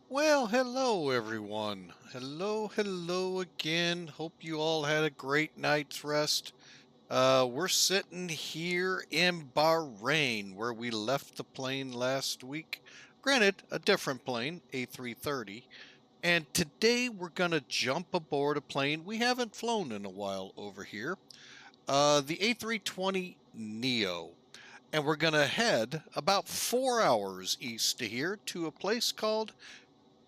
Well, hello everyone. Hello again. Hope you all had a great night's rest. We're sitting here in Bahrain where we left the plane last week. Granted, a different plane, A330. And today we're going to jump aboard a plane we haven't flown in a while over here, the A320NEO. And we're going to head about 4 hours east to here to a place called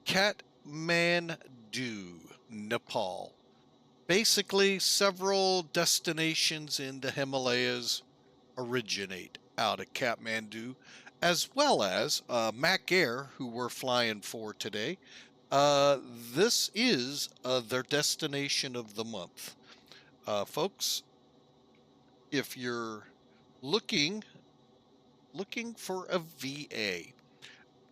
Kathmandu, Nepal. Basically, several destinations in the Himalayas originate out of Kathmandu, as well as Mac Air, who we're flying for today. This is their destination of the month. Folks, if you're looking for a VA,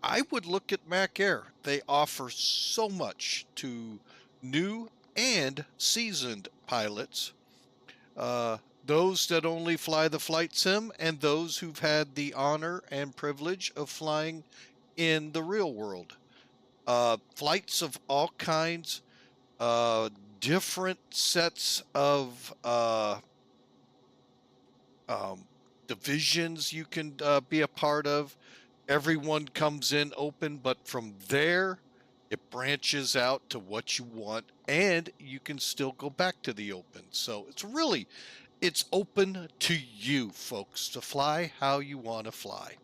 I would look at Mac Air. They offer so much to new and seasoned pilots, those that only fly the flight sim, and those who've had the honor and privilege of flying in the real world. Flights of all kinds, uh, different sets of um, divisions you can be a part of. Everyone comes in open, but from there, it branches out to what you want, and you can still go back to the open. So it's open to you, folks, to fly how you want to fly.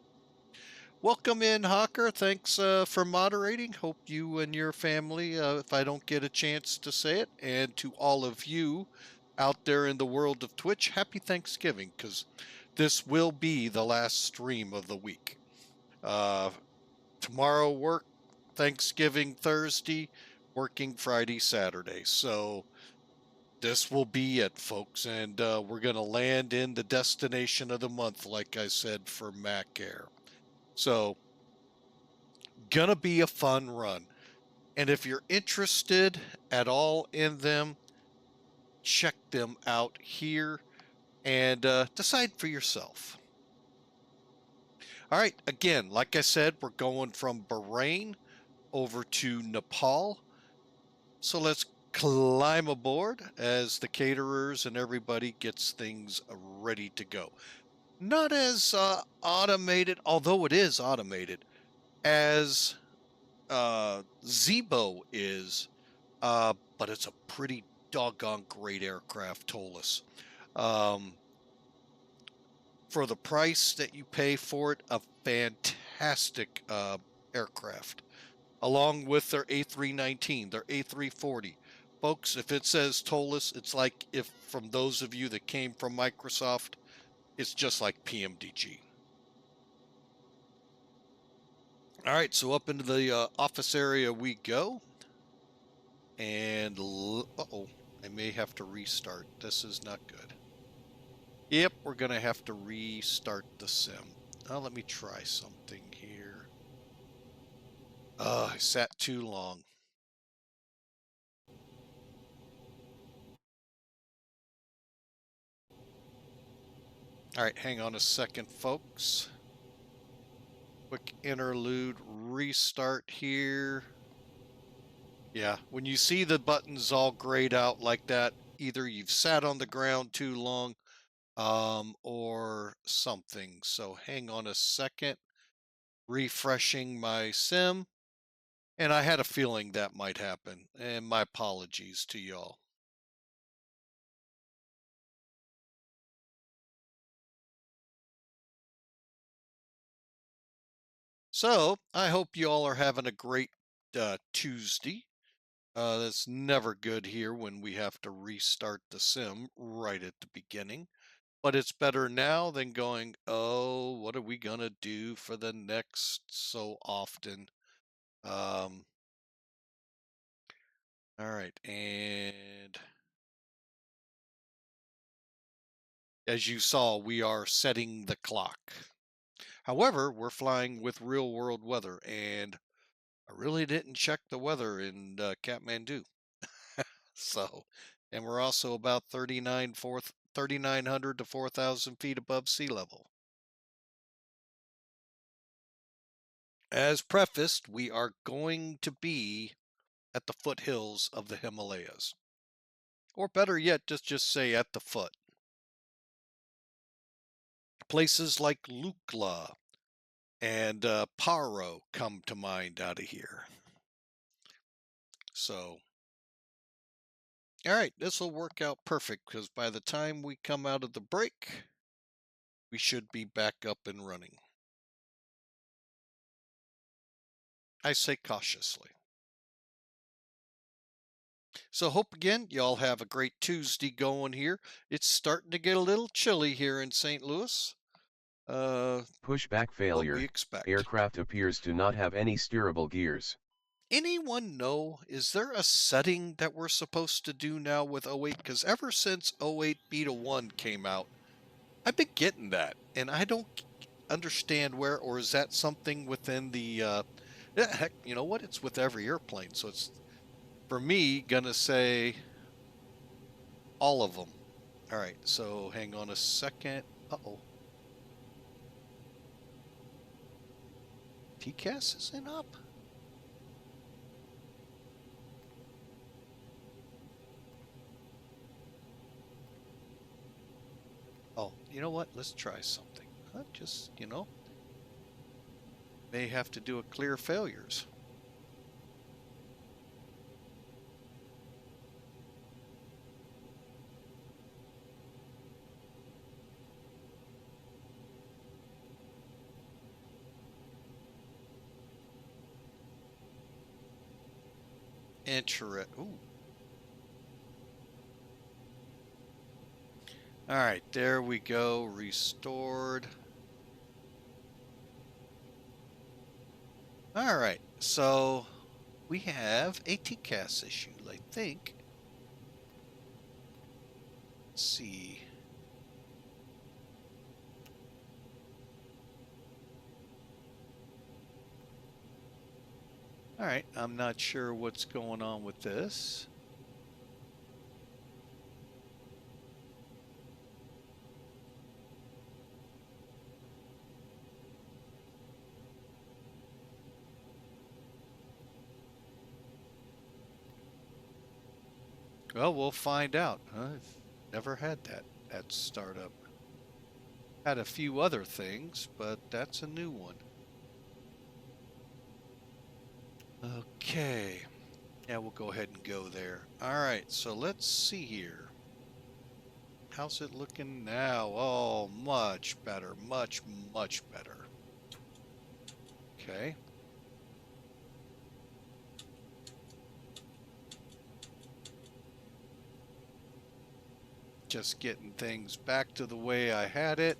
Welcome in, Hawker. Thanks for moderating. Hope you and your family, if I don't get a chance to say it, and to all of you out there in the world of Twitch, happy Thanksgiving, because this will be the last stream of the week. Uh, Tomorrow work, Thanksgiving Thursday, working Friday, Saturday. So this will be it, folks. And we're going to land in the destination of the month, like I said, for Mac Air. So, gonna be a fun run. And if you're interested at all in them, check them out here and decide for yourself. All right, again, like I said, we're going from Bahrain over to Nepal. So let's climb aboard as the caterers and everybody gets things ready to go. Not as automated, although it is automated, as Zebo is, but it's a pretty doggone great aircraft, Toliss. For the price that you pay for it, a fantastic aircraft, along with their A319, their A340. Folks, if it says Toliss, it's like if from those of you that came from Microsoft, it's just like PMDG. All right, so up into the office area we go. And, uh-oh, I may have to restart. This is not good. Yep, we're going to have to restart the sim. Now let me try something here. I sat too long. All right, hang on a second, folks. Quick interlude, restart here. Yeah, when you see the buttons all grayed out like that, either you've sat on the ground too long, or something. So hang on a second, refreshing my sim. And I had a feeling that might happen, and my apologies to y'all. So, I hope you all are having a great Tuesday. That's never good here when we have to restart the sim right at the beginning. But it's better now than going, oh, what are we going to do for the next so often? Um, all right, and as you saw, we are setting the clock. However, we're flying with real world weather, and I really didn't check the weather in Kathmandu. So, and we're also about 3,900 to 4,000 feet above sea level. As prefaced, we are going to be at the foothills of the Himalayas. Or better yet, just say at the foot. Places like Lukla and Paro come to mind out of here. So, all right, this will work out perfect because by the time we come out of the break, we should be back up and running. I say cautiously. So hope again y'all have a great Tuesday going here. It's starting to get a little chilly here in St. Louis. Pushback What we failure. expect. Aircraft appears to not have any steerable gears. Anyone know, is there a setting that we're supposed to do now with 08? Because ever since 08 Beta 1 came out, I've been getting that, and I don't understand where, or is that something within the, heck, you know what? It's with every airplane, so it's, for me, gonna say all of them. All right, so hang on a second. Uh-oh. TCAS isn't up? Oh, you know what? Let's try something. Just, may have to do a clear failures. Ooh. All right, there we go. Restored. All right, so we have a TCAS issue, I think. Let's see. All right, I'm not sure what's going on with this. Well, we'll find out. I've never had that startup. Had a few other things, but that's a new one. Okay. Yeah, we'll go ahead and go there. All right, so let's see here. How's it looking now? Oh, much better. Much, much better. Okay. Just getting things back to the way I had it.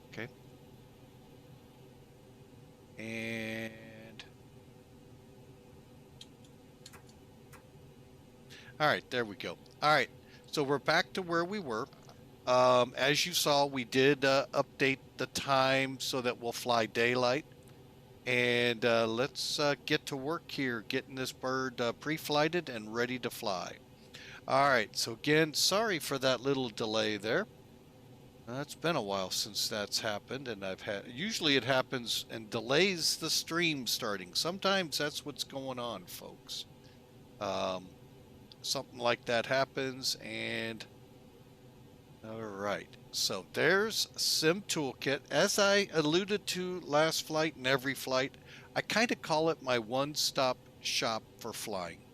Okay. And all right, there we go. All right, so we're back to where we were. As you saw, we did update the time so that we'll fly daylight. And let's get to work here, getting this bird pre-flighted and ready to fly. All right, so again, sorry for that little delay there. It's been a while since that's happened, and usually it happens and delays the stream starting. Sometimes that's what's going on, folks. Something like that happens, and all right. So there's Sim Toolkit. As I alluded to last flight and every flight, I kind of call it my one-stop shop for flying,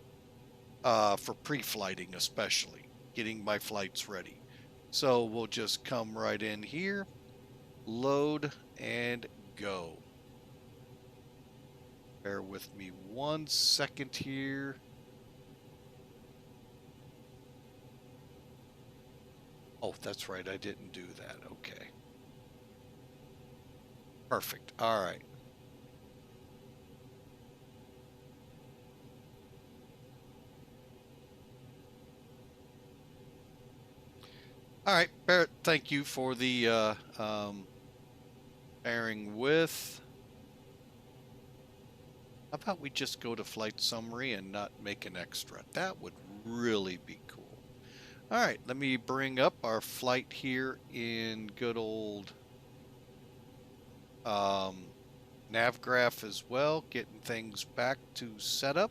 for pre-flighting especially, getting my flights ready. So we'll just come right in here, load, and go. Bear with me 1 second here. Oh, that's right, I didn't do that. Okay. Perfect. All right. All right, Barrett, thank you for the bearing with. How about we just go to flight summary and not make an extra? That would really be cool. All right, let me bring up our flight here in good old NavGraph as well, getting things back to setup.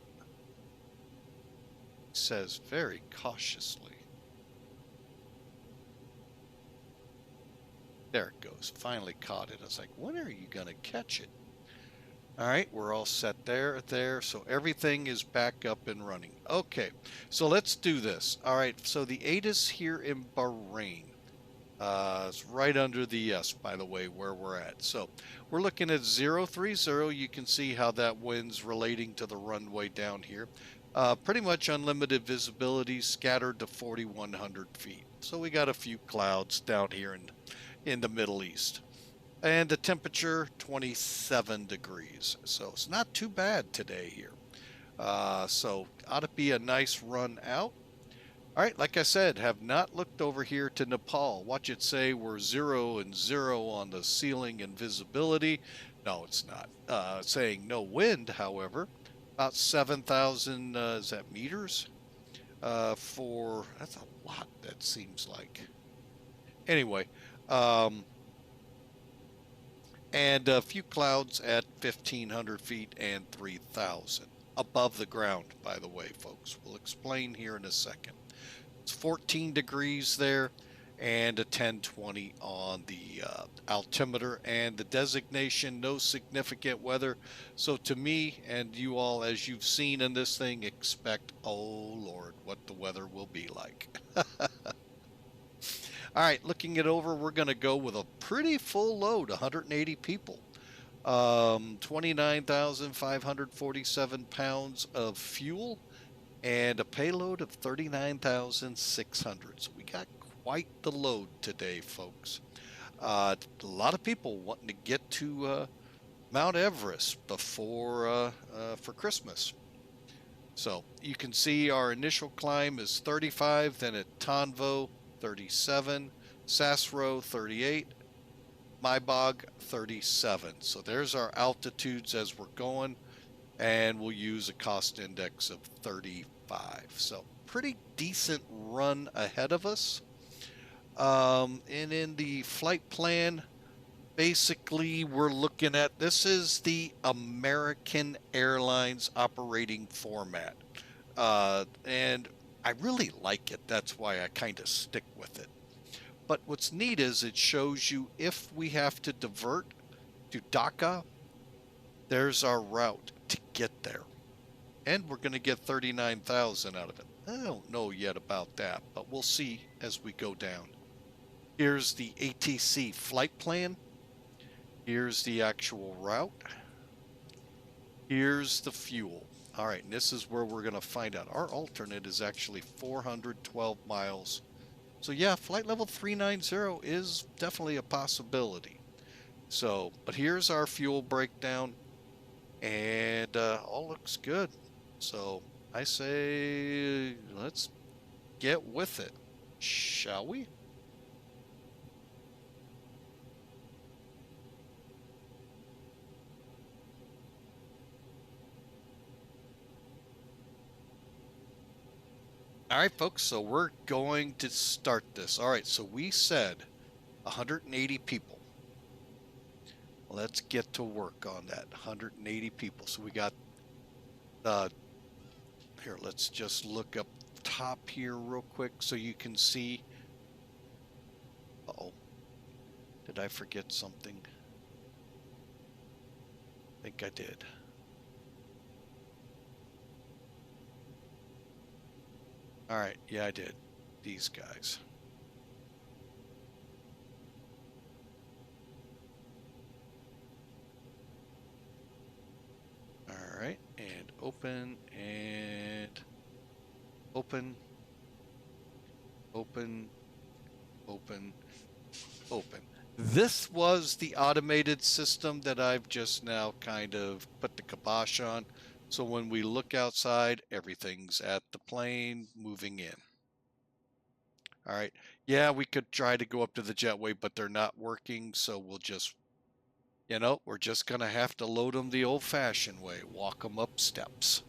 It says very cautiously. There it goes. Finally caught it. I was like, when are you going to catch it? All right, we're all set there. So everything is back up and running. Okay, so let's do this. All right, so the ATIS here in Bahrain. It's right under the S, by the way, where we're at. So we're looking at 030. You can see how that wind's relating to the runway down here. Pretty much unlimited visibility, scattered to 4,100 feet. So we got a few clouds down here in the Middle East. And the temperature, 27 degrees. So it's not too bad today here. So ought to be a nice run out. All right, like I said, have not looked over here to Nepal. Watch it say we're 0 and 0 on the ceiling and visibility. No, it's not. Saying no wind, however, about 7,000 is that meters? That's a lot. That seems like. Anyway, and a few clouds at 1,500 feet and 3,000 above the ground. By the way, folks, we'll explain here in a second. It's 14 degrees there and a 1020 on the altimeter, and the designation no significant weather. So to me and you all, as you've seen in this thing, expect, oh Lord, what the weather will be like. All right, looking it over, we're going to go with a pretty full load, 180 people. 29,547 pounds of fuel and a payload of 39,600. So we got quite the load today, folks. A lot of people wanting to get to Mount Everest before for Christmas. So you can see our initial climb is 35, then at TONVO 37, SASRO 38, MIBOG 37. So there's our altitudes as we're going, and we'll use a cost index of 35. So pretty decent run ahead of us. And in the flight plan, basically we're looking at, this is the American Airlines operating format. And I really like it. That's why I kind of stick with it. But what's neat is it shows you if we have to divert to Dhaka, there's our route to get there. And we're going to get 39,000 out of it. I don't know yet about that, but we'll see as we go down. Here's the ATC flight plan. Here's the actual route. Here's the fuel. All right, and this is where we're going to find out. Our alternate is actually 412 miles. So yeah, flight level 390 is definitely a possibility. So, but here's our fuel breakdown, and all looks good. So I say let's get with it, shall we? All right, folks, so we're going to start this. All right, so we said 180 people. Let's get to work on that, 180 people. So we got, here, let's just look up top here real quick so you can see. Uh-oh, did I forget something? I think I did. All right, yeah, I did. These guys. All right, and open, and open, open, open, open. This was the automated system that I've just now kind of put the kibosh on. So when we look outside, everything's at the plane moving in. All right. Yeah, we could try to go up to the jetway, but they're not working. So we'll just You know, we're just going to have to load them the old-fashioned way, walk them up steps.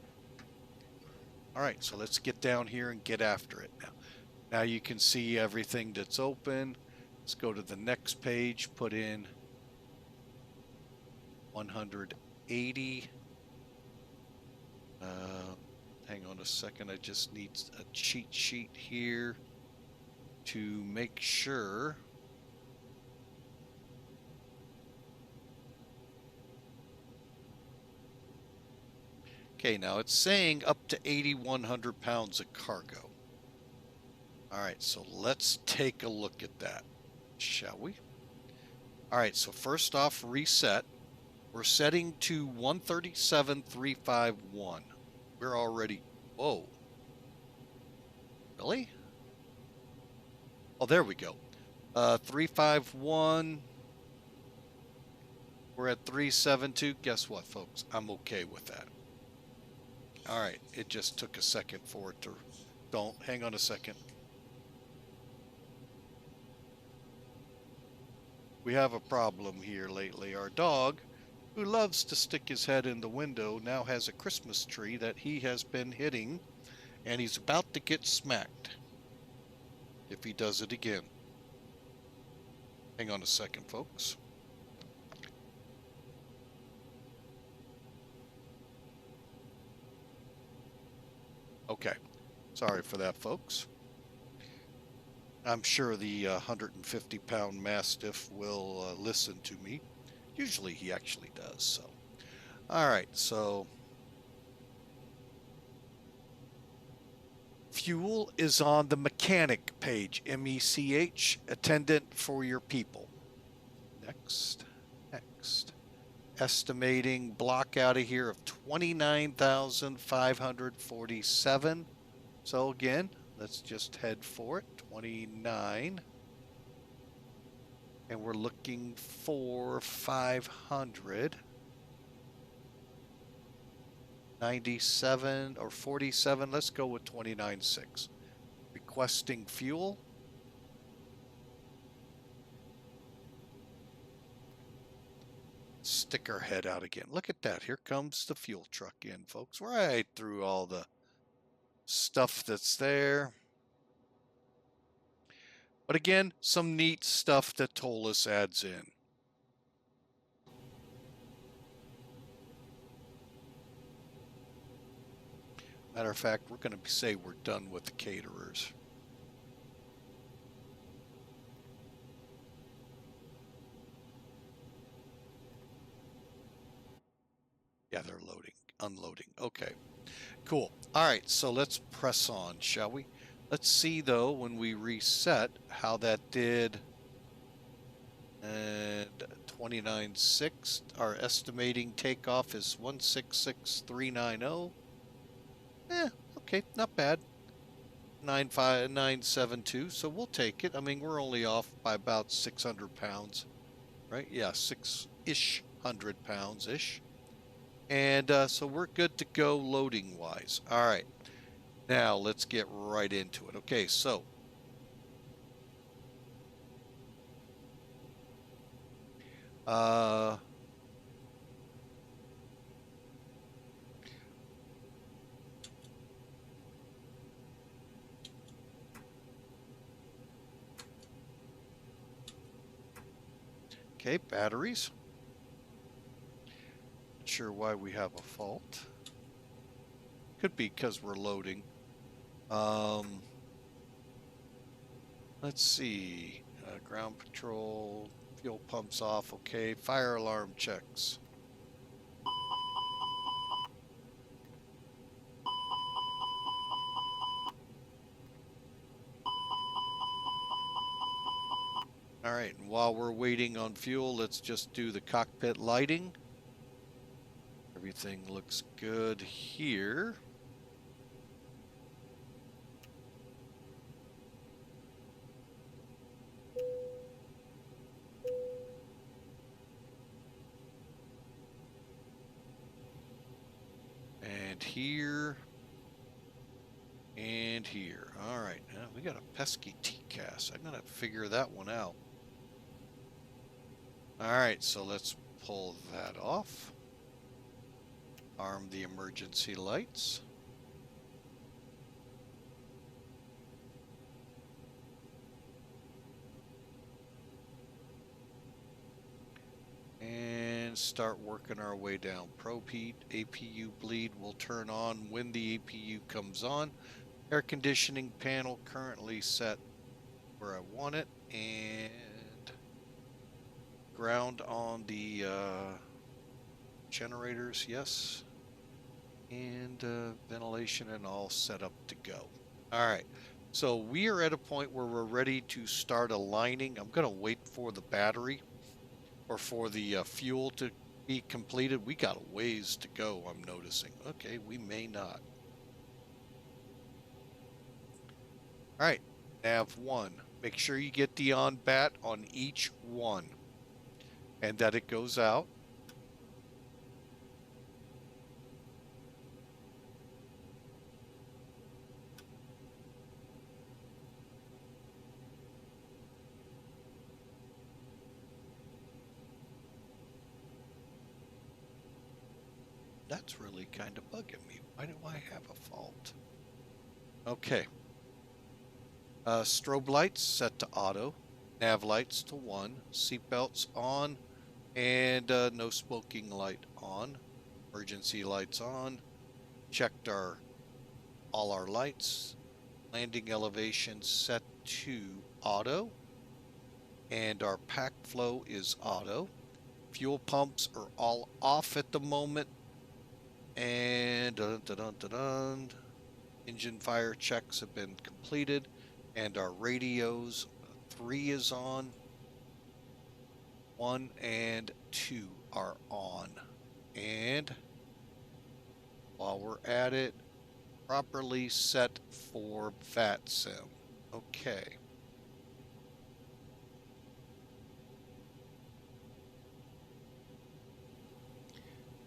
All right, so let's get down here and get after it now. Now you can see everything that's open. Let's go to the next page, put in 180. Hang on a second, I just need a cheat sheet here to make sure. Okay, now it's saying up to 8,100 pounds of cargo. All right, so let's take a look at that, shall we? All right, so first off, reset. We're setting to 137,351. We're already, whoa. Really? Oh, there we go. 351. We're at 372. Guess what, folks? I'm okay with that. All right, it just took a second for it to, don't, hang on a second. We have a problem here lately. Our dog, who loves to stick his head in the window, now has a Christmas tree that he has been hitting, and he's about to get smacked if he does it again. Hang on a second, folks. Okay, sorry for that, folks. I'm sure the 150-pound Mastiff will listen to me. Usually he actually does, so. All right, so fuel is on the mechanic page, MECH, attendant for your people. Next. Estimating block out of here of 29,547. So again, let's just head for it, 29. And we're looking for 500. 97 or 47, let's go with 29.6. Requesting fuel. Stick our head out again. Look at that. Here comes the fuel truck in, folks. Right through all the stuff that's there. But again, some neat stuff that Toliss adds in. Matter of fact, we're going to say we're done with the caterers. Yeah, they're loading, unloading. Okay, cool. All right, so let's press on, shall we? Let's see, though, when we reset, how that did. And 29.6, our estimating takeoff is 166,390. Okay, not bad. 95972, so we'll take it. I mean, we're only off by about 600 pounds, right? Yeah, 6-ish hundred pounds-ish. And so we're good to go loading-wise. All right, now let's get right into it. Okay, so okay, batteries. Not sure why we have a fault. Could be because we're loading. Let's see. Ground patrol, fuel pumps off. Okay, fire alarm checks. All right, and while we're waiting on fuel, let's just do the cockpit lighting. Everything looks good here. And here. And here. All right, now we got a pesky TCAS. I'm going to figure that one out. All right, so let's pull that off. Arm the emergency lights. And start working our way down. Probe heat, APU bleed will turn on when the APU comes on. Air conditioning panel currently set where I want it, and ground on the generators, yes, and ventilation and all set up to go. All right, so we are at a point where we're ready to start aligning. I'm going to wait for the battery or for the fuel to be completed. We got a ways to go, I'm noticing. Okay, we may not. All right, nav1. Make sure you get the on bat on each one and that it goes out. That's really kind of bugging me. Why do I have a fault? Okay. Strobe lights set to auto. Nav lights to 1. Seatbelts on. And no smoking light on. Emergency lights on. Checked all our lights. Landing elevation set to auto. And our pack flow is auto. Fuel pumps are all off at the moment. And engine fire checks have been completed, and our radios 3 is on, 1 and 2 are on. And while we're at it, properly set for VATSIM. Okay.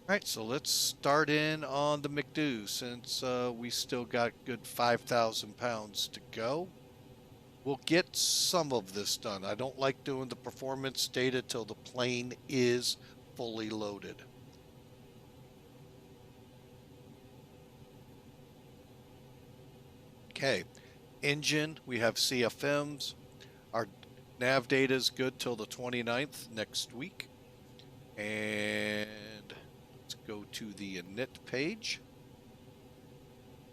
All right, so let's start in on the McDo since we still got good 5,000 pounds to go. We'll get some of this done. I don't like doing the performance data till the plane is fully loaded. Okay, engine, we have CFMs. Our nav data is good till the 29th next week. And let's go to the init page.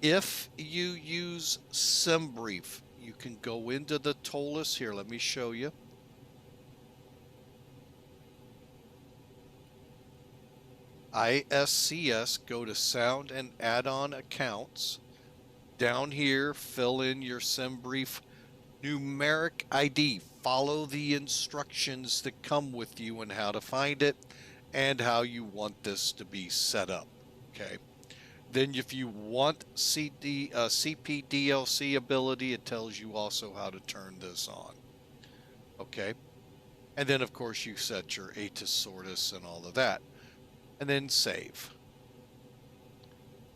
If you use SimBrief, you can go into the Toliss. Here, let me show you. ISCS, go to sound and add-on accounts. Down here, fill in your SimBrief numeric ID. Follow the instructions that come with you and how to find it and how you want this to be set up. Okay. Then if you want CPDLC ability, it tells you also how to turn this on. Okay. And then, of course, you set your ATIS sortus and all of that. And then save.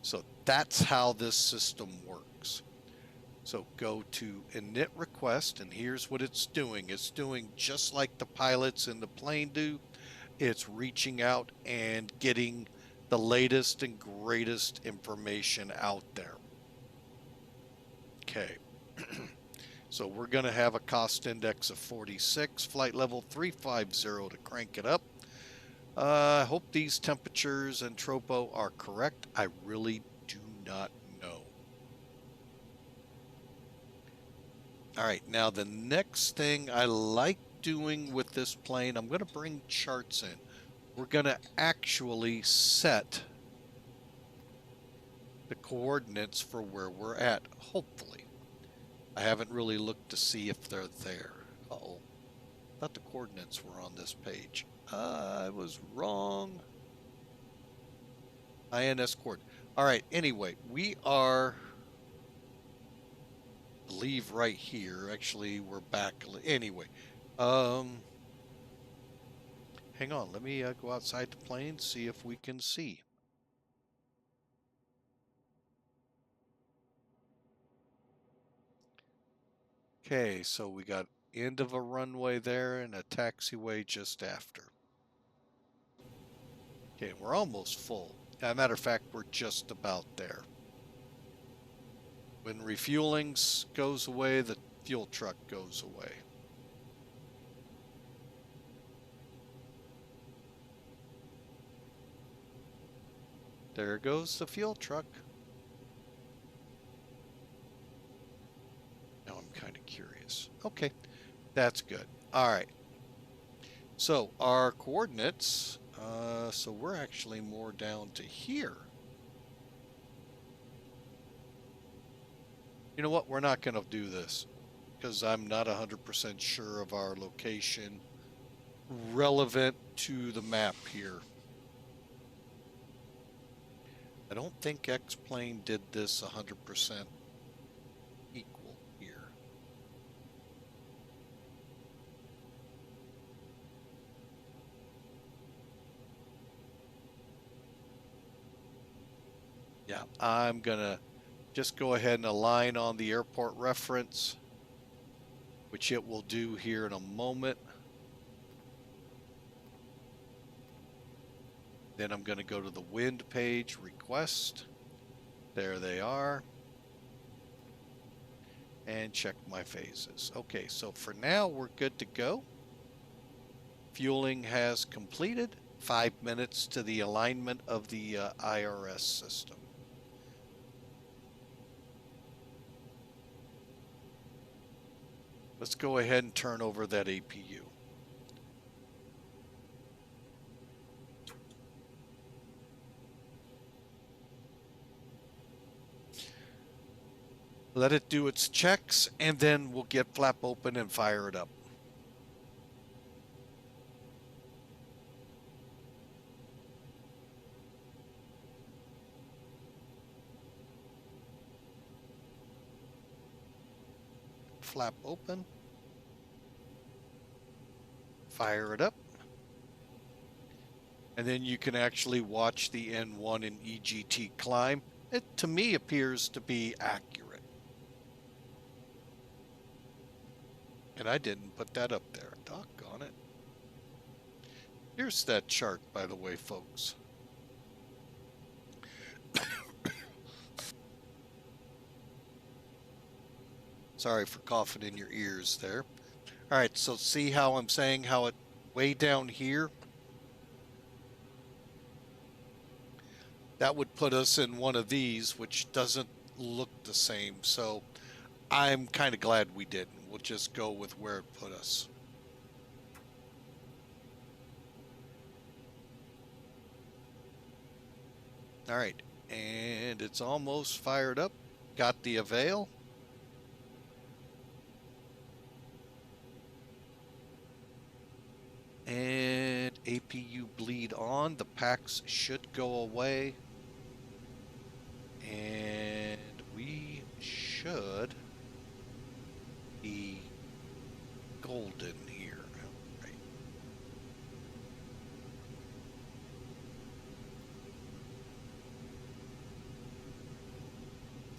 So that's how this system works. So go to init request, and here's what it's doing. It's doing just like the pilots in the plane do. It's reaching out and getting the latest and greatest information out there. Okay. So we're going to have a cost index of 46, flight level 350 to crank it up. I hope these temperatures and tropo are correct. I really do not know. All right, now the next thing I like doing with this plane, I'm going to bring charts in. We're going to actually set the coordinates for where we're at, hopefully. I haven't really looked to see if they're there. Uh-oh. I thought the coordinates were on this page. I was wrong. INS coord. All right, anyway, we are, I believe, right here. Actually, we're back. Anyway, hang on. Let me go outside the plane, see if we can see. Okay, so we got end of a runway there and a taxiway just after. Okay, we're almost full. As a matter of fact, we're just about there. When refueling goes away, the fuel truck goes away. There goes the fuel truck. Now I'm kind of curious. Okay, that's good. All right. So our coordinates, so we're actually more down to here. You know what? We're not going to do this because I'm not 100% sure of our location relevant to the map here. I don't think X-Plane did this 100% equal here. Yeah, I'm going to just go ahead and align on the airport reference, which it will do here in a moment. Then I'm going to go to the wind page, request. There they are. And check my phases. Okay, so for now we're good to go. Fueling has completed. 5 minutes to the alignment of the IRS system. Let's go ahead and turn over that APU. Let it do its checks, and then we'll get flap open and fire it up. Flap open. Fire it up. And then you can actually watch the N1 and EGT climb. It, to me, appears to be accurate. And I didn't put that up there. Doggone it. Here's that chart, by the way, folks. Sorry for coughing in your ears there. All right, so see how I'm saying how it way down here? That would put us in one of these, which doesn't look the same. So I'm kind of glad we didn't. We'll just go with where it put us. All right, and it's almost fired up. Got the avail. And APU bleed on. The packs should go away. And we should be golden here. Right.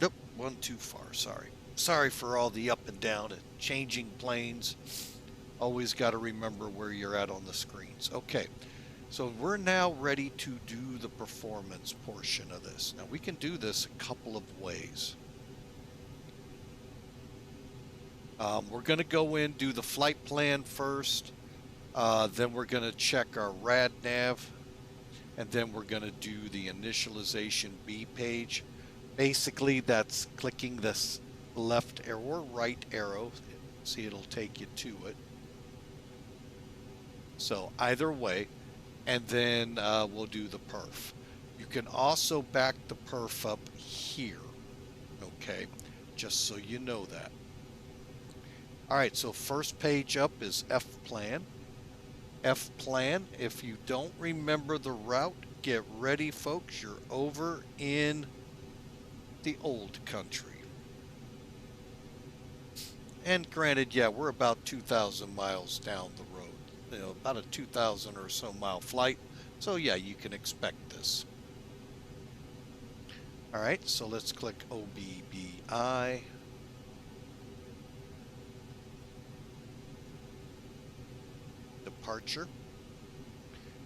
Nope, one too far, sorry. Sorry for all the up and down and changing planes. Always got to remember where you're at on the screens. Okay, so we're now ready to do the performance portion of this. Now we can do this a couple of ways. We're going to go in, do the flight plan first. Then we're going to check our rad nav. And then we're going to do the initialization B page. Basically, that's clicking this left arrow or right arrow. See, it'll take you to it. So either way, and then we'll do the perf. You can also back the perf up here, okay, just so you know that. All right, so first page up is F-plan. F-plan, if you don't remember the route, get ready, folks. You're over in the old country. And granted, yeah, we're about 2,000 miles down the road. You know, about a 2,000 or so mile flight. So yeah, you can expect this. All right, so let's click OBBI. Departure.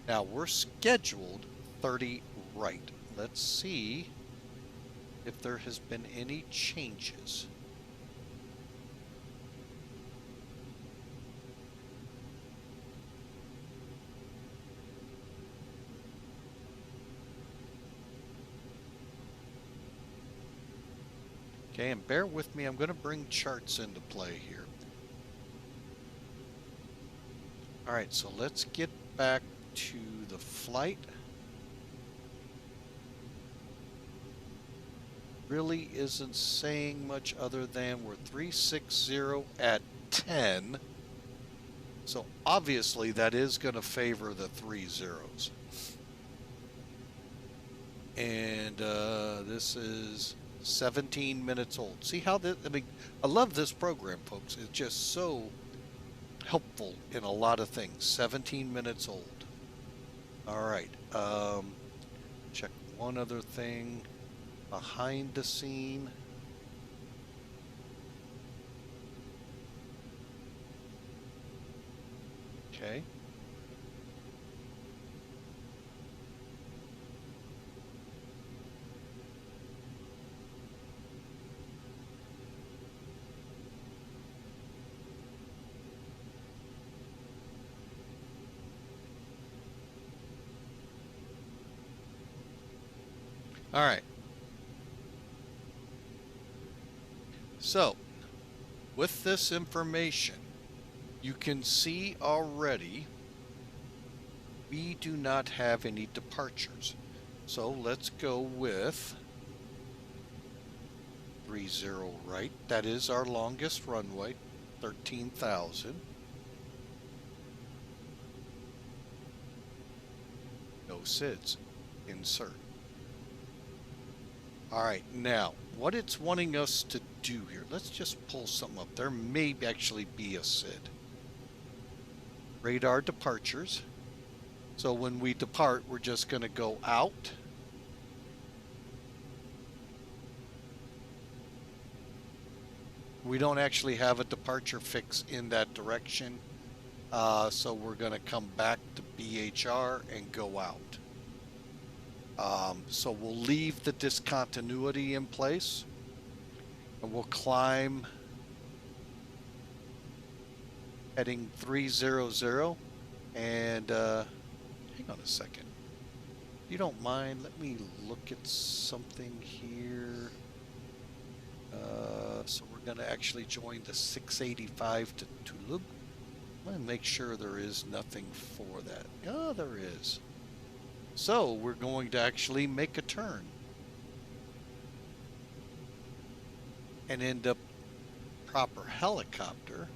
Now we're scheduled 30 right. Let's see if there has been any changes. Okay, and bear with me, I'm going to bring charts into play here. All right, so let's get back to the flight. Really isn't saying much other than we're 360 at 10. So obviously that is going to favor the 3 zeros. And this is 17 minutes old. See how this, I mean, I love this program, folks. It's just so helpful in a lot of things. 17 minutes old. All right. Check one other thing behind the scene. Okay. All right. So, with this information, you can see already we do not have any departures. So let's go with 30 right. That is our longest runway, 13,000. No SIDS. Insert. All right, now what it's wanting us to do here, let's just pull something up. There may actually be a SID. Radar departures. So when we depart, we're just going to go out. We don't actually have a departure fix in that direction. So we're going to come back to BHR and go out. So we'll leave the discontinuity in place and we'll climb heading 300 and hang on a second. If you don't mind, let me look at something here. So we're going to actually join the 685 to TULUB. Let me make sure there is nothing for that. Oh, there is. So we're going to actually make a turn and end up proper helicopter.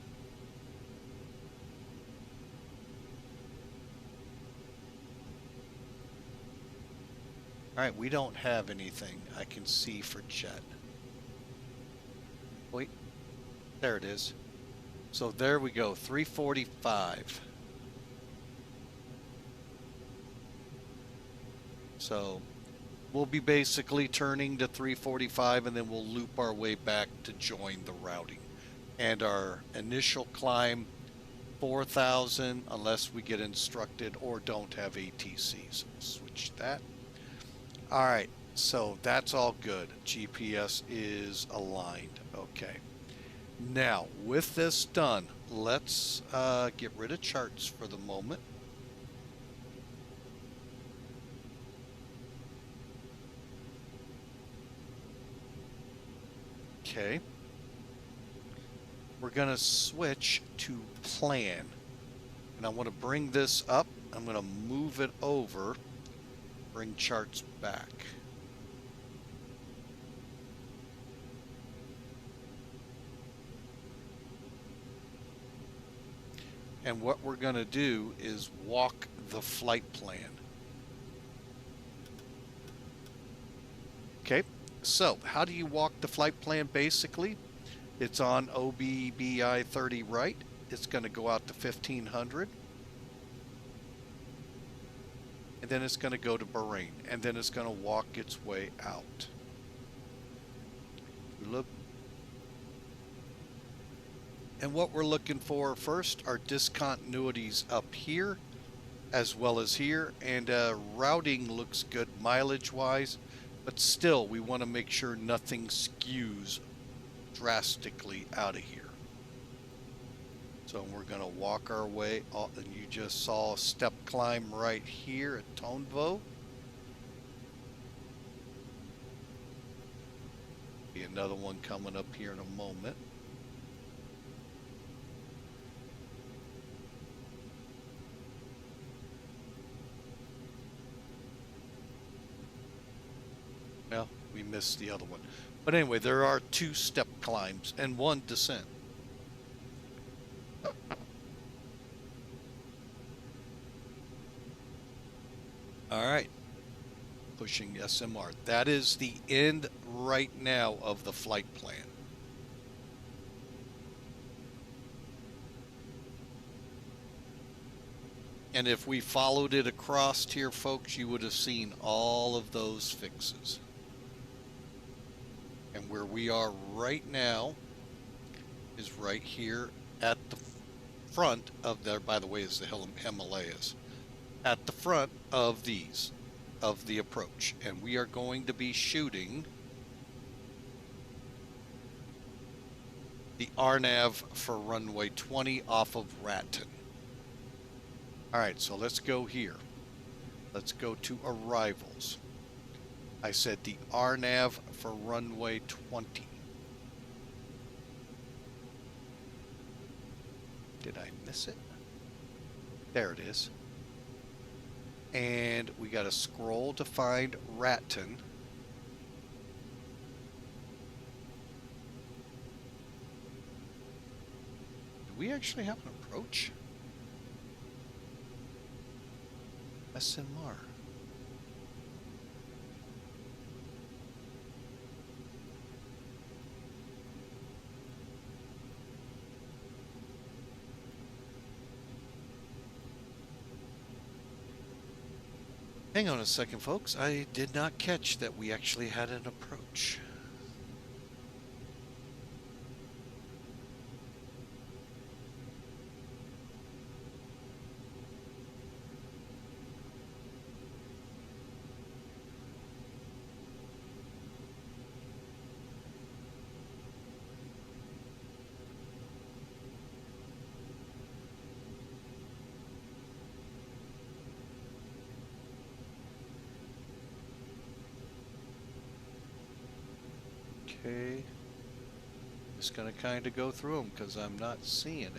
All right, we don't have anything I can see for jet. Wait, there it is. So there we go, 345. So we'll be basically turning to 345 and then we'll loop our way back to join the routing. And our initial climb, 4,000, unless we get instructed or don't have ATCs. Switch that. All right, so that's all good. GPS is aligned. Okay. Now, with this done, let's get rid of charts for the moment. Okay. We're going to switch to plan. And I want to bring this up. I'm going to move it over. Bring charts back. And what we're going to do is walk the flight plan. Okay, so how do you walk the flight plan basically? It's on OBBI 30 right. It's going to go out to 1500. And then it's going to go to Bahrain. And then it's going to walk its way out. Look. And what we're looking for first are discontinuities up here as well as here, and routing looks good mileage wise, but still we want to make sure nothing skews drastically out of here. So we're going to walk our way, and you just saw a step climb right here at TONVO. Be another one coming up here in a moment. Well, we missed the other one. But anyway, there are 2 step climbs and 1 descent. All right. Pushing SMR. That is the end right now of the flight plan. And if we followed it across here, folks, you would have seen all of those fixes. And where we are right now is right here at the front of there, by the way, is the Himalayas. At the front of these, of the approach. And we are going to be shooting the RNAV for runway 20 off of Ratton. All right, so let's go here. Let's go to arrivals. I said the RNAV for runway 20. Did I miss it? There it is. And we got to scroll to find Ratton. Do we actually have an approach? SMR. Hang on a second, folks. I did not catch that we actually had an approach. Okay, just gonna kind of go through them because I'm not seeing it.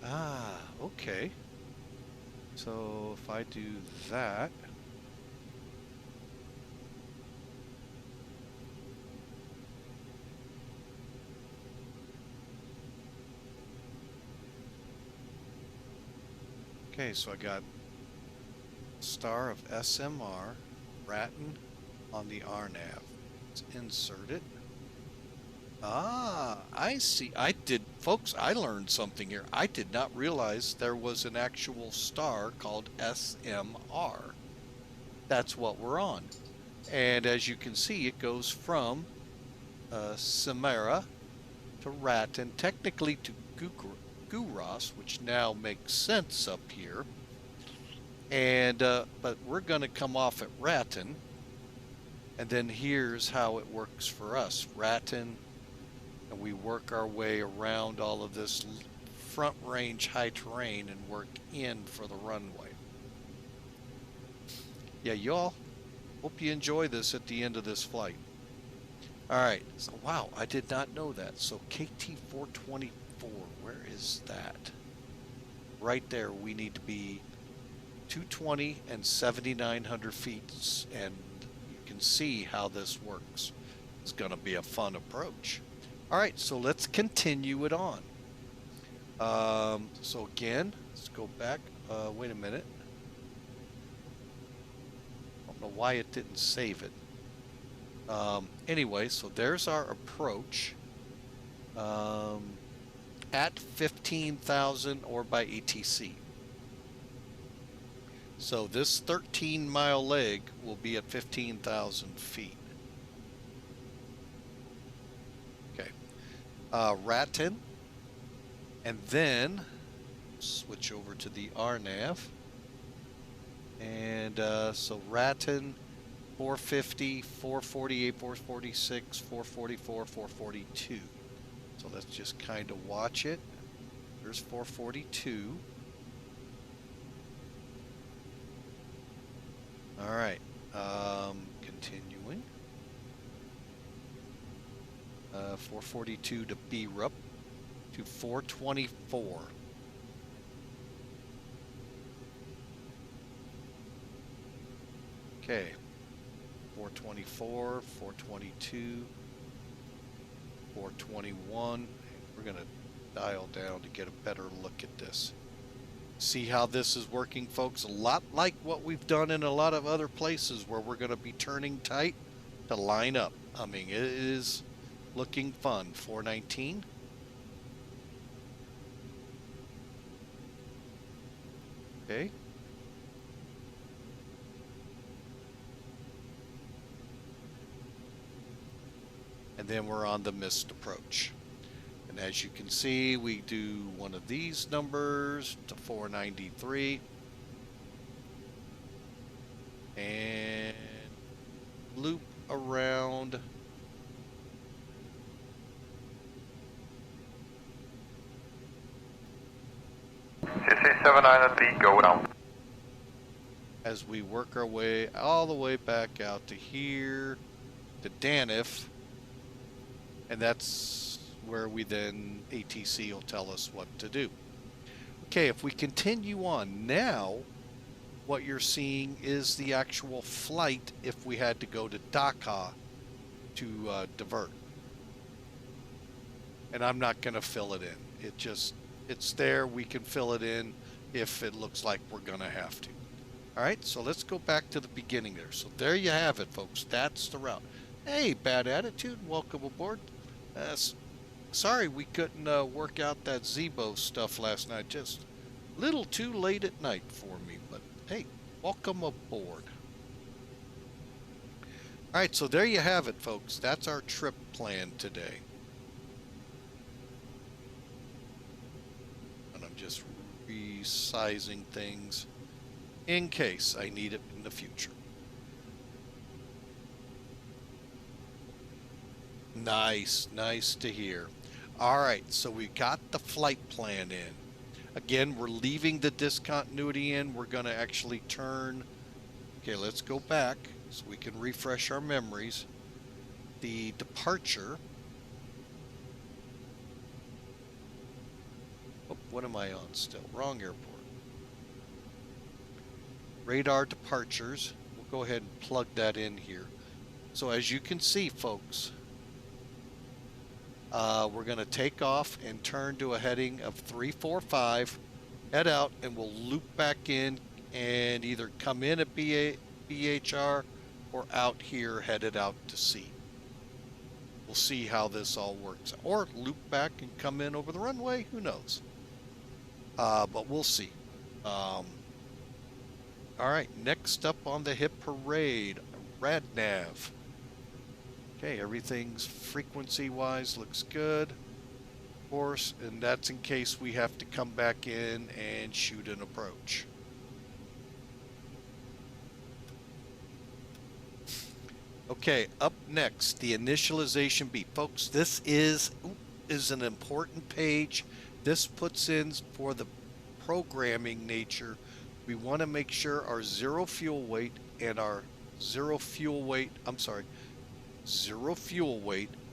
Ah, okay. So if I do that, okay, so I got star of SMR, Ratton on the RNAV. Let's insert it. Ah, I see. Folks, I learned something here. I did not realize there was an actual star called SMR. That's what we're on. And as you can see, it goes from Samara to Ratton, technically to Guras, which now makes sense up here. And but we're going to come off at Ratton. And then here's how it works for us. Ratton, and we work our way around all of this front range high terrain and work in for the runway. Yeah, y'all, hope you enjoy this at the end of this flight. All right, so wow, I did not know that. So KT-424, where is that? Right there, we need to be 220 and 7,900 feet, and you can see how this works. It's going to be a fun approach. All right, so let's continue it on. So again, let's go back. Wait a minute. I don't know why it didn't save it. Anyway, so there's our approach at 15,000 or by ATC. So this 13-mile leg will be at 15,000 feet. Okay. Ratten. And then switch over to the RNAV. And so Ratten, 450, 448, 446, 444, 442. So let's just kind of watch it. There's 442. All right. Continuing. 442 to BRUP to 424. Okay. 424, 422, 421. We're going to dial down to get a better look at this. See how this is working, folks? A lot like what we've done in a lot of other places where we're going to be turning tight to line up. I mean, it is looking fun. 419. Okay. And then we're on the missed approach. And as you can see, we do one of these numbers to 493. And loop around. CC79 go down. As we work our way all the way back out to here, to Danif. And that's where we then, ATC will tell us what to do. Okay, if we continue on now, what you're seeing is the actual flight if we had to go to Dhaka to divert. And I'm not going to fill it in. It's there. We can fill it in if it looks like we're going to have to. All right, so let's go back to the beginning there. So there you have it, folks. That's the route. Hey, Bad Attitude, welcome aboard. Sorry we couldn't work out that Zebo stuff last night. Just a little too late at night for me, but hey, welcome aboard. All right, so there you have it, folks. That's our trip plan today. And I'm just resizing things in case I need it in the future. Nice, nice to hear. All right, so we got the flight plan in. Again, we're leaving the discontinuity in. We're going to actually turn. Okay, let's go back so we can refresh our memories. The departure. Oh, what am I on still? Wrong airport. Radar departures. We'll go ahead and plug that in here. So as you can see, folks, we're going to take off and turn to a heading of 345, head out, and we'll loop back in and either come in at BHR or out here headed out to sea. We'll see how this all works. Or loop back and come in over the runway, who knows. But we'll see. All right, next up on the hip parade, RadNav. Okay, everything's frequency-wise looks good, of course, and that's in case we have to come back in and shoot an approach. Okay, up next, the initialization beat. Folks, this is an important page. This puts in for the programming nature. We want to make sure our zero fuel weight and our zero fuel weight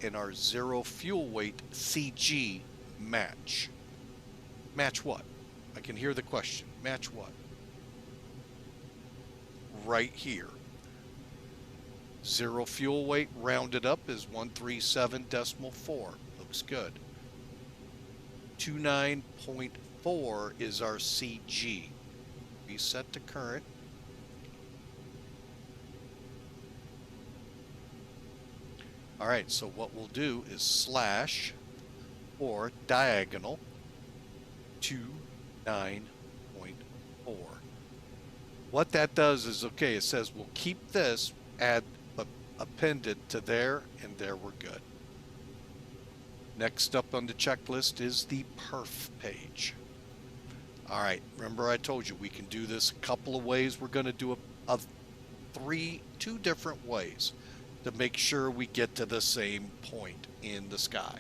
and our zero fuel weight CG match. Match what? I can hear the question. Match what? Right here. Zero fuel weight rounded up is 137.4. Looks good. 29.4 is our CG. Reset to current. All right, so what we'll do is slash or diagonal 29.4. What that does is, okay, it says we'll keep this, appended to there, and there we're good. Next up on the checklist is the perf page. All right, remember I told you we can do this a couple of ways. We're going to do two different ways to make sure we get to the same point in the sky.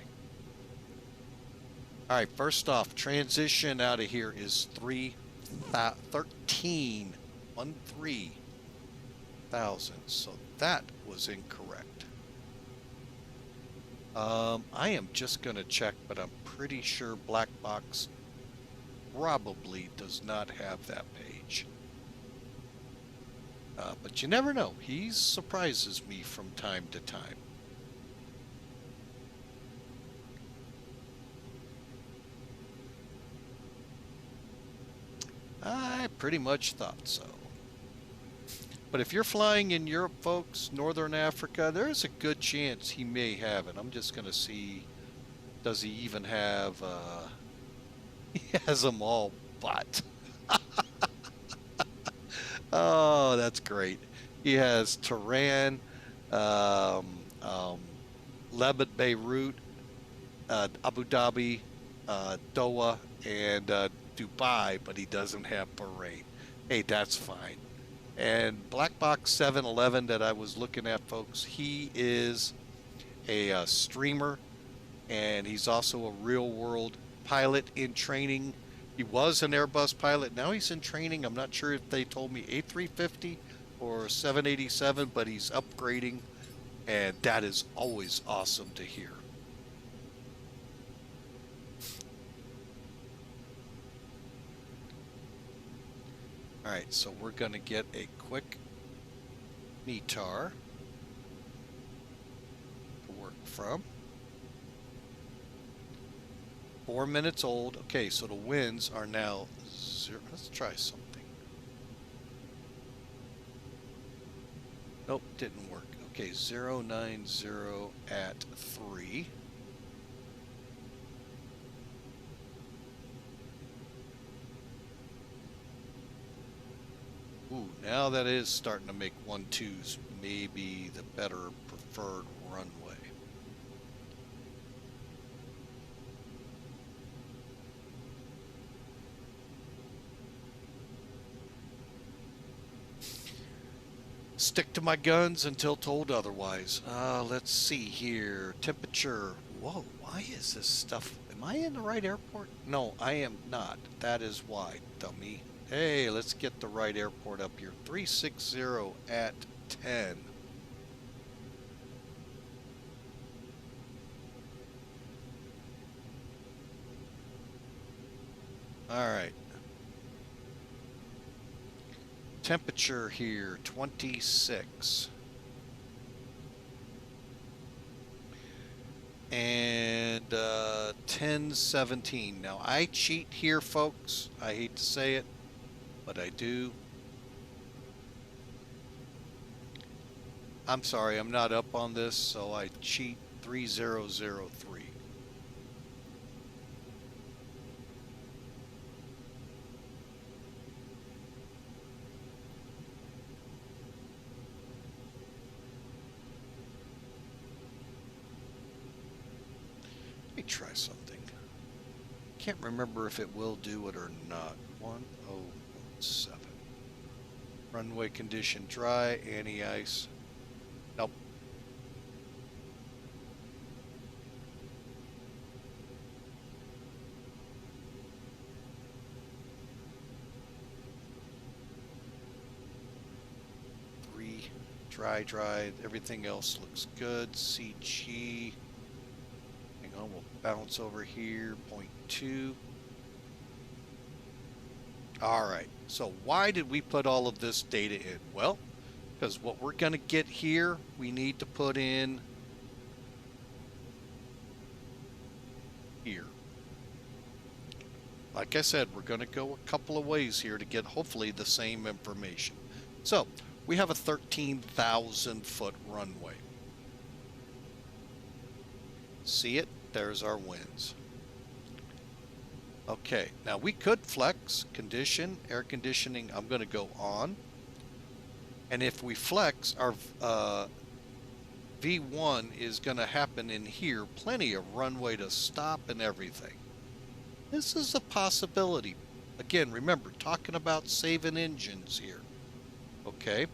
All right, first off, transition out of here is 13,000. So that was incorrect. I am just going to check, but I'm pretty sure Black Box probably does not have that page. But you never know. He surprises me from time to time. I pretty much thought so. But if you're flying in Europe, folks, Northern Africa, there's a good chance he may have it. I'm just going to see, does he even have, he has them all, but. Oh, that's great. He has Tehran, Lebanon, Beirut, Abu Dhabi, Doha, and Dubai, but he doesn't have Bahrain. Hey, that's fine. And Black Box 711 that I was looking at, folks, he is a streamer, and he's also a real-world pilot in training. He was an Airbus pilot. Now he's in training. I'm not sure if they told me A350 or 787, but he's upgrading, and that is always awesome to hear. All right, so we're going to get a quick METAR to work from. 4 minutes old. Okay, so the winds are now 0. Let's try something. Nope, didn't work. Okay, 090 at 3. Ooh, now that is starting to make 1-2s maybe the better preferred runway. Stick to my guns until told otherwise. Let's see here. Temperature. Whoa, why is this stuff? Am I in the right airport? No, I am not. That is why, dummy. Hey, let's get the right airport up here. 360 at 10. All right. Temperature here, 26. And 1017. Now, I cheat here, folks. I hate to say it, but I do. I'm sorry, I'm not up on this, so I cheat 3003. Let me try something. Can't remember if it will do it or not. 1017. Runway condition dry, anti-ice. Nope. Dry. Everything else looks good. CG. Hang on, we'll bounce over here. 0.2. All right. So why did we put all of this data in? Well, because what we're going to get here, we need to put in here. Like I said, we're going to go a couple of ways here to get hopefully the same information. So we have a 13,000 foot runway. See it? There's our winds. Okay, now we could flex, condition, air conditioning. I'm going to go on. And if we flex, our V1 is going to happen in here. Plenty of runway to stop and everything. This is a possibility. Again, remember, talking about saving engines here. Okay.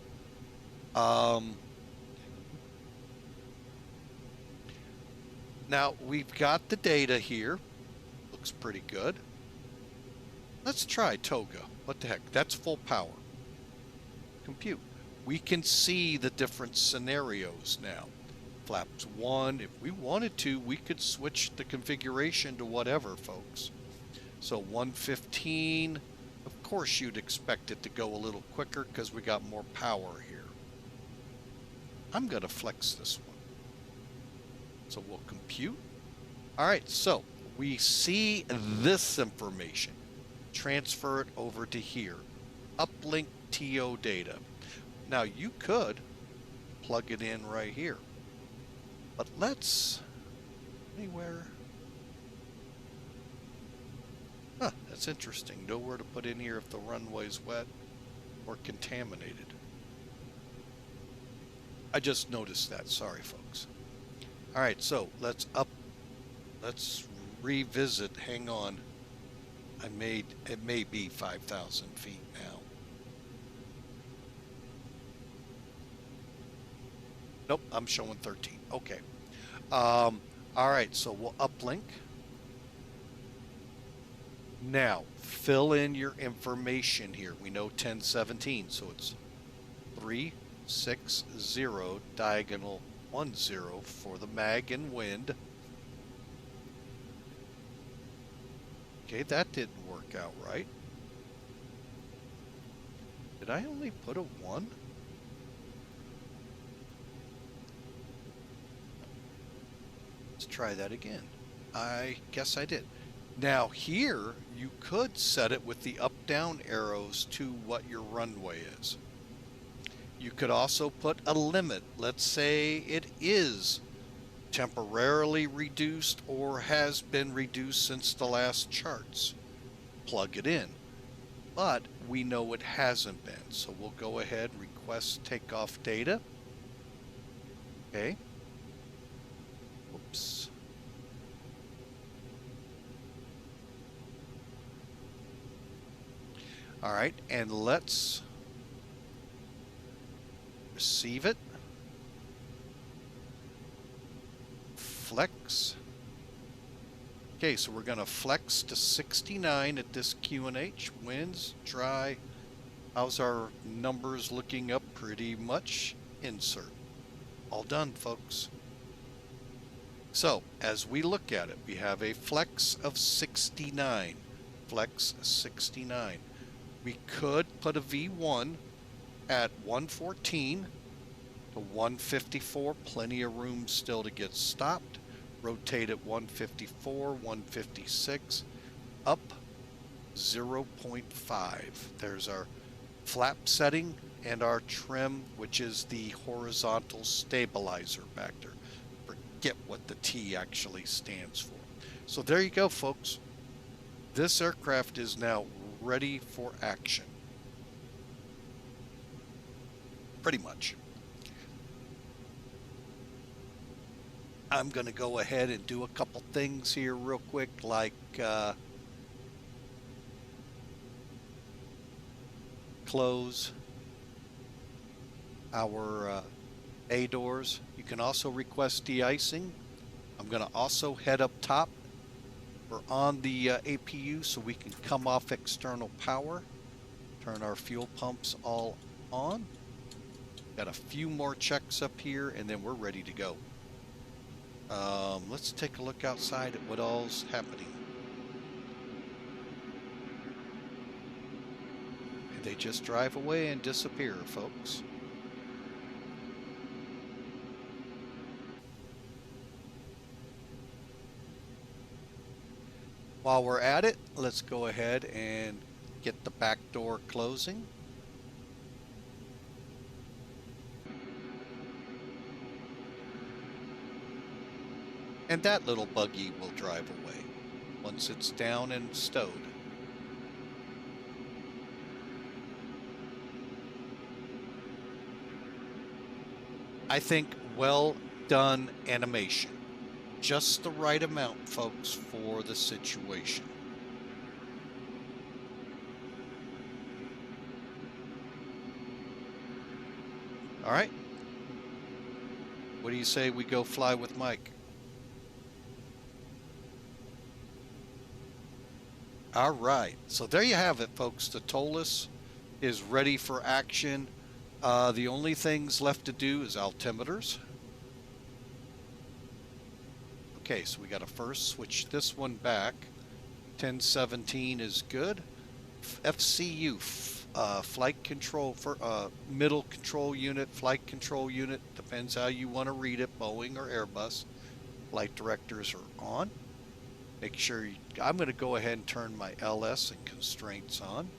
Now, we've got the data here. Looks pretty good. Let's try Toga. What the heck? That's full power. Compute. We can see the different scenarios now. Flaps 1, if we wanted to, we could switch the configuration to whatever, folks. So 115, of course you'd expect it to go a little quicker because we got more power here. I'm going to flex this one. So we'll compute. All right, so we see this information. Transfer it over to here. Uplink TO data. Now you could plug it in right here. But let's anywhere. Huh, that's interesting. Nowhere to put in here if the runway's wet or contaminated. I just noticed that. Sorry, folks. All right, so let's revisit. Hang on. It may be 5,000 feet now. Nope, I'm showing 13. Okay. All right, so we'll uplink. Now, fill in your information here. We know 1017, so it's 360 diagonal 10 for the mag and wind. Okay, that didn't work out right. Did I only put a 1? Let's try that again. I guess I did. Now here, you could set it with the up-down arrows to what your runway is. You could also put a limit. Let's say it is temporarily reduced or has been reduced since the last charts. Plug it in. But we know it hasn't been, so we'll go ahead, request takeoff data. Okay. Whoops. All right, and let's receive it. Flex. Okay, so we're going to flex to 69 at this QNH. Winds, dry. How's our numbers looking up? Pretty much. Insert. All done, folks. So, as we look at it, we have a flex of 69. Flex 69. We could put a V1 at 114 to 154. Plenty of room still to get stopped. Rotate at 154, 156, up 0.5. There's our flap setting and our trim, which is the horizontal stabilizer factor. Forget what the T actually stands for. So there you go, folks. This aircraft is now ready for action. Pretty much. I'm going to go ahead and do a couple things here real quick, like close our A doors. You can also request de-icing. I'm going to also head up top. We're on the APU so we can come off external power. Turn our fuel pumps all on. Got a few more checks up here and then we're ready to go. Let's take a look outside at what all's happening. And they just drive away and disappear, folks. While we're at it, let's go ahead and get the back door closing. And that little buggy will drive away once it's down and stowed. I think well done animation. Just the right amount, folks, for the situation. All right. What do you say we go fly with Mike? All right. So there you have it, folks. The Toliss is ready for action. The only things left to do is altimeters. Okay, so we got to first switch this one back. 1017 is good. FCU, flight control for middle control unit, flight control unit, depends how you want to read it, Boeing or Airbus. Flight directors are on. Make sure I'm going to go ahead and turn my LS and constraints on.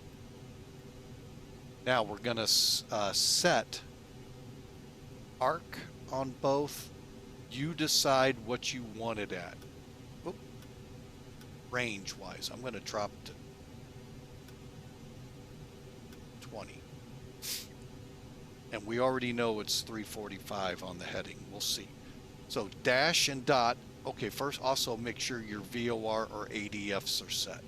Now we're going to set arc on both. You decide what you want it at. Oop. Range wise, I'm going to drop to 20. And we already know it's 345 on the heading. We'll see. So dash and dot. Okay, first also make sure your VOR or ADFs are set.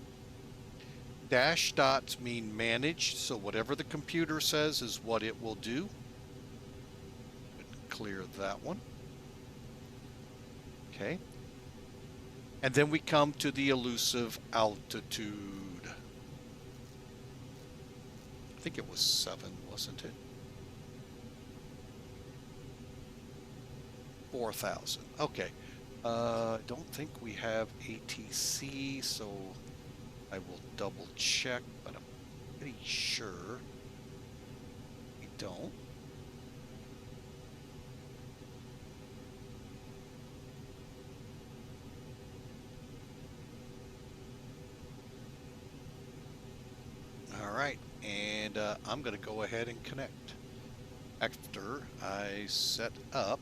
Dash dots mean managed, so whatever the computer says is what it will do. Clear that one. Okay. And then we come to the elusive altitude. I think it was 7, wasn't it? 4,000. Okay. I don't think we have ATC, so I will double check, but I'm pretty sure we don't. All right, and I'm going to go ahead and connect. After I set up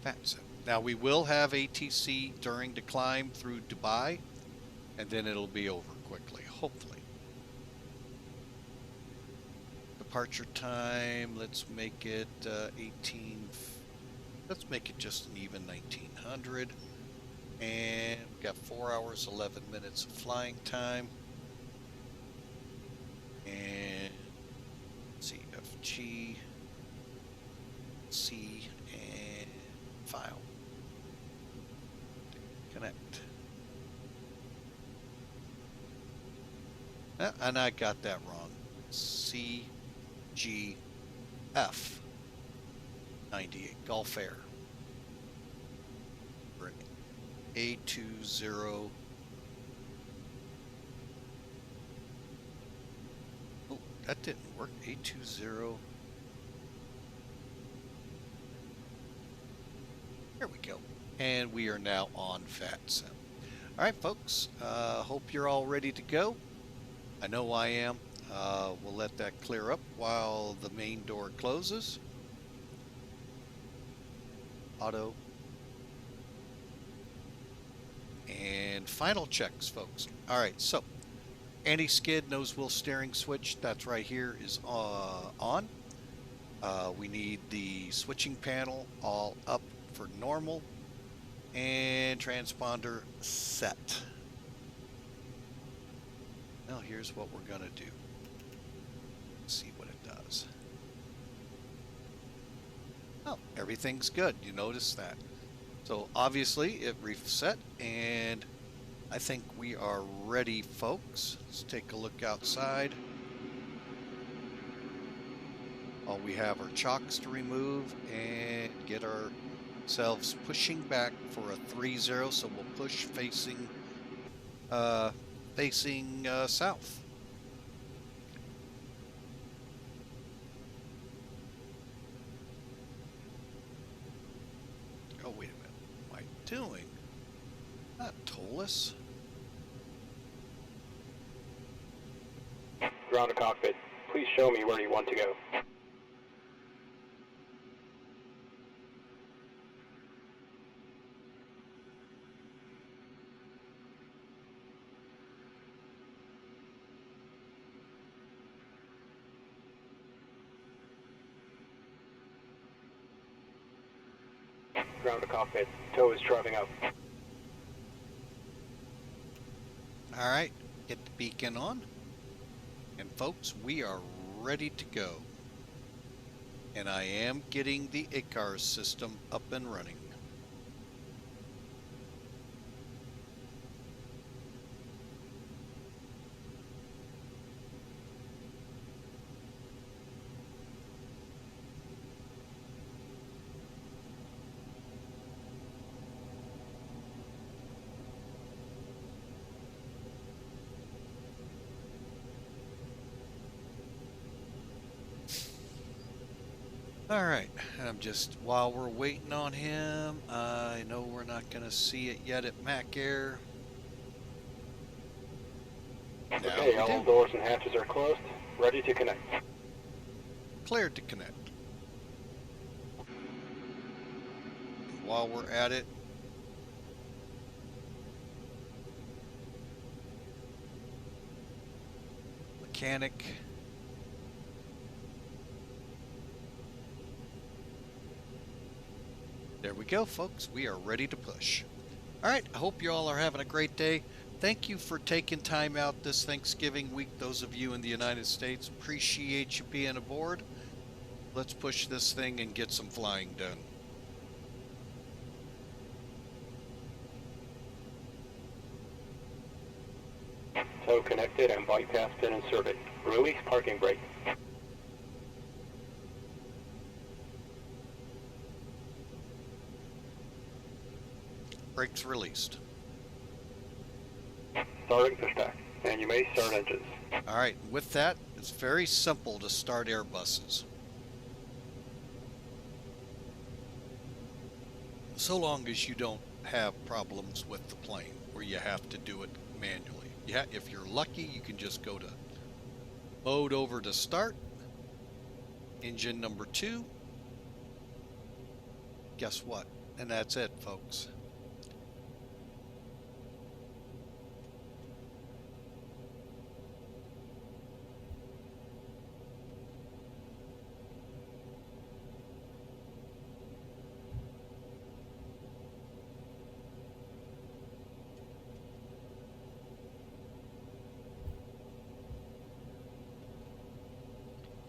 VATSIM. Now we will have ATC during the climb through Dubai, and then it'll be over quickly, hopefully. Departure time, let's make it 18, let's make it just an even 1900. And we've got 4 hours, 11 minutes of flying time. And CFG, C, and file. Connect. And I got that wrong. CGF 98, Gulf Air. A20. Oh, that didn't work. A20. There we go. And we are now on VATSIM. All right, folks. Hope you're all ready to go. I know I am. We'll let that clear up while the main door closes. Auto. And final checks, folks. All right, so anti-skid nose wheel steering switch, that's right here, is on. We need the switching panel all up for normal, and transponder set. Now here's what we're gonna do. Let's see what it does. Oh, everything's good. You notice that. So obviously it reset, and I think we are ready, folks. Let's take a look outside. All we have are chocks to remove and get ourselves pushing back for a 3-0. So we'll push facing south. Oh, wait a minute. What am I doing? Not Toliss. Ground to cockpit. Please show me where you want to go. Ground to cockpit. Tow is driving up. All right, get the beacon on. And folks, we are ready to go. And I am getting the ICAR system up and running. All right, I'm just, while we're waiting on him, I know we're not going to see it yet at Mac Air. Okay, all doors and hatches are closed. Ready to connect. Cleared to connect. While we're at it, mechanic. There we go, folks. We are ready to push. All right, I hope you all are having a great day. Thank you for taking time out this Thanksgiving week, those of you in the United States. Appreciate you being aboard. Let's push this thing and get some flying done. Tow connected and bypass pin inserted. Release parking brake. Brakes released. Starting pushback, and you may start engines. All right, with that, it's very simple to start Airbuses. So long as you don't have problems with the plane where you have to do it manually. Yeah, if you're lucky, you can just go to mode over to start, engine number 2. Guess what? And that's it, folks.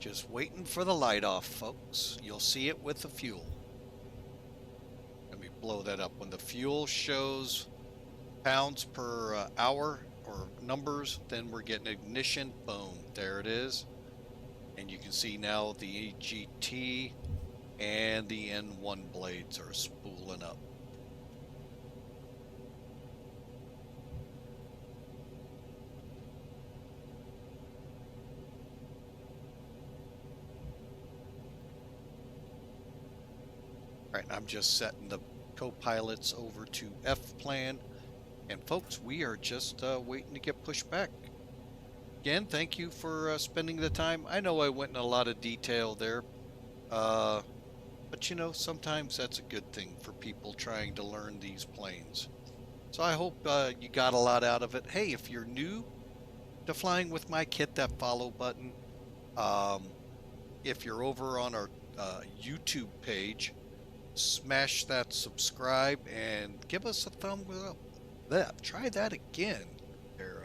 Just waiting for the light off, folks. You'll see it with the fuel. Let me blow that up. When the fuel shows pounds per hour or numbers, then we're getting ignition. Boom, there it is. And you can see now the EGT and the N1 blades are spooling up. All right, I'm just setting the co-pilots over to F-plan. And folks, we are just waiting to get pushed back. Again, thank you for spending the time. I know I went in a lot of detail there. But you know, sometimes that's a good thing for people trying to learn these planes. So I hope you got a lot out of it. Hey, if you're new to flying with Mike, hit that follow button. If you're over on our YouTube page, smash that subscribe and give us a thumb up. Try that again there,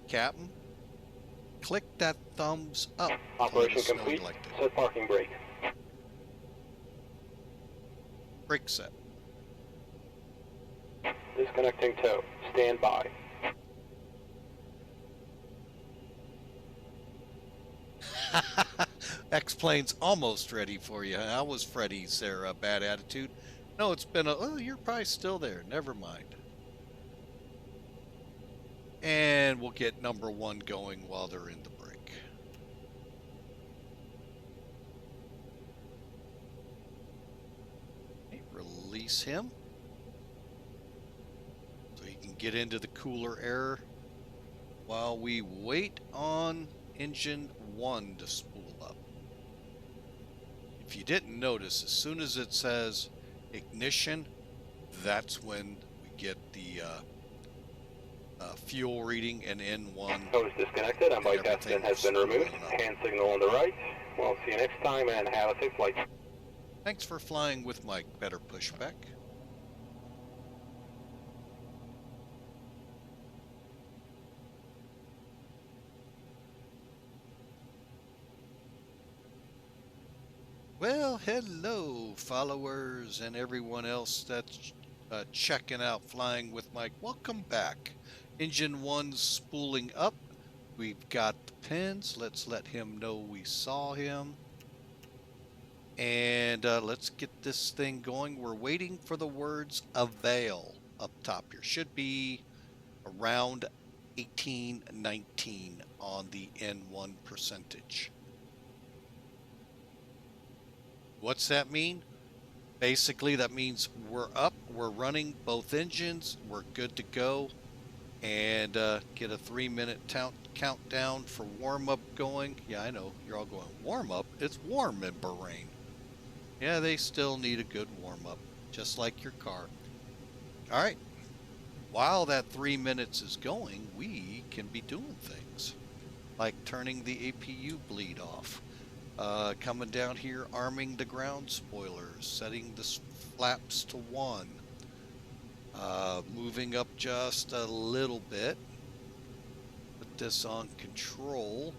Captain. Click that thumbs up. Operation complete. Set parking brake. Brake set. Disconnecting tow. Stand by. X-Plane's almost ready for you. How was Freddy's there? Bad attitude? No, it's been oh, you're probably still there. Never mind. And we'll get number 1 going while they're in the break. Okay, release him so he can get into the cooler air while we wait on engine 1 to spool up. If you didn't notice, as soon as it says ignition, that's when we get the fuel reading and N1. Tow is disconnected and bypass pin has been removed. Hand signal on the right. We'll see you next time and have a safe flight. Thanks for flying with Mike. Better pushback. Well, hello, followers and everyone else that's checking out Flying with Mike. Welcome back. Engine 1's spooling up. We've got the pins. Let's let him know we saw him. And let's get this thing going. We're waiting for the words avail up top here. Should be around 1819 on the N1 percentage. What's that mean? Basically, that means we're up, we're running both engines, we're good to go, and get a 3-minute countdown for warm-up going. Yeah, I know, you're all going, warm-up? It's warm in Bahrain. Yeah, they still need a good warm-up, just like your car. All right, while that 3 minutes is going, we can be doing things, like turning the APU bleed off. Coming down here, arming the ground spoilers, setting the flaps to 1. Moving up just a little bit. Put this on control.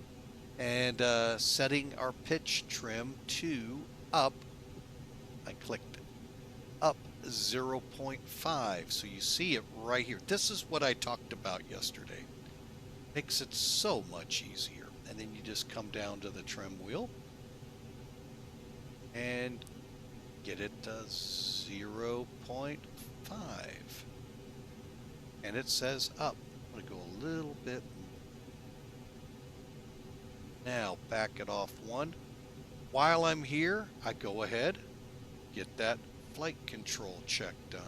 And setting our pitch trim to up. I clicked it. Up 0.5. So you see it right here. This is what I talked about yesterday. Makes it so much easier. And then you just come down to the trim wheel. And get it to 0.5. And it says up. I'm going to go a little bit. Now back it off 1. While I'm here, I go ahead, get that flight control check done.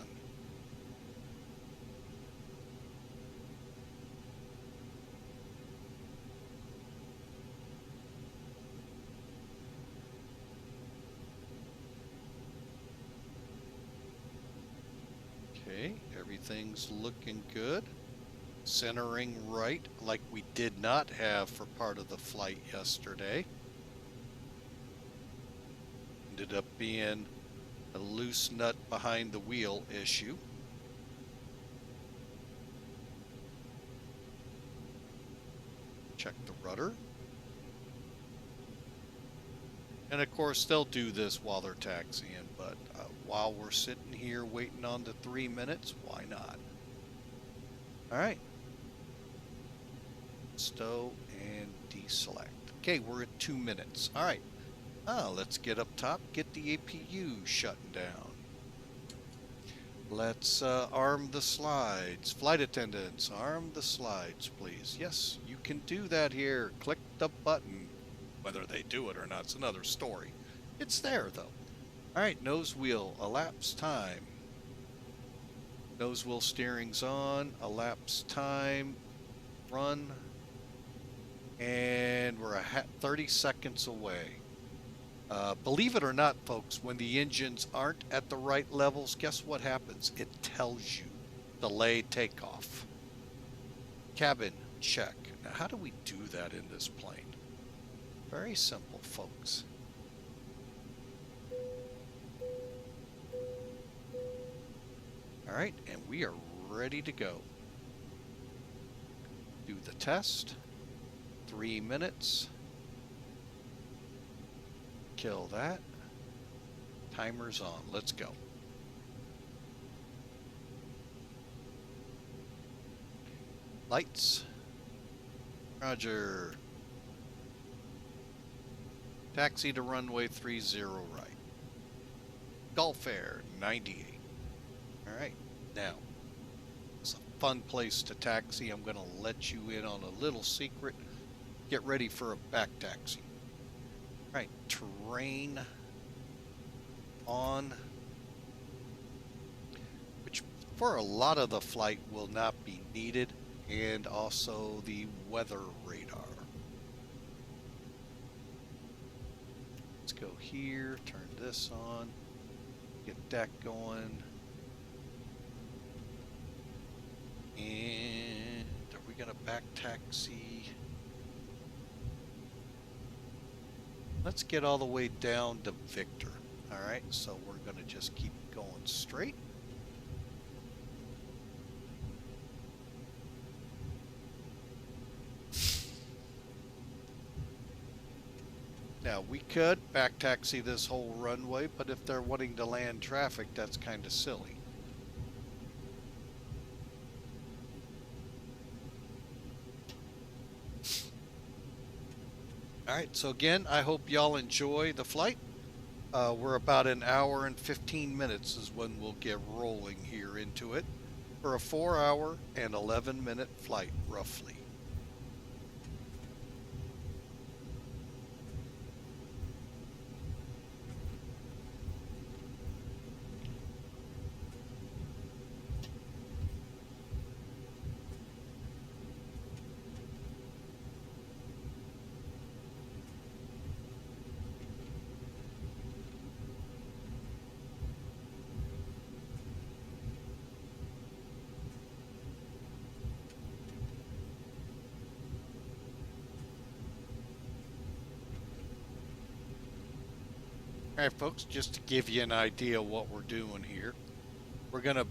Okay, everything's looking good. Centering right, like we did not have for part of the flight yesterday. Ended up being a loose nut behind the wheel issue. Check the rudder. And of course, they'll do this while they're taxiing, but while we're sitting here waiting on the 3 minutes, why not? All right. Stow and deselect. Okay, we're at 2 minutes. All right. Let's get up top, get the APU shutting down. Let's arm the slides. Flight attendants, arm the slides, please. Yes, you can do that here. Click the button. Whether they do it or not is another story. It's there, though. All right, nose wheel, elapsed time. Nose wheel steering's on, elapsed time, run. And we're 30 seconds away. Believe it or not, folks, when the engines aren't at the right levels, guess what happens? It tells you. Delay takeoff. Cabin, check. Now, how do we do that in this plane? Very simple, folks. All right, and we are ready to go. Do the test. 3 minutes. Kill that. Timer's on. Let's go. Lights. Roger. Taxi to runway 30 right. Gulf Air 98. All right. Now, it's a fun place to taxi. I'm going to let you in on a little secret. Get ready for a back taxi. All right. Terrain on, which for a lot of the flight will not be needed, and also the weather radar. Let's go here, turn this on, get that going, and are we gonna back taxi? Let's get all the way down to Victor. All right, so we're going to just keep going straight. Now, we could back taxi this whole runway, but if they're wanting to land traffic, that's kind of silly. All right, so again, I hope y'all enjoy the flight. We're about an hour and 15 minutes is when we'll get rolling here into it for a 4-hour and 11-minute flight, roughly. All right, folks, just to give you an idea of what we're doing here, we're gonna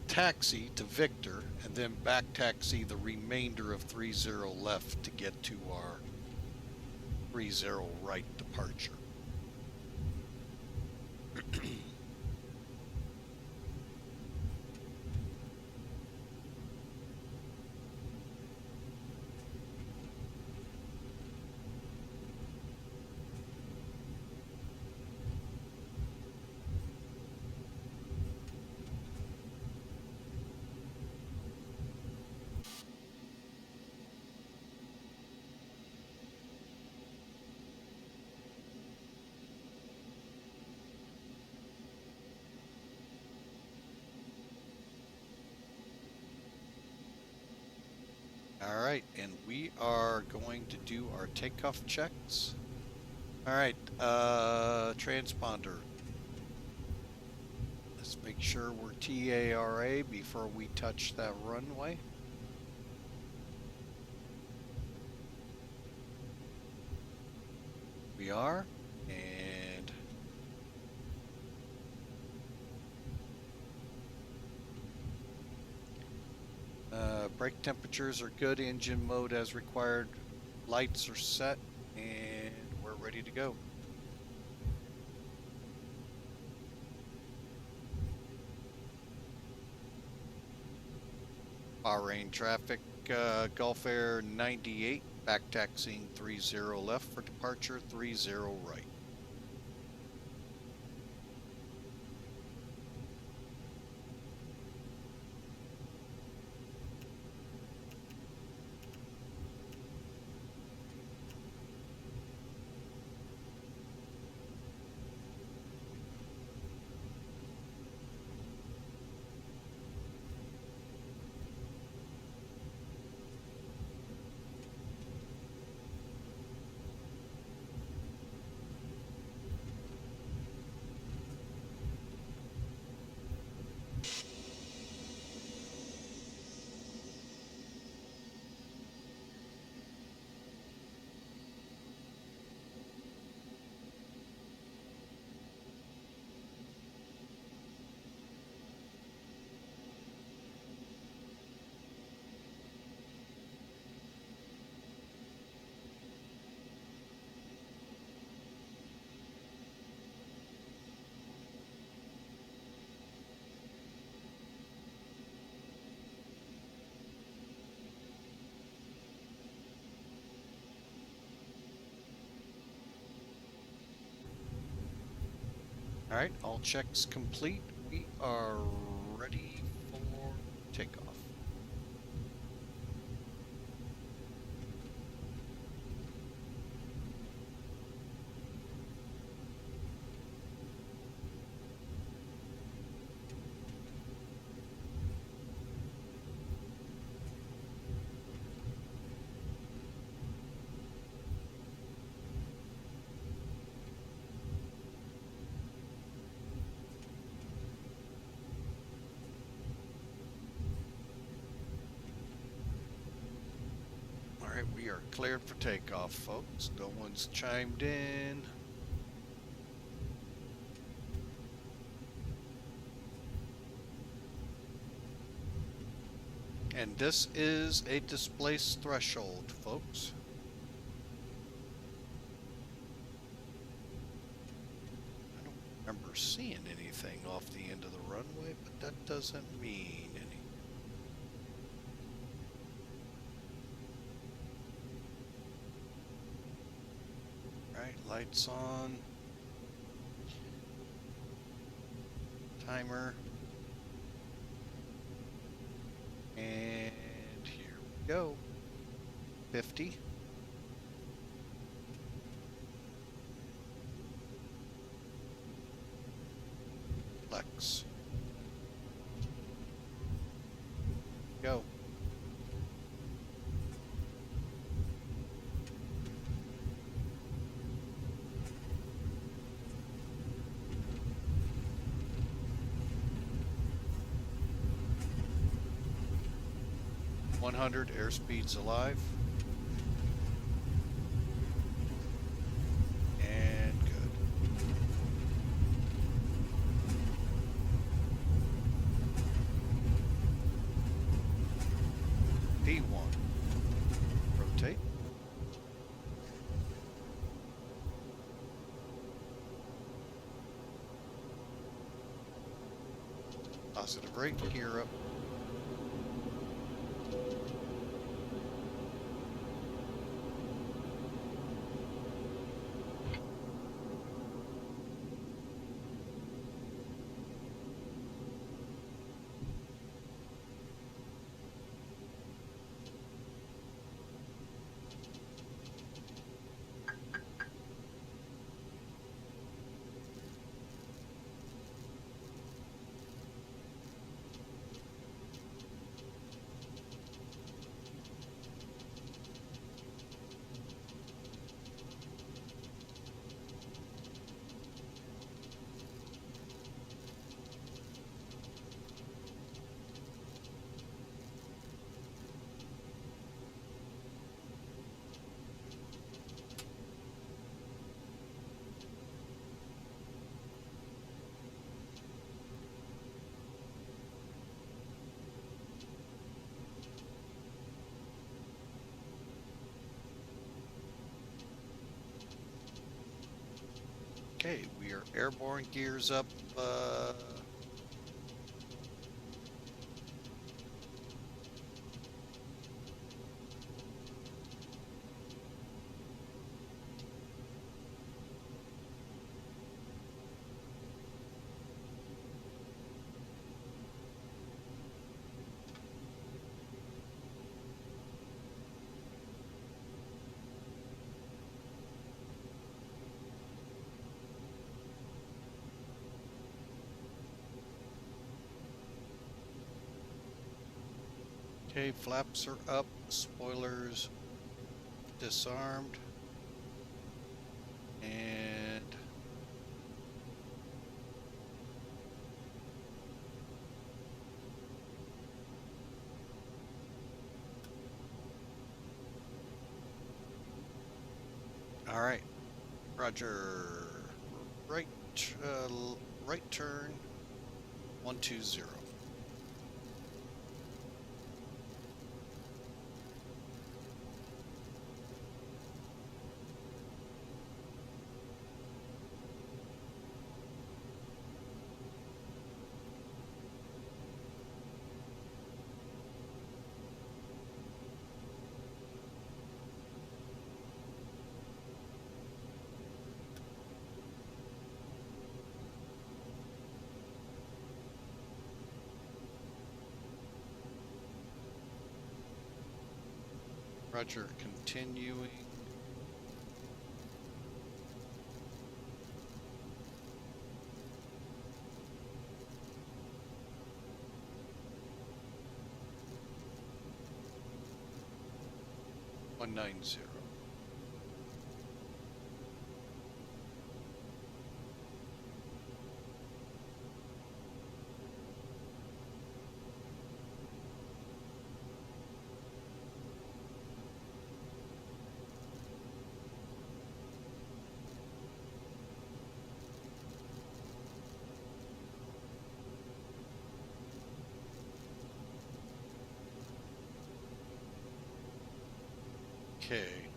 taxi to Victor and then back taxi the remainder of 30 left to get to our 30 right departure. All right, and we are going to do our takeoff checks. All right, transponder. Let's make sure we're TARA before we touch that runway. We are, and brake temperatures are good, engine mode as required, lights are set, and we're ready to go. Bahrain traffic, Gulf Air 98, back taxiing 30 left for departure, 30 right. All right, all checks complete. We are ready for takeoff. All right, we are cleared for takeoff, folks. No one's chimed in. And this is a displace threshold, folks. I don't remember seeing anything off the end of the runway, but that doesn't mean anything. Right, lights on. Timer. And here we go. 50. Flex. Go. Airspeed's alive. And good. V1. Rotate. Positive rate, gear up. Okay, we are airborne, gears up. Okay, flaps are up, spoilers disarmed, and all right, Roger. Right, right turn, 120. Roger, continuing. One 190. Okay.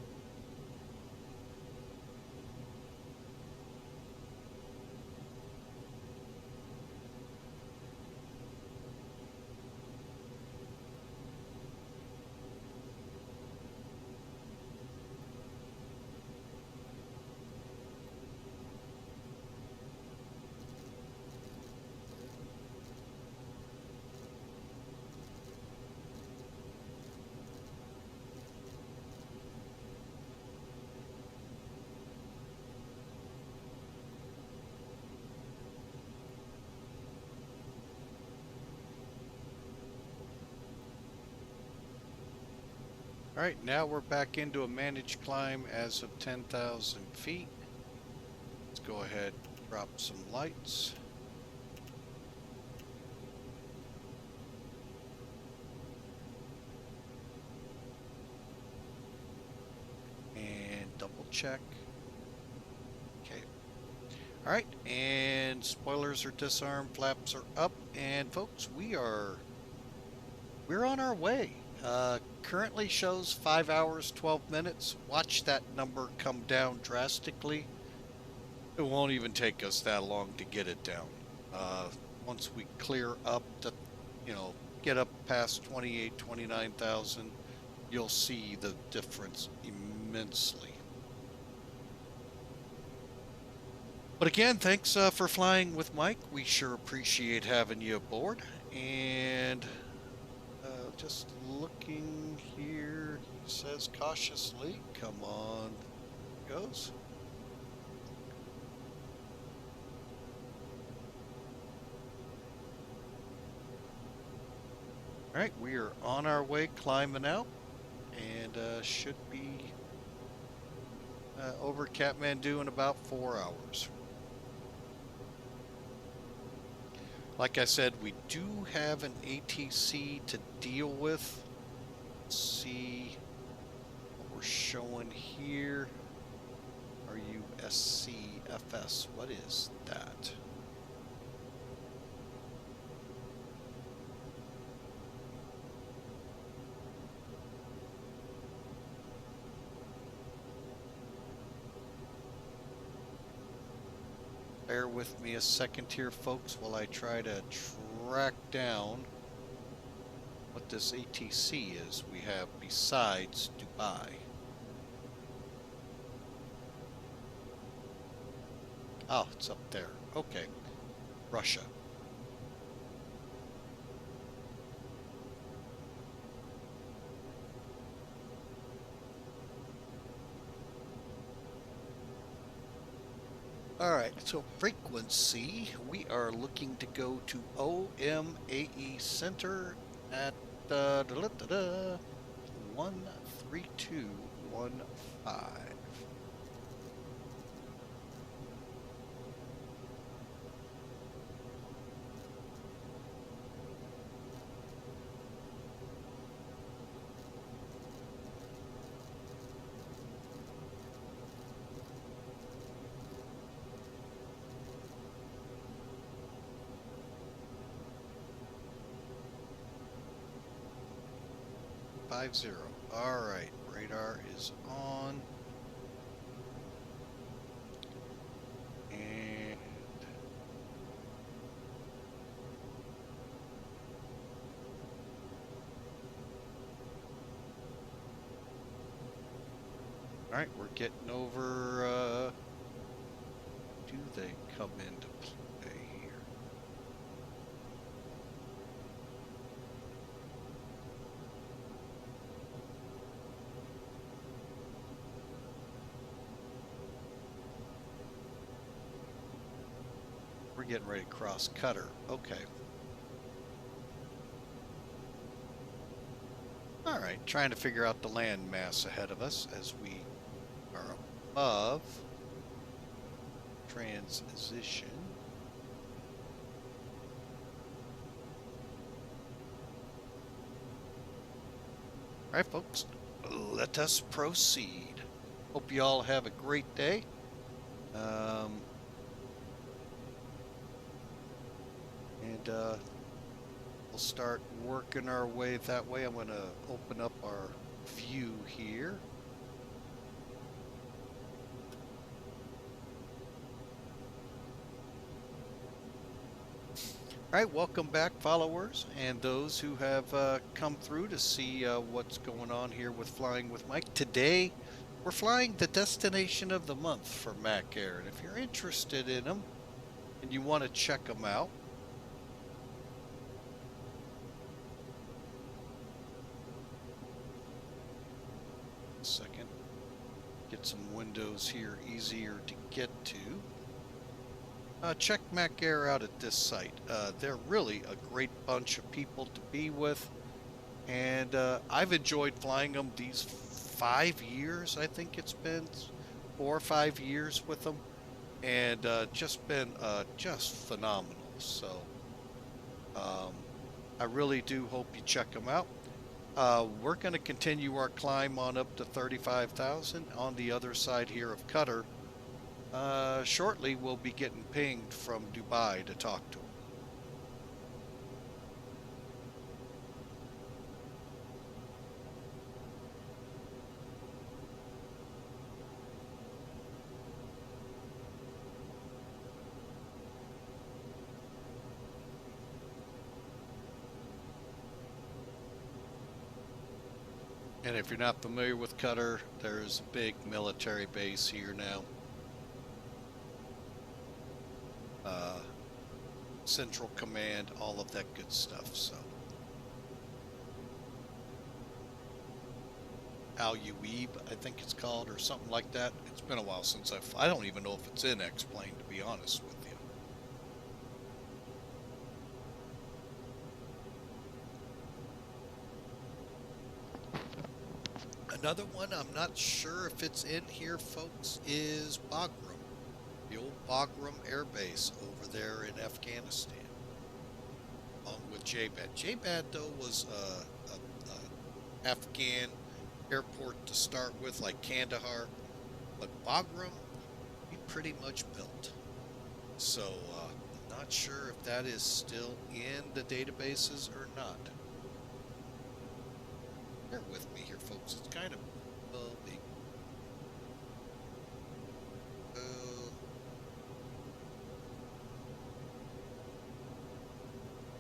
All right, now we're back into a managed climb as of 10,000 feet. Let's go ahead, drop some lights. And double check. Okay. All right, and spoilers are disarmed, flaps are up, and folks, we're on our way. Currently shows 5 hours, 12 minutes. Watch that number come down drastically. It won't even take us that long to get it down. Once we clear up the, get up past 28, 29,000, you'll see the difference immensely. But again, thanks for flying with Mike. We sure appreciate having you aboard. And just looking here, he says cautiously. Come on, goes. All right, we are on our way climbing out, and should be over Kathmandu in about 4 hours. Like I said, we do have an ATC to deal with. Let's see what we're showing here. RUSCFS, what is that? Bear with me a second here, folks, while I try to track down what this ATC is we have besides Dubai. Oh, it's up there. Okay. Russia. Alright, so frequency, we are looking to go to OMAE Center at 13215. Alright, radar is on. And alright, we're getting over do they come into play here? We're getting ready to cross Cutter. Okay. All right, trying to figure out the land mass ahead of us as we are above transition. All right, folks, let us proceed. Hope you all have a great day. We'll start working our way that way. I'm going to open up our view here. All right, welcome back, followers, and those who have come through to see what's going on here with Flying with Mike. Today, we're flying the destination of the month for Mac Air, and if you're interested in them and you want to check them out, second, get some windows here easier to get to. Check Mac Air out at this site. They're really a great bunch of people to be with, and I've enjoyed flying them these 5 years. I think it's been 4 or 5 years with them, and just been just phenomenal. So I really do hope you check them out. We're going to continue our climb on up to 35,000 on the other side here of Qatar. Shortly, we'll be getting pinged from Dubai to talk to them. And if you're not familiar with Qatar, there's a big military base here now. Central Command, all of that good stuff. So Al Uweeb, I think it's called, or something like that. It's been a while since I don't even know if it's in X-Plane, to be honest with you. Another one, I'm not sure if it's in here, folks, is Bagram. The old Bagram Air Base over there in Afghanistan, along with JBAD. JBAD, though, was a Afghan airport to start with, like Kandahar, but Bagram, we pretty much built. So I'm not sure if that is still in the databases or not. Bear with me here, folks. It's kind of big.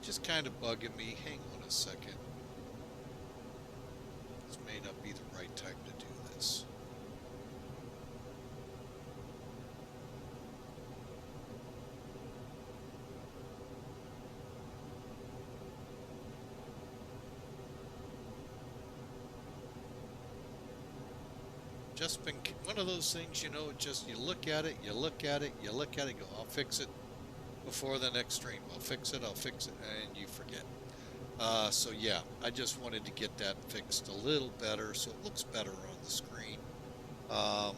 Just kind of bugging me. Hang on a second. This may not be the right time to do this. Just been one of those things, you know, just you look at it, go, I'll fix it before the next stream. I'll fix it, and you forget. So yeah, I just wanted to get that fixed a little better so it looks better on the screen. All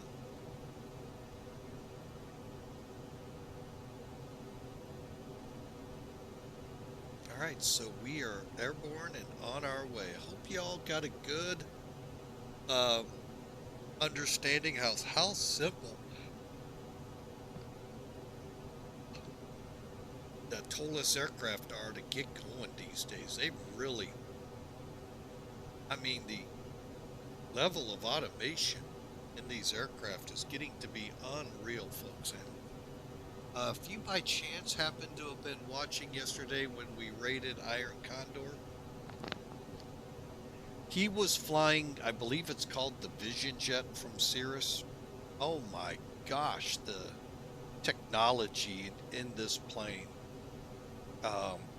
right, so we are airborne and on our way. I hope you all got a good understanding how simple the Toliss aircraft are to get going these days. They really, I mean, the level of automation in these aircraft is getting to be unreal, folks. And if you by chance happen to have been watching yesterday when we raided Iron Condor, he was flying, I believe it's called the Vision Jet from Cirrus. Oh my gosh, the technology in this plane,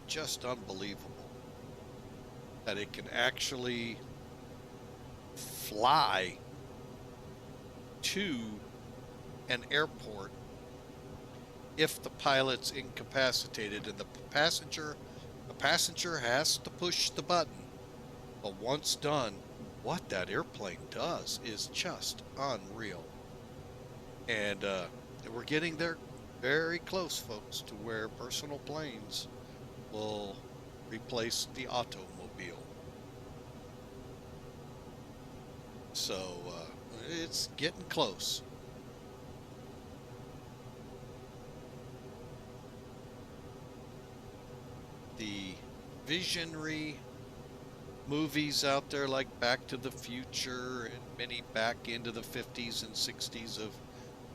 just unbelievable. That it can actually fly to an airport if the pilot's incapacitated and the passenger has to push the button. But once done, what that airplane does is just unreal. And we're getting there very close, folks, to where personal planes will replace the automobile. So it's getting close. The visionary movies out there like Back to the Future and many back into the 50s and 60s of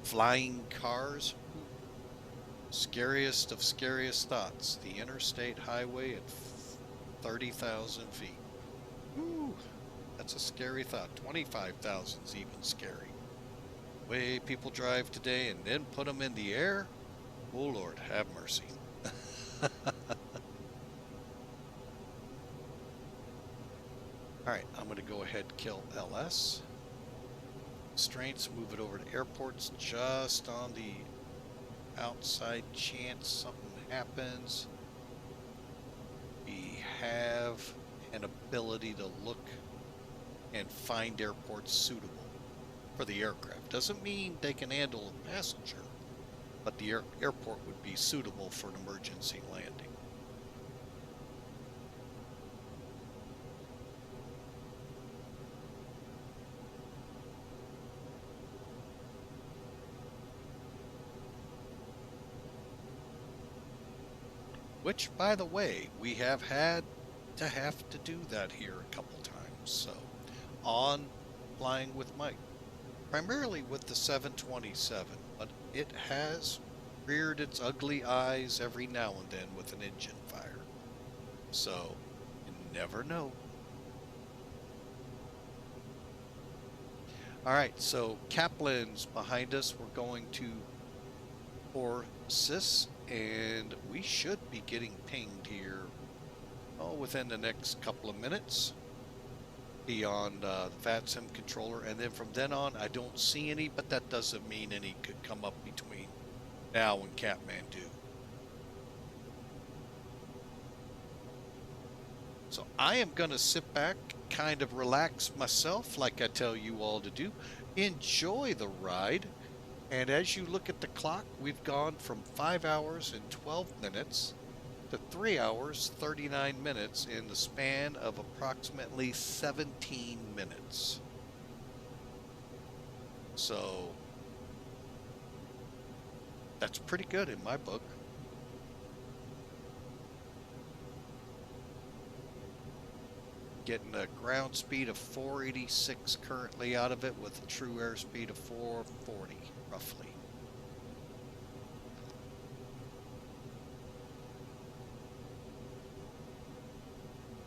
flying cars. Scariest of scariest thoughts. The interstate highway at 30,000 feet. Woo, that's a scary thought. 25,000 is even scary. Way people drive today and then put them in the air. Oh Lord, have mercy. All right, I'm going to go ahead and kill LS. Constraints, move it over to airports just on the outside chance something happens. We have an ability to look and find airports suitable for the aircraft. Doesn't mean they can handle a passenger, but the airport would be suitable for an emergency landing. Which, by the way, we have had to do that here a couple times. So, on Flying with Mike, primarily with the 727, but it has reared its ugly eyes every now and then with an engine fire. So, you never know. All right, so Kaplan's behind us. We're going to for SIS, and we should be getting pinged here within the next couple of minutes beyond the VATSIM controller, and then from then on I don't see any, but that doesn't mean any could come up between now and Kathmandu. So I am going to sit back, kind of relax myself like I tell you all to do, enjoy the ride. And as you look at the clock, we've gone from 5 hours and 12 minutes to 3 hours, 39 minutes in the span of approximately 17 minutes. So that's pretty good in my book. Getting a ground speed of 486 currently out of it with a true airspeed of 440 roughly.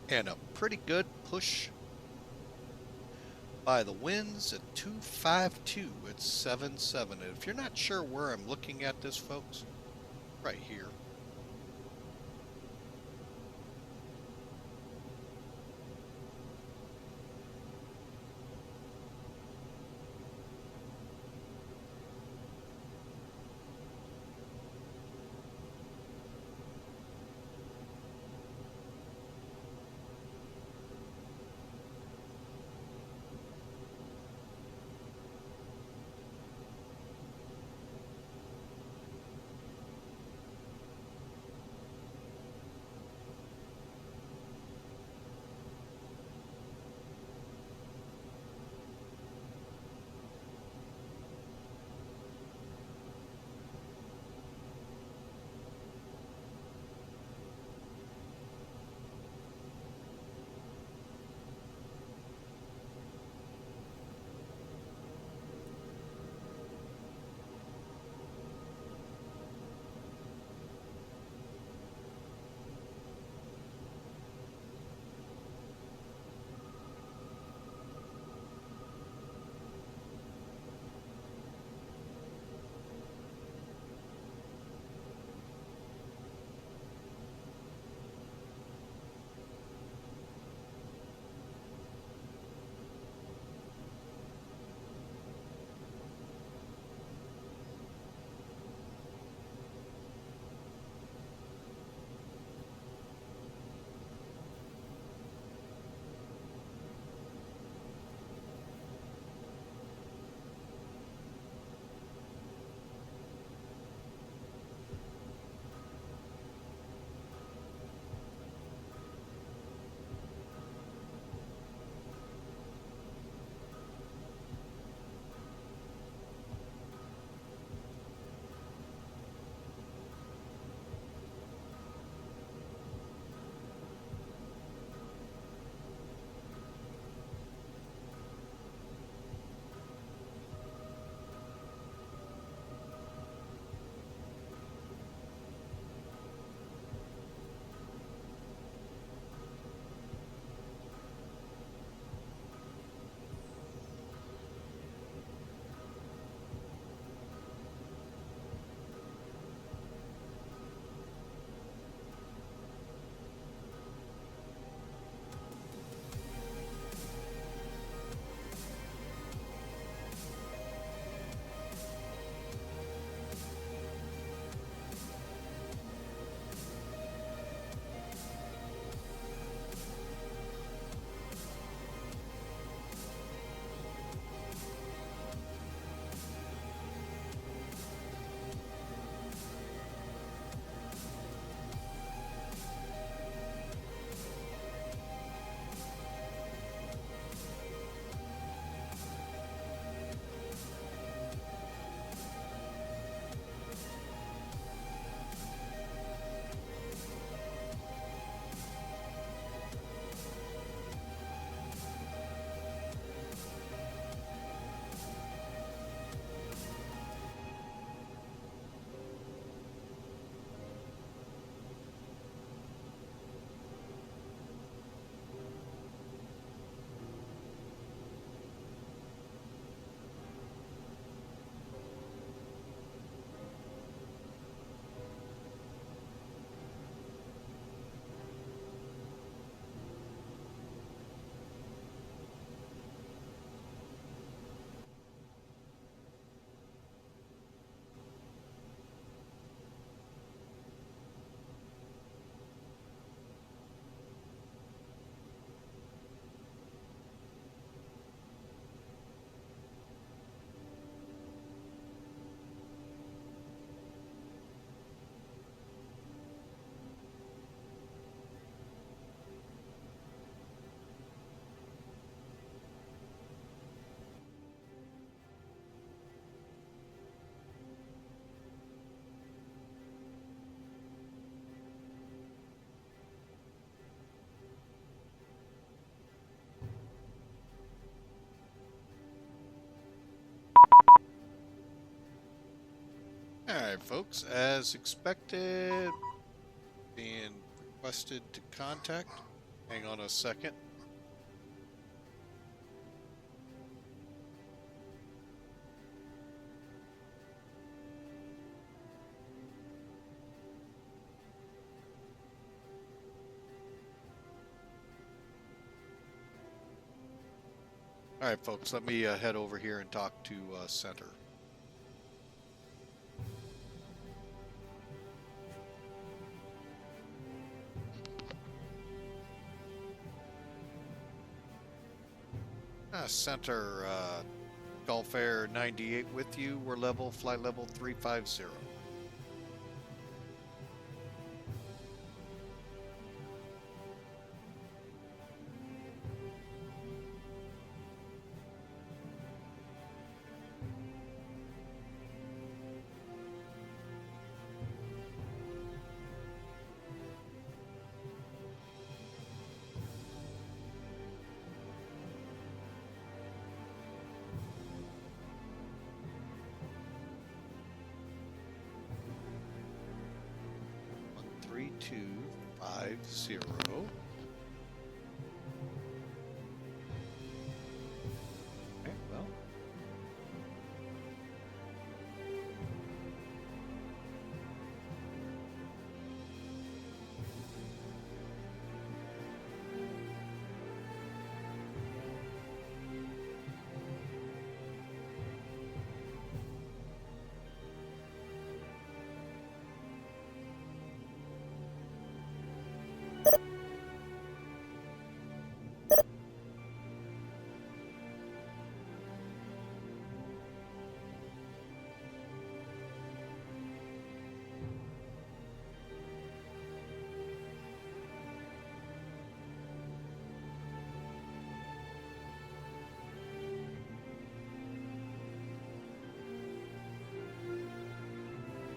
And a pretty good push by the winds at 252 at 7.7. And if you're not sure where I'm looking at this, folks, right here. All right, folks, as expected, being requested to contact. Hang on a second. All right, folks, let me head over here and talk to Center. Center, Gulf Air 98 with you. We're flight level 350. Three, 250. Okay, well.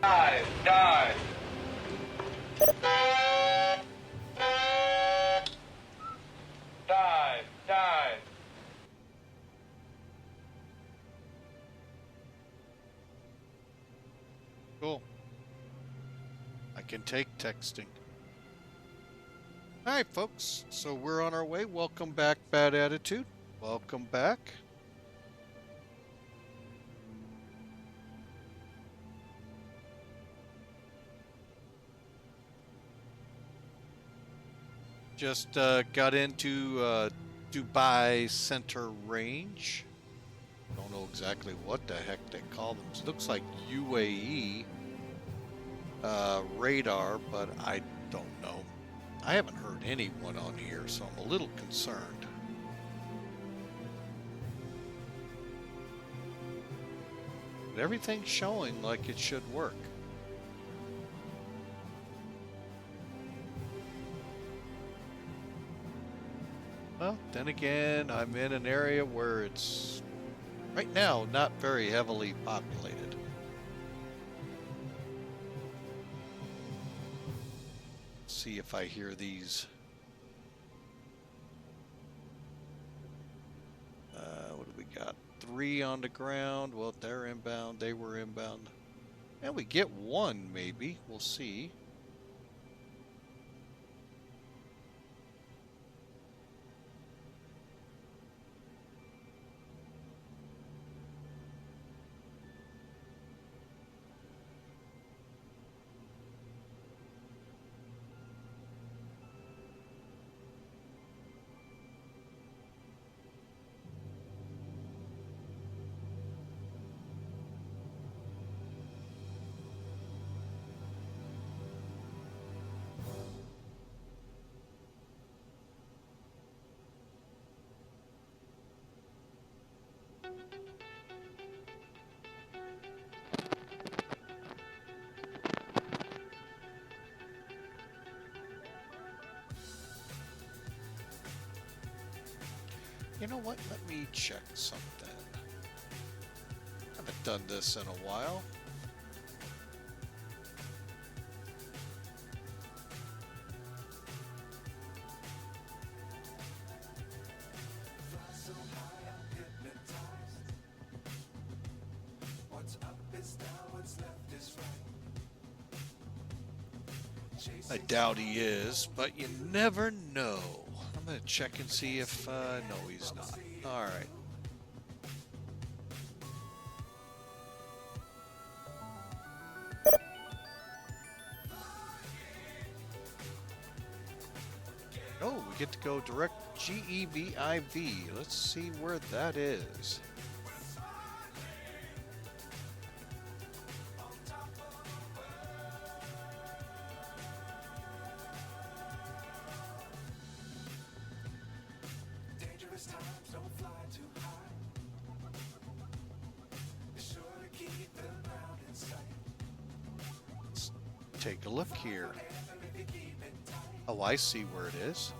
Dive. Cool. I can take texting. All right, folks. So we're on our way. Welcome back, Bad Attitude. Welcome back. Just got into Dubai Center Range. Don't know exactly what the heck they call them. It looks like UAE radar, but I don't know. I haven't heard anyone on here, so I'm a little concerned. But everything's showing like it should work. Well, then again, I'm in an area where it's, right now, not very heavily populated. Let's see if I hear these. What do we got? 3 on the ground. Well, they're inbound. They were inbound. And we get 1, maybe. We'll see. You know what? Let me check something. Haven't done this in a while. What's up is down, what's left is right. I doubt he is, but you never know. I'm going to check and see if, no, he's not. All right. Oh, we get to go direct GEVIV. Let's see where that is. Let's take a look here. Oh, I see where it is.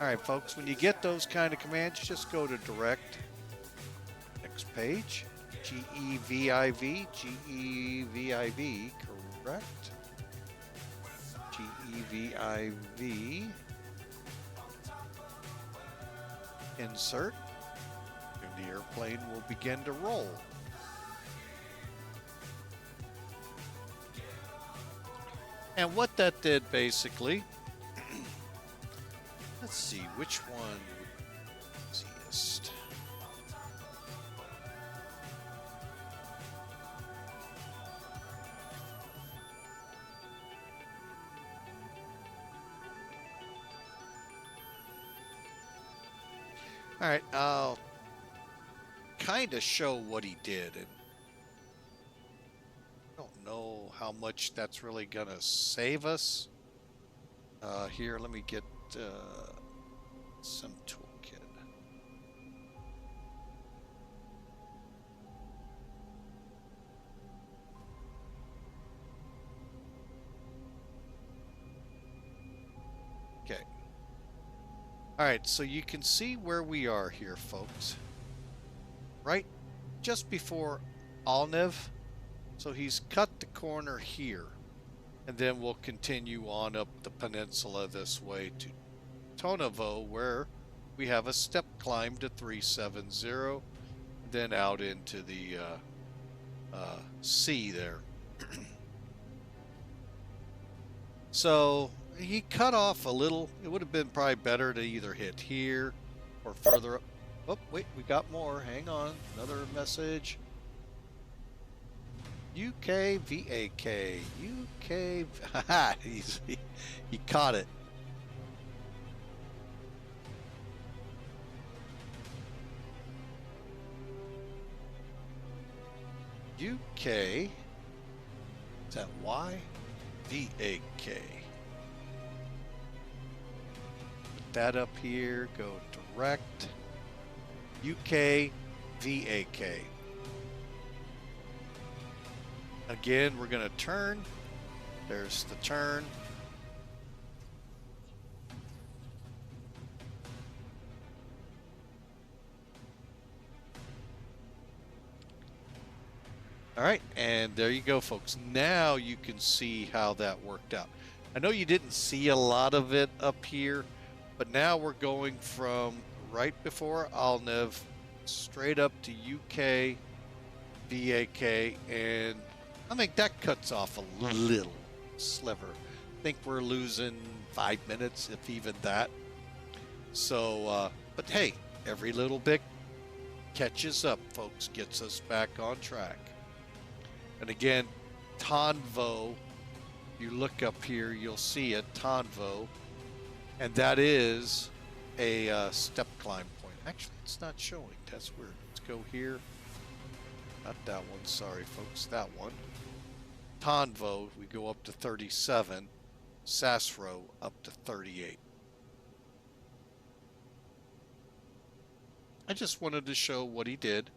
All right, folks, when you get those kind of commands, just go to direct. Next page. GEVIV. GEVIV, correct? GEVIV. Insert. And the airplane will begin to roll. And what that did basically, let's see which one was easiest. All right, I'll kind of show what he did, and I don't know how much that's really gonna save us. Here, let me get some toolkit. Okay. All right, so you can see where we are here, folks. Right just before Alnev. So he's cut the corner here. And then we'll continue on up the peninsula this way to TONVO, where we have a step climb to 370, then out into the sea there. So he cut off a little. It would have been probably better to either hit here or further up. Oh, wait, we got more. Hang on. Another message. UK VAK. UK. Haha, he caught it. UK. Is that Y? VAK. Put that up here. Go direct. UK VAK. Again, we're going to turn. There's the turn. All right, and there you go, folks. Now you can see how that worked out. I know you didn't see a lot of it up here, but now we're going from right before Alnev straight up to UK VAK, and I think that cuts off a little sliver. I think we're losing 5 minutes, if even that. So, but hey, every little bit catches up, folks, gets us back on track. And again, TONVO, you look up here, you'll see it, TONVO, and that is a step climb point. Actually, it's not showing. That's weird. Let's go here. Not that one. Sorry, folks. That one. TONVO, we go up to 37. SASRO up to 38. I just wanted to show what he did.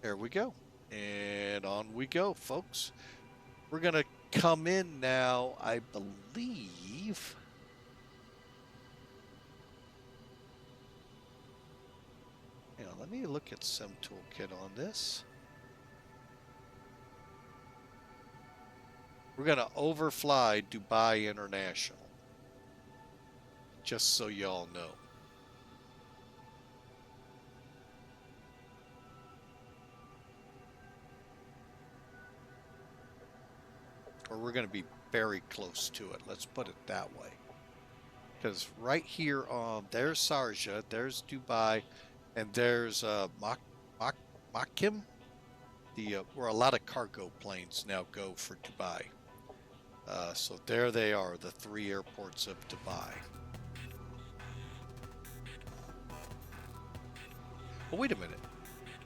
There we go. And on we go, folks. We're going to come in now, I believe. Now, let me look at some toolkit on this. We're going to overfly Dubai International. Just so y'all know. or we're going to be very close to it. Let's put it that way. Because right here, there's Sharjah, there's Dubai, and there's Makim, where a lot of cargo planes now go for Dubai. So there they are, the 3 airports of Dubai. Oh, wait a minute.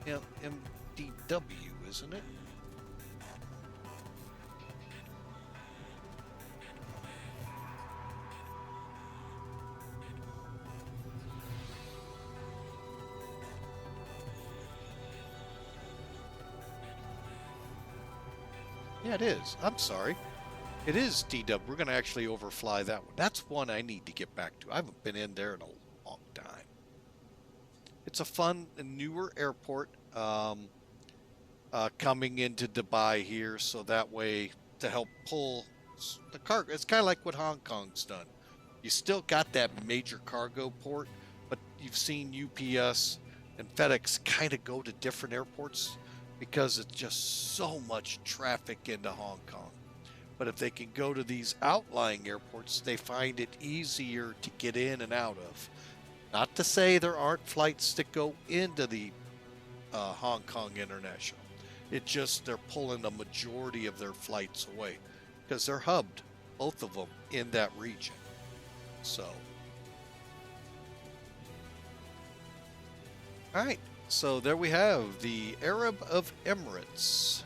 MDW, isn't it? Yeah, it is. I'm sorry. It is DW. We're going to actually overfly that one. That's one I need to get back to. I haven't been in there in a long time. It's a fun, newer airport coming into Dubai here, so that way to help pull the cargo. It's kind of like what Hong Kong's done. You still got that major cargo port, but you've seen UPS and FedEx kind of go to different airports because it's just so much traffic into Hong Kong. But if they can go to these outlying airports, they find it easier to get in and out of. Not to say there aren't flights that go into the Hong Kong International. It's just they're pulling the majority of their flights away because they're hubbed, both of them, in that region. So, all right. So there we have the Arab of Emirates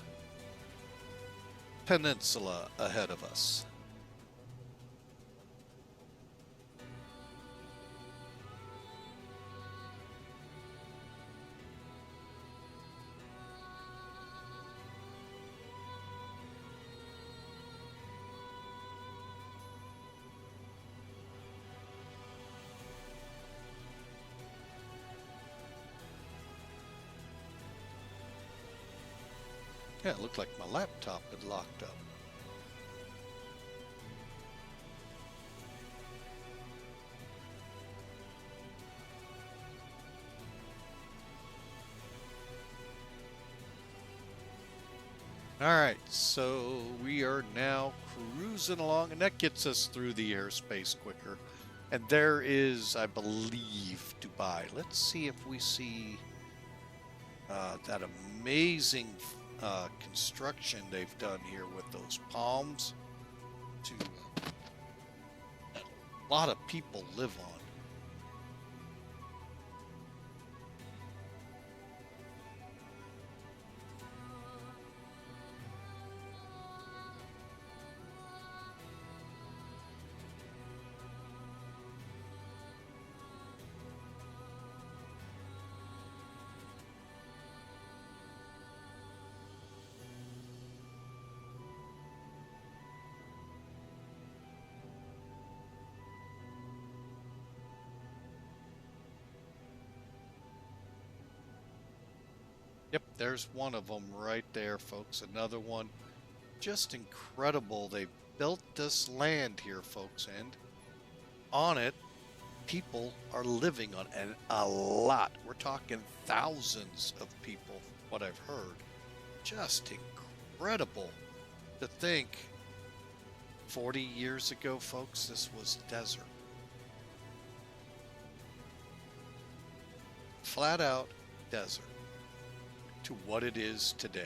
Peninsula ahead of us. Yeah, it looked like my laptop had locked up. All right, so we are now cruising along, and that gets us through the airspace quicker. And there is, I believe, Dubai. Let's see if we see that amazing construction they've done here with those palms to a lot of people live on. Yep, there's one of them right there, folks. Another one. Just incredible. They built this land here, folks, and on it, people are living on it, and a lot. We're talking thousands of people, what I've heard. Just incredible to think 40 years ago, folks, this was desert. Flat out desert to what it is today.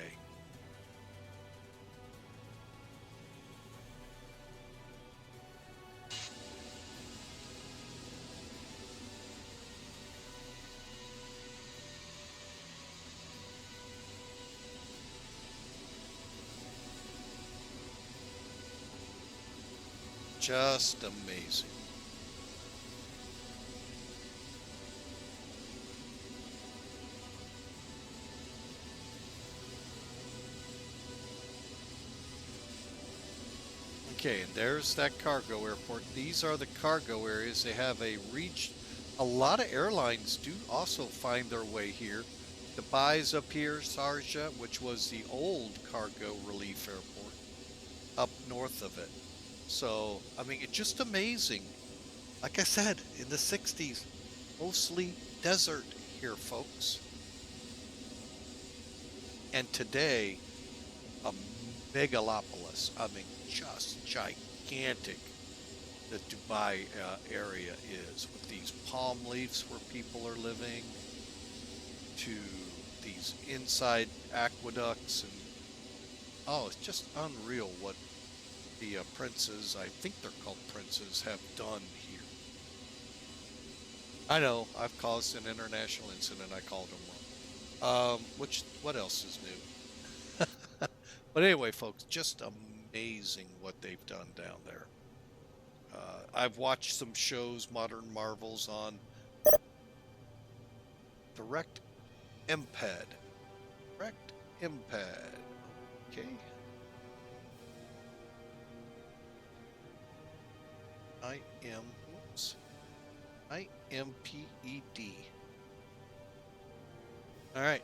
Just amazing. Okay, and there's that cargo airport. These are the cargo areas. They have a lot of airlines do also find their way here. Dubai's up here, Sharjah, which was the old cargo relief airport, up north of it. So, I mean, it's just amazing. Like I said, in the 60s, mostly desert here, folks. And today, megalopolis. I mean, just gigantic. The Dubai area is, with these palm leaves where people are living, to these inside aqueducts, and oh, it's just unreal what the princes, I think they're called princes, have done here. I know I've caused an international incident. I called them wrong. What else is new? But anyway, folks, just amazing what they've done down there. I've watched some shows, Modern Marvels, on Direct MPED. Direct MPED. Okay. IMPED. Alright,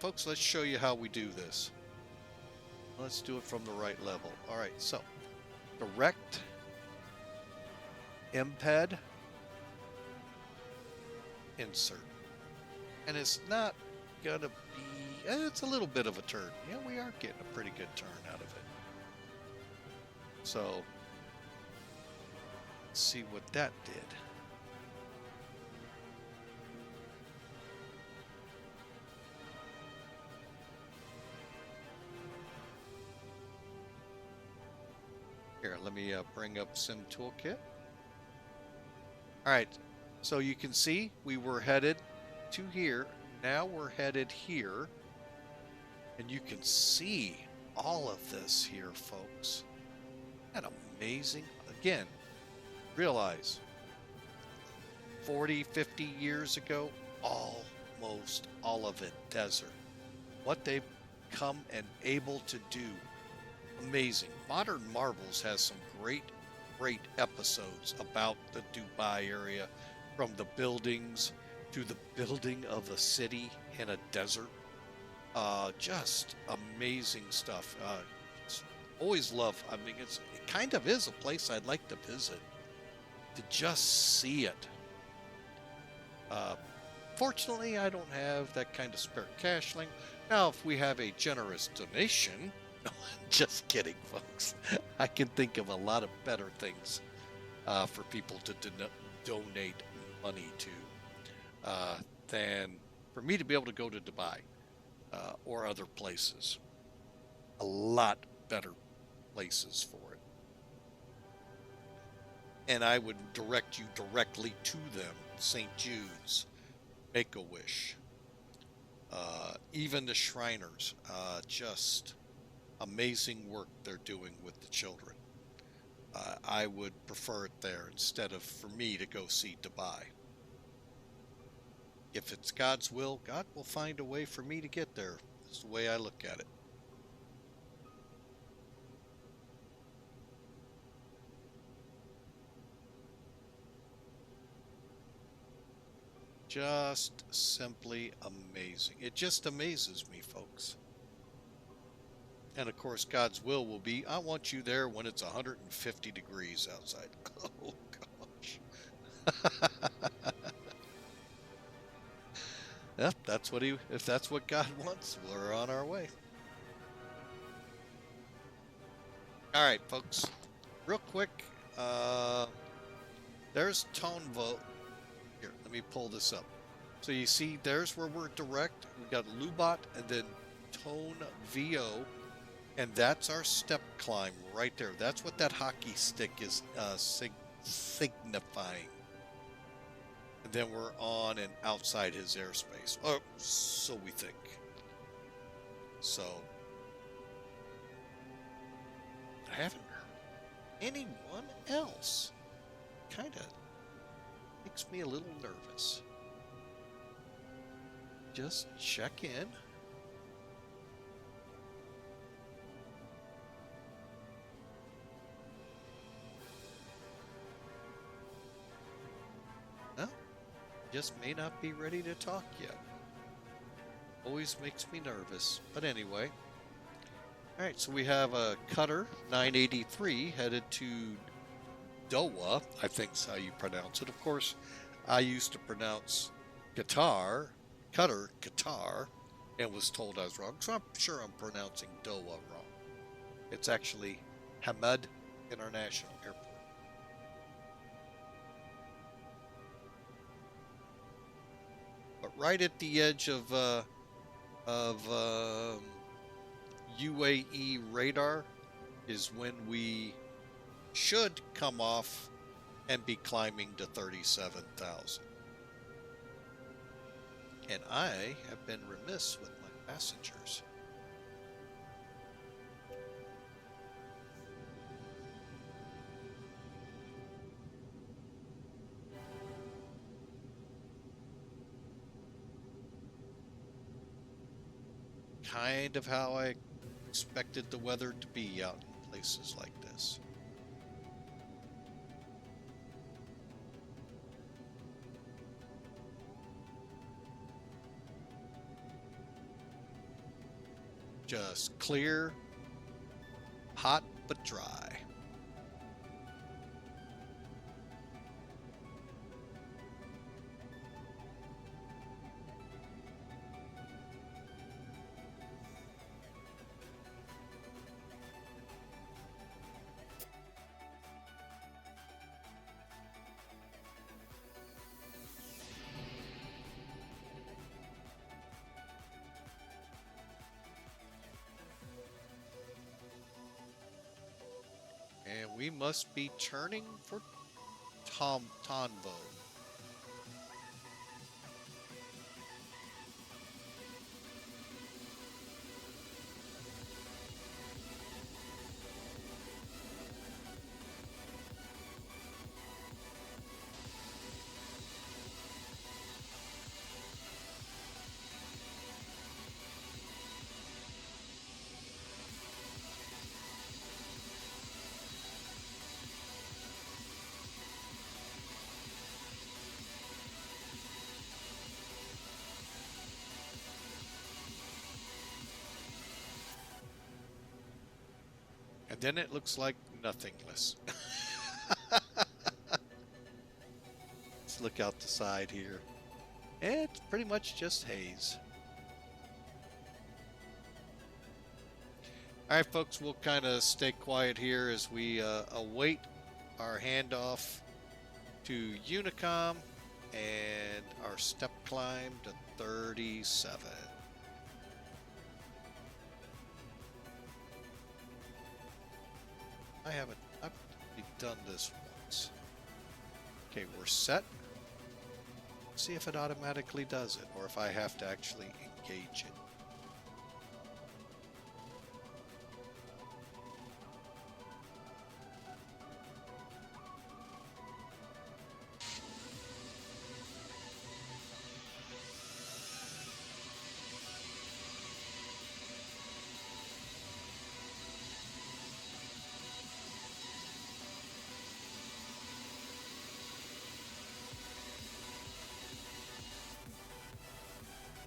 folks, let's show you how we do this. Let's do it from the right level. Alright, so, direct MPED insert. And it's not gonna be, it's a little bit of a turn. Yeah, we are getting a pretty good turn out of it. So, let's see what that did. Here, let me bring up Sim Toolkit. All right, so you can see we were headed to here. Now we're headed here. And you can see all of this here, folks. Isn't that amazing? Again, realize 40, 50 years ago, almost all of it desert. What they've come and able to do, amazing. Modern Marvels has some great episodes about the Dubai area, from the buildings to the building of a city in a desert. Just amazing stuff. Always love. I mean, it kind of is a place I'd like to visit, to just see it. Fortunately, I don't have that kind of spare cashling. Now, if we have a generous donation, just kidding, folks. I can think of a lot of better things for people to donate money to than for me to be able to go to Dubai or other places. A lot better places for it. And I would direct you directly to them. St. Jude's, Make-A-Wish, even the Shriners, just amazing work they're doing with the children. I would prefer it there instead of for me to go see Dubai. If it's God's will, God will find a way for me to get there. That's the way I look at it. Just simply amazing. It just amazes me, folks. And of course, God's will be, I want you there when it's 150 degrees outside. Oh, gosh. Yep, if that's what God wants, we're on our way. All right, folks, real quick, there's TONVO. Here, let me pull this up. So you see, there's where we're direct. We got Lubot and then TONVO, and that's our step climb right there. That's what that hockey stick is signifying. And then we're on and outside his airspace. Oh, so we think. So, I haven't heard anyone else. Kind of makes me a little nervous. Just check in. Well, just may not be ready to talk yet. Always makes me nervous. But anyway. Alright, so we have a Qatar 983 headed to Doha, I think is how you pronounce it. Of course, I used to pronounce Qatar, and was told I was wrong. So I'm sure I'm pronouncing Doha wrong. It's actually Hamad International Airport. But right at the edge of UAE radar is when we should come off and be climbing to 37,000. And I have been remiss with my passengers. Kind of how I expected the weather to be out in places like this. Just clear, hot but dry. And we must be turning for TONVO. And then it looks like nothingness. Let's look out the side here. It's pretty much just haze. All right, folks, we'll kind of stay quiet here as we await our handoff to Unicom and our step climb to 37. I've done this once. Okay, we're set. Let's see if it automatically does it, or if I have to actually engage it.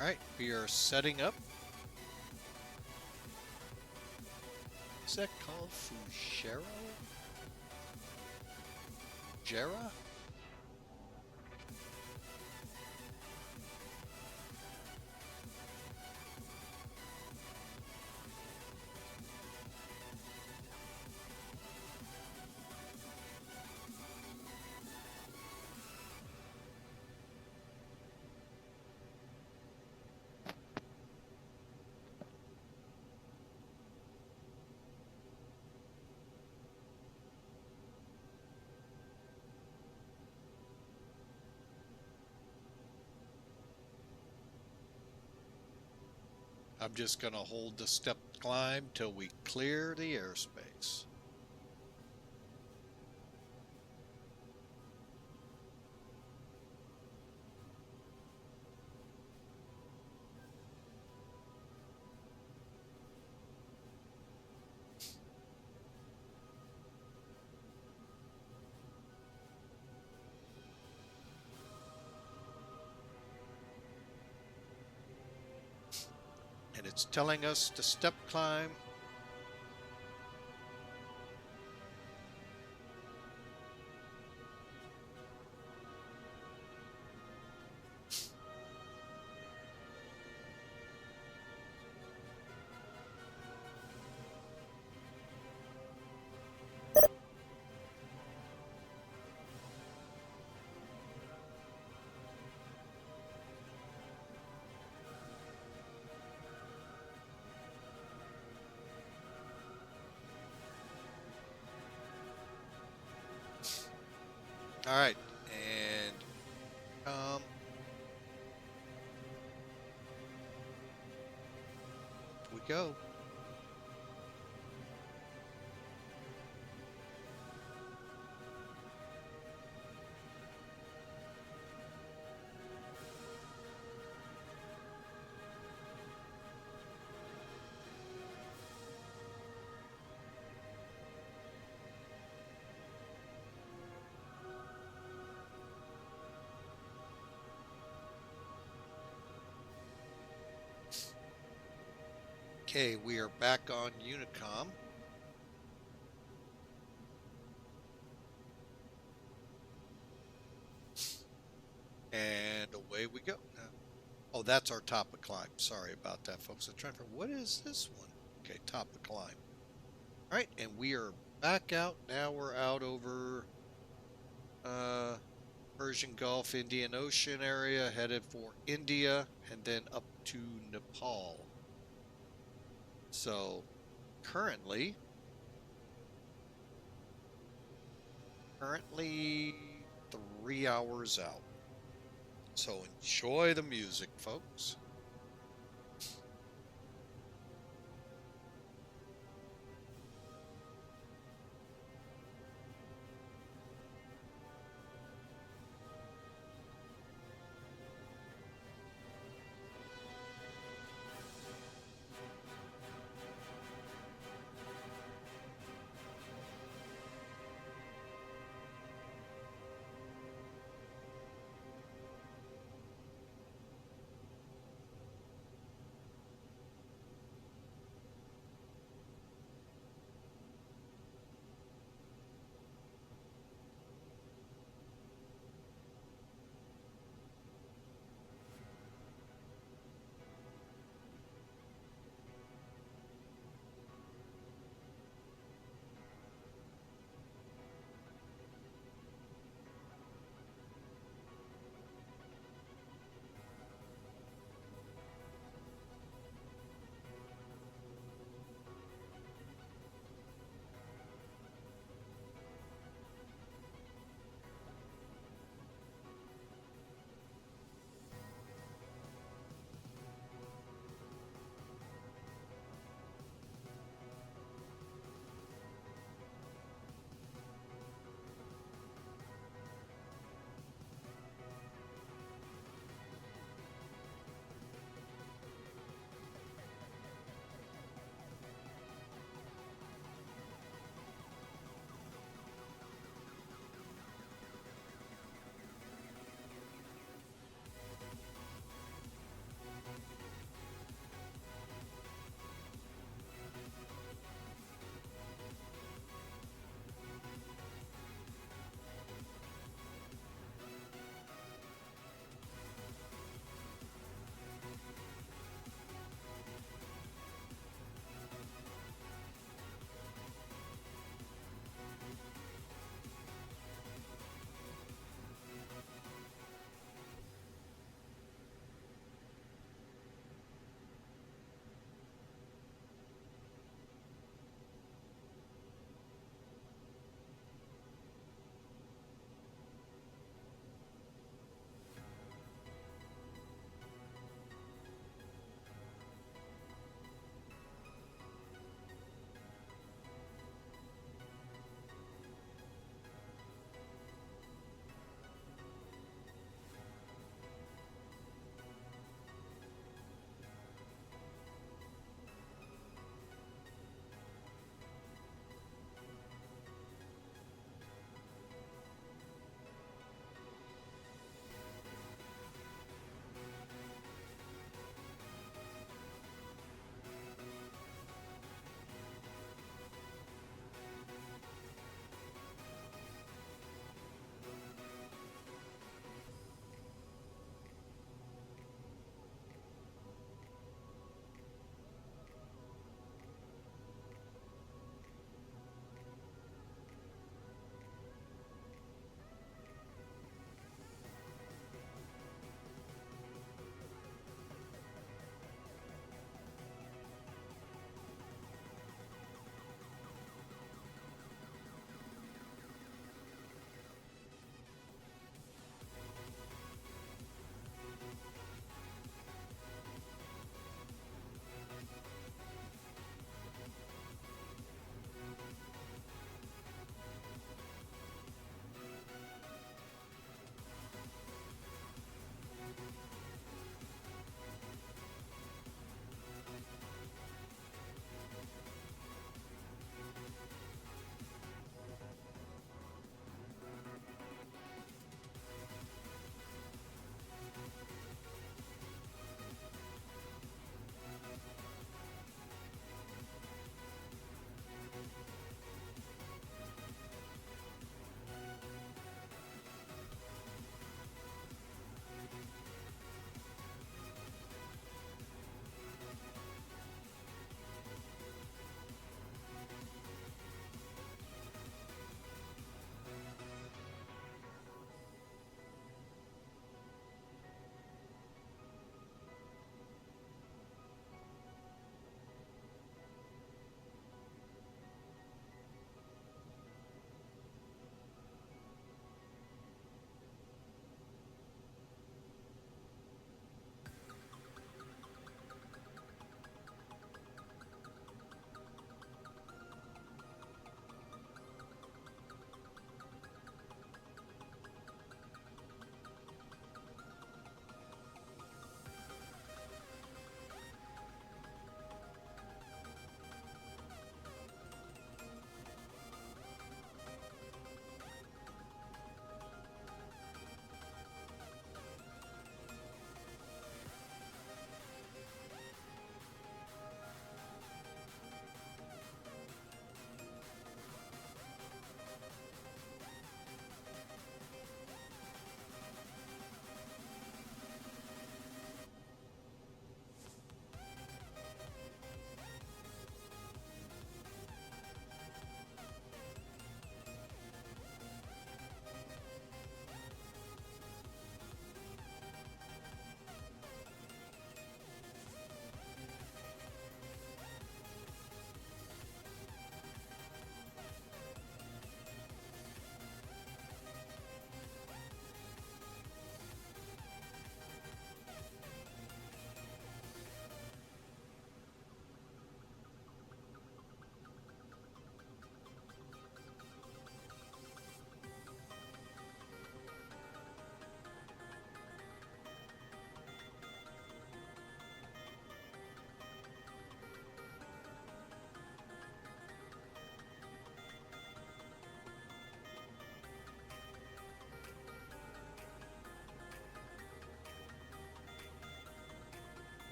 All right, we are setting up. Is that called Fushero? Jera? I'm just going to hold the step climb till we clear the airspace. And it's telling us to step climb. All right, and we go. Okay, we are back on Unicom. And away we go. Oh, that's our top of climb. Sorry about that, folks. I'm trying to what is this one? Okay, top of climb. All right, and we are back out. Now we're out over Persian Gulf, Indian Ocean area, headed for India, and then up to Nepal. So currently 3 hours out. So enjoy the music, folks.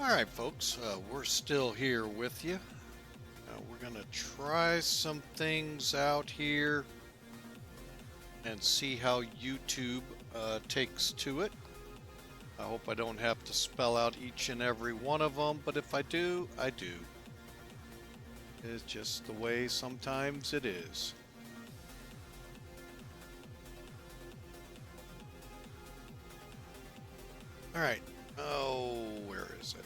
All right, folks, we're still here with you. We're going to try some things out here and see how YouTube takes to it. I hope I don't have to spell out each and every one of them, but if I do, I do. It's just the way sometimes it is. All right. Oh, where is it?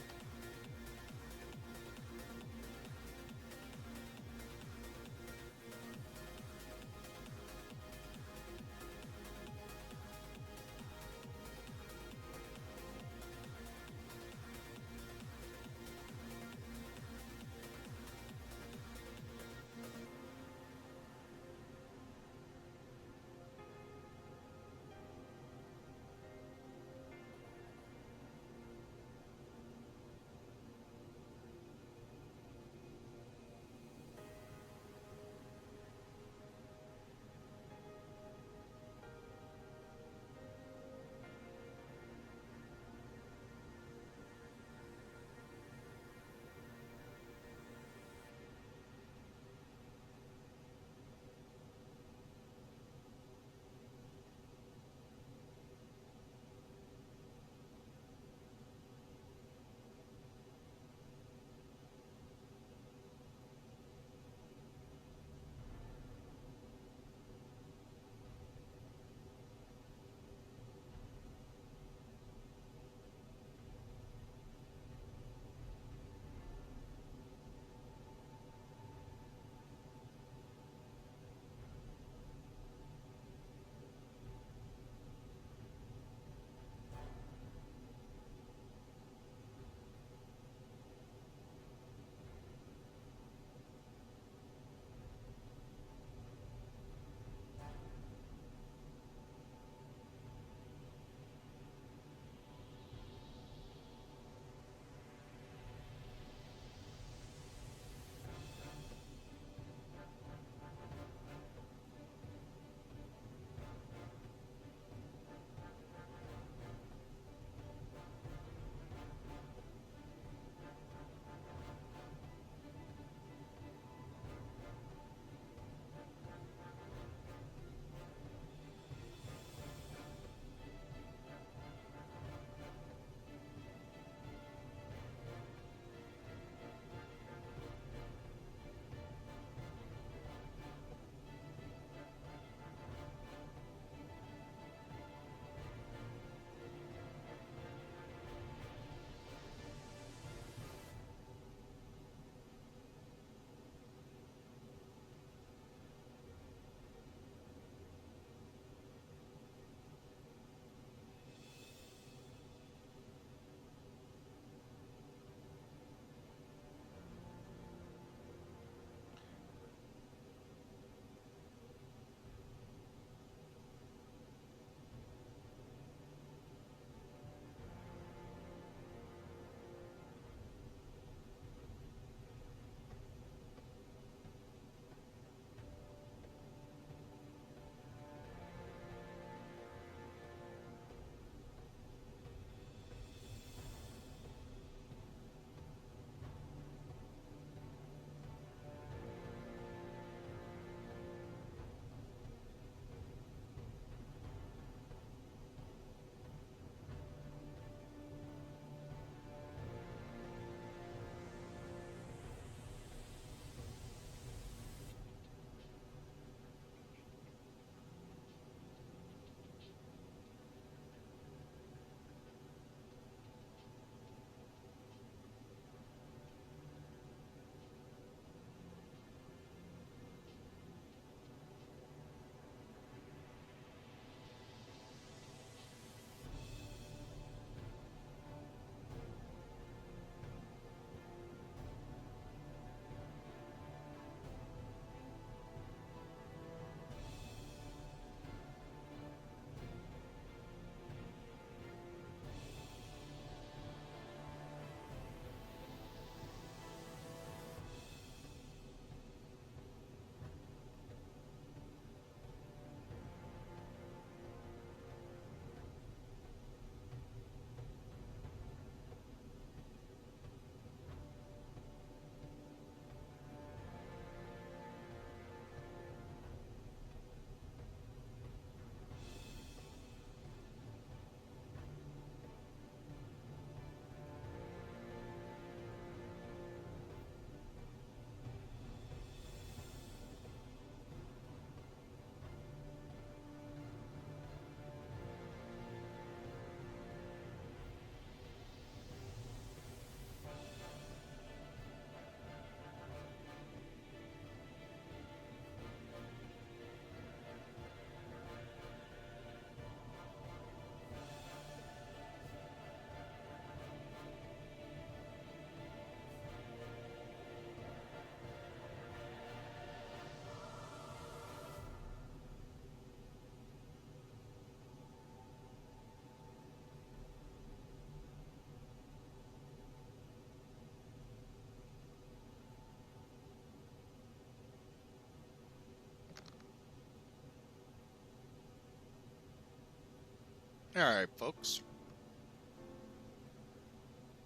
Alright, folks.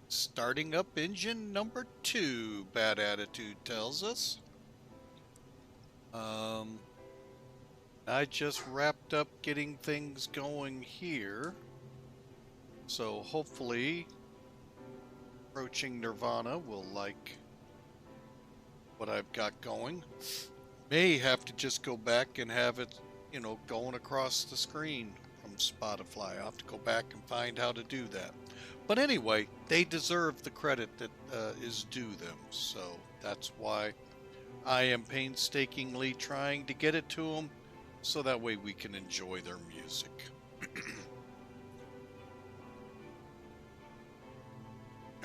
Starting up engine number 2, bad attitude tells us. I just wrapped up getting things going here. So hopefully approaching Nirvana will like what I've got going. May have to just go back and have it, you know, going across the screen from Spotify. I'll have to go back and find how to do that. But anyway, they deserve the credit that is due them. So that's why I am painstakingly trying to get it to them so that way we can enjoy their music.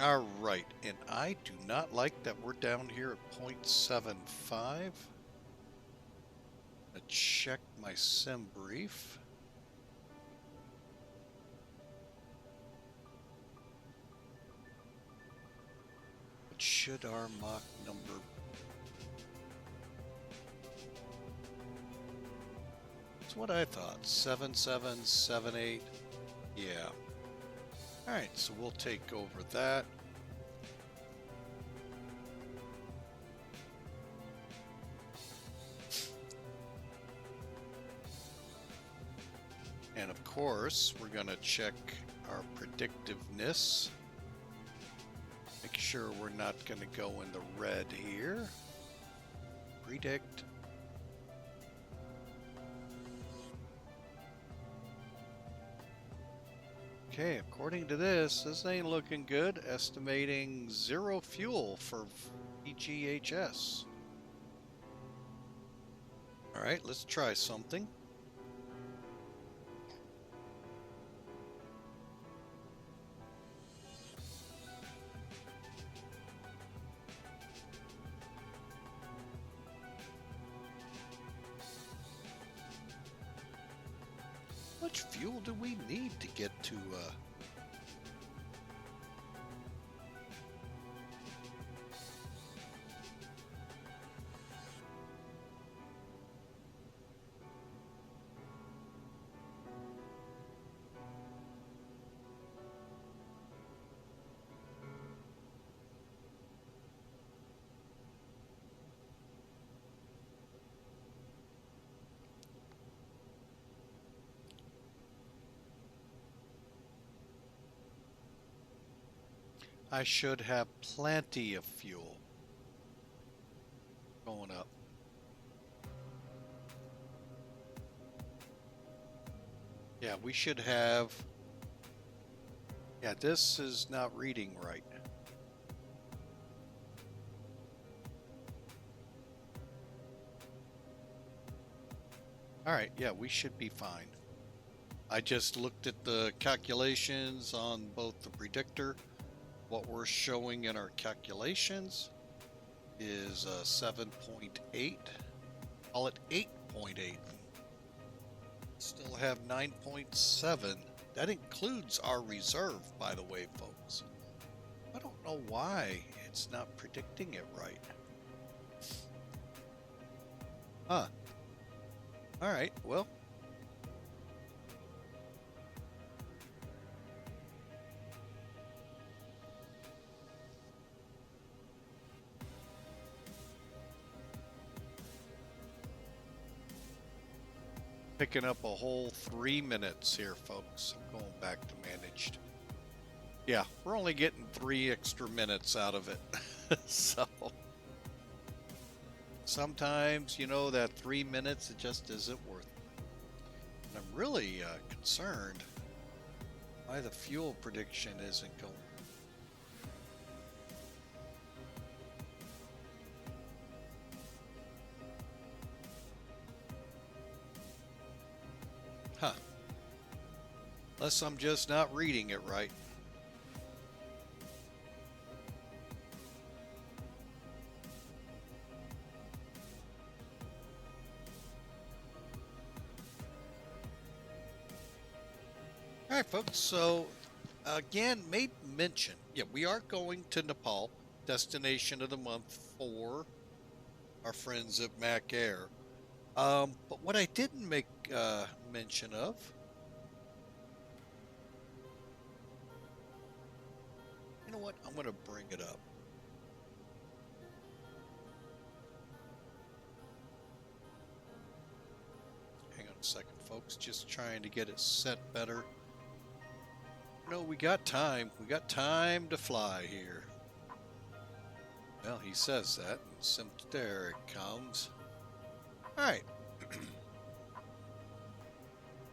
All right, and I do not like that we're down here at 0.75. Let's check my sim brief. What should our Mach number? That's what I thought. 7778. Yeah. All right, so we'll take over that. And of course, we're going to check our predictiveness. Make sure we're not going to go in the red here. Predict. Okay, according to this ain't looking good. Estimating 0 fuel for VGHS. All right, let's try something. How much fuel do we need to get to I should have plenty of fuel going up. Yeah, we should have. Yeah, this is not reading right. All right, yeah, we should be fine. I just looked at the calculations on both the predictor. What we're showing in our calculations is 7.8. Call it 8.8. Still have 9.7. That includes our reserve, by the way, folks. I don't know why it's not predicting it right. Huh. All right, well. Picking up a whole 3 minutes here, folks. I'm going back to managed. Yeah, we're only getting 3 extra minutes out of it. So sometimes, you know, that 3 minutes, it just isn't worth it. And I'm really concerned why the fuel prediction isn't going. Huh. Unless I'm just not reading it right. All right, folks. So, again, made mention. Yeah, we are going to Nepal, destination of the month for our friends at Mac Air. But what I didn't make mention of what? I'm going to bring it up. Hang on a second, folks. Just trying to get it set better. No, we got time. We got time to fly here. Well, he says that. There it comes. All right.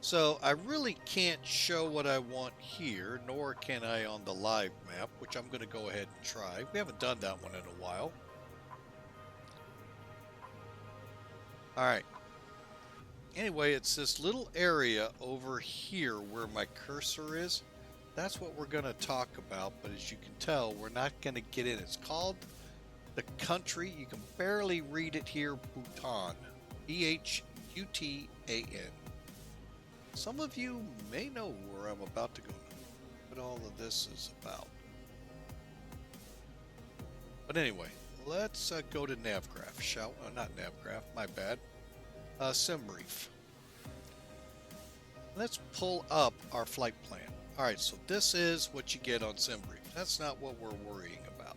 So I really can't show what I want here, nor can I on the live map, which I'm going to go ahead and try. We haven't done that one in a while. All right. Anyway, it's this little area over here where my cursor is. That's what we're going to talk about, but as you can tell, we're not going to get in. It's called the country. You can barely read it here, Bhutan. B-H-U-T-A-N. Some of you may know where I'm about to go, what all of this is about. But anyway, let's go to NavGraph, not NavGraph, my bad. SimBrief. Let's pull up our flight plan. All right, so this is what you get on SimBrief. That's not what we're worrying about.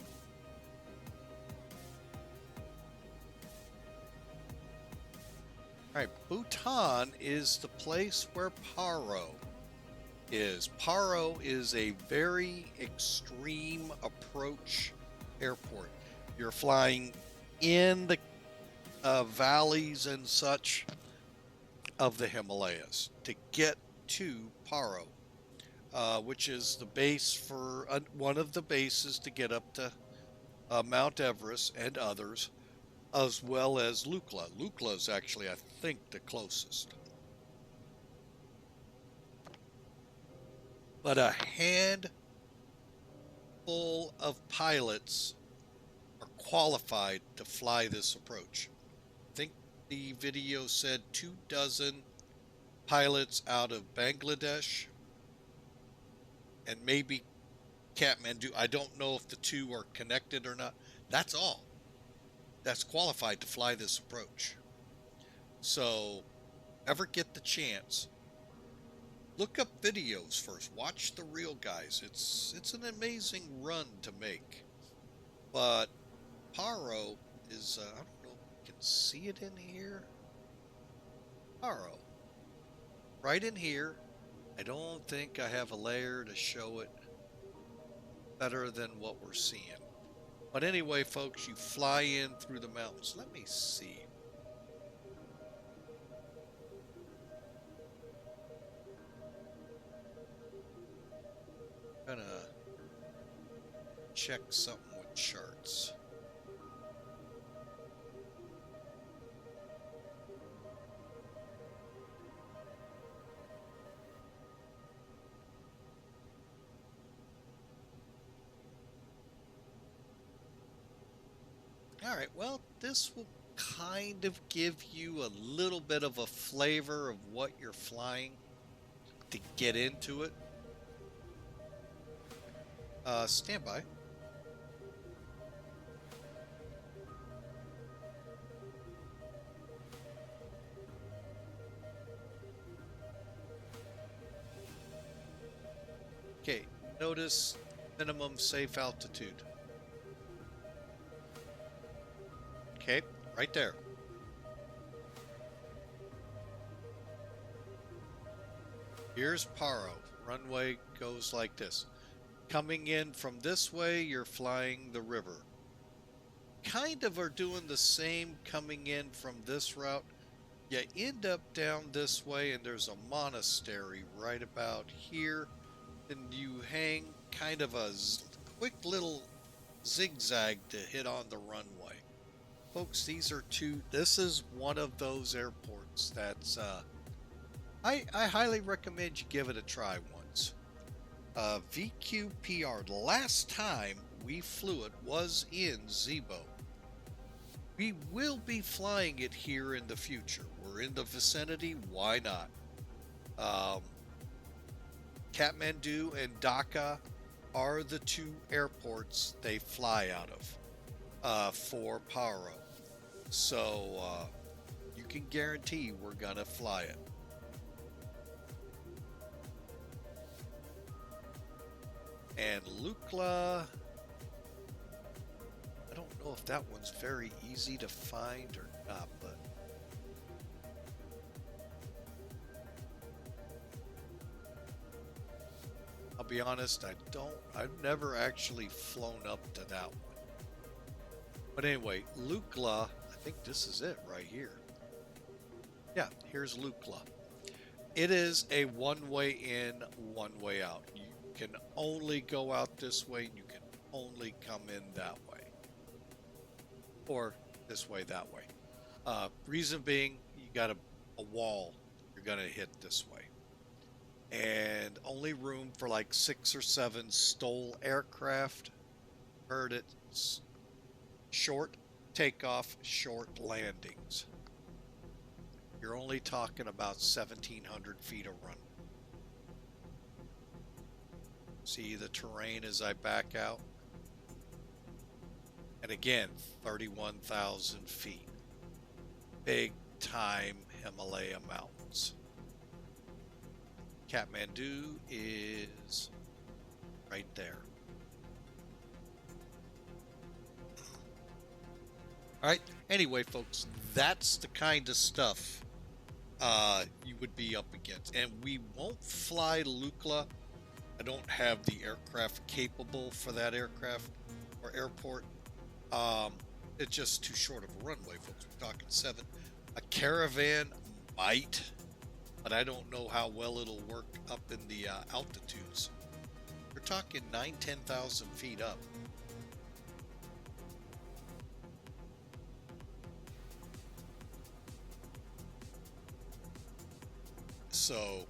All right, Bhutan is the place where Paro is. Paro is a very extreme approach airport. You're flying in the valleys and such of the Himalayas to get to Paro, which is the base for one of the bases to get up to Mount Everest and others, as well as Lukla. Lukla is actually, I think, the closest. But a handful of pilots are qualified to fly this approach. I think the video said 24 pilots out of Bangladesh and maybe Kathmandu. I don't know if the two are connected or not. That's all that's qualified to fly this approach. So, ever get the chance, look up videos first. Watch the real guys. It's an amazing run to make. But Paro is, I don't know if you can see it in here. Paro. Right in here. I don't think I have a layer to show it better than what we're seeing. But anyway, folks, you fly in through the mountains. Let me see. I'm gonna check something with charts. All right, well, this will kind of give you a little bit of a flavor of what you're flying to get into it. Stand by. Okay, notice minimum safe altitude. Okay, right there. Here's Paro. Runway goes like this. Coming in from this way, you're flying the river. Kind of are doing the same coming in from this route. You end up down this way, and there's a monastery right about here. And you hang kind of a quick little zigzag to hit on the runway. Folks, this is one of those airports that's, I highly recommend you give it a try once. VQPR, the last time we flew it was in Zibo. We will be flying it here in the future. We're in the vicinity, why not? Kathmandu and Dhaka are the two airports they fly out of for Paro. So you can guarantee we're gonna fly it. And Lukla, know if that one's very easy to find or not, but I'll be honest, I've never actually flown up to that one. But anyway, Lukla, I think this is it right here. Yeah, here's Lukla. It is a one-way in, one-way out. You can only go out this way, and you can only come in that way. Or this way, that way. Reason being, you got a wall you're going to hit this way. And only room for like 6 or 7 STOL aircraft. Heard it's short takeoff, short landings. You're only talking about 1,700 feet of run. See the terrain as I back out? And again, 31,000 feet. Big time Himalaya mountains. Kathmandu is right there. All right. Anyway, folks, that's the kind of stuff you would be up against. And we won't fly Lukla. I don't have the aircraft capable for that aircraft or airport. It's just too short of a runway, folks. We're talking 7. A Caravan might, but I don't know how well it'll work up in the altitudes. We're talking 9,000-10,000 feet up. So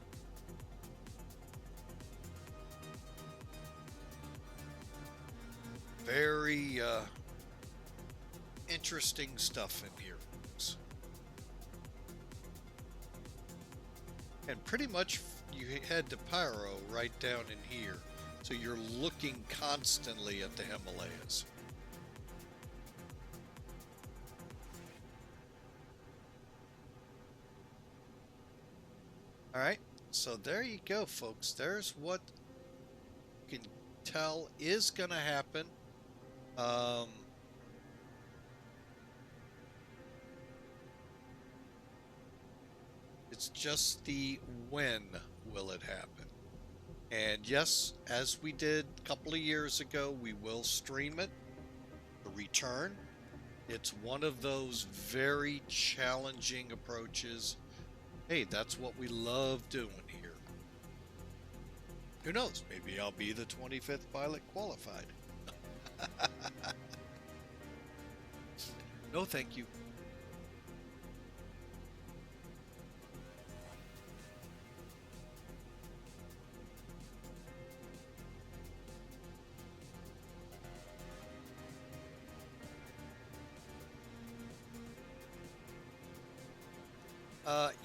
very interesting stuff in here, folks. And pretty much you head to Pyro right down in here. So you're looking constantly at the Himalayas. All right, so there you go, folks. There's what you can tell is going to happen. It's just the when will it happen. And yes, as we did a couple of years ago, we will stream it, the return. It's one of those very challenging approaches. Hey, that's what we love doing here. Who knows? Maybe I'll be the 25th pilot qualified. No, thank you.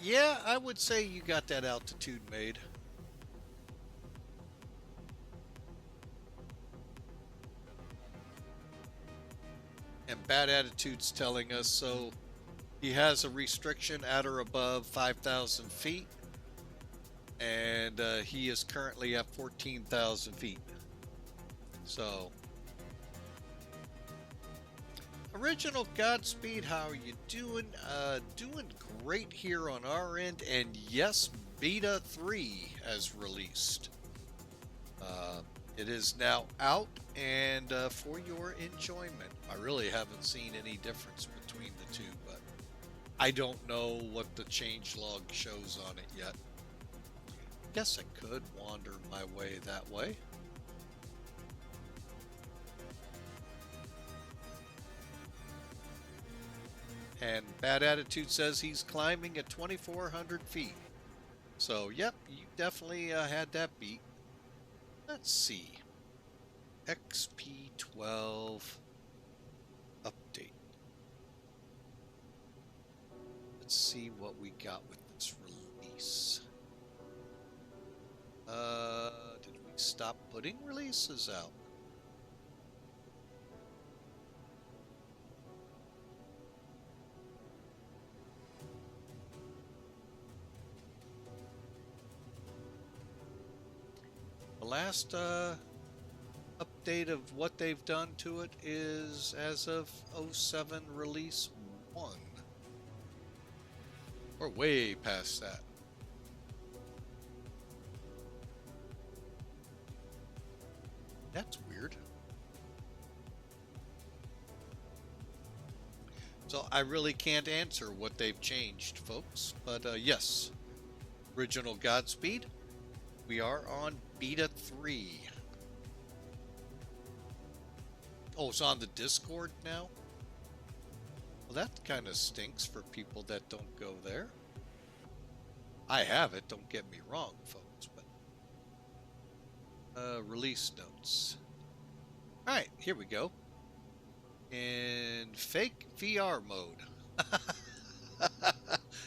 Yeah, I would say you got that altitude made. And Bad Attitude's telling us, so he has a restriction at or above 5,000 feet. And he is currently at 14,000 feet. So, Original Godspeed, how are you doing? Doing great here on our end. And yes, Beta 3 has released. It is now out and for your enjoyment. I really haven't seen any difference between the two, but I don't know what the changelog shows on it yet. Guess I could wander my way that way. And Bad Attitude says he's climbing at 2,400 feet. So, yep, you definitely had that beat. Let's see. XP12 update. Let's see what we got with this release. Did we stop putting releases out? The last update update of what they've done to it is as of 07 release 1. We're way past that. That's weird. So I really can't answer what they've changed, folks. But yes, original Godspeed. We are on Beta 3. Oh, it's on the Discord now? Well, that kind of stinks for people that don't go there. I have it, don't get me wrong, folks. But release notes. Alright, here we go. In fake VR mode.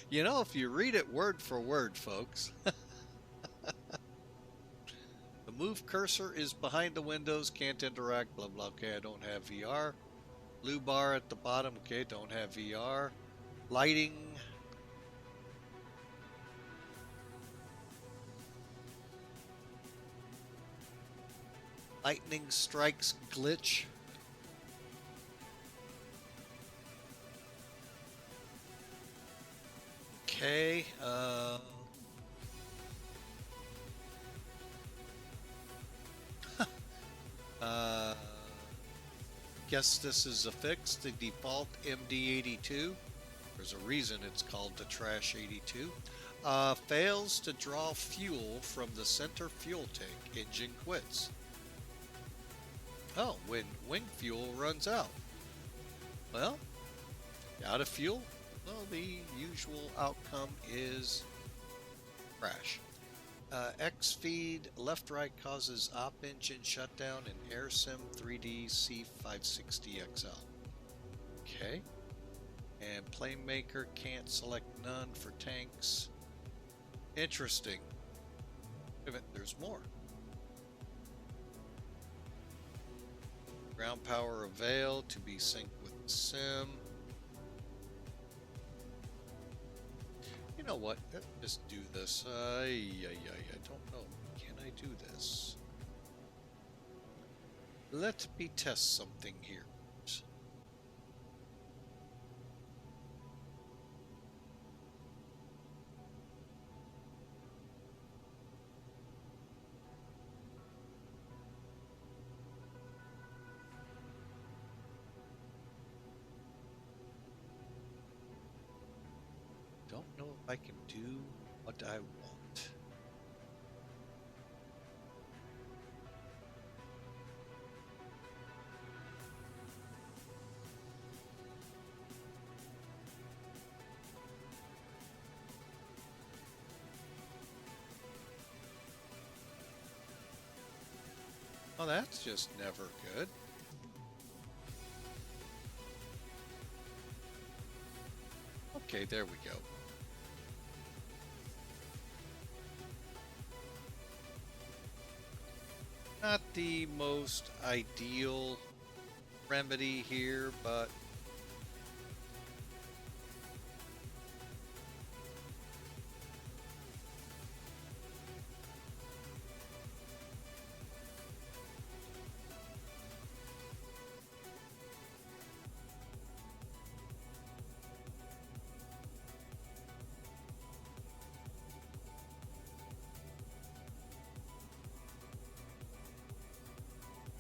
You know, if you read it word for word, folks. The move cursor is behind the windows, can't interact, blah blah. Okay, I don't have VR. Blue bar at the bottom, okay, don't have VR. Lighting. Lightning strikes glitch. Okay, guess this is a fix, the default MD82. There's a reason it's called the Trash 82. Fails to draw fuel from the center fuel tank. Engine quits. Oh, when wing fuel runs out. Well, out of fuel? Well, the usual outcome is crash. X-Feed left-right causes op engine shutdown in AirSim 3D C560XL. Okay. And Planemaker can't select none for tanks. Interesting. Wait a minute, there's more. Ground power avail to be synced with the sim. You know what? Let's just do this. I don't know. Can I do this? Let me test something here. Don't know if I can do what I want. Oh, that's just never good. Okay, there we go. Not the most ideal remedy here, but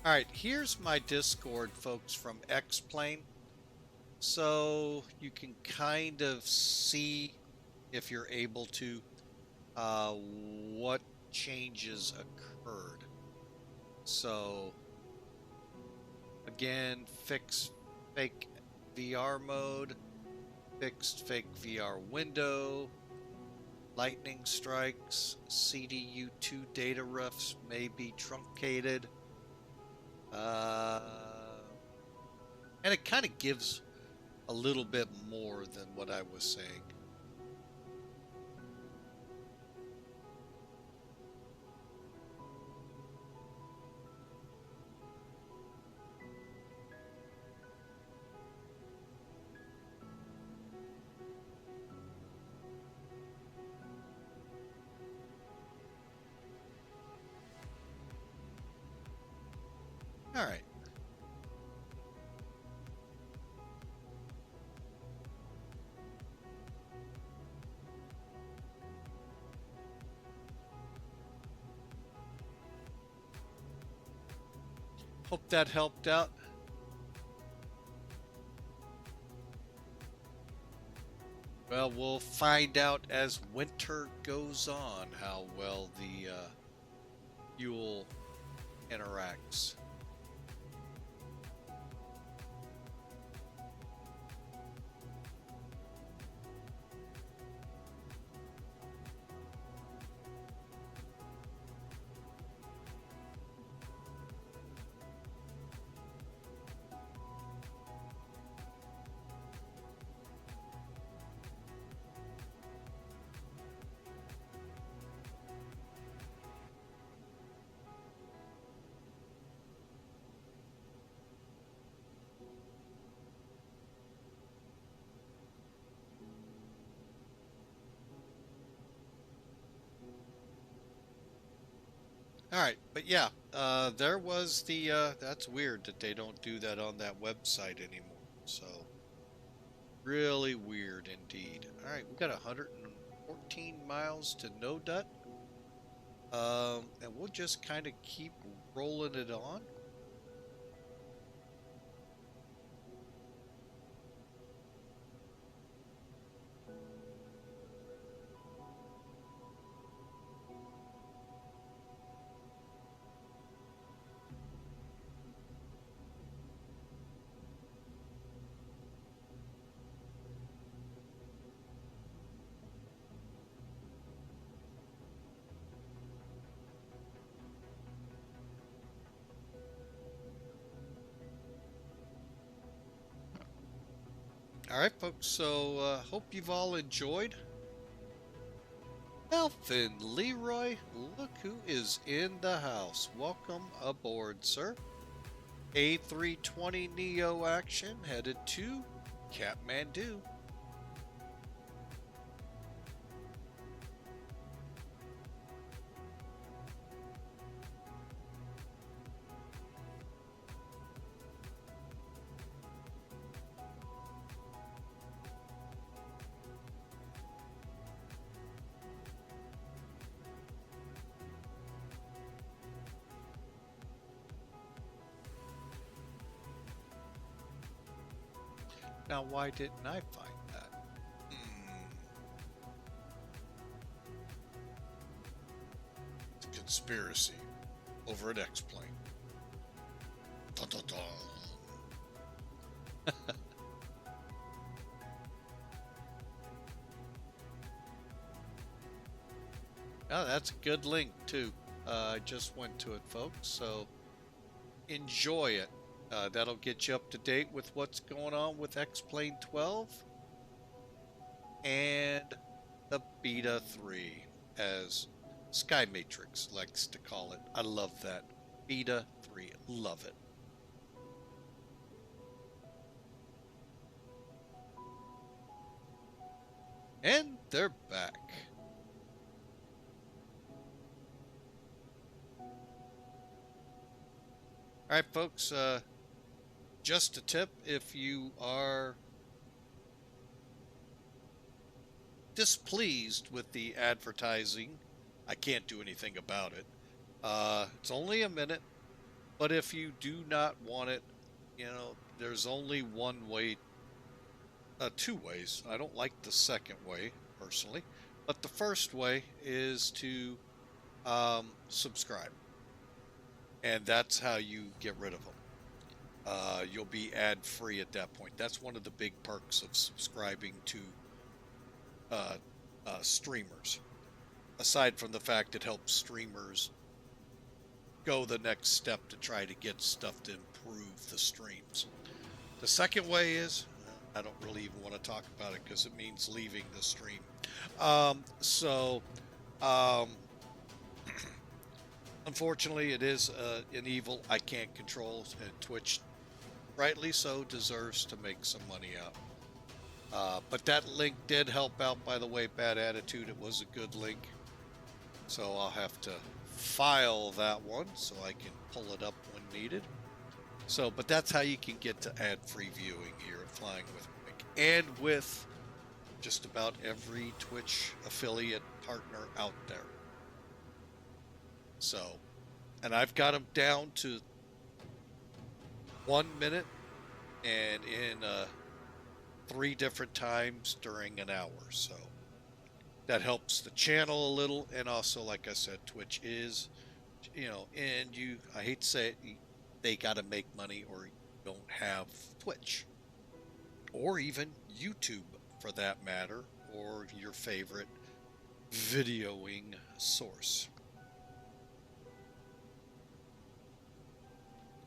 all right, here's my Discord, folks, from X-Plane. So you can kind of see, if you're able to, what changes occurred. So, again, fix fake VR mode, fixed fake VR window, lightning strikes, CDU2 data refs may be truncated. And it kind of gives a little bit more than what I was saying. All right. Hope that helped out. Well, we'll find out as winter goes on how well the fuel interacts. All right, but yeah, there was the, that's weird that they don't do that on that website anymore. So, really weird indeed. All right, we got 114 miles to NODUT. And we'll just kind of keep rolling it on. All right, folks, so hope you've all enjoyed. Elfin Leroy, look who is in the house. Welcome aboard, sir. A320NEO action headed to Kathmandu. Now, why didn't I find that? It's a conspiracy over at X-Plane. Dun, dun, dun. Oh, that's a good link too. I just went to it, folks, so enjoy it. That'll get you up to date with what's going on with X-Plane 12 and the Beta 3, as Sky Matrix likes to call it. I love that. Beta 3. Love it. And they're back. All right, folks, just a tip, if you are displeased with the advertising, I can't do anything about it. It's only a minute, but if you do not want it, you know, there's only one way, two ways. I don't like the second way, personally, but the first way is to subscribe. And that's how you get rid of them. You'll be ad-free at that point. That's one of the big perks of subscribing to streamers. Aside from the fact it helps streamers go the next step to try to get stuff to improve the streams. The second way is, I don't really even want to talk about it because it means leaving the stream. Unfortunately, it is an evil I can't control, and Twitch, rightly so, deserves to make some money out. But that link did help out, by the way, Bad Attitude. It was a good link. So I'll have to file that one so I can pull it up when needed. So, but that's how you can get to ad-free viewing here at Flying with Mike, and with just about every Twitch affiliate partner out there. So, and I've got them down to 1 minute and in 3 different times during an hour. So that helps the channel a little. And also, like I said, Twitch is, and I hate to say it, they got to make money or you don't have Twitch or even YouTube for that matter, or your favorite videoing source.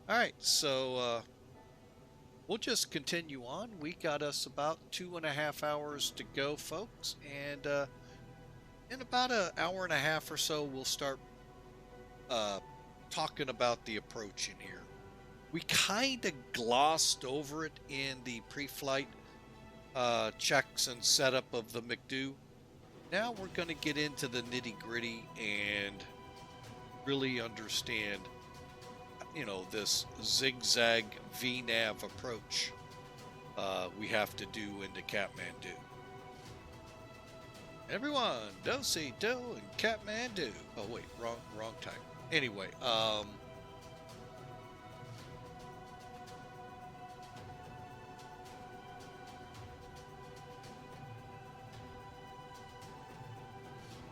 All right, so we'll just continue on. We got us about 2.5 hours to go, folks, and in about an hour and a half or so, we'll start talking about the approach in here. We kind of glossed over it in the pre-flight checks and setup of the McDo. Now we're going to get into the nitty-gritty and really understand, this zigzag VNAV approach we have to do into Kathmandu. Everyone, do and Kathmandu. Oh wait, wrong time. Anyway,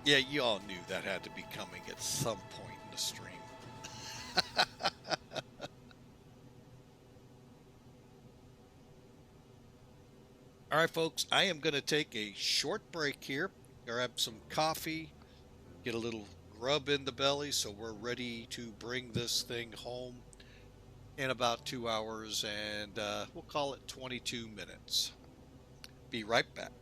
yeah, you all knew that had to be coming at some point in the stream. All right, folks, I am going to take a short break here, grab some coffee, get a little grub in the belly, so we're ready to bring this thing home in about 2 hours, and we'll call it 22 minutes. Be right back.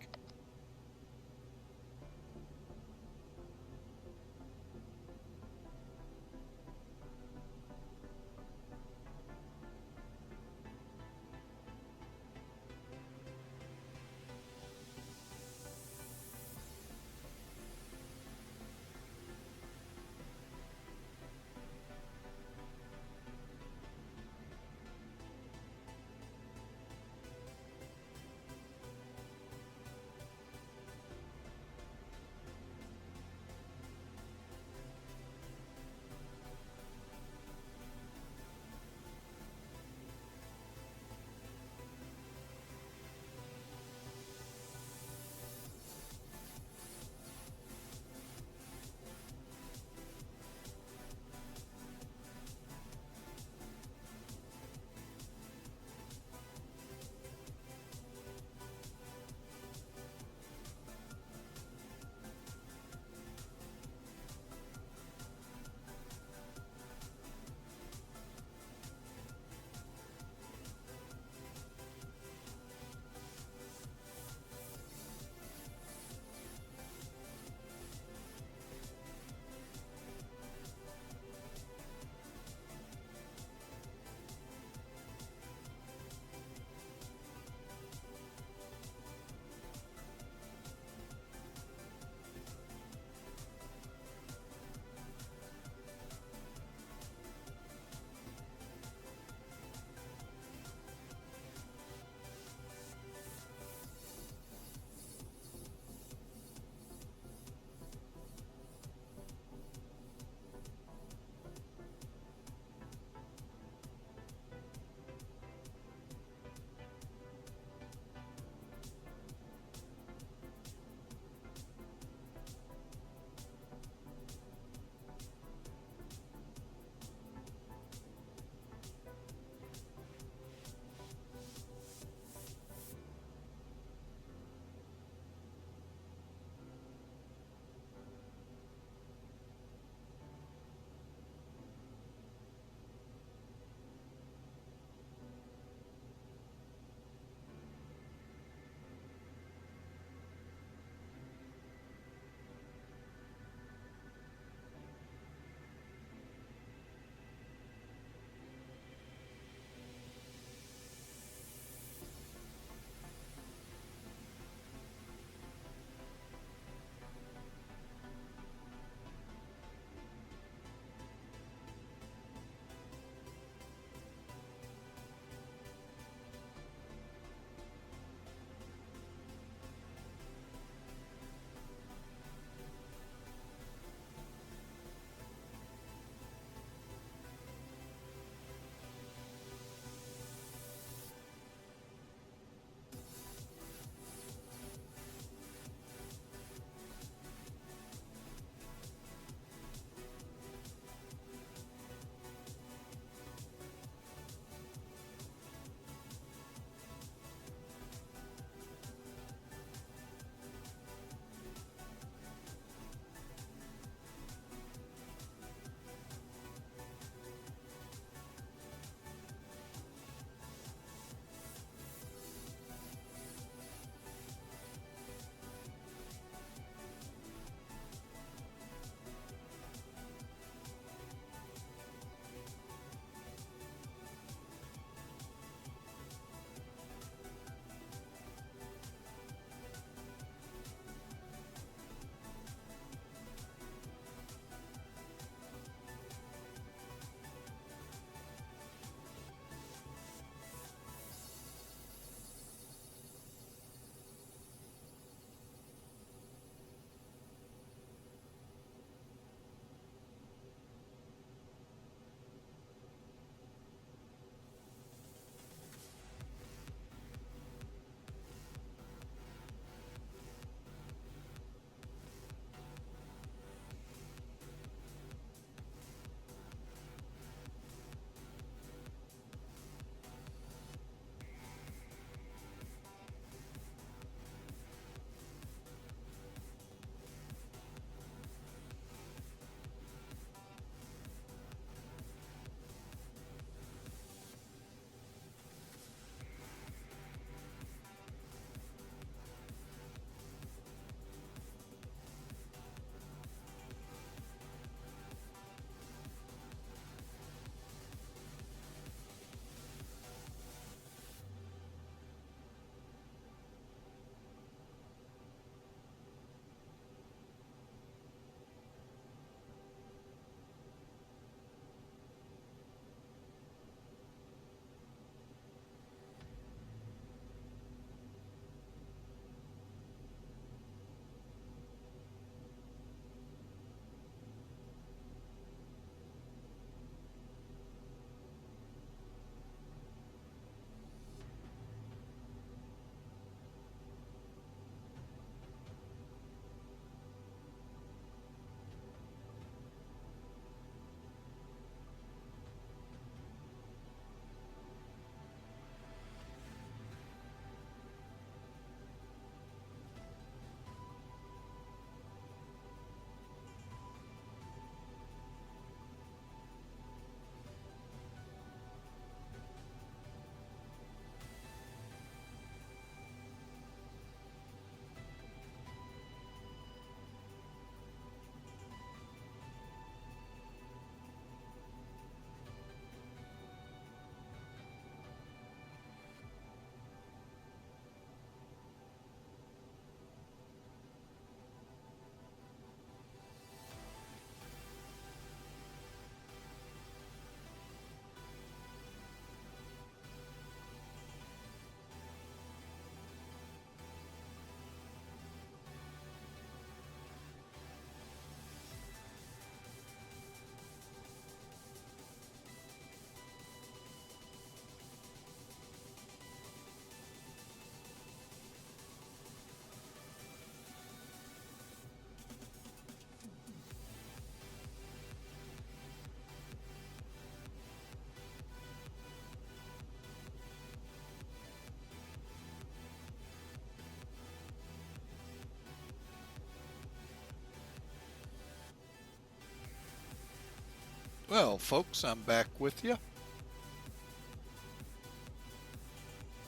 Well, folks, I'm back with you.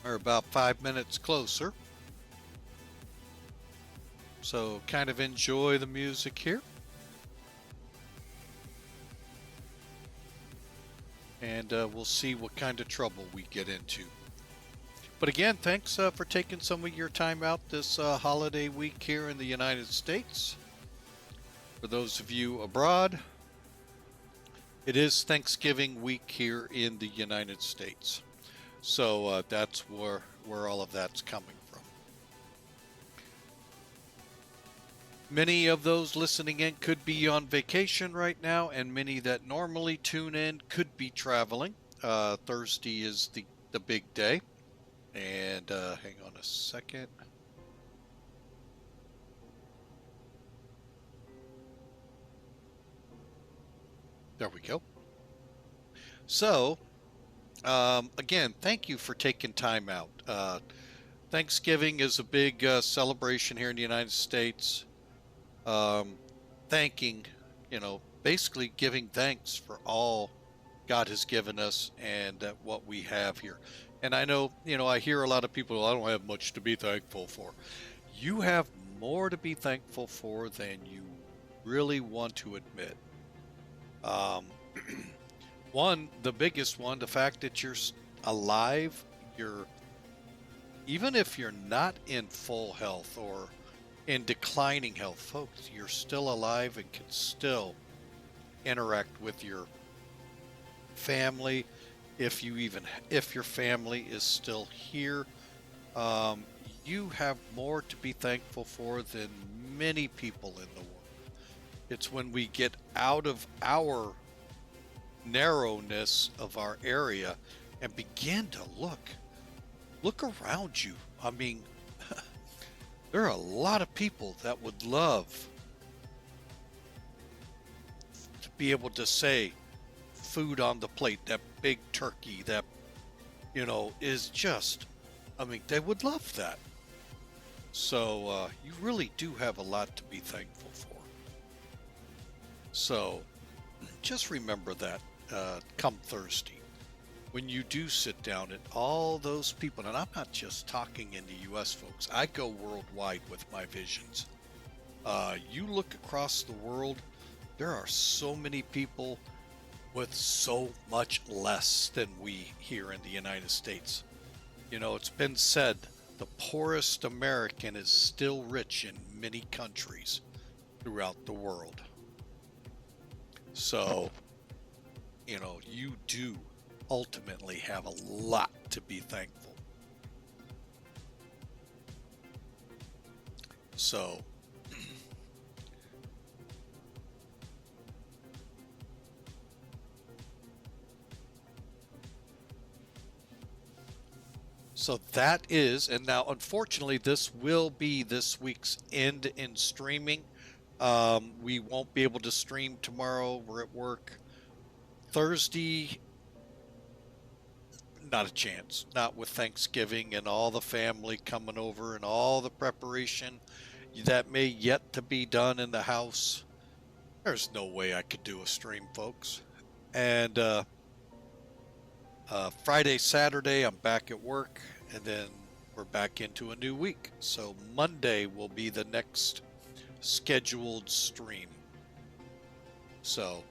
We're about 5 minutes closer. So kind of enjoy the music here. And we'll see what kind of trouble we get into. But again, thanks for taking some of your time out this holiday week here in the United States. For those of you abroad, it is Thanksgiving week here in the United States. So that's where all of that's coming from. Many of those listening in could be on vacation right now, and many that normally tune in could be traveling. Thursday is the big day. And hang on a second. There we go. So, again, thank you for taking time out. Thanksgiving is a big celebration here in the United States. Thanking, basically giving thanks for all God has given us and what we have here. And I know, I hear a lot of people, I don't have much to be thankful for. You have more to be thankful for than you really want to admit. One, the biggest one, the fact that you're alive, even if you're not in full health or in declining health, folks, you're still alive and can still interact with your family. If your family is still here, you have more to be thankful for than many people in the world. It's when we get out of our narrowness of our area and begin to look around you. I mean, there are a lot of people that would love to be able to say food on the plate, that big turkey that, is just, they would love that. So you really do have a lot to be thankful for. So just remember that come Thursday, when you do sit down and all those people, and I'm not just talking in the U.S., folks, I go worldwide with my visions. You look across the world, there are so many people with so much less than we here in the United States. It's been said the poorest American is still rich in many countries throughout the world. So, you do ultimately have a lot to be thankful. So, that is, and now unfortunately this will be this week's end in streaming. We won't be able to stream tomorrow. We're at work. Thursday, not a chance. Not with Thanksgiving and all the family coming over and all the preparation that may yet to be done in the house. There's no way I could do a stream, folks. And Friday, Saturday, I'm back at work, and then we're back into a new week. So Monday will be the next scheduled stream. So,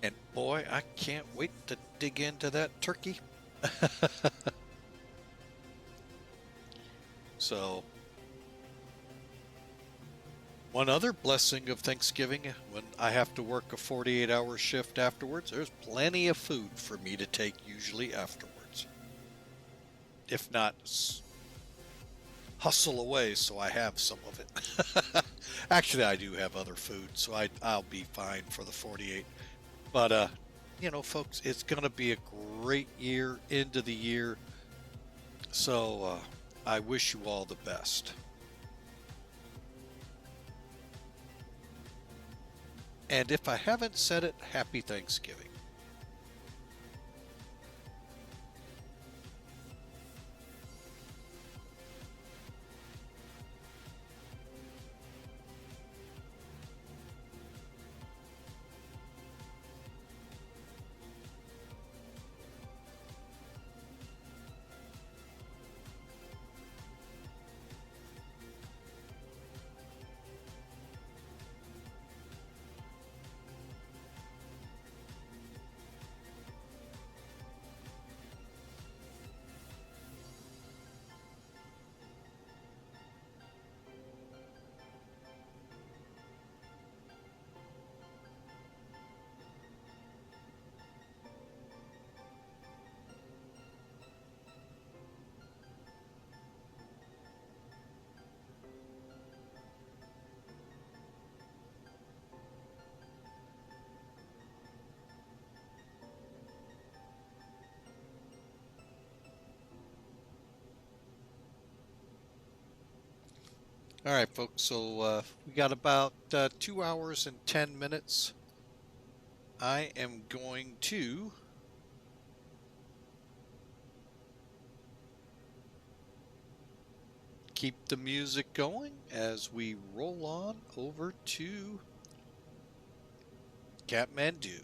and boy, I can't wait to dig into that turkey. So, one other blessing of Thanksgiving, when I have to work a 48-hour shift afterwards, there's plenty of food for me to take usually afterwards. If not, hustle away so I have some of it. Actually, I do have other food, so I'll be fine for the 48. But, folks, it's going to be a great year into the year. So I wish you all the best. And if I haven't said it, happy Thanksgiving. All right, folks. So we got about 2 hours and 10 minutes. I am going to keep the music going as we roll on over to Kathmandu.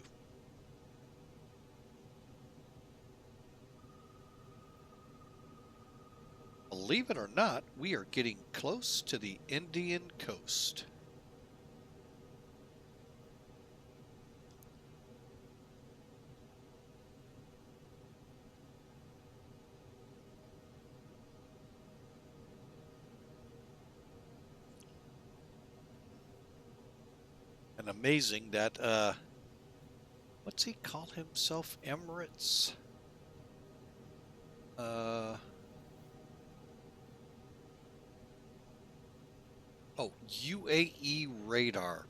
Believe it or not, we are getting close to the Indian coast. And amazing that, what's he call himself? Emirates? Oh, UAE radar.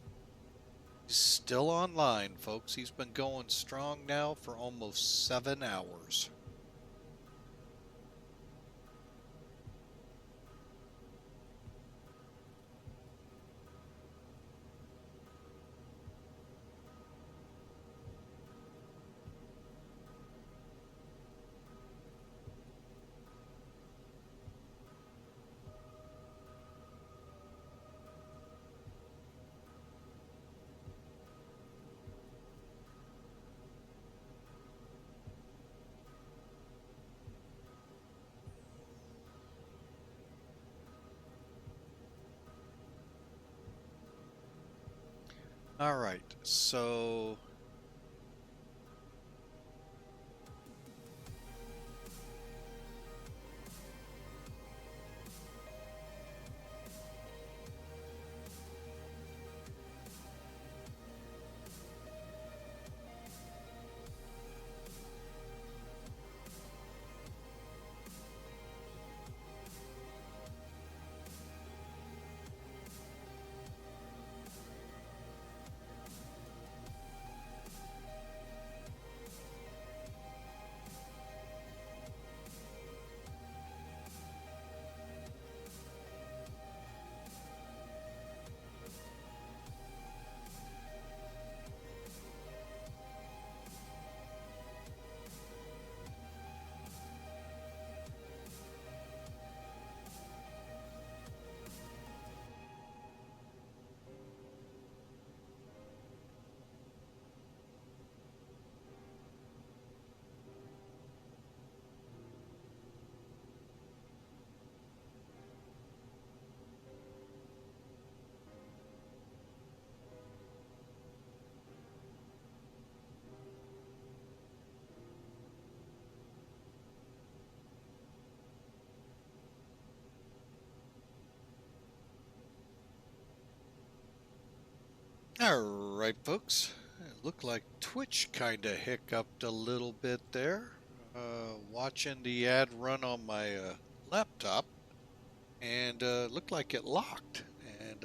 He's still online, folks. He's been going strong now for almost 7 hours. All right, so all right, folks. It looked like Twitch kind of hiccuped a little bit there. Watching the ad run on my laptop, and looked like it locked. And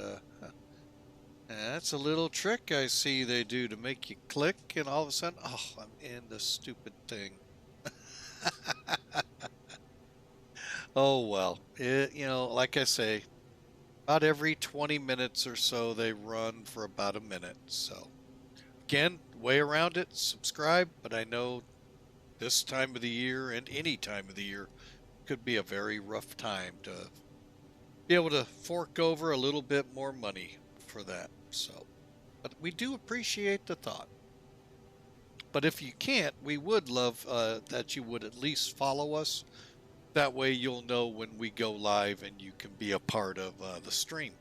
that's a little trick I see they do to make you click, and all of a sudden, oh, I'm in the stupid thing. Oh well, like I say, about every 20 minutes or so they run for about a minute. So again, way around it, subscribe. But I know this time of the year and any time of the year could be a very rough time to be able to fork over a little bit more money for that. So, but we do appreciate the thought. But if you can't, we would love that you would at least follow us. That way you'll know when we go live and you can be a part of the stream.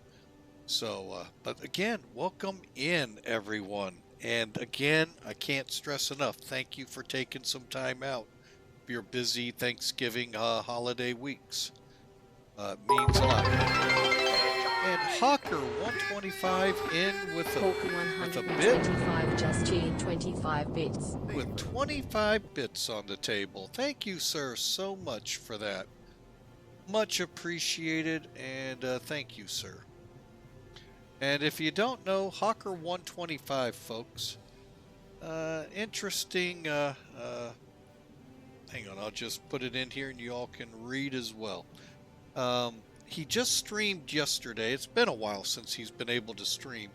So, but again, welcome in everyone. And again, I can't stress enough, thank you for taking some time out for your busy Thanksgiving holiday weeks. It means a lot. And Hawker 125 in with a bit. Just gained 25 bits. With 25 bits on the table. Thank you, sir, so much for that. Much appreciated, and thank you, sir. And if you don't know, Hawker 125, folks, interesting, hang on, I'll just put it in here and you all can read as well. he just streamed yesterday. It's been a while since he's been able to stream.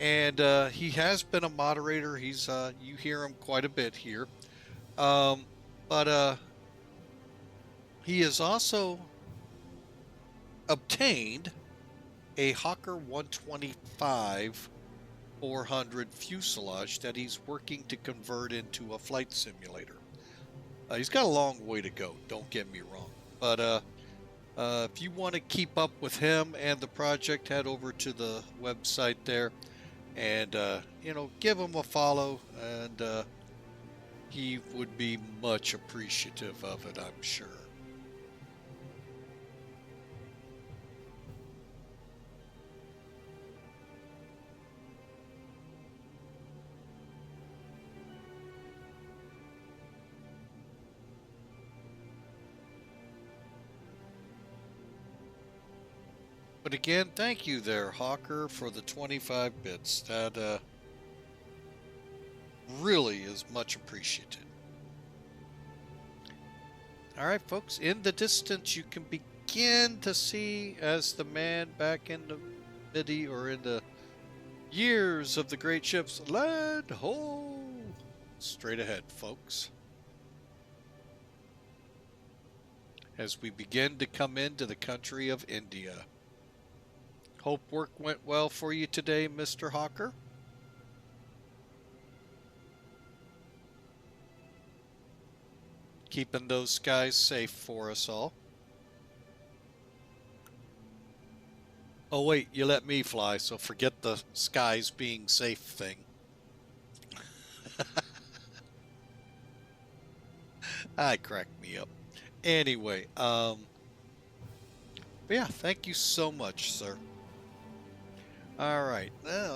And he has been a moderator. He's you hear him quite a bit here. But he has also obtained a Hawker 125 400 fuselage that he's working to convert into a flight simulator. He's got a long way to go, don't get me wrong. But if you want to keep up with him and the project, head over to the website there and, you know, give him a follow, and he would be much appreciative of it, I'm sure. But again, thank you there, Hawker, for the 25 bits. That really is much appreciated. All right, folks, in the distance, you can begin to see as the man back in the midi, or in the years of the great ships, land ho! Straight ahead, folks. As we begin to come into the country of India. Hope work went well for you today, Mr. Hawker. Keeping those skies safe for us all. Oh wait, you let me fly, so forget the skies being safe thing. Cracked me up. Anyway, but yeah, thank you so much, sir. All right,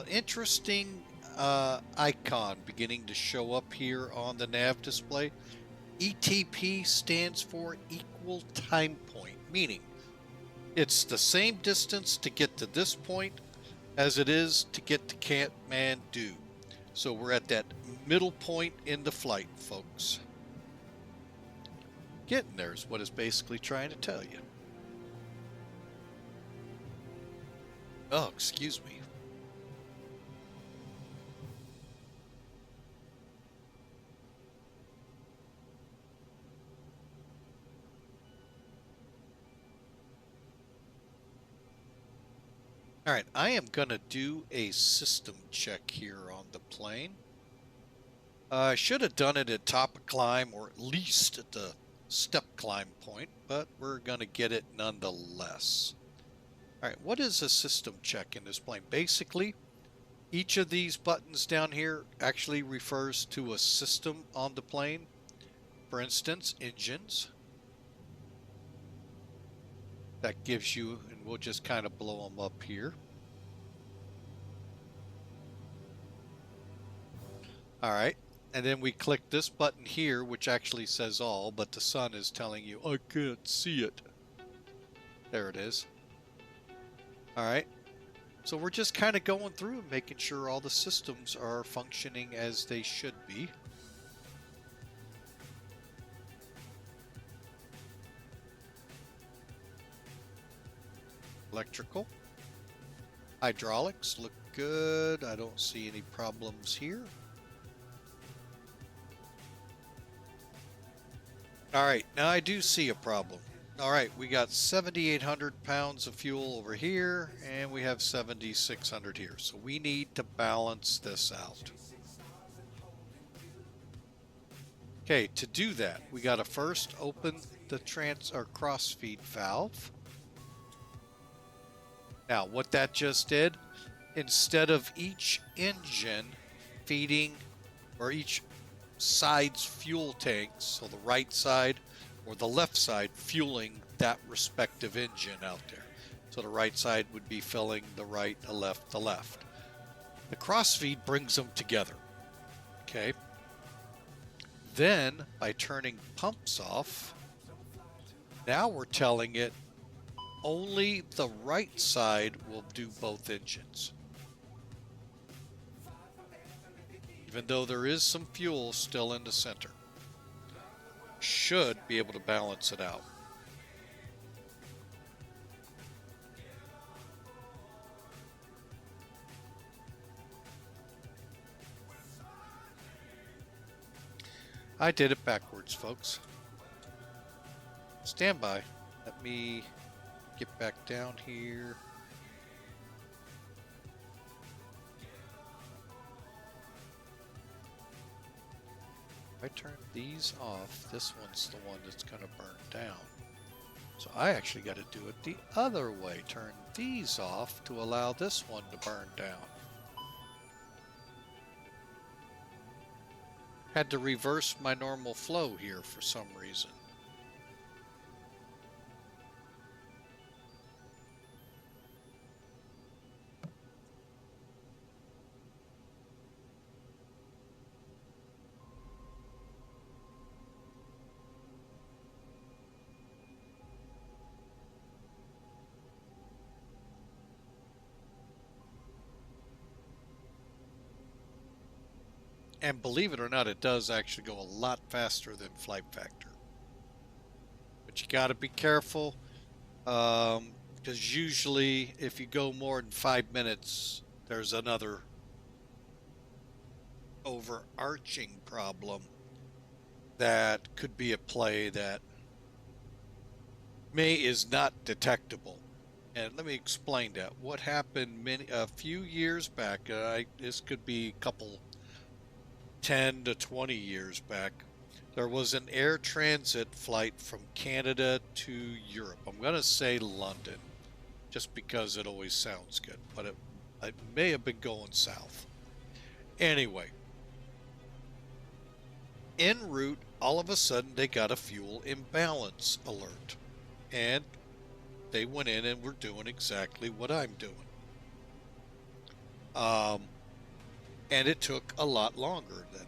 interesting icon beginning to show up here on the nav display. ETP stands for equal time point, meaning it's the same distance to get to this point as it is to get to Kathmandu. So we're at that middle point in the flight, folks. Getting there is what it's basically trying to tell you. Oh, excuse me. All right, I am going to do a system check here on the plane. I should have done it at top of climb, or at least at the step climb point, but we're going to get it nonetheless. All right, what is a system check in this plane? Basically, each of these buttons down here actually refers to a system on the plane. For instance, engines. That gives you, and we'll just kind of blow them up here. All right, and then we click this button here, which actually says all, but the sun is telling you, I can't see it. There it is. All right, so we're just kind of going through and making sure all the systems are functioning as they should be. Electrical. Hydraulics look good. I don't see any problems here. All right, now I do see a problem. All right, we got 7,800 pounds of fuel over here, and we have 7,600 here. So we need to balance this out. Okay, to do that, we got to first open the cross-feed valve. Now, what that just did, instead of each engine feeding, or each side's fuel tanks, so the right side or the left side fueling that respective engine out there. So the right side would be filling the right, the left, the left. The crossfeed brings them together. Okay. Then, by turning pumps off, now we're telling it only the right side will do both engines. Even though there is some fuel still in the center. Should be able to balance it out. I did it backwards, folks. Stand by. Let me get back down here. If I turn these off, this one's the one that's going to burn down. So I actually got to do it the other way. Turn these off to allow this one to burn down. Had to reverse my normal flow here for some reason. And believe it or not, it does actually go a lot faster than flight factor. But you got to be careful, because usually if you go more than 5 minutes, there's another overarching problem that could be at play that is not detectable. And let me explain that. What happened a few years back, this could be a couple 10 to 20 years back, there was an air transit flight from Canada to Europe. I'm going to say London, just because it always sounds good, but it may have been going south. Anyway, en route, all of a sudden they got a fuel imbalance alert, and they went in and were doing exactly what I'm doing. And it took a lot longer than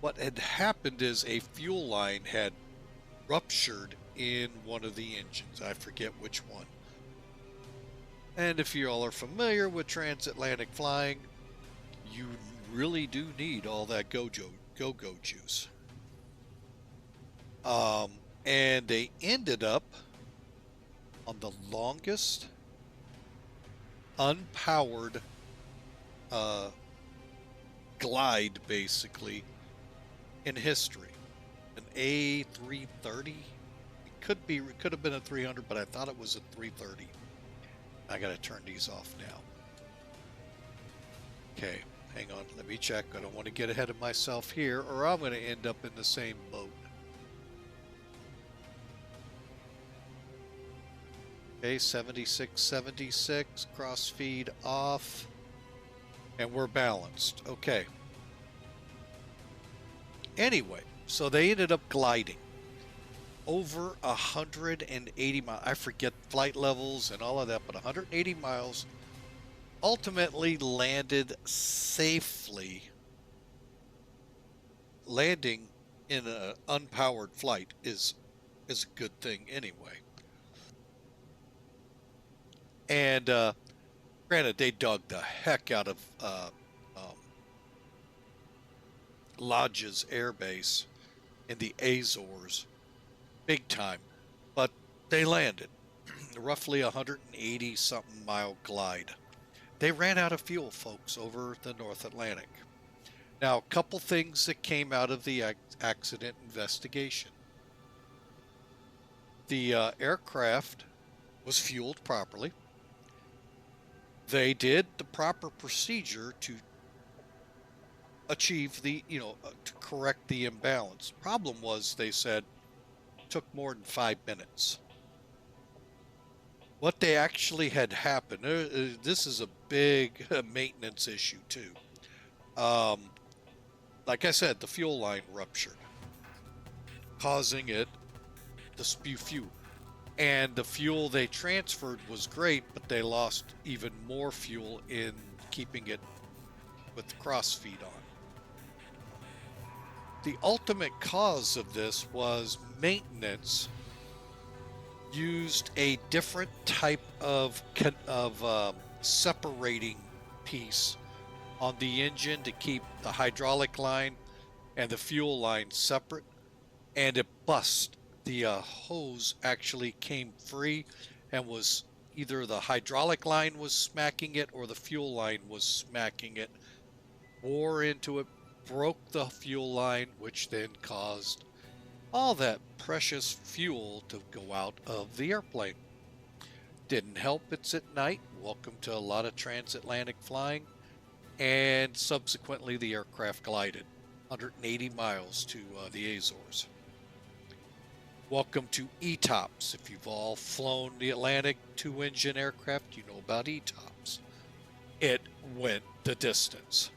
what had happened. Is a fuel line had ruptured in one of the engines. I forget which one. And if you all are familiar with transatlantic flying, you really do need all that go-go juice. And they ended up on the longest unpowered glide, basically, in history. An A330. It could have been a 300, but I thought it was a 330. I gotta turn these off now. Okay, hang on, let me check. I don't want to get ahead of myself here, or I'm gonna end up in the same boat. Okay, 76, cross feed off, and we're balanced. Okay. Anyway, so they ended up gliding over 180 miles. I forget flight levels and all of that, but 180 miles. Ultimately landed safely. Landing in an unpowered flight is a good thing anyway. And granted, they dug the heck out of Lodge's Air Base in the Azores, big time, but they landed. Roughly 180 something mile glide. They ran out of fuel, folks, over the North Atlantic. Now, a couple things that came out of the accident investigation. The aircraft was fueled properly. They did the proper procedure to achieve the, to correct the imbalance. Problem was, they said, took more than 5 minutes. What they actually had happened, this is a big maintenance issue too. Like I said, the fuel line ruptured, causing it to spew fuel. And the fuel they transferred was great, but they lost even more fuel in keeping it with the cross feed on. The ultimate cause of this was maintenance used a different type of separating piece on the engine to keep the hydraulic line and the fuel line separate, and it bust. The hose actually came free and was either the hydraulic line was smacking it or the fuel line was smacking it, wore into it, broke the fuel line, which then caused all that precious fuel to go out of the airplane. Didn't help it's at night. Welcome to a lot of transatlantic flying. And subsequently, the aircraft glided 180 miles to the Azores. Welcome to ETOPS. If you've all flown the Atlantic two-engine aircraft, you know about ETOPS. It went the distance.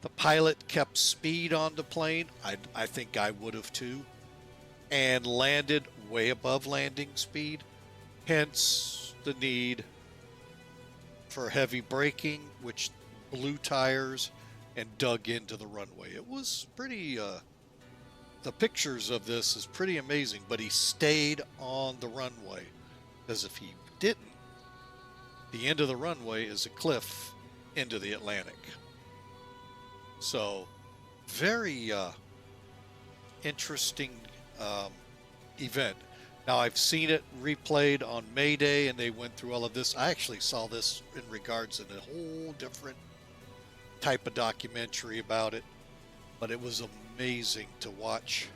The pilot kept speed on the plane. I think I would have too. And landed way above landing speed. Hence the need for heavy braking, which blew tires and dug into the runway. It was pretty, the pictures of this is pretty amazing, but he stayed on the runway, because if he didn't, the end of the runway is a cliff into the Atlantic. So, very interesting event. Now, I've seen it replayed on May Day, and they went through all of this. I actually saw this in regards in a whole different type of documentary about it, but it was amazing to watch.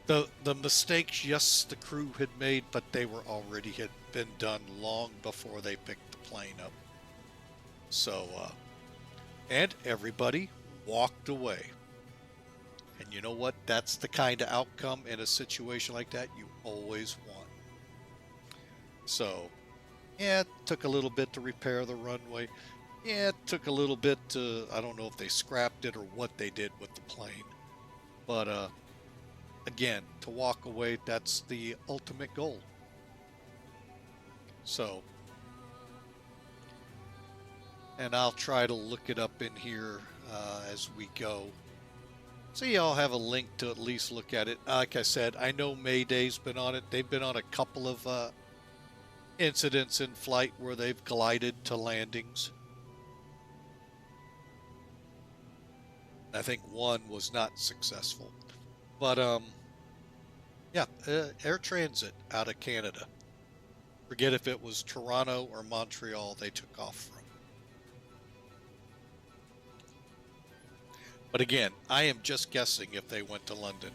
The mistakes, yes, the crew had made, but they were already had been done long before they picked the plane up. So, and everybody walked away. And you know what? That's the kind of outcome in a situation like that you always want. So, yeah, it took a little bit to repair the runway. Yeah, it took a little bit to, I don't know if they scrapped it or what they did with the plane. But, again, to walk away, that's the ultimate goal. So, and I'll try to look it up in here as we go. So y'all have a link to at least look at it. Like I said, I know Mayday's been on it. They've been on a couple of incidents in flight where they've glided to landings. I think one was not successful. But, yeah, Air Transit out of Canada. Forget if it was Toronto or Montreal they took off from. But again, I am just guessing if they went to London.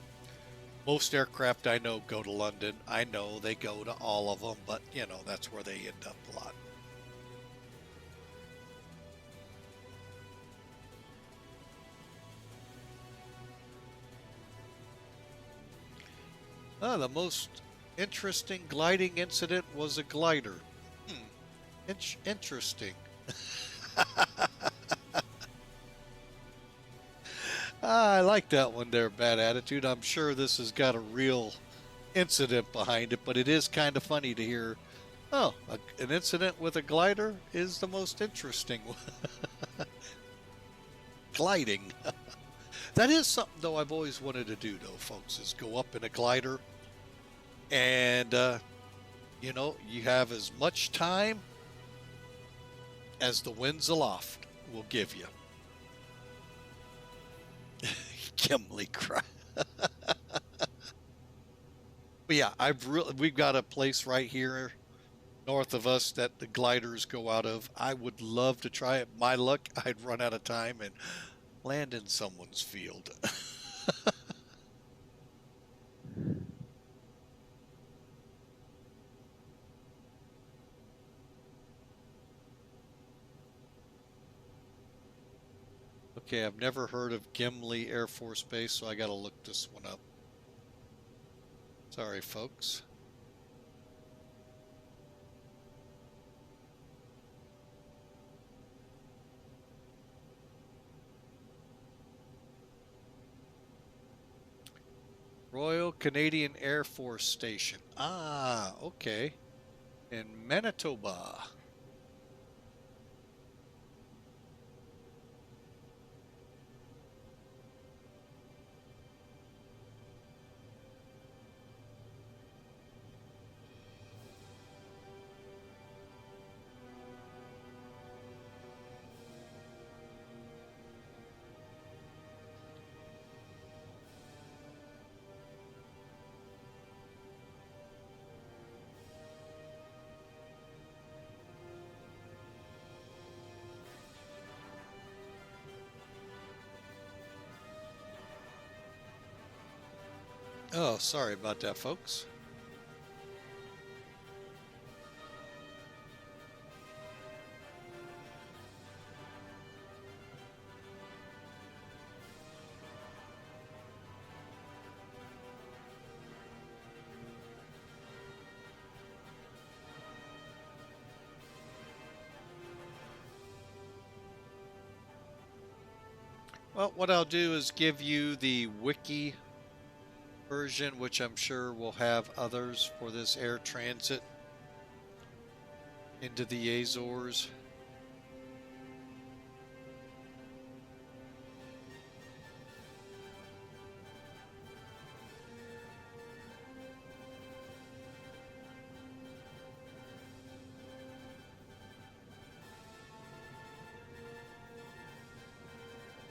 Most aircraft I know go to London. I know they go to all of them, but, you know, that's where they end up a lot. The most interesting gliding incident was a glider. Interesting. I like that one there, Bad Attitude. I'm sure this has got a real incident behind it, but it is kind of funny to hear, oh, an incident with a glider is the most interesting one. Gliding. That is something, though, I've always wanted to do, though, folks, is go up in a glider and, you know, you have as much time as the winds aloft will give you. Gimli cry. But yeah, we've got a place right here north of us that the gliders go out of. I would love to try it. My luck, I'd run out of time and land in someone's field. Okay, I've never heard of Gimli Air Force Base, so I gotta look this one up. Sorry, folks. Royal Canadian Air Force Station. Ah, okay. In Manitoba. Oh, sorry about that, folks. Well, what I'll do is give you the wiki version, which I'm sure will have others for this air transit into the Azores.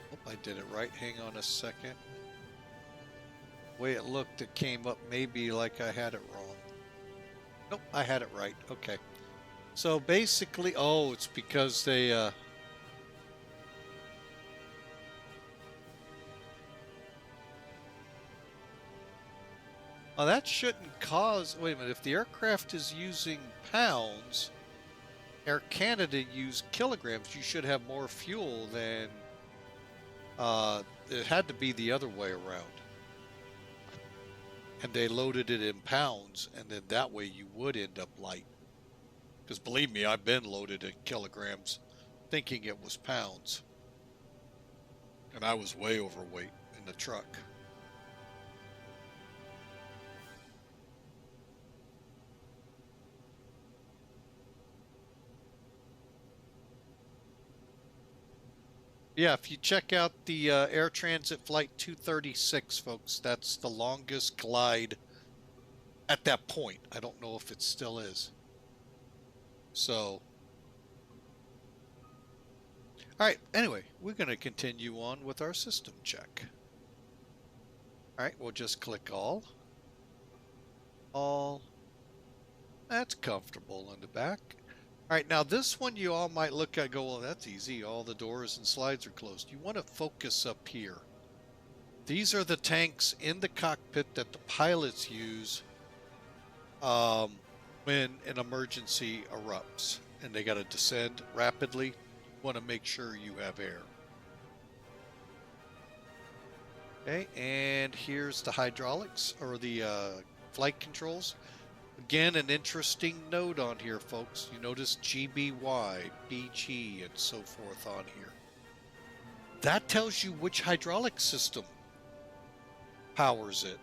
Hope I did it right. Hang on a second. The way it looked, it came up maybe like I had it wrong. Nope, I had it right. Okay. So basically, oh, it's because they, oh, that shouldn't cause, wait a minute, if the aircraft is using pounds, Air Canada used kilograms, you should have more fuel than, it had to be the other way around. And they loaded it in pounds, and then that way you would end up light. Because believe me, I've been loaded in kilograms thinking it was pounds. And I was way overweight in the truck. Yeah, if you check out the Air Transit Flight 236, folks, that's the longest glide at that point. I don't know if it still is. So, all right, anyway, we're going to continue on with our system check. All right, we'll just click all. All. That's comfortable in the back. All right, now this one you all might look at, go, well, that's easy. All the doors and slides are closed. You want to focus up here. These are the tanks in the cockpit that the pilots use when an emergency erupts and they got to descend rapidly. You want to make sure you have air. Okay, and here's the hydraulics, or the flight controls. Again, an interesting note on here, folks. You notice GBY, BG, and so forth on here. That tells you which hydraulic system powers it.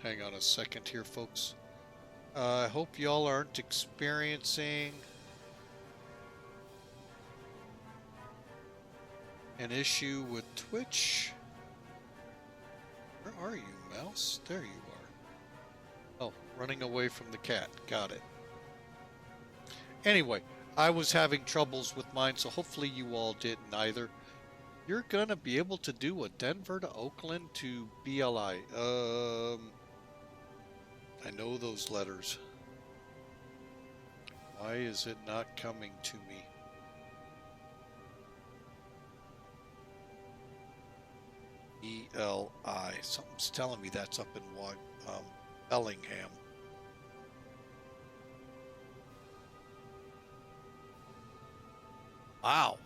Hang on a second here, folks. I hope y'all aren't experiencing an issue with Twitch. Where are you, mouse? There you are. Oh, running away from the cat. Got it. Anyway, I was having troubles with mine, so hopefully you all didn't either. You're gonna be able to do a Denver to Oakland to BLI. I know those letters. Why is it not coming to me? ELI. Something's telling me that's up in Bellingham. Wow.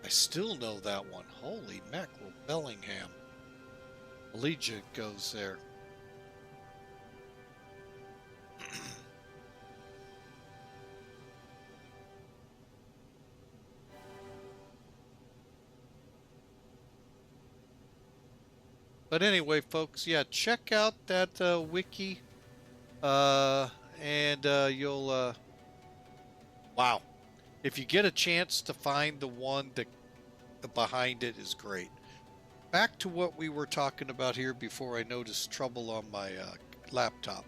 I still know that one. Holy mackerel, Bellingham. Allegiant goes there. But anyway, folks, yeah, check out that wiki, and you'll, wow. If you get a chance to find the one that behind it is great. Back to what we were talking about here before I noticed trouble on my laptop.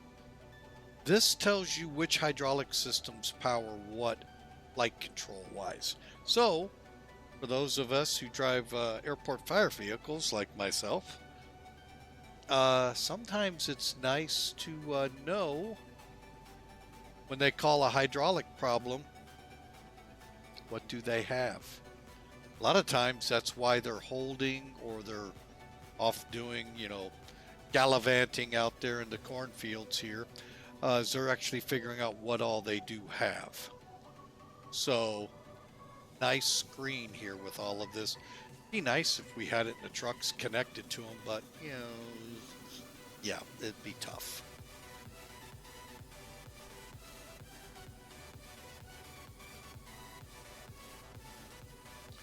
This tells you which hydraulic systems power what flight control wise. So For those of us who drive airport fire vehicles like myself, sometimes it's nice to know when they call a hydraulic problem, what do they have? A lot of times that's why they're holding or they're off doing, gallivanting out there in the cornfields here, is they're actually figuring out what all they do have. So, nice screen here with all of this. Be nice if we had it in the trucks connected to them, but, yeah, it'd be tough.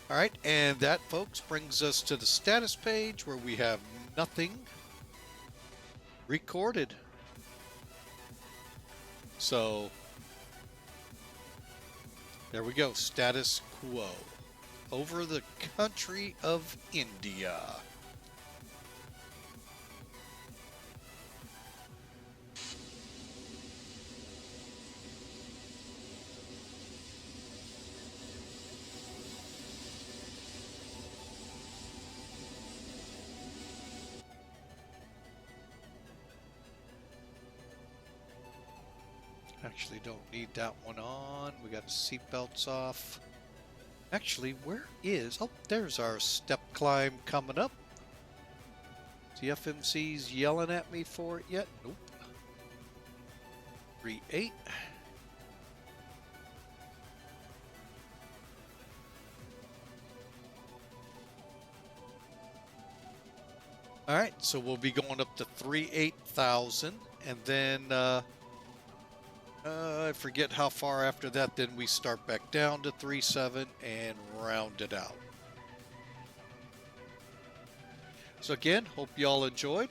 All right, and that, folks, brings us to the status page where we have nothing recorded. So, there we go, status quo. Over the country of India. Actually, don't need that one on. We got seatbelts off. Actually, where is... Oh, there's our step climb coming up. The FMC's yelling at me for it yet? Nope. 3-8. All right, so we'll be going up to 3-8,000, and then I forget how far after that, then we start back down to 3-7 and round it out. So again, hope you all enjoyed.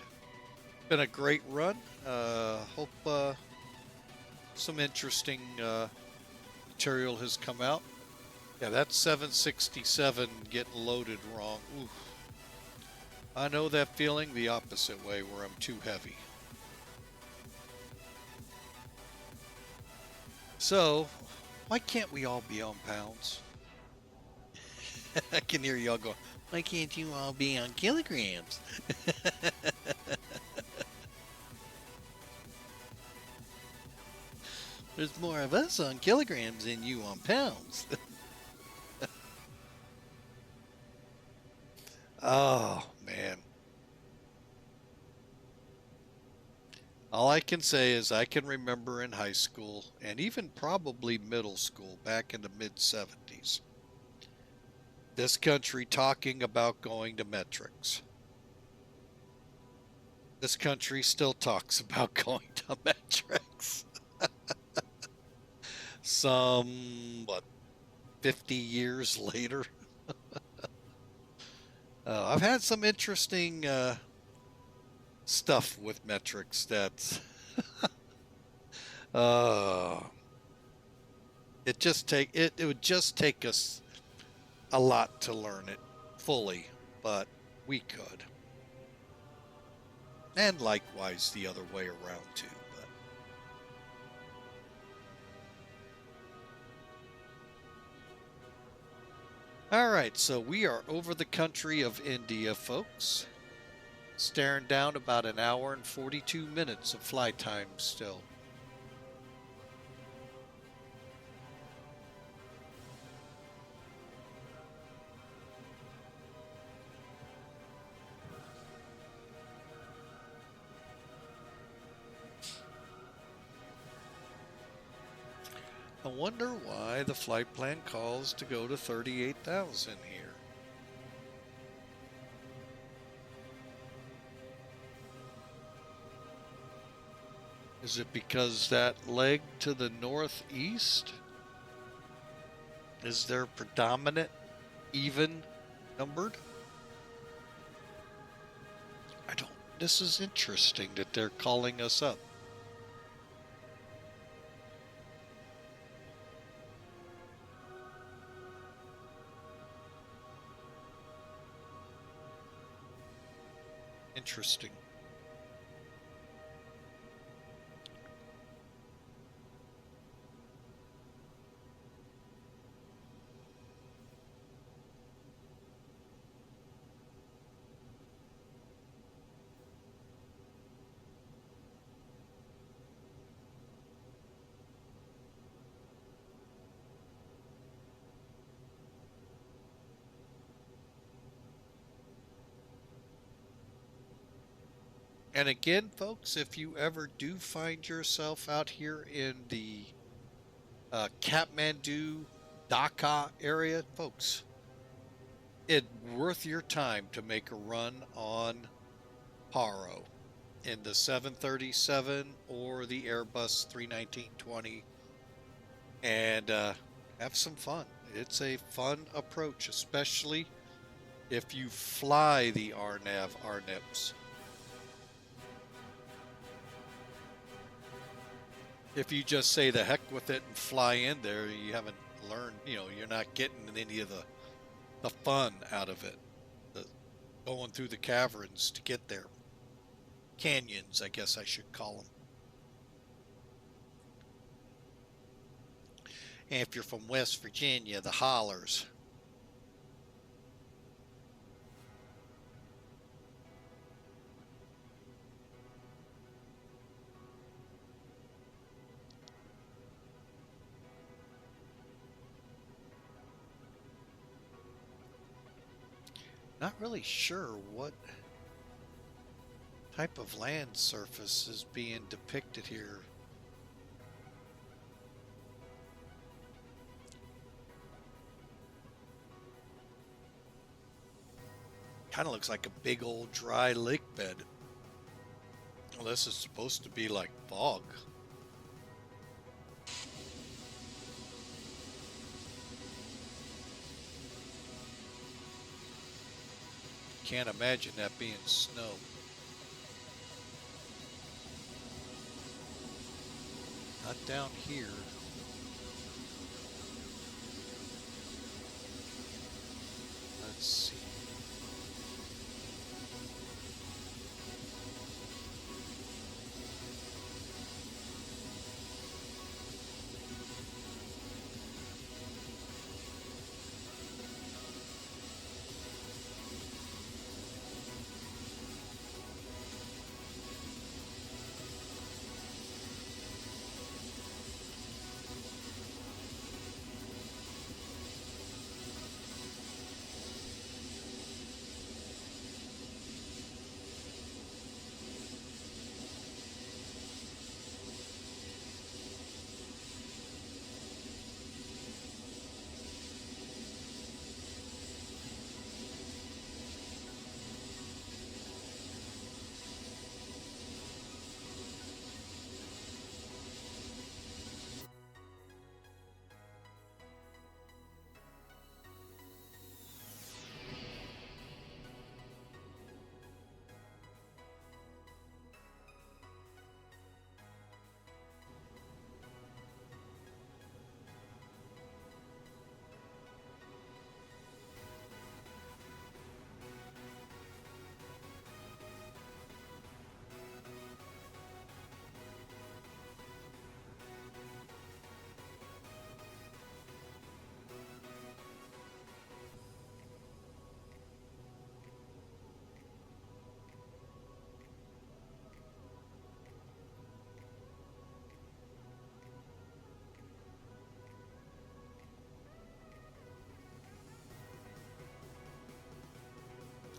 Been a great run. Hope some interesting material has come out. Yeah, that's 767 getting loaded wrong. Oof. I know that feeling the opposite way where I'm too heavy. So, why can't we all be on pounds? I can hear y'all go, why can't you all be on kilograms? There's more of us on kilograms than you on pounds. Oh, man. All I can say is I can remember in high school and even probably middle school back in the mid-70s, this country talking about going to metrics. This country still talks about going to metrics. Some, 50 years later? I've had some interesting stuff with metrics that's it would just take us a lot to learn it fully, but we could. And likewise the other way around too. All right, so we are over the country of India, folks. Staring down about an hour and 42 minutes of flight time still. I wonder why the flight plan calls to go to 38,000 here. Is it because that leg to the northeast is there predominant even numbered? This is interesting that they're calling us up. Interesting. And again, folks, if you ever do find yourself out here in the Kathmandu, Dhaka area, folks, it's worth your time to make a run on Paro in the 737 or the Airbus 319-20 and have some fun. It's a fun approach, especially if you fly the RNAV RNIPs. If you just say the heck with it and fly in there, you haven't learned, you're not getting any of the fun out of it. Going through the caverns to get there. Canyons, I guess I should call them. And if you're from West Virginia, the hollers. Not really sure what type of land surface is being depicted here. Kind of looks like a big old dry lake bed. Well, this is supposed to be like fog. Can't imagine that being snow. Not down here. Let's see.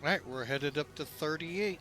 All right, we're headed up to 38.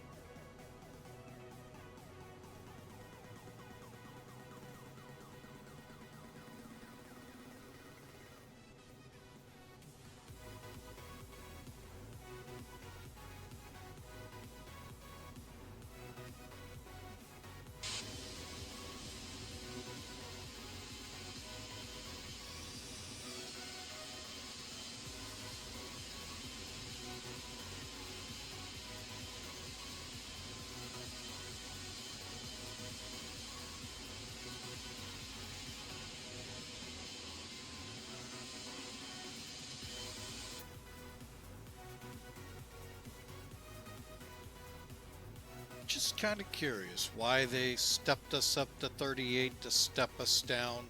Just kind of curious why they stepped us up to 38 to step us down.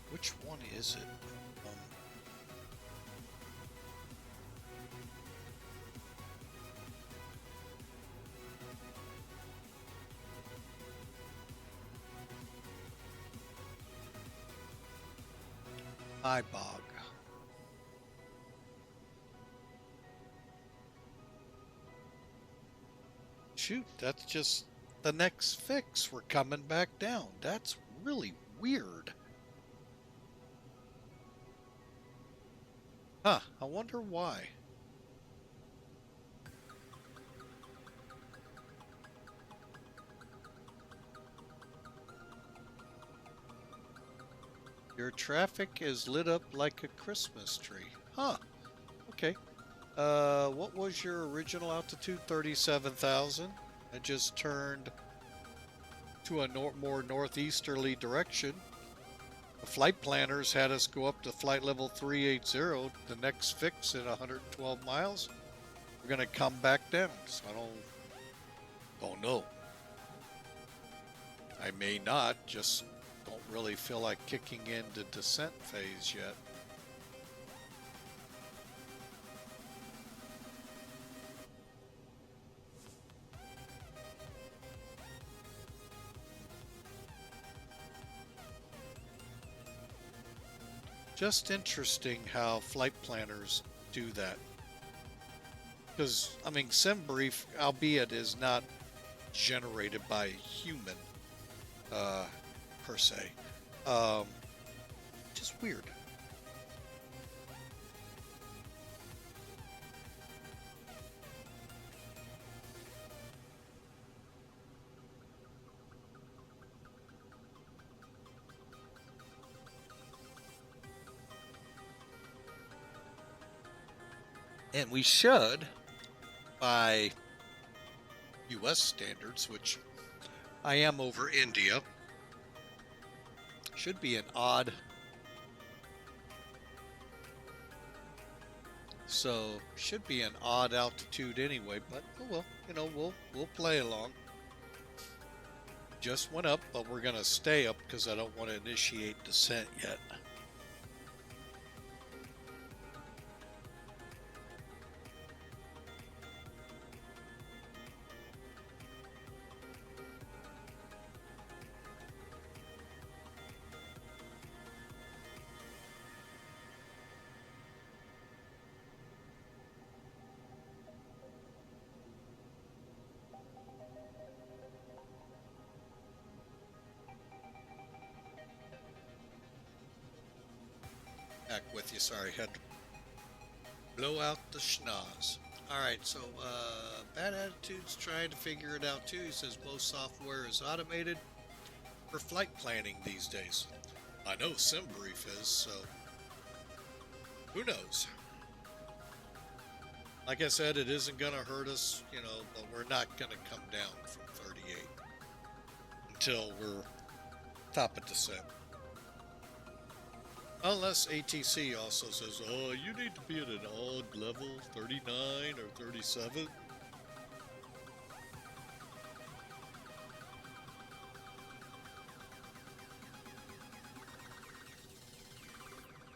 Which one is it? MIBOG. shoot, that's just the next fix. We're coming back down. That's really weird. Huh, I wonder why. Your traffic is lit up like a Christmas tree. Huh, okay. What was your original altitude? 37,000. I just turned to a more northeasterly direction. The flight planners had us go up to flight level 380, the next fix at 112 miles. We're going to come back down, so I don't know. I may not, just don't really feel like kicking into descent phase yet. Just interesting how flight planners do that. Because, I mean, SimBrief, albeit is not generated by a human, per se. Just weird. And we should, by US standards, which I am over India, should be an odd. So should be an odd altitude anyway, but oh well, you know, we'll play along. Just went up, but we're gonna stay up because I don't want to initiate descent yet. Back with you, sorry, had to blow out the schnoz. Alright, so Bad Attitude's trying to figure it out too. He says most software is automated for flight planning these days. I know SimBrief is, so who knows? Like I said, it isn't going to hurt us, you know, but we're not going to come down from 38 until we're top of descent. Unless ATC also says, oh, you need to be at an odd level, 39 or 37.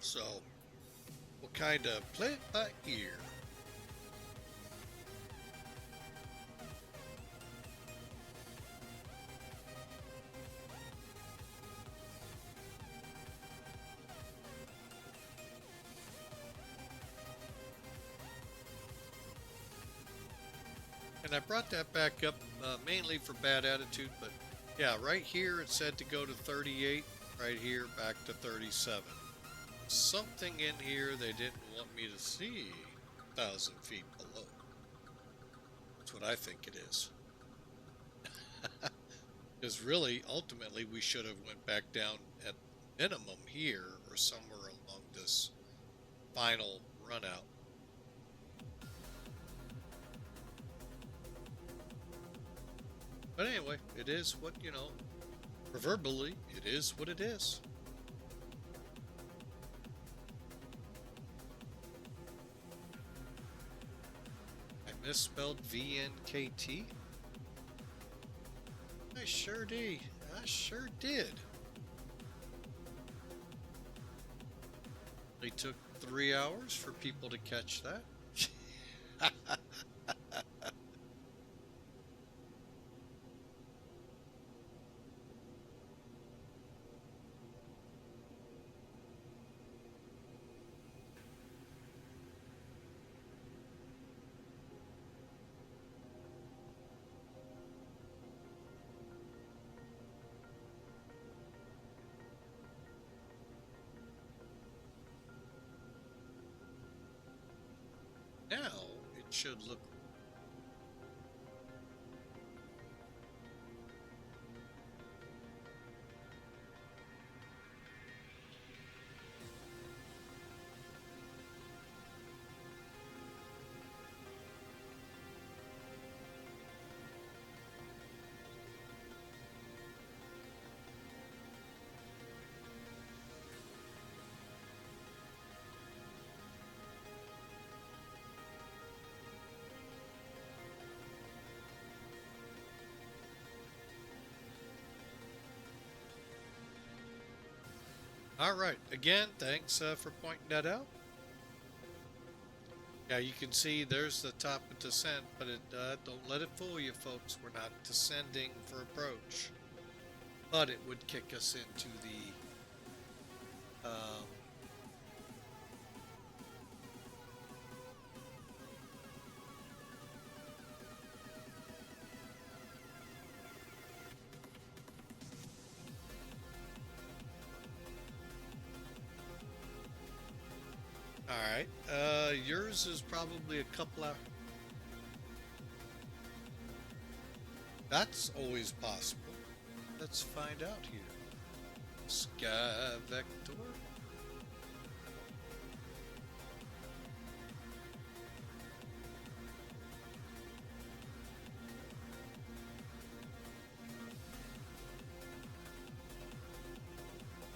So, we'll kind of play it by ear. And I brought that back up mainly for Bad Attitude, but yeah, right here it said to go to 38, right here back to 37. Something in here they didn't want me to see 1,000 feet below. That's what I think it is. Because really, ultimately, we should have went back down at minimum here or somewhere along this final run out. But anyway, it is what, you know, proverbially, it is what it is. I misspelled VNKT? I sure did. I sure did. It took 3 hours for people to catch that. should look. All right. Again, thanks for pointing that out. Yeah, you can see there's the top of descent, but don't let it fool you, folks. We're not descending for approach, but it would kick us into the all right. Yours is probably a couple hours. That's always possible. Let's find out here. Sky Vector.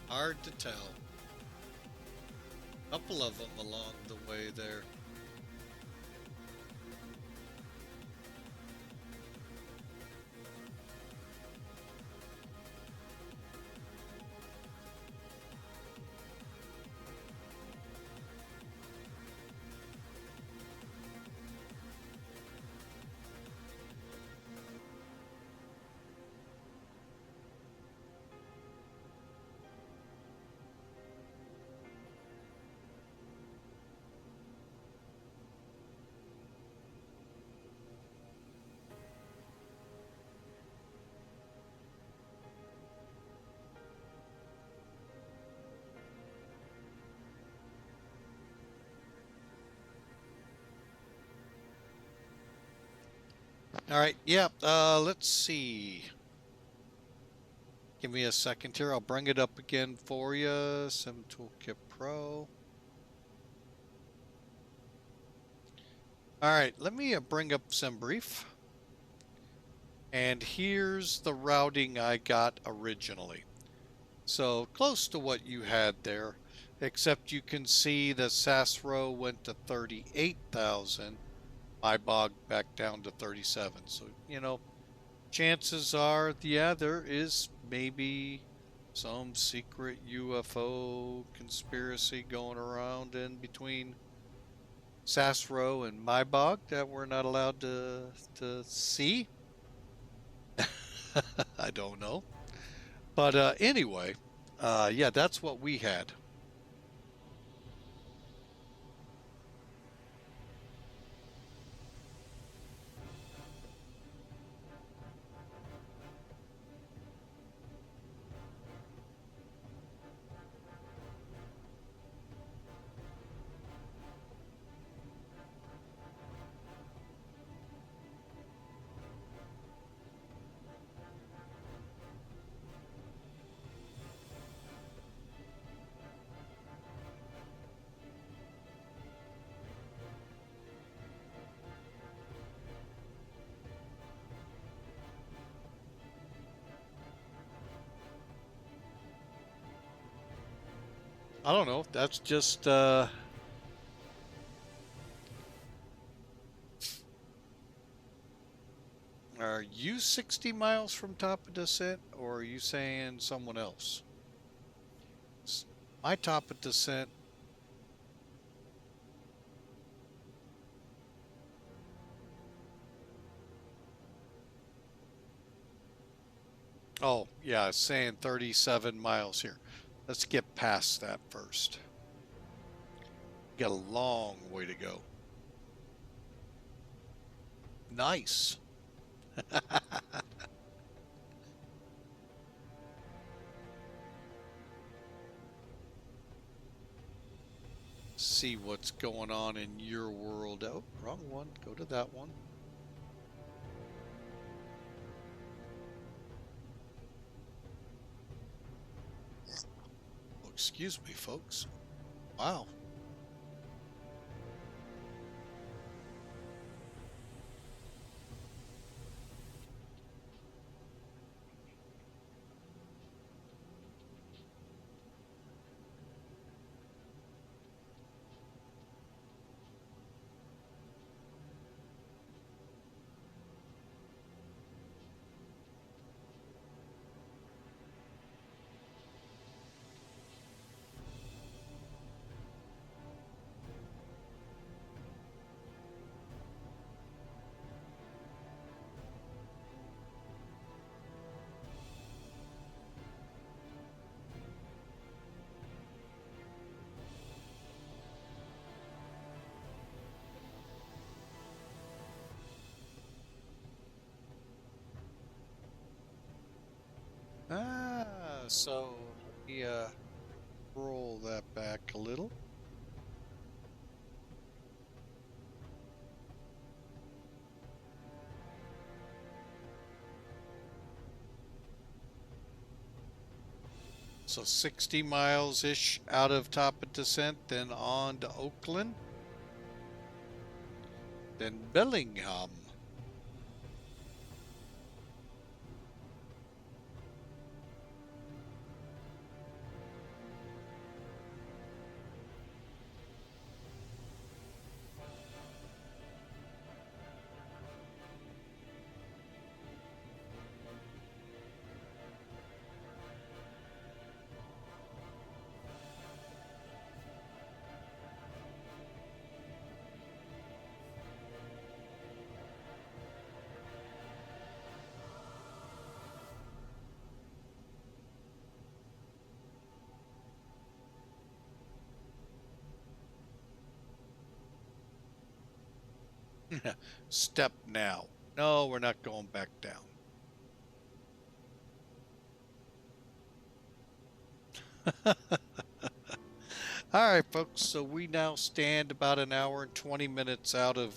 Hard to tell. Couple of them along the way there. All right, yeah, let's see. Give me a second here. I'll bring it up again for you. Sim Toolkit Pro. All right, let me bring up SimBrief. And here's the routing I got originally. So close to what you had there, except you can see the SASRO went to 38,000. MIBOG back down to 37. So, you know, chances are, yeah, there is maybe some secret UFO conspiracy going around in between SASRO and MIBOG that we're not allowed to see. I don't know. But anyway, yeah, that's what we had. I don't know. That's just are you 60 miles from top of descent, or are you saying someone else? My top of descent. Oh, yeah, it's saying 37 miles here. Let's get past that first. Got a long way to go. Nice. see what's going on in your world. Oh, wrong one. Go to that one. Oh, excuse me, folks. Wow. So let me roll that back a little. So 60 miles-ish out of top of descent, then on to Oakland, then Bellingham. Step now. No, we're not going back down. All right, folks. So we now stand about an hour and 20 minutes out of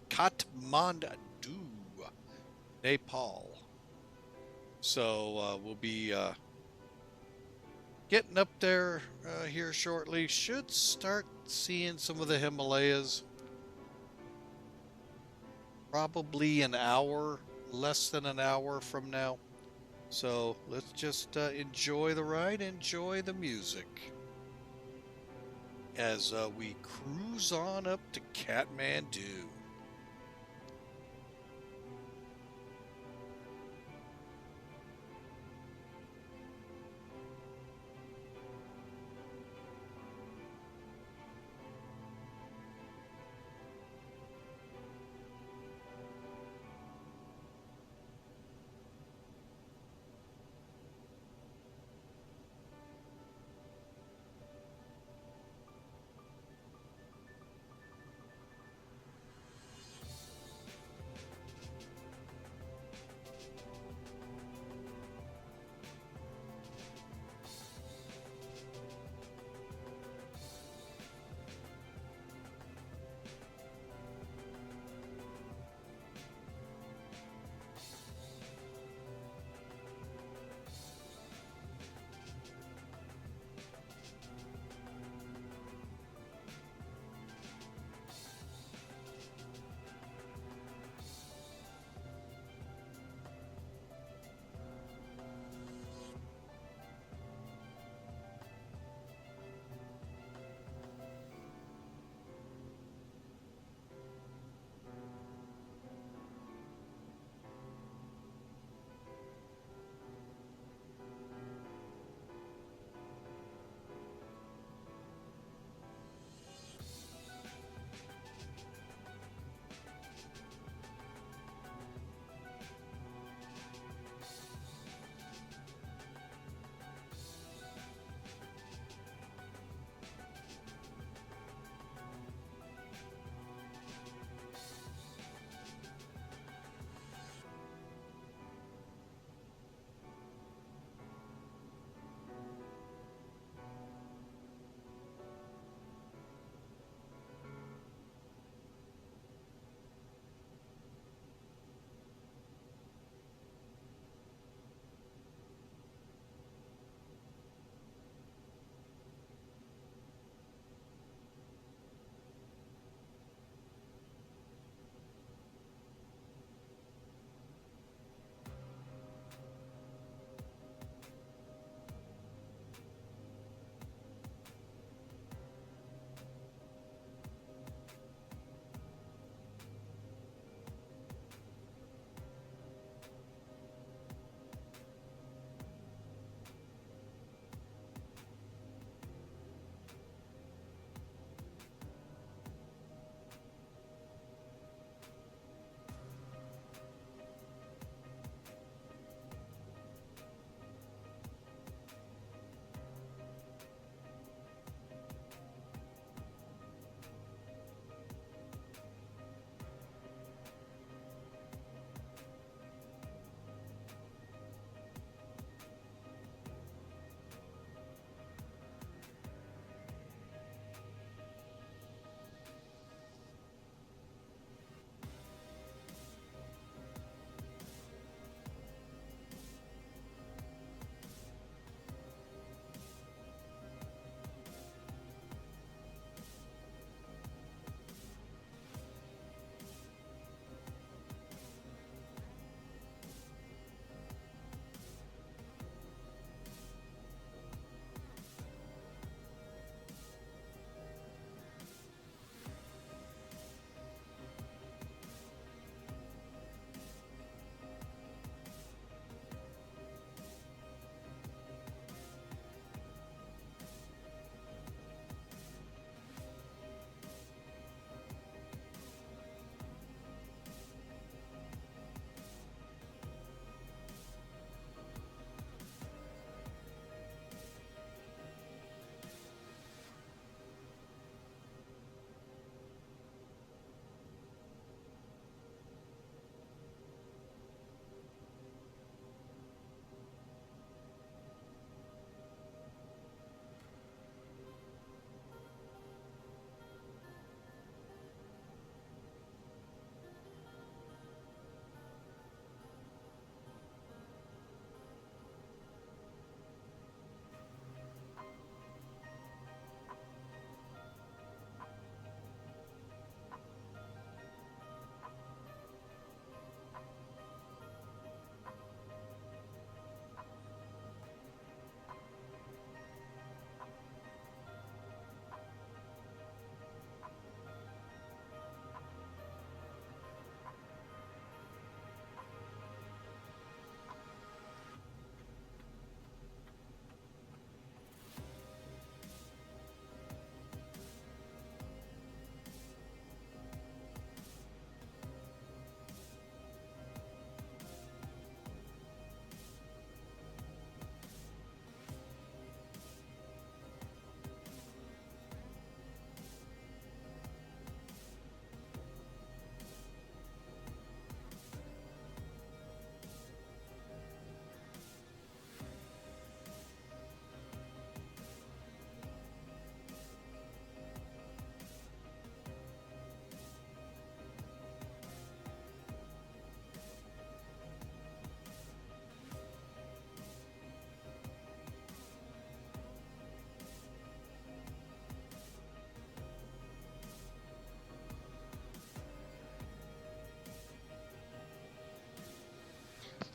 Kathmandu, Nepal. So we'll be getting up there here shortly. Should start seeing some of the Himalayas. Probably an hour, less than an hour from now. So let's just enjoy the ride, enjoy the music as we cruise on up to Kathmandu.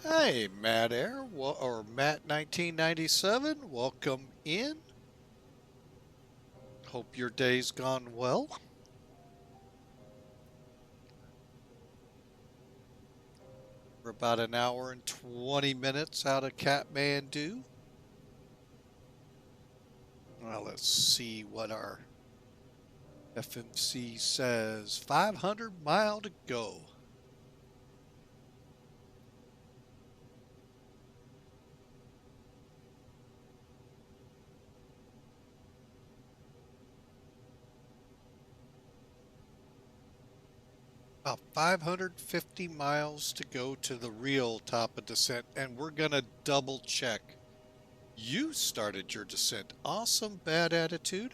Hey, Matt Air, or Matt 1997, welcome in. Hope your day's gone well. We're about an hour and 20 minutes out of Kathmandu. Well, let's see what our FMC says. 500 mile to go. About 550 miles to go to the real top of descent, and we're going to double check. You started your descent. Awesome, bad attitude.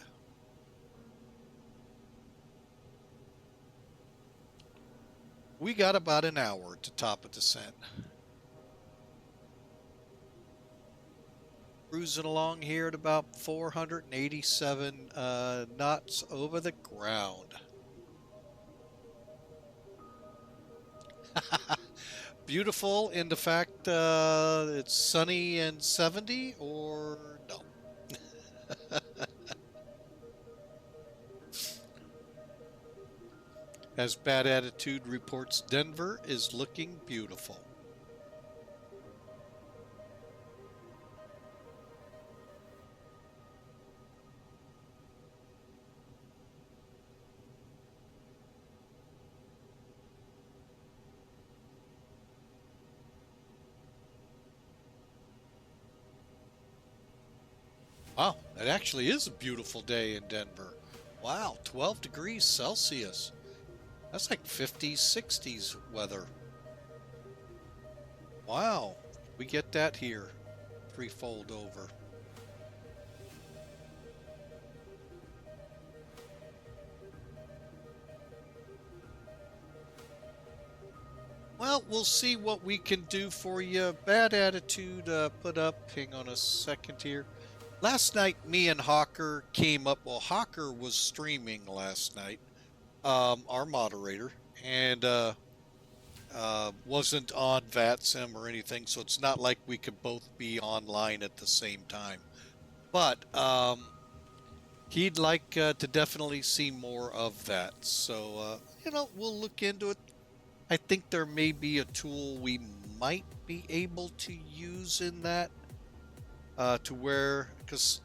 We got about an hour to top of descent. Cruising along here at about 487 knots over the ground. Beautiful in the fact it's sunny and 70, or no? As bad attitude reports, Denver is looking beautiful. Wow, it actually is a beautiful day in Denver. Wow, 12 degrees Celsius. That's like 50s, 60s weather. Wow, we get that here. Threefold over. Well, we'll see what we can do for you. Bad attitude put up. Hang on a second here. Last night, me and Hawker came up. Well, Hawker was streaming last night, our moderator, and wasn't on VATSIM or anything, so it's not like we could both be online at the same time. But he'd like to definitely see more of that. So, we'll look into it. I think there may be a tool we might be able to use in that to where, because,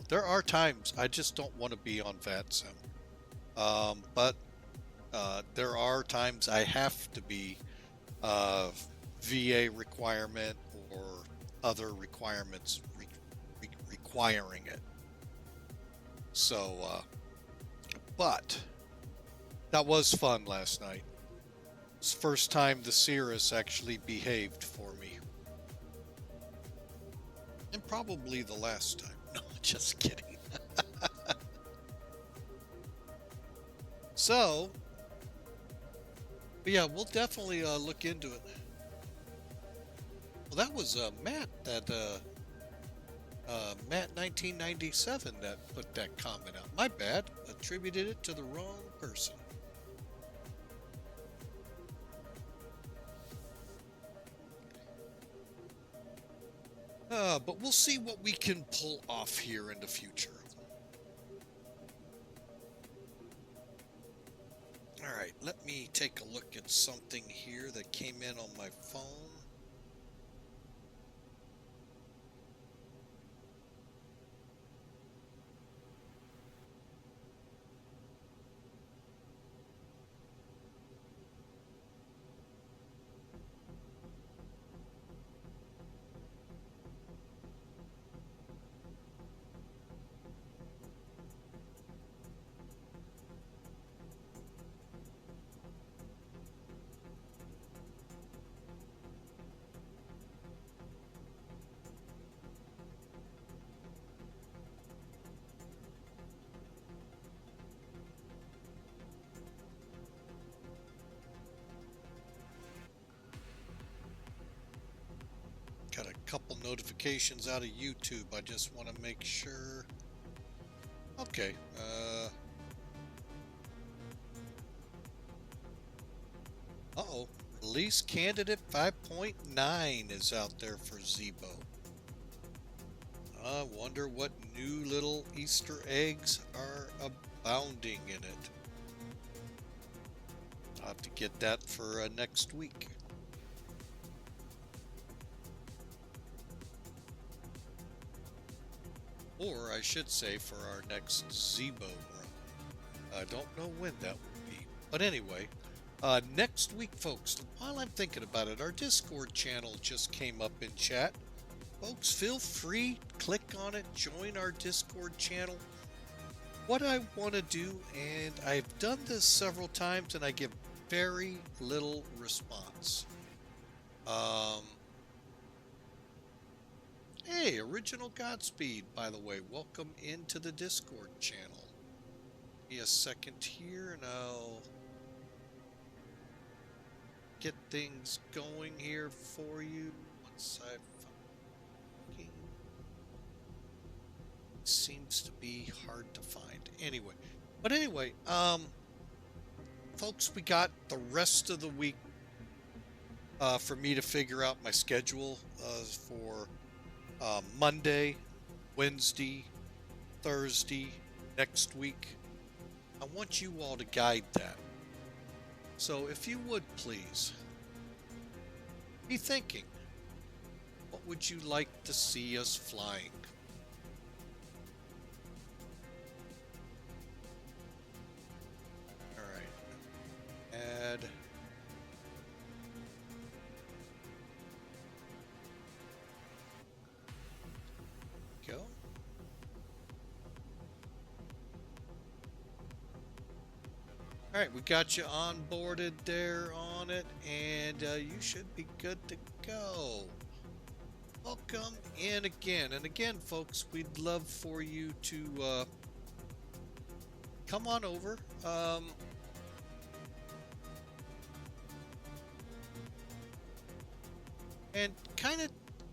there are times I just don't want to be on VATSIM. But there are times I have to be VA requirement or other requirements requiring it. So, but that was fun last night. It's the first time the Cirrus actually behaved for me. And probably the last time. No, just kidding. So, but yeah, we'll definitely look into it. Well, that was Matt, that Matt 1997 that put that comment out. My bad. Attributed it to the wrong person. But we'll see what we can pull off here in the future. All right, let me take a look at something here that came in on my phone. Got a couple notifications out of YouTube. I just want to make sure. Okay. Uh-oh. Release candidate 5.9 is out there for Zebo. I wonder what new little Easter eggs are abounding in it. I'll have to get that for next week. Or I should say for our next Zebo run. I don't know when that will be. But anyway, next week, folks, while I'm thinking about it, our Discord channel just came up in chat. Folks, feel free, click on it, join our Discord channel. What I want to do, and I've done this several times, and I get very little response. Hey, Original Godspeed, by the way, welcome into the Discord channel. Give me a second here, and I'll get things going here for you once I've seems to be hard to find anyway. But anyway, folks, we got the rest of the week for me to figure out my schedule for Monday, Wednesday, Thursday, next week. I want you all to guide that. So if you would please be thinking, what would you like to see us flying? Add go. All right, we got you onboarded there on it, and you should be good to go. Welcome in again, and again, folks, we'd love for you to come on over. And kind of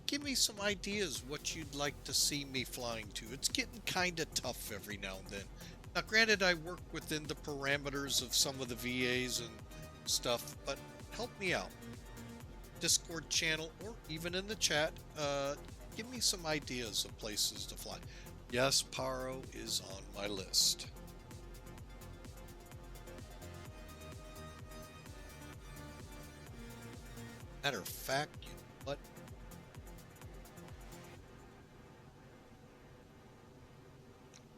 give me some ideas what you'd like to see me flying to. It's getting kind of tough every now and then. Now, granted, I work within the parameters of some of the VAs and stuff, but help me out. Discord channel or even in the chat, give me some ideas of places to fly. Yes, Paro is on my list. Matter of fact, you know what?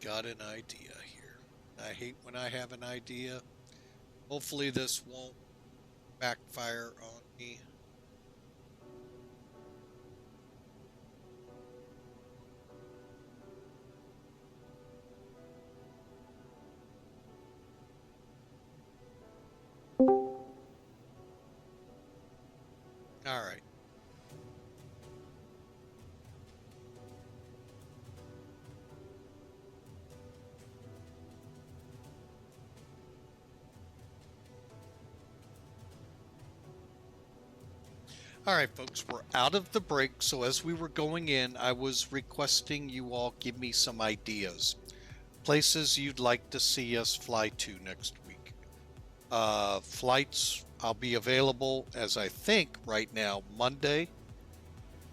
Got an idea here. I hate when I have an idea. Hopefully this won't backfire on me. All right. All right, folks, we're out of the break. So as we were going in, I was requesting you all give me some ideas. Places you'd like to see us fly to next week. Flights, I'll be available as I think right now, Monday,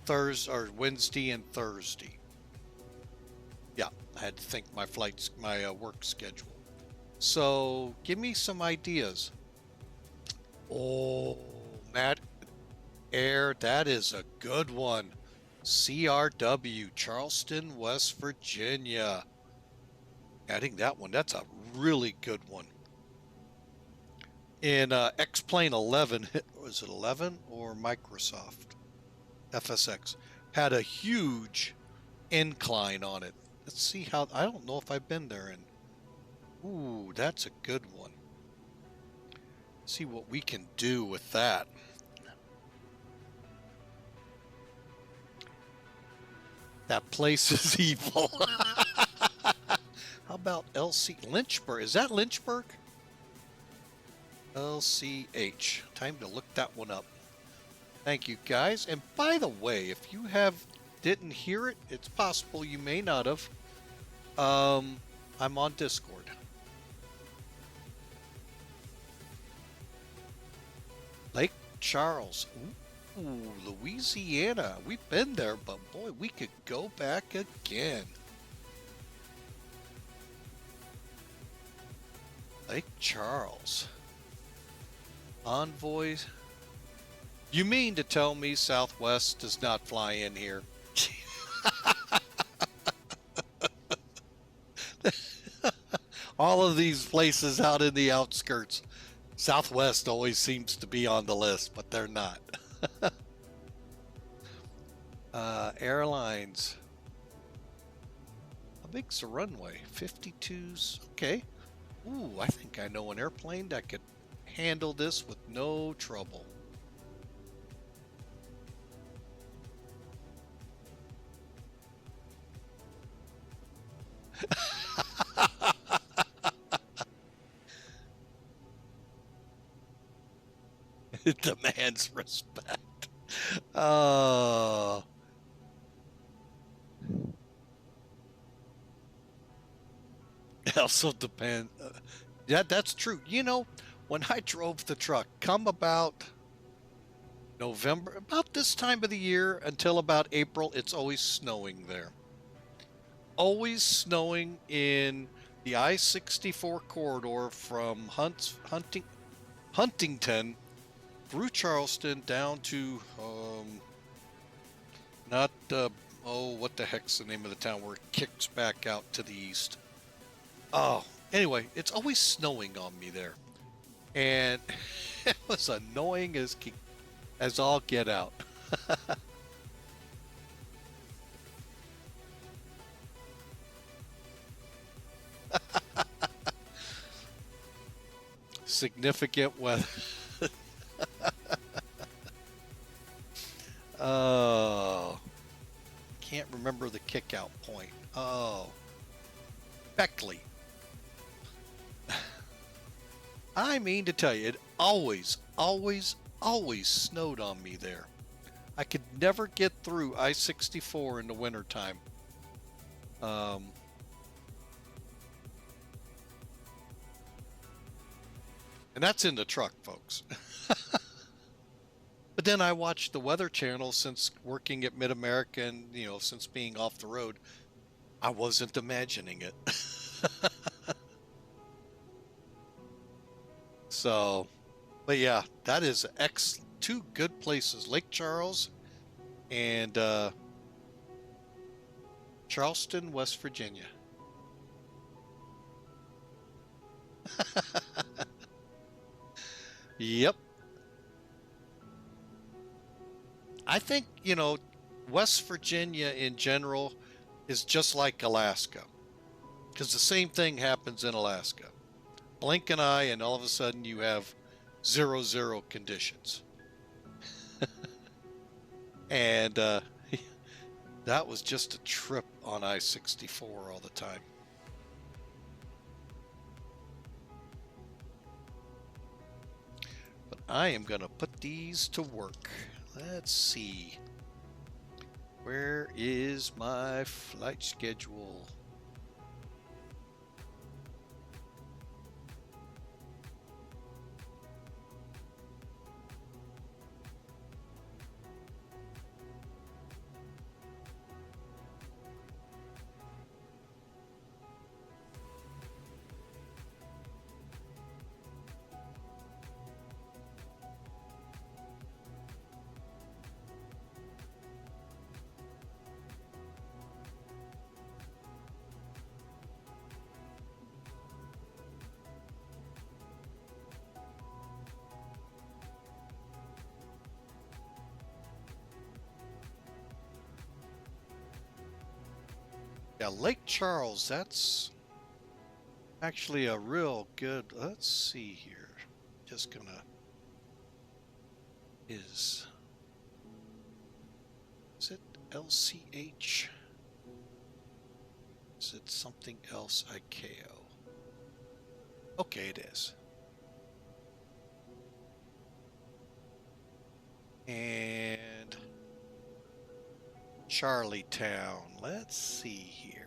Thursday, or Wednesday and Thursday. Yeah, I had to think my flights, my work schedule. So give me some ideas. Oh, Matt Air, that is a good one. CRW, Charleston, West Virginia. Adding that one, that's a really good one. In X-Plane 11, was it 11 or Microsoft? FSX had a huge incline on it. Let's see how, I don't know if I've been there. And ooh, that's a good one. See what we can do with that. That place is evil. How about LC Lynchburg? Is that Lynchburg? LCH. Time to look that one up. Thank you, guys. And by the way, if you didn't hear it, it's possible you may not have. I'm on Discord. Lake Charles. Ooh, Louisiana. We've been there, but boy, we could go back again. Lake Charles. Envoys. You mean to tell me Southwest does not fly in here? All of these places out in the outskirts. Southwest always seems to be on the list, but they're not. Airlines. How big's the runway? 52s. Okay. Ooh, I think I know an airplane that could handle this with no trouble. It demands respect. Oh. It also depends. Yeah, that's true. You know, when I drove the truck, come about November, about this time of the year until about April, it's always snowing there. Always snowing in the I-64 corridor from Huntington through Charleston down to what the heck's the name of the town where it kicks back out to the east. Oh, anyway, it's always snowing on me there, and it was annoying as all get out. Significant weather. Oh, can't remember the kick out point. Oh, Beckley. I mean to tell you, it always snowed on me there. I could never get through I-64 in the wintertime. And that's in the truck, folks. But then I watched the Weather Channel since working at Mid-America and, you know, since being off the road. I wasn't imagining it. So, but yeah, that is two good places, Lake Charles and Charleston, West Virginia. Yep. I think, you know, West Virginia in general is just like Alaska, because the same thing happens in Alaska. Blink an eye and all of a sudden you have 0-0 conditions. And that was just a trip on I-64 all the time. But I am going to put these to work. Let's see. Where is my flight schedule? Yeah, Lake Charles, that's actually a real good, let's see here. Just gonna, is it LCH? Is it something else ICAO? Okay, it is. And Charlietown, let's see here.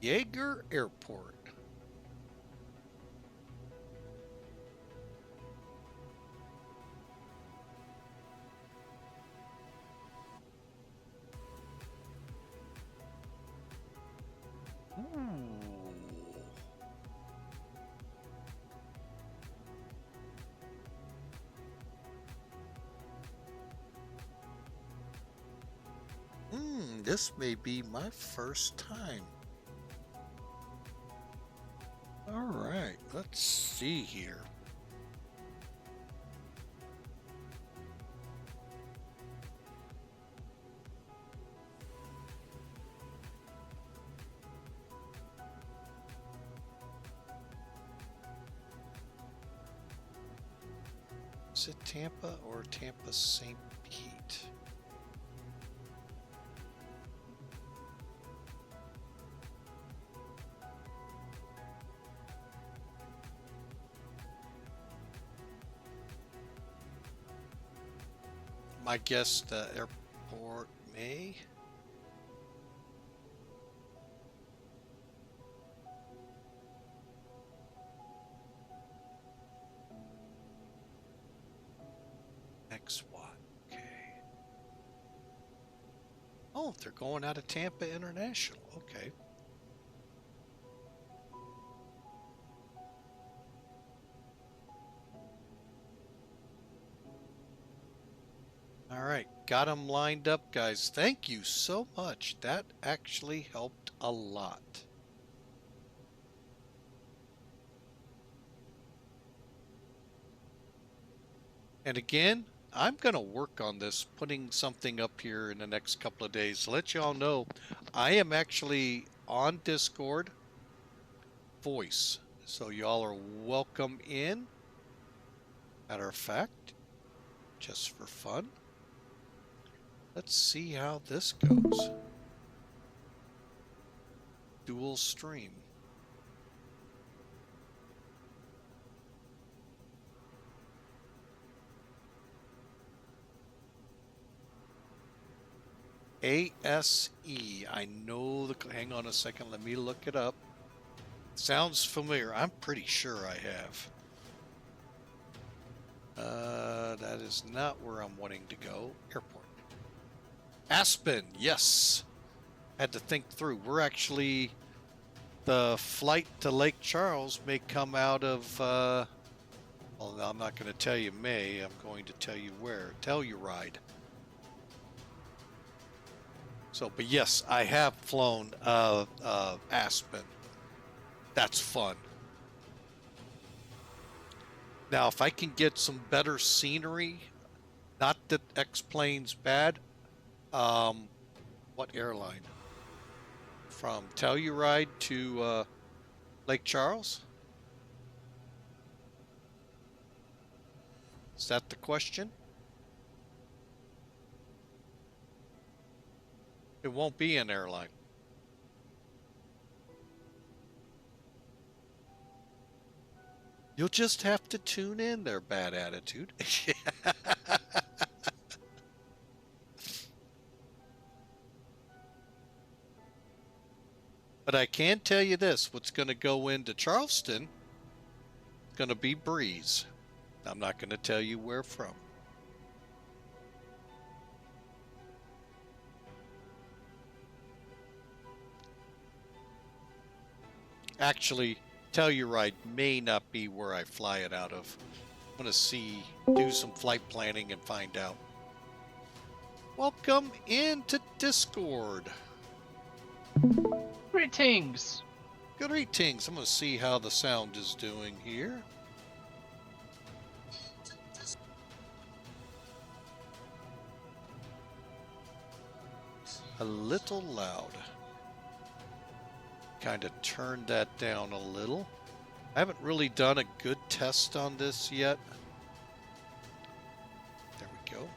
Jaeger Airport. Ooh. This may be my first time. All right, let's see here. Is it Tampa or Tampa St. Pete? My guess, the airport may. XY. Okay. Oh, they're going out of Tampa International. Okay. All right, got them lined up, guys. Thank you so much. That actually helped a lot. And again, I'm going to work on this, putting something up here in the next couple of days to let y'all know I am actually on Discord voice. So y'all are welcome in. Matter of fact, just for fun, let's see how this goes. Dual stream. ASE. I know the. Hang on a second. Let me look it up. Sounds familiar. I'm pretty sure I have. That is not where I'm wanting to go. Airport. Aspen. Yes. Had to think through. We're actually. The flight to Lake Charles may come out of. Well, I'm not going to tell you may. I'm going to tell you where. Telluride. So, but yes, I have flown Aspen. That's fun. Now, if I can get some better scenery, not that X-plane's bad, what airline? From Telluride to Lake Charles? Is that the question? It won't be an airline. You'll just have to tune in their bad attitude. But I can tell you this, what's going to go into Charleston is going to be Breeze. I'm not going to tell you where from. Actually, Telluride may not be where I fly it out of. I'm going to do some flight planning and find out. Welcome into Discord. Greetings. Greetings. I'm going to see how the sound is doing here. A little loud. Kind of turned that down a little. I haven't really done a good test on this yet. There we go.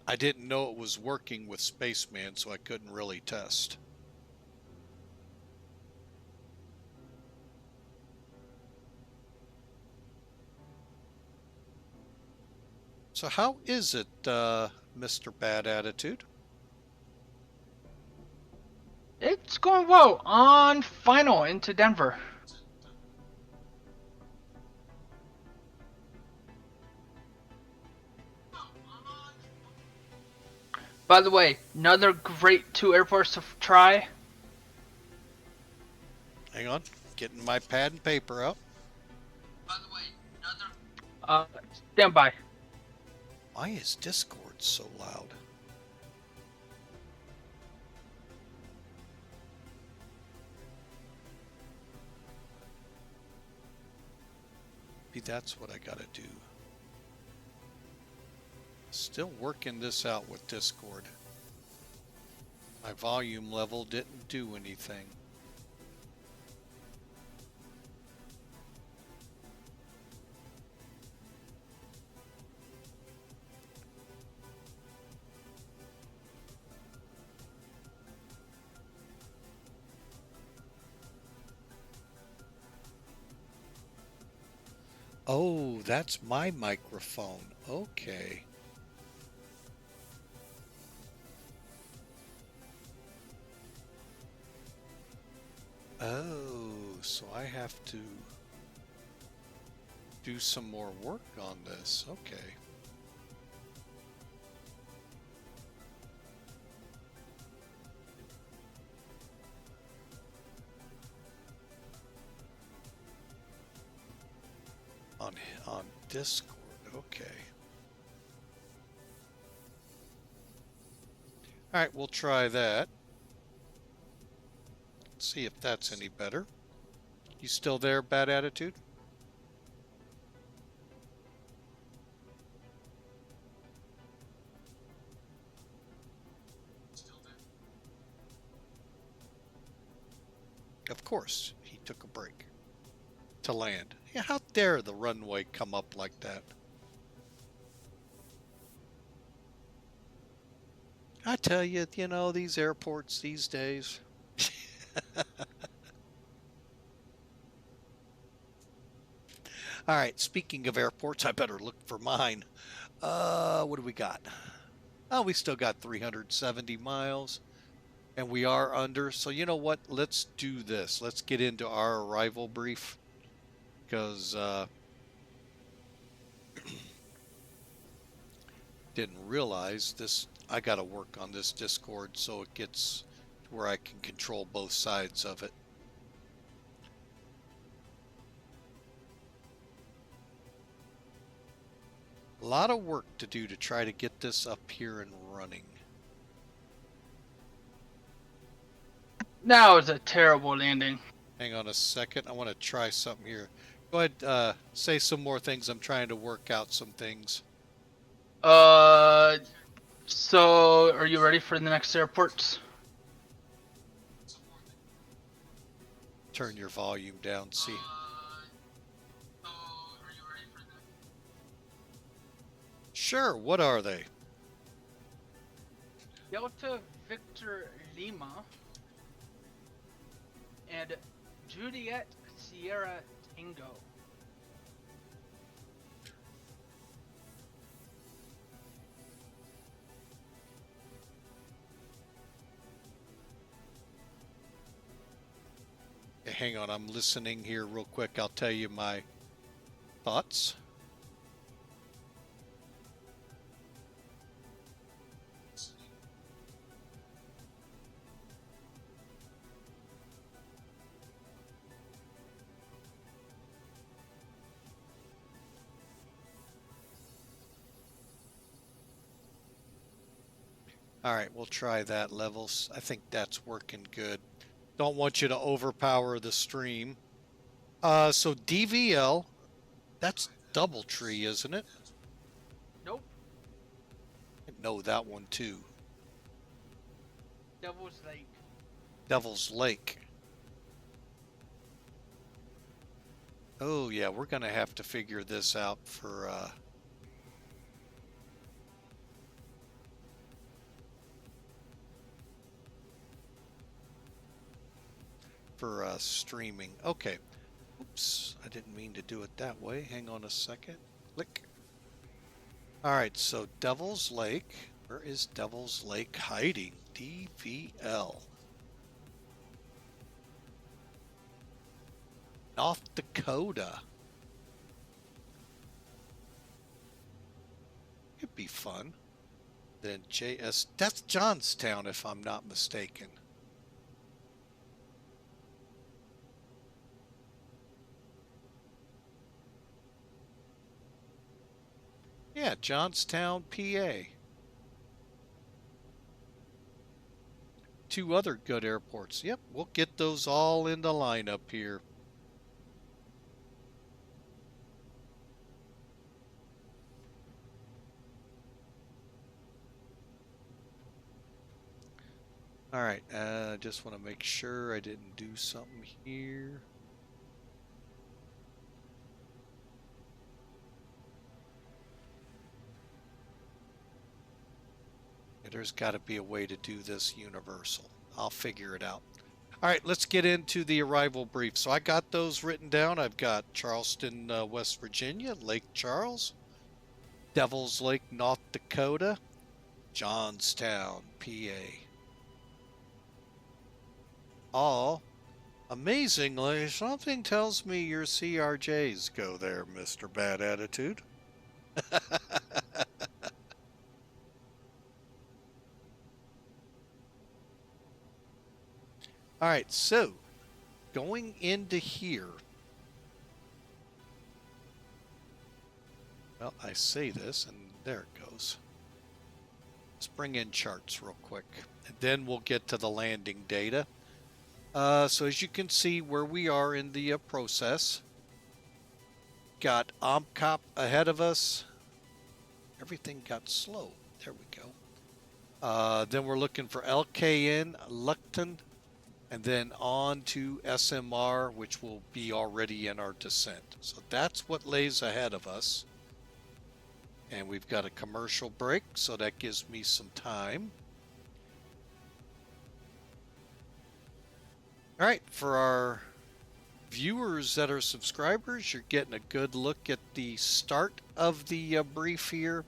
I didn't know it was working with Spaceman, so I couldn't really test. So how is it, Mr. Bad Attitude? It's going well. On final into Denver. By the way, another great 2 airports to try. Hang on, getting my pad and paper out. By the way, another. Stand by. Why is Discord so loud? Maybe that's what I gotta do. Still working this out with Discord. My volume level didn't do anything. Oh, that's my microphone. Okay. Oh, so I have to do some more work on this. Okay. On Discord. Okay. All right, we'll try that. See if that's any better. You still there, Bad Attitude? Of course, he took a break to land. Yeah, how dare the runway come up like that? I tell you, you know, these airports these days. All right, speaking of airports, I better look for mine. What do we got? Oh, we still got 370 miles, and we are under. So you know what? Let's do this. Let's get into our arrival brief, because didn't realize this. I got to work on this Discord so it gets to where I can control both sides of it. A lot of work to do to try to get this up here and running. That was a terrible landing. Hang on a second. I want to try something here. Go ahead, say some more things. I'm trying to work out some things. So are you ready for the next airports? Turn your volume down, see. Sure, what are they? Delta Victor Lima and Juliet Sierra Tango. Hey, hang on, I'm listening here real quick. I'll tell you my thoughts. All right, we'll try that levels. I think that's working good. Don't want you to overpower the stream. So DVL, that's Doubletree, isn't it? Nope. I know that one too. Devil's Lake. Devil's Lake. Oh yeah, we're gonna have to figure this out for streaming. Okay. Oops, I didn't mean to do it that way. Hang on a second. Click. All right, so Devil's Lake. Where is Devil's Lake hiding? DVL. North Dakota. Could be fun. Then JS. That's Johnstown, if I'm not mistaken. Yeah, Johnstown, PA. Two other good airports. Yep, we'll get those all in the lineup here. All right, just want to make sure I didn't do something here. Yeah, there's got to be a way to do this universal. I'll figure it out. All right, let's get into the arrival brief. So I got those written down. I've got Charleston, West Virginia, Lake Charles, Devil's Lake, North Dakota, Johnstown, PA. All, amazingly, something tells me your CRJs go there, Mr. Bad Attitude. All right, so going into here. Well, I say this, and there it goes. Let's bring in charts real quick, and then we'll get to the landing data. So as you can see where we are in the process, got OMCOP ahead of us. Everything got slow. There we go. Then we're looking for LKN, Luckton, and then on to SMR, which will be already in our descent. So that's what lays ahead of us. And we've got a commercial break, so that gives me some time. All right, for our viewers that are subscribers, you're getting a good look at the start of the brief here.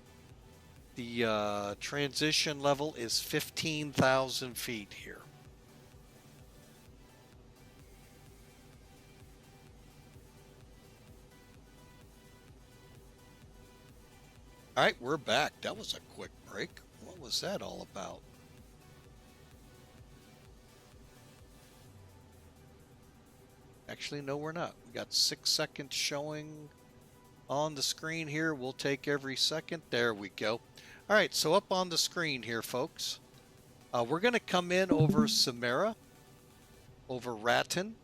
The transition level is 15,000 feet here. All right, we're back. That was a quick break. What was that all about? Actually, no, we're not. We got 6 seconds showing on the screen here. We'll take every second. There we go. All right, so up on the screen here, folks, we're going to come in over Samara, over Raton,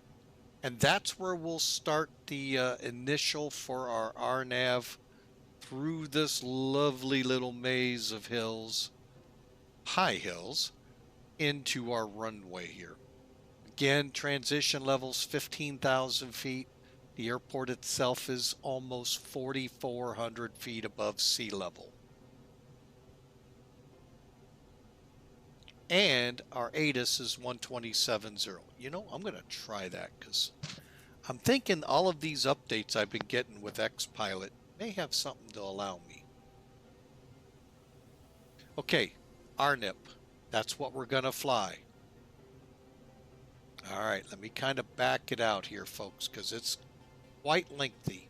and that's where we'll start the initial for our RNAV through this lovely little maze of hills, high hills, into our runway here. Again, transition levels 15,000 feet. The airport itself is almost 4,400 feet above sea level. And our ATIS is 127.0. You know, I'm going to try that because I'm thinking all of these updates I've been getting with XPilot may have something to allow me. Okay, RNIP. That's what we're going to fly. All right, let me kind of back it out here, folks, because it's quite lengthy.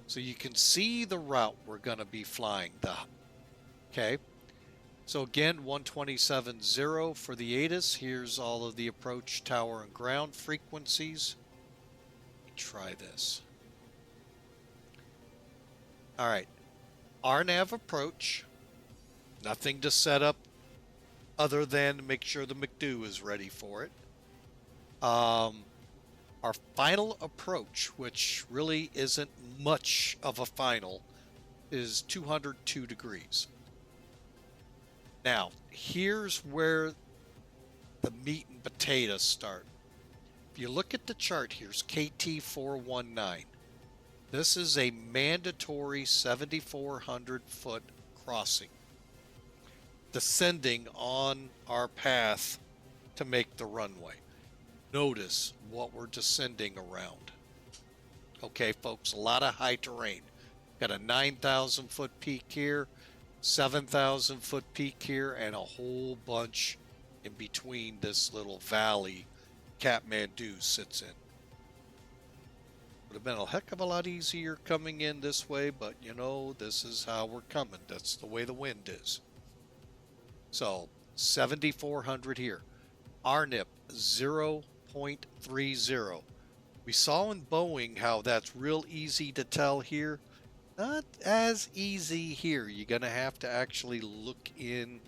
So you can see the route we're going to be flying. Okay, so again, 127.0 for the ATIS. Here's all of the approach, tower, and ground frequencies. Let me try this. All right, RNAV approach. Nothing to set up other than make sure the McDo is ready for it. Our final approach, which really isn't much of a final, is 202 degrees. Now, here's where the meat and potatoes start. If you look at the chart, here's KT 419. This is a mandatory 7,400 foot crossing, descending on our path to make the runway. Notice what we're descending around. Okay, folks, a lot of high terrain. Got a 9,000 foot peak here, 7,000 foot peak here, and a whole bunch in between this little valley Kathmandu sits in. Would have been a heck of a lot easier coming in this way, but you know, this is how we're coming. That's the way the wind is. So 7,400 here. RNIP 0.30. We saw in Boeing how that's real easy to tell here. Not as easy here. You're going to have to actually look in.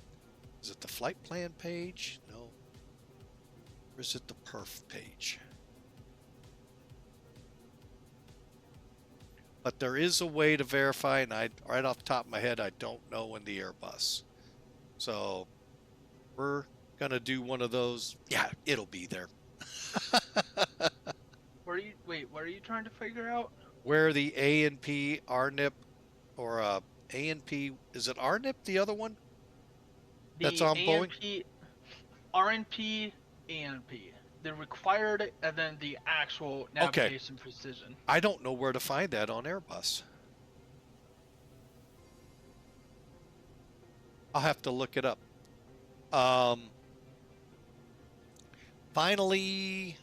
Is it the flight plan page? No. Or is it the perf page? But there is a way to verify, and right off the top of my head, I don't know in the Airbus. So we're going to do one of those. Yeah, it'll be there. What are you trying to figure out? Where the A and P RNIP, or A and P, is it RNIP the other one? That's on Boeing? RNP, ANP. The required and then the actual navigation precision. I don't know where to find that on Airbus. I'll have to look it up. Finally,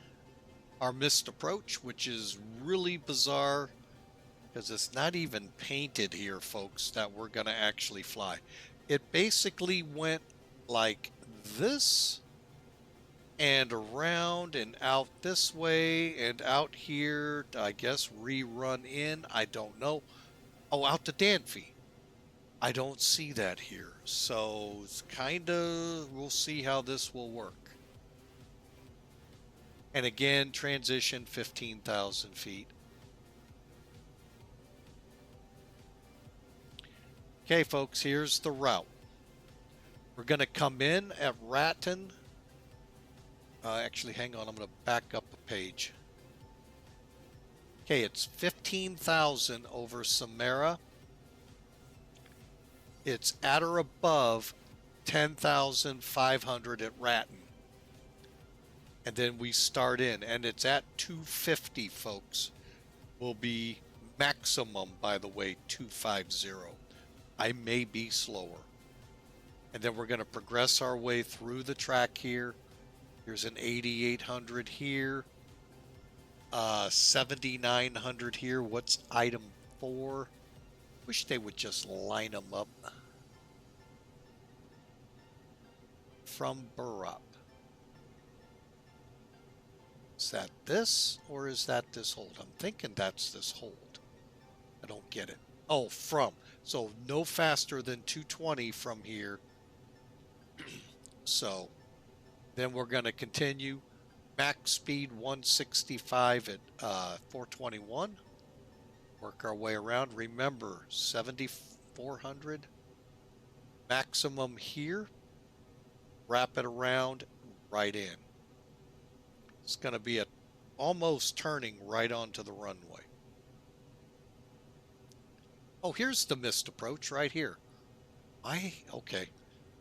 our missed approach, which is really bizarre because it's not even painted here, folks, that we're going to actually fly. It basically went like this and around and out this way and out here, I guess rerun in, I don't know. Oh, out to Danfy. I don't see that here. So it's kind of, we'll see how this will work. And again, transition 15,000 feet. Okay, folks, here's the route. We're going to come in at Ratton. Actually, hang on, I'm going to back up a page. Okay, it's 15,000 over Samara. It's at or above 10,500 at Ratton. And then we start in, and it's at 250, folks. Will be maximum, by the way, 250. I may be slower. And then we're going to progress our way through the track here. Here's an 8,800 here. 7,900 here. What's item 4? Wish they would just line them up. From Burrup. Is that this, or is that this hold? I'm thinking that's this hold. I don't get it. Oh, from. So no faster than 220 from here. So then we're going to continue. Max speed 165 at 421. Work our way around. Remember, 7,400. Maximum here. Wrap it around, right in. It's going to be almost turning right onto the runway. Oh, here's the missed approach right here. Okay.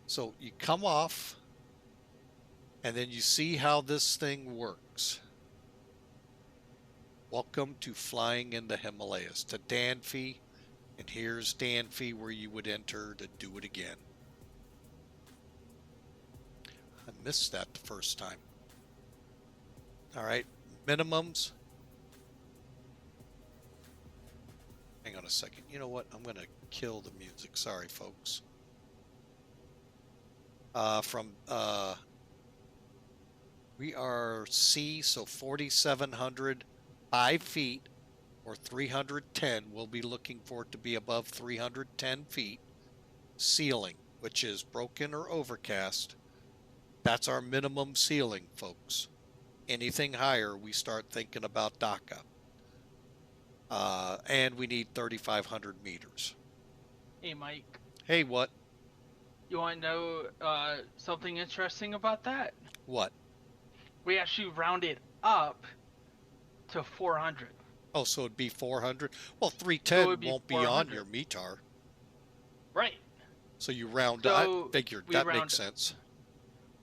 So you come off, and then you see how this thing works. Welcome to flying in the Himalayas, to Danfy, and here's Danfy where you would enter to do it again. I missed that the first time. All right, minimums. Hang on a second. You know what? I'm going to kill the music. Sorry, folks. We are C, so 4,700, 5 feet, or 310. We'll be looking for it to be above 310 feet. Ceiling, which is broken or overcast. That's our minimum ceiling, folks. Anything higher, we start thinking about DACA. And we need 3,500 meters. Hey, Mike. Hey, what? You want to know something interesting about that? What? We actually rounded up to 400. Oh, so it'd be 400? Well, 310 won't be on your METAR. Right. So you round up. I figured that makes sense.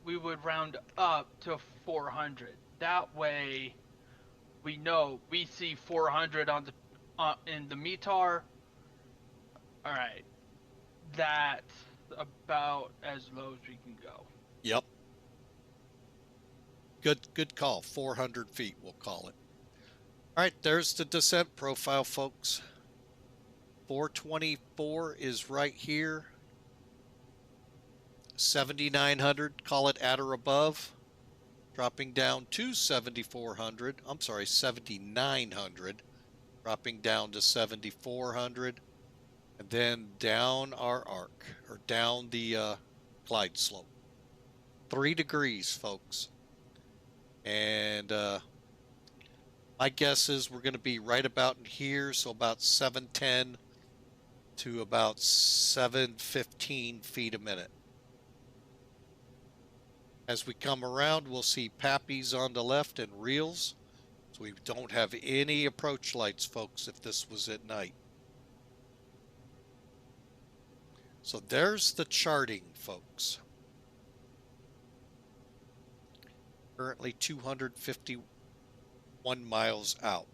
We would round up to 400. That way, we know we see 400 on the in the METAR, All right. That's about as low as we can go. Yep. Good call. 400 feet, we'll call it. All right, there's the descent profile, folks. 424 is right here. 7,900, call it at or above. Dropping down to 7,400. I'm sorry, 7,900. Dropping down to 7,400. And then down our arc, or down the glide slope. 3 degrees, folks. And my guess is we're going to be right about in here, so about 710 to about 715 feet a minute. As we come around, we'll see pappies on the left and reels. So we don't have any approach lights, folks, if this was at night. So there's the charting, folks. Currently 251 miles out.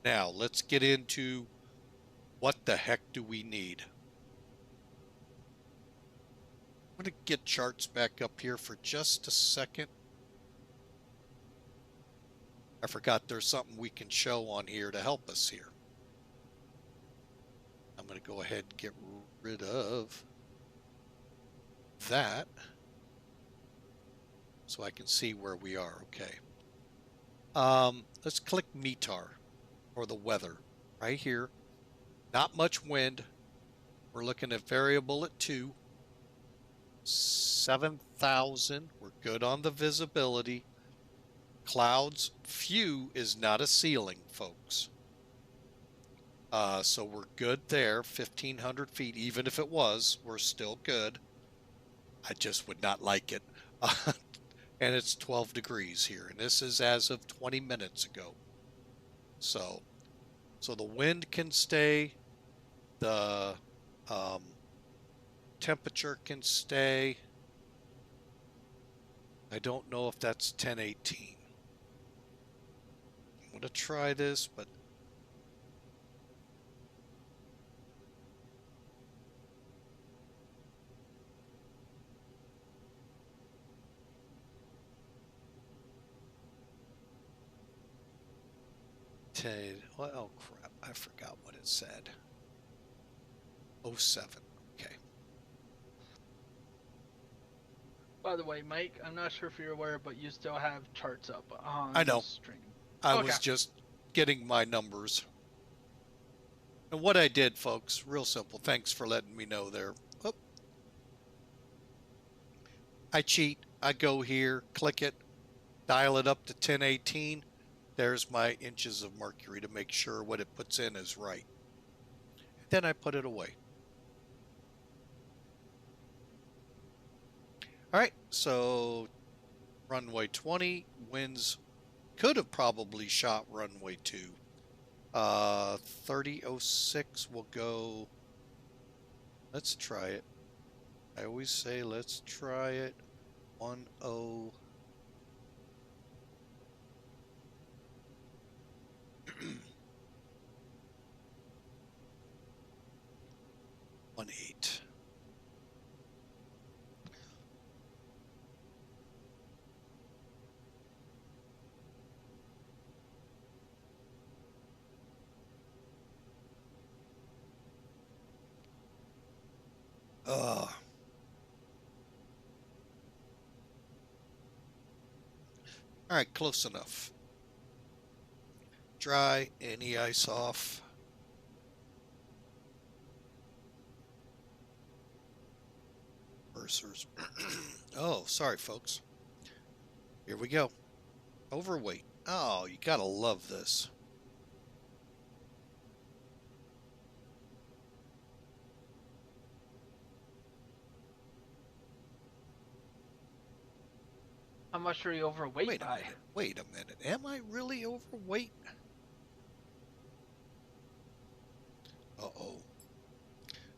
Now, let's get into what the heck do we need. I'm going to get charts back up here for just a second. I forgot there's something we can show on here to help us here. I'm going to go ahead and get rid of that so I can see where we are. Okay. Let's click METAR, or the weather, right here. Not much wind. We're looking at variable at 2. 7,000. We're good on the visibility. Clouds, few is not a ceiling, folks. So we're good there. 1,500 feet. Even if it was, we're still good. I just would not like it. And it's 12 degrees here. And this is as of 20 minutes ago. So the wind can stay. The temperature can stay. I don't know if that's 1018. I'm going to try this, but oh crap, I forgot what it said. 07. Okay. By the way, Mike, I'm not sure if you're aware, but you still have charts up on I know. the stream. I was just getting my numbers. And what I did, folks, real simple. Thanks for letting me know there. Oh. I cheat. I go here, click it, dial it up to 1018. There's my inches of mercury to make sure what it puts in is right. Then I put it away. All right, so runway 20, winds could have probably shot runway 2. 3006 will go, let's try it. I always say let's try it. 10. 18. All right, close enough. Dry, any ice off. Cursors. Oh, sorry, folks. Here we go. Overweight. Oh, you gotta love this. How much are you overweight Wait a by? minute. Wait a minute. Am I really overweight? Uh-oh.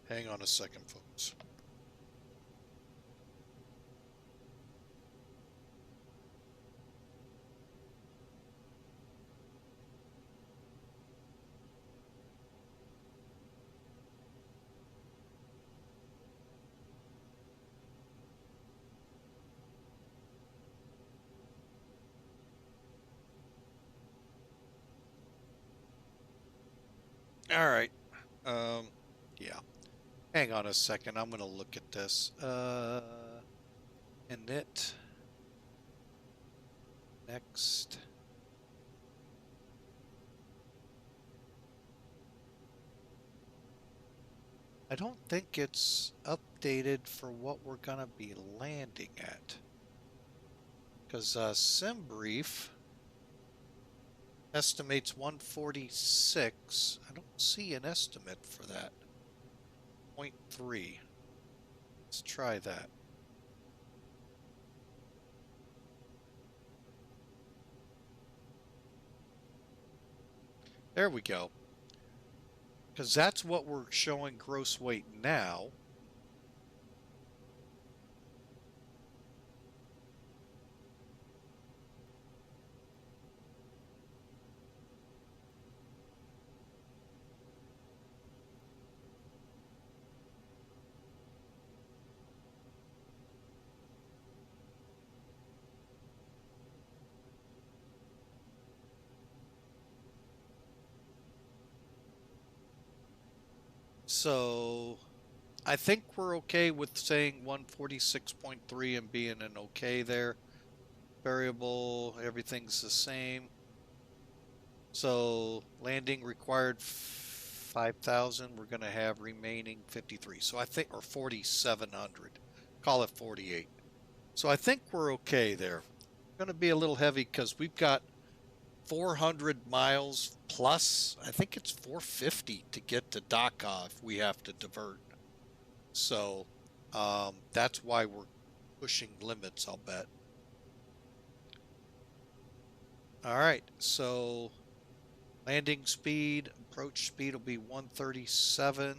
Hang on a second, folks. All right. Yeah. Hang on a second. I'm going to look at this. Init. Next. I don't think it's updated for what we're going to be landing at. Because SimBrief estimates 146. I don't see an estimate for that. 0.3. Let's try that. There we go. Because that's what we're showing gross weight now. So I think we're okay with saying 146.3 and being an okay there. Variable, everything's the same. So landing required 5,000. We're going to have remaining 53. So I think, or 4,700. Call it 48. So I think we're okay there. Going to be a little heavy because we've got 400 miles plus. I think it's 450 to get to Dhaka if we have to divert. So that's why we're pushing limits, I'll bet. All right, so landing speed, approach speed will be 137.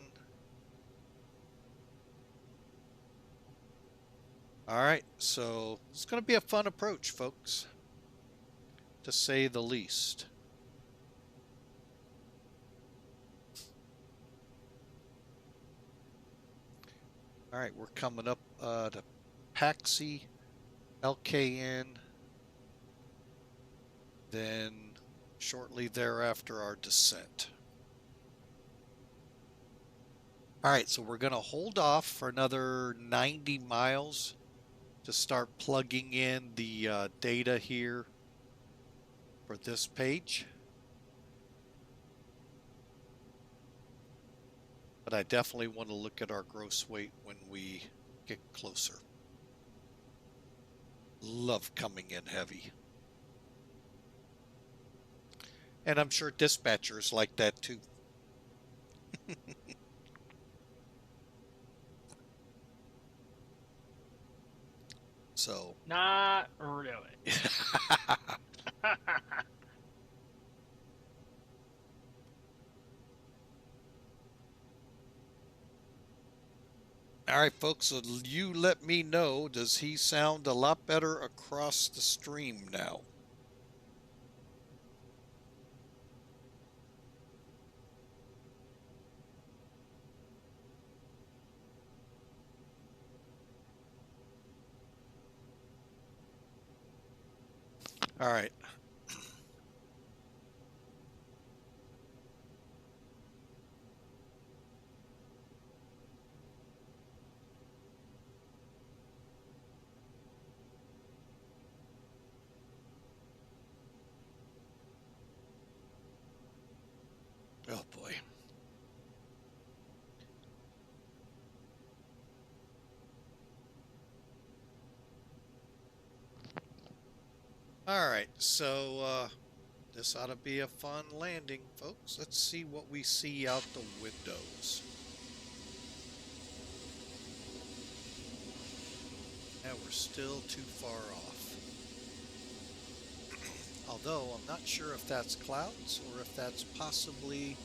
All right, so it's going to be a fun approach, folks, to say the least. All right, we're coming up to Paxi, LKN, then shortly thereafter our descent. All right, so we're going to hold off for another 90 miles to start plugging in the data here for this page. But I definitely want to look at our gross weight when we get closer. Love coming in heavy. And I'm sure dispatchers like that too. So. Not really. All right, folks, so you let me know, does he sound a lot better across the stream now? All right. Oh boy. All right, so this ought to be a fun landing, folks. Let's see what we see out the windows. Yeah, we're still too far off. Although I'm not sure if that's clouds or if that's possibly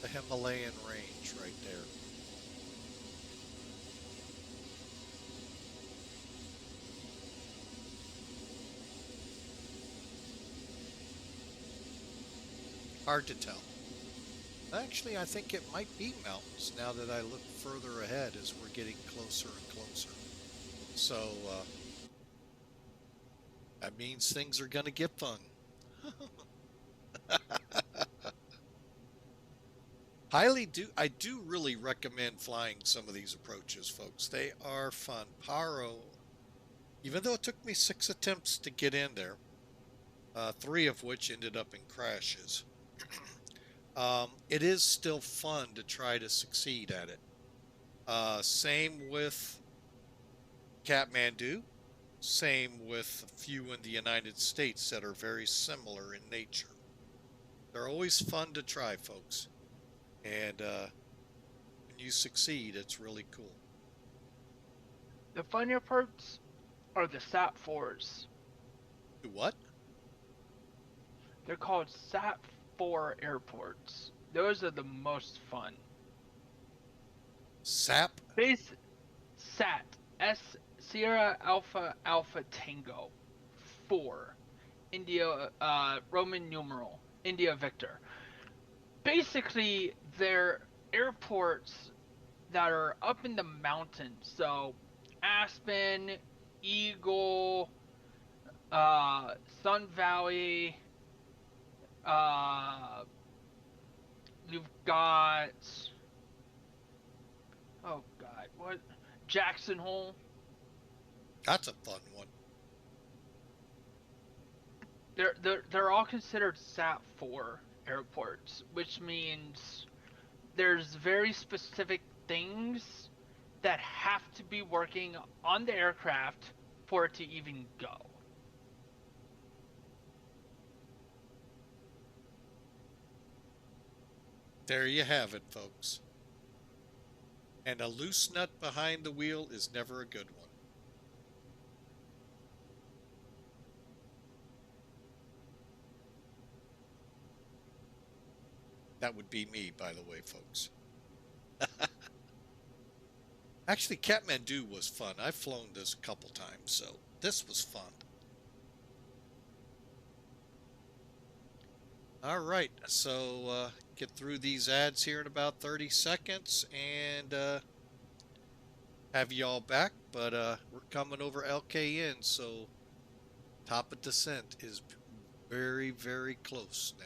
the Himalayan range right there. Hard to tell. Actually, I think it might be mountains now that I look further ahead as we're getting closer and closer. So, that means things are going to get fun. I do really recommend flying some of these approaches, folks. They are fun. Paro, even though it took me 6 attempts to get in there, 3 of which ended up in crashes, it is still fun to try to succeed at it. Same with Kathmandu, same with a few in the United States that are very similar in nature. They're always fun to try, folks. And when you succeed, it's really cool. The funnier parts are the SAT-4s. Do what? They're called SAT-4 airports. Those are the most fun. SAP? SAT. Sierra Alpha Alpha Tango 4. India, Roman numeral. India Victor. Basically, they're airports that are up in the mountains. So, Aspen, Eagle, Sun Valley, you've got, oh god, what? Jackson Hole. That's a fun one. They're all considered SAT-4 airports, which means there's very specific things that have to be working on the aircraft for it to even go. There you have it, folks. And a loose nut behind the wheel is never a good one. That would be me, by the way, folks. Actually, Kathmandu was fun. I've flown this a couple times, so this was fun. All right, so get through these ads here in about 30 seconds and have y'all back. But we're coming over LKN, so top of descent is very, very close now.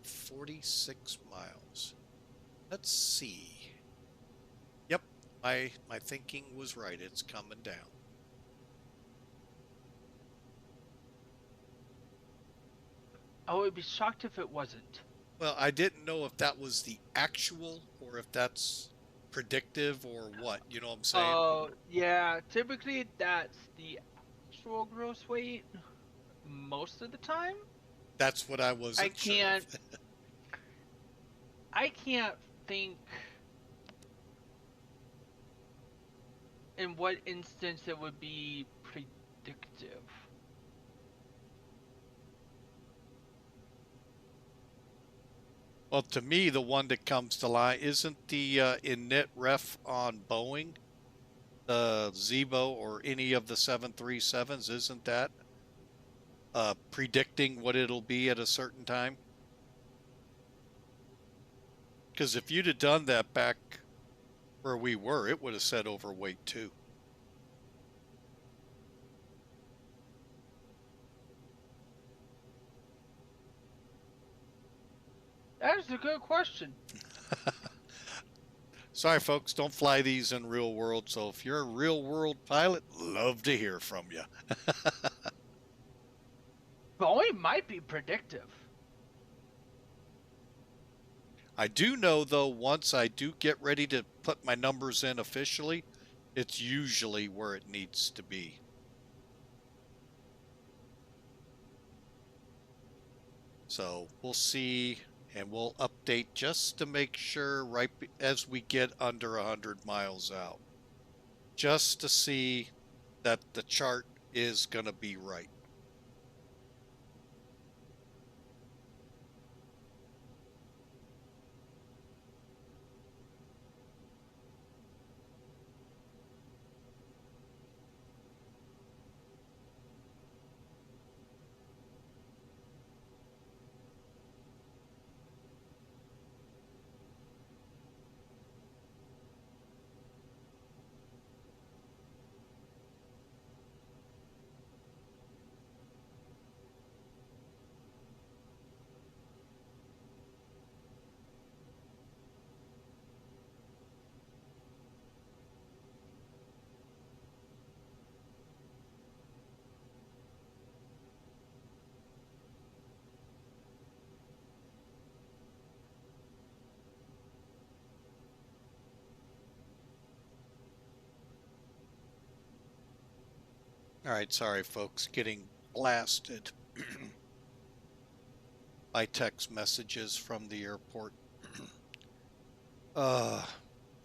46 miles. Let's see. Yep, my thinking was right. It's coming down. I would be shocked if it wasn't. Well, I didn't know if that was the actual or if that's predictive or what. You know what I'm saying? Oh, yeah. Typically, that's the actual gross weight most of the time. That's what I wasn't sure of. I can't think in what instance it would be predictive. Well, to me, the one that comes to line isn't the init ref on Boeing, the Zebo or any of the 737s. Isn't that predicting what it'll be at a certain time? Because if you'd have done that back where we were, it would have said overweight too. That is a good question. Sorry, folks, don't fly these in real world. So if you're a real world pilot, love to hear from you. Boeing might be predictive. I do know, though, once I do get ready to put my numbers in officially, it's usually where it needs to be. So we'll see, and we'll update just to make sure right as we get under 100 miles out, just to see that the chart is going to be right. All right, sorry folks, getting blasted by text messages from the airport.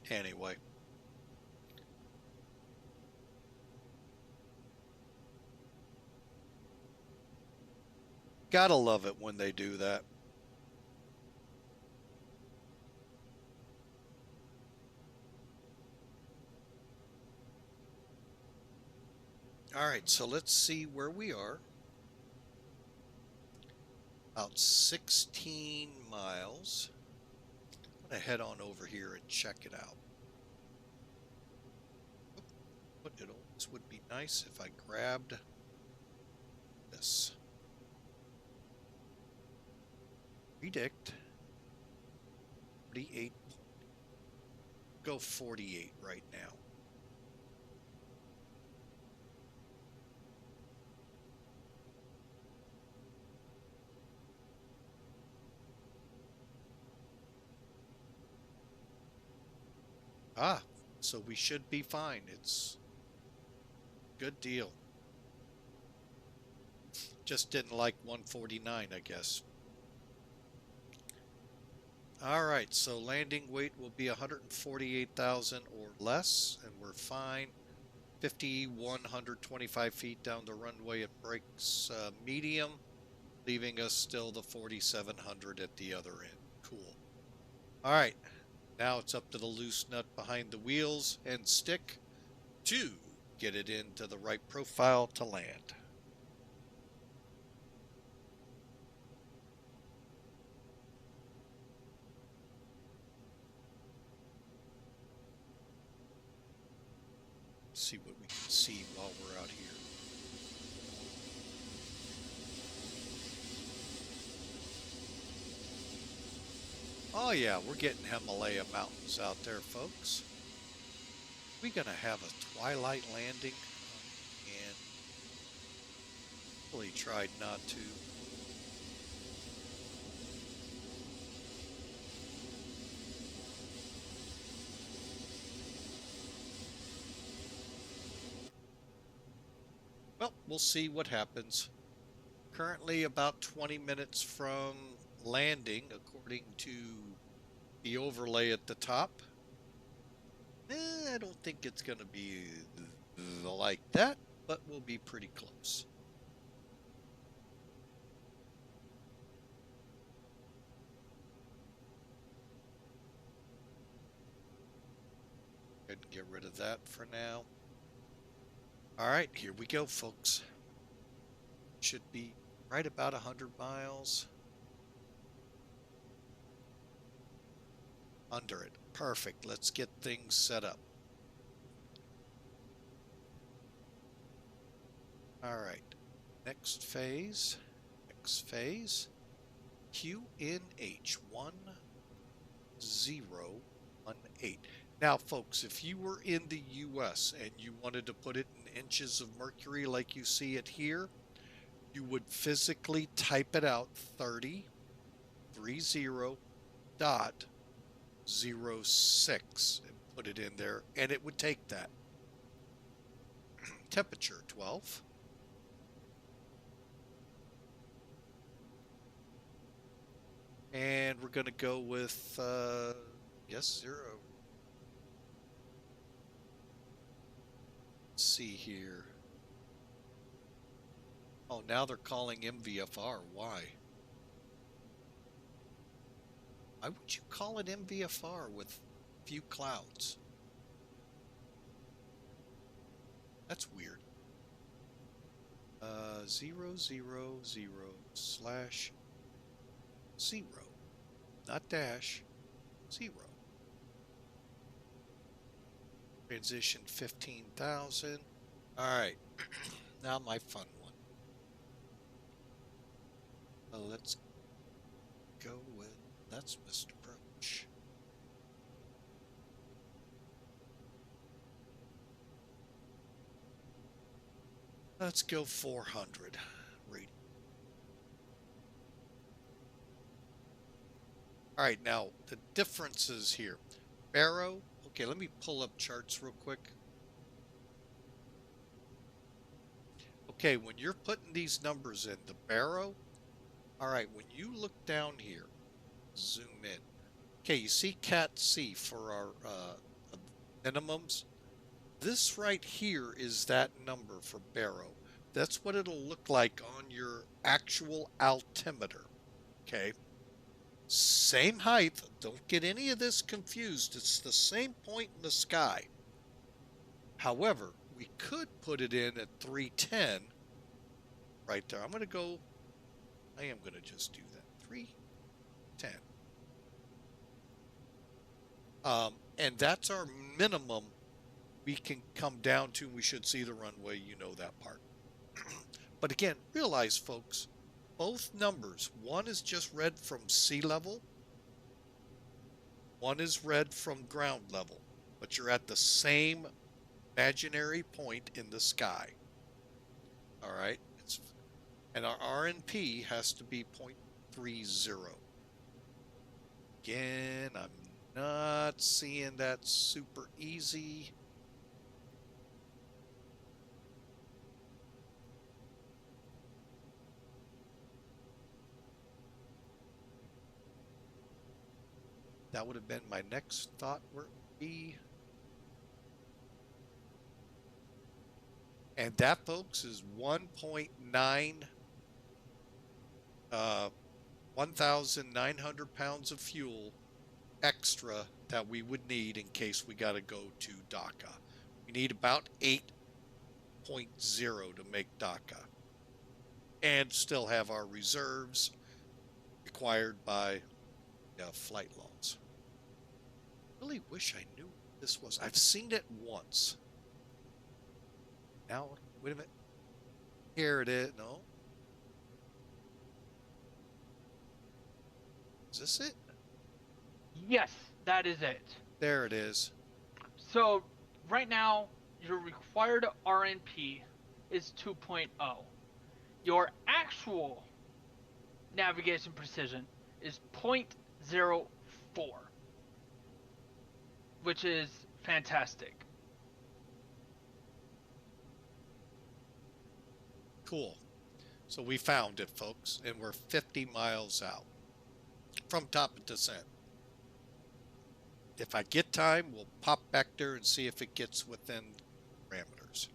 Anyway. Gotta love it when they do that. All right, so let's see where we are. About 16 miles. I'm gonna head on over here and check it out. But it always would be nice if I grabbed this. Predict 48. Go 48 right now. Ah, so we should be fine. It's a good deal. Just didn't like 149, I guess. All right, so landing weight will be 148,000 or less, and we're fine. 5,125 feet down the runway. It breaks medium, leaving us still the 4,700 at the other end. Cool. All right, now it's up to the loose nut behind the wheels and stick to get it into the right profile to land. See what we can see while we're out here. Oh yeah, we're getting Himalaya mountains out there, folks. We're gonna have a twilight landing, and really tried not to. Well, we'll see what happens. Currently about 20 minutes from landing, according to the overlay at the top. I don't think it's going to be like that, but we'll be pretty close. Go ahead and get rid of that for now. All right, here we go, folks. Should be right about 100 miles. Under it. Perfect. Let's get things set up. All right. Next phase. Next phase. QNH 10.18. Now, folks, if you were in the U.S. and you wanted to put it in inches of mercury like you see it here, you would physically type it out 30.06 and put it in there, and it would take that. Temperature 12. And we're going to go with, yes, 0. Let's see here. Oh, now they're calling MVFR. Why? Why would you call it MVFR with few clouds? That's weird. 000/0, not dash, 0. Transition 15,000. All right, now my fun one. Let's go with, that's Mr. Approach. Let's go 400 rating. All right, now the differences here. Barrow, okay, let me pull up charts real quick. Okay, when you're putting these numbers in, the barrow, all right, when you look down here, zoom in. Okay, you see Cat C for our minimums? This right here is that number for barrow. That's what it'll look like on your actual altimeter, okay? Same height, don't get any of this confused. It's the same point in the sky. However, we could put it in at 310 right there. I am going to just do that. 310. And that's our minimum we can come down to. We should see the runway. You know that part. But again, realize, folks, both numbers, one is just read from sea level, one is read from ground level, but you're at the same imaginary point in the sky. All right? And our RNP has to be 0.30. Again, I'm not seeing that super easy. That would have been my next thought where it would be. And that, folks, is 1,900 pounds of fuel extra that we would need in case we got to go to DACA. We need about 8.0 to make DACA and still have our reserves required by flight laws. Really wish I knew what this was. I've seen it once. Now, wait a minute. Here it is. No. Is this it? Yes, that is it. There it is. So, right now, your required RNP is 2.0. Your actual navigation precision is 0.04, which is fantastic. Cool. So we found it, folks, and we're 50 miles out from top of descent. If I get time, we'll pop back there and see if it gets within parameters.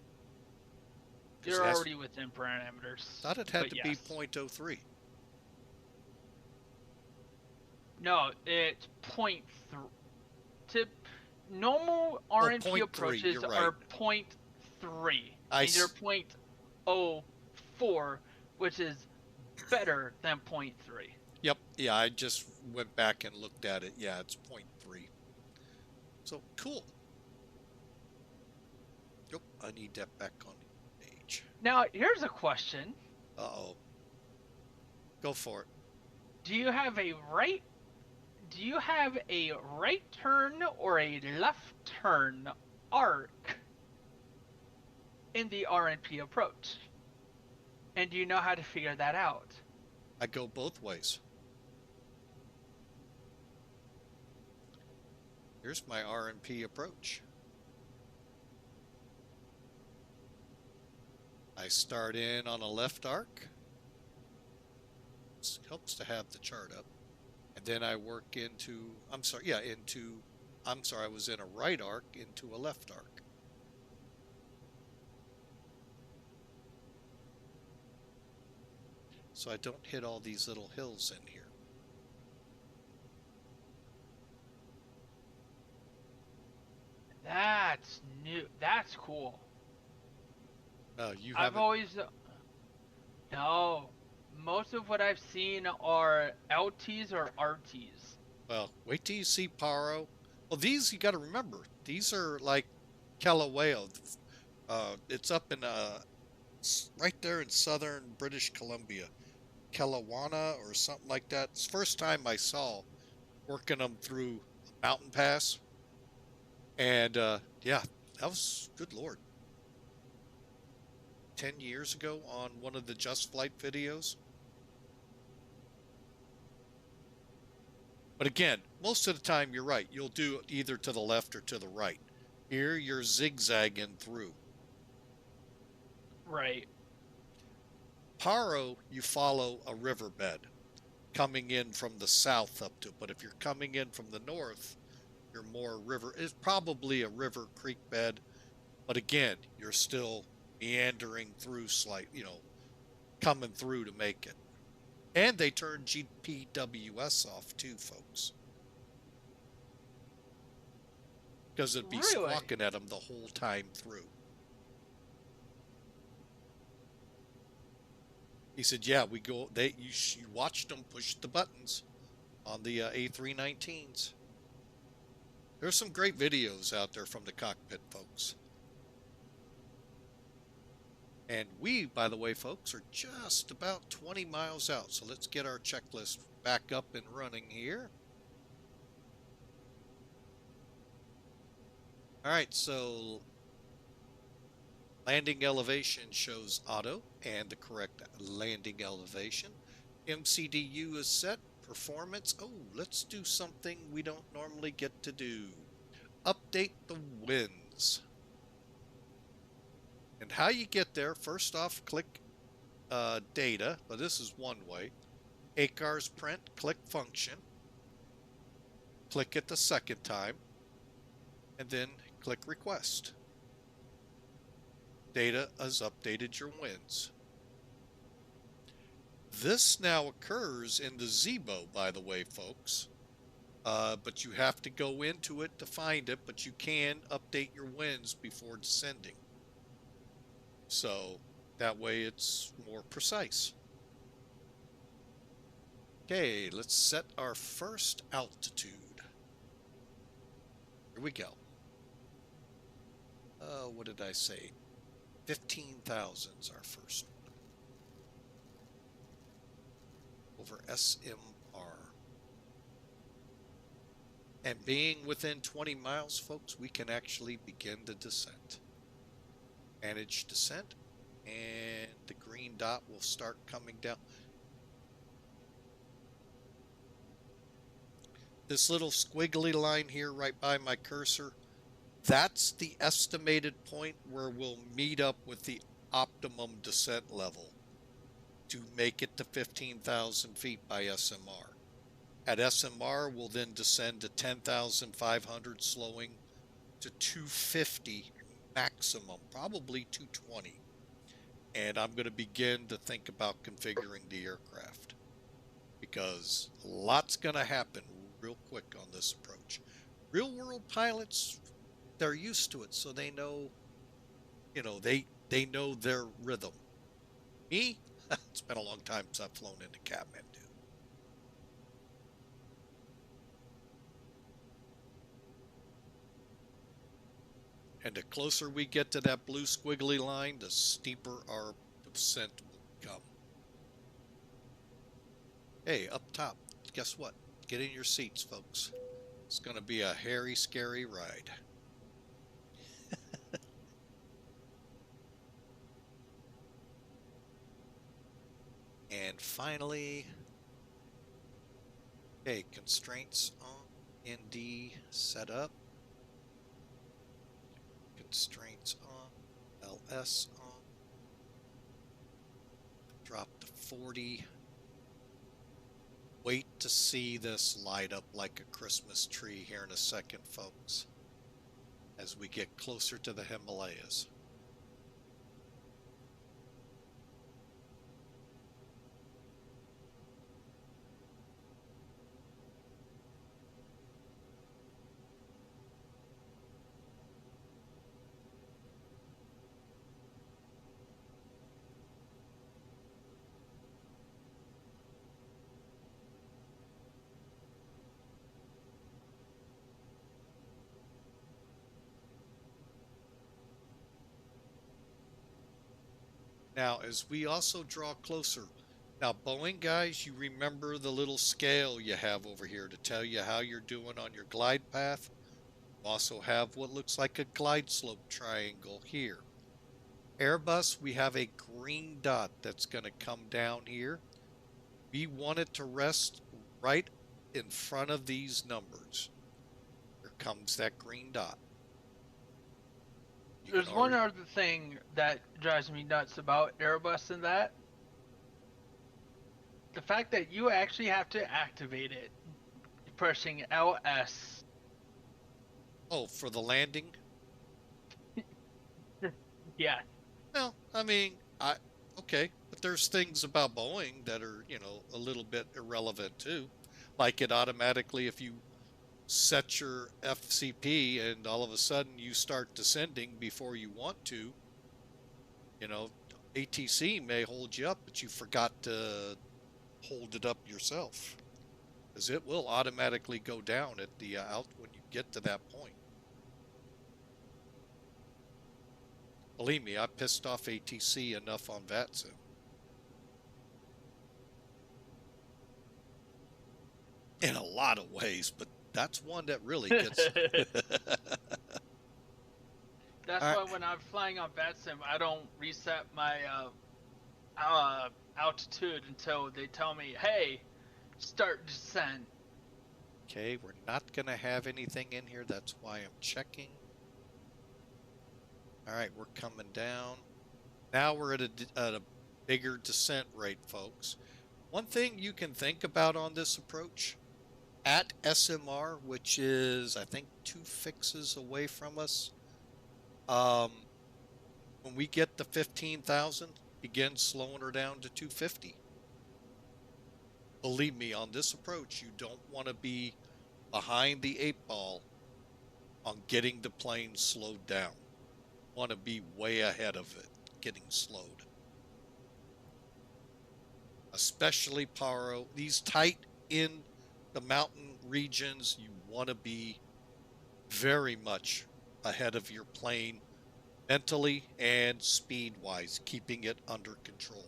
You're already within parameters. Thought it had to be yes. 0.03. No, it's 0.3. Normal RNP approaches right. are 0.3. And you're 0.04, which is better than 0.3. Yep. Yeah, I just went back and looked at it. Yeah, it's 0.3. So, cool. Yep, I need that back on the page. Now, here's a question. Uh-oh. Go for it. Do you have a right turn or a left turn arc in the RNP approach? And do you know how to figure that out? I go both ways. Here's my RNP approach. I start in on a left arc. It helps to have the chart up. And then I work into, I was in a right arc into a left arc. So I don't hit all these little hills in here. That's new. That's cool. You haven't? No. Most of what I've seen are LTs or RTs. Well, wait till you see Paro. Well, these you got to remember. These are like Kilauea. It's up in right there in southern British Columbia, Kelowna or something like that. It's the first time I saw working them through a mountain pass, and yeah, that was good Lord. 10 years ago on one of the Just Flight videos. But again, most of the time you're right. You'll do either to the left or to the right. Here you're zigzagging through. Right. Paro, you follow a riverbed coming in from the south up to, but if you're coming in from the north, you're more river. It's probably a river creek bed, but again, you're still meandering through coming through to make it. And they turned GPWS off too, folks. Because it'd be squawking at them the whole time through. He said, yeah, you watched them push the buttons on the A319s. There's some great videos out there from the cockpit, folks. And we, by the way, folks, are just about 20 miles out. So let's get our checklist back up and running here. All right, so landing elevation shows auto and the correct landing elevation. MCDU is set. Performance. Oh, let's do something we don't normally get to do. Update the winds. And how you get there, first off, click data, but this is one way. ACARS print, click function. Click it the second time, and then click request. Data has updated your winds. This now occurs in the ZEBO, by the way, folks. But you have to go into it to find it, but you can update your winds before descending. So that way it's more precise. Okay, let's set our first altitude. Here we go. What did I say? 15,000 is our first one. Over SMR. And being within 20 miles, folks, we can actually begin the descent. Manage descent, and the green dot will start coming down. This little squiggly line here right by my cursor, that's the estimated point where we'll meet up with the optimum descent level to make it to 15,000 feet by SMR. At SMR, we'll then descend to 10,500, slowing to 250 maximum, probably 220. And I'm going to begin to think about configuring the aircraft because a lot's going to happen real quick on this approach. Real world pilots, they're used to it, so they know, they know their rhythm. Me, it's been a long time since I've flown into Kathmandu. And the closer we get to that blue squiggly line, the steeper our descent will become. Hey, up top, guess what? Get in your seats, folks. It's going to be a hairy, scary ride. And finally, okay, constraints on ND set up. Constraints on, LS on. Drop to 40. Wait to see this light up like a Christmas tree here in a second, folks, as we get closer to the Himalayas. Now, as we also draw closer, now Boeing guys, you remember the little scale you have over here to tell you how you're doing on your glide path? You also have what looks like a glide slope triangle here. Airbus, we have a green dot that's going to come down here. We want it to rest right in front of these numbers. Here comes that green dot. There's one other thing that drives me nuts about Airbus and that. the fact that you actually have to activate it, pressing LS. Oh, for the landing? Yeah. No, I mean, okay, but there's things about Boeing that are, you know, a little bit irrelevant too. Like it automatically, if you set your FCP and all of a sudden you start descending before you want to, you know, ATC may hold you up, but you forgot to hold it up yourself, because it will automatically go down at the out when you get to that point. Believe me, I pissed off ATC enough on VATSIM. In a lot of ways, but that's one that really gets. That's All right. why when I'm flying on VATSIM, I don't reset my altitude until they tell me, "Hey, start descent." Okay, we're not going to have anything in here. That's why I'm checking. All right, we're coming down. Now we're at a bigger descent rate, folks. One thing you can think about on this approach, at SMR, which is, I think, 2 fixes away from us, when we get to 15,000, begin slowing her down to 250. Believe me, on this approach, you don't want to be behind the 8 ball on getting the plane slowed down. You want to be way ahead of it, getting slowed. Especially Paro, these tight in the mountain regions, you want to be very much ahead of your plane mentally and speed-wise, keeping it under control.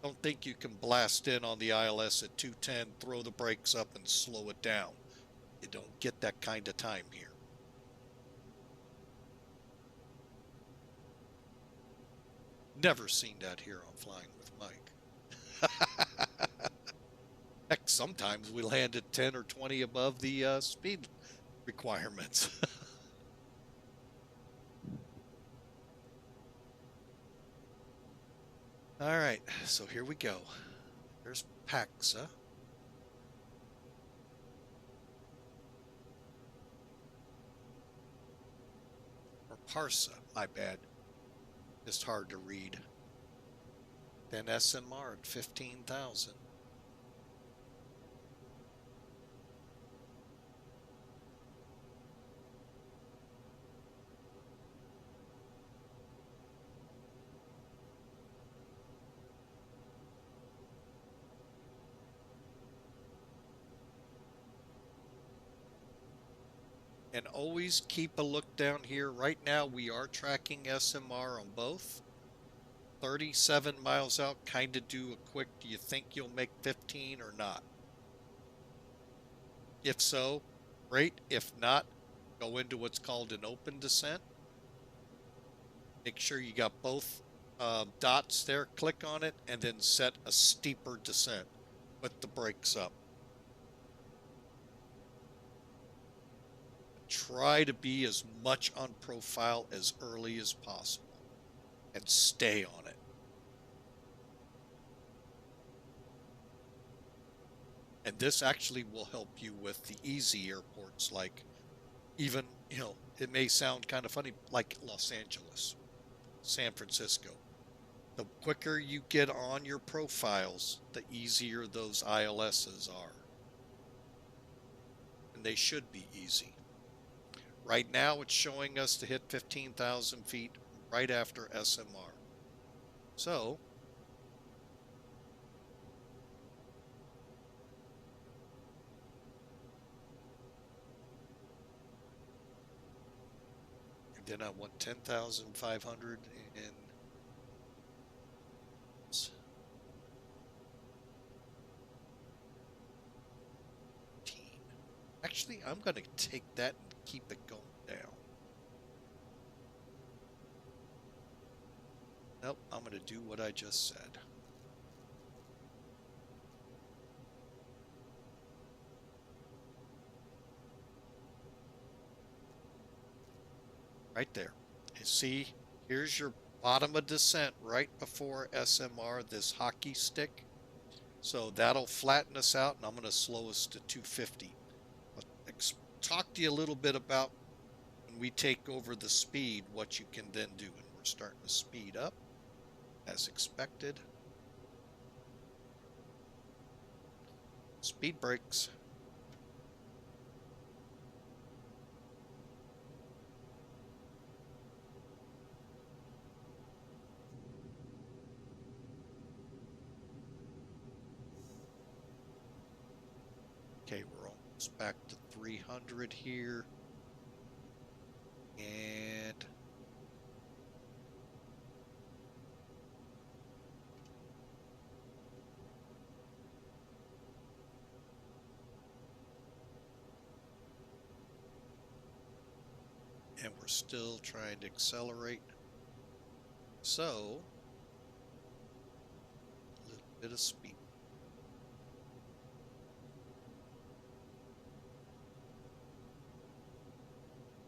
Don't think you can blast in on the ILS at 210, throw the brakes up, and slow it down. You don't get that kind of time here. Never seen that here on Flying with Mike. Heck, sometimes we land at 10 or 20 above the speed requirements. All right, so here we go. There's Paxa. Or Parsa, my bad. Just hard to read. Then SMR at 15,000. And always keep a look down here. Right now we are tracking SMR on both. 37 miles out, kind of do a quick, do you think you'll make 15 or not? If so, great. If not, go into what's called an open descent. Make sure you got both dots there, click on it, and then set a steeper descent with the brakes up. Try to be as much on profile as early as possible and stay on it. And this actually will help you with the easy airports, like even, you know, it may sound kind of funny, like Los Angeles, San Francisco. The quicker you get on your profiles, the easier those ILSs are. And they should be easy. Right now, it's showing us to hit 15,000 feet right after SMR. So, and then I want 10,500 and actually, I'm going to take that and keep it going down. Nope, I'm going to do what I just said. Right there. You see, here's your bottom of descent right before SMR, this hockey stick. So that'll flatten us out, and I'm going to slow us to 250. But talk to you a little bit about when we take over the speed, what you can then do. And we're starting to speed up as expected. Speed brakes. Okay, we're almost back to 300 here. And we're still trying to accelerate. So, a little bit of speed.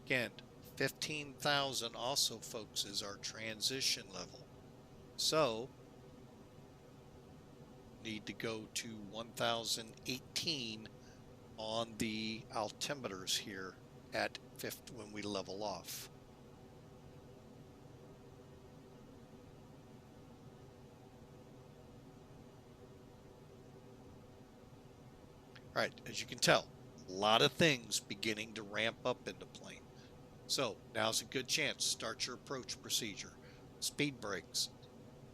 Again, 15,000 also, folks, is our transition level. So, need to go to 1,018 on the altimeters here at 50 when we level off. All right, as you can tell, a lot of things beginning to ramp up in the plane. So now's a good chance. Start your approach procedure. Speed brakes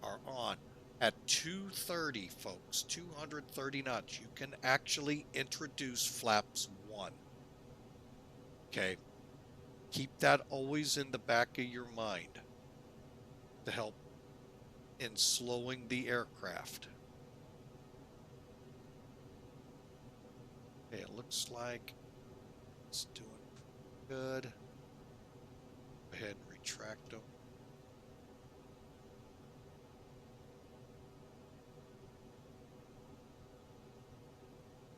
are on. At 230, folks, 230 knots, you can actually introduce flaps 1. Okay? Keep that always in the back of your mind to help in slowing the aircraft. Okay, it looks like it's doing good. Go ahead and retract them.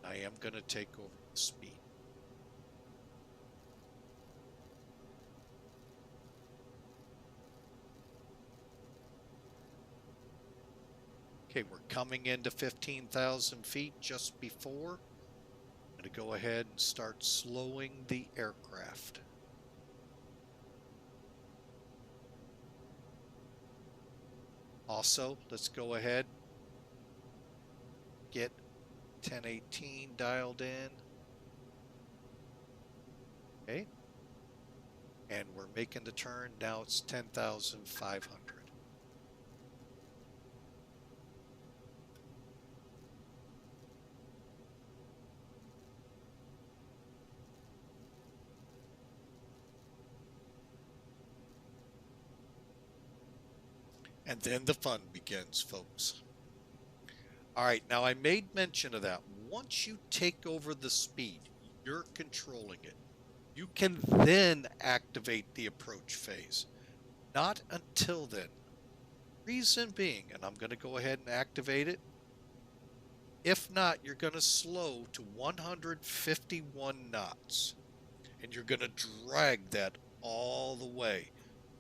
I am going to take over the speed. Okay, we're coming into 15,000 feet just before. I'm going to go ahead and start slowing the aircraft. Also, let's go ahead, get 1018 dialed in. Okay. And we're making the turn. Now it's 10,500. And then the fun begins, folks. All right, now I made mention of that. Once you take over the speed, you're controlling it. You can then activate the approach phase. Not until then. Reason being, and I'm going to go ahead and activate it. If not, you're going to slow to 151 knots. And you're going to drag that all the way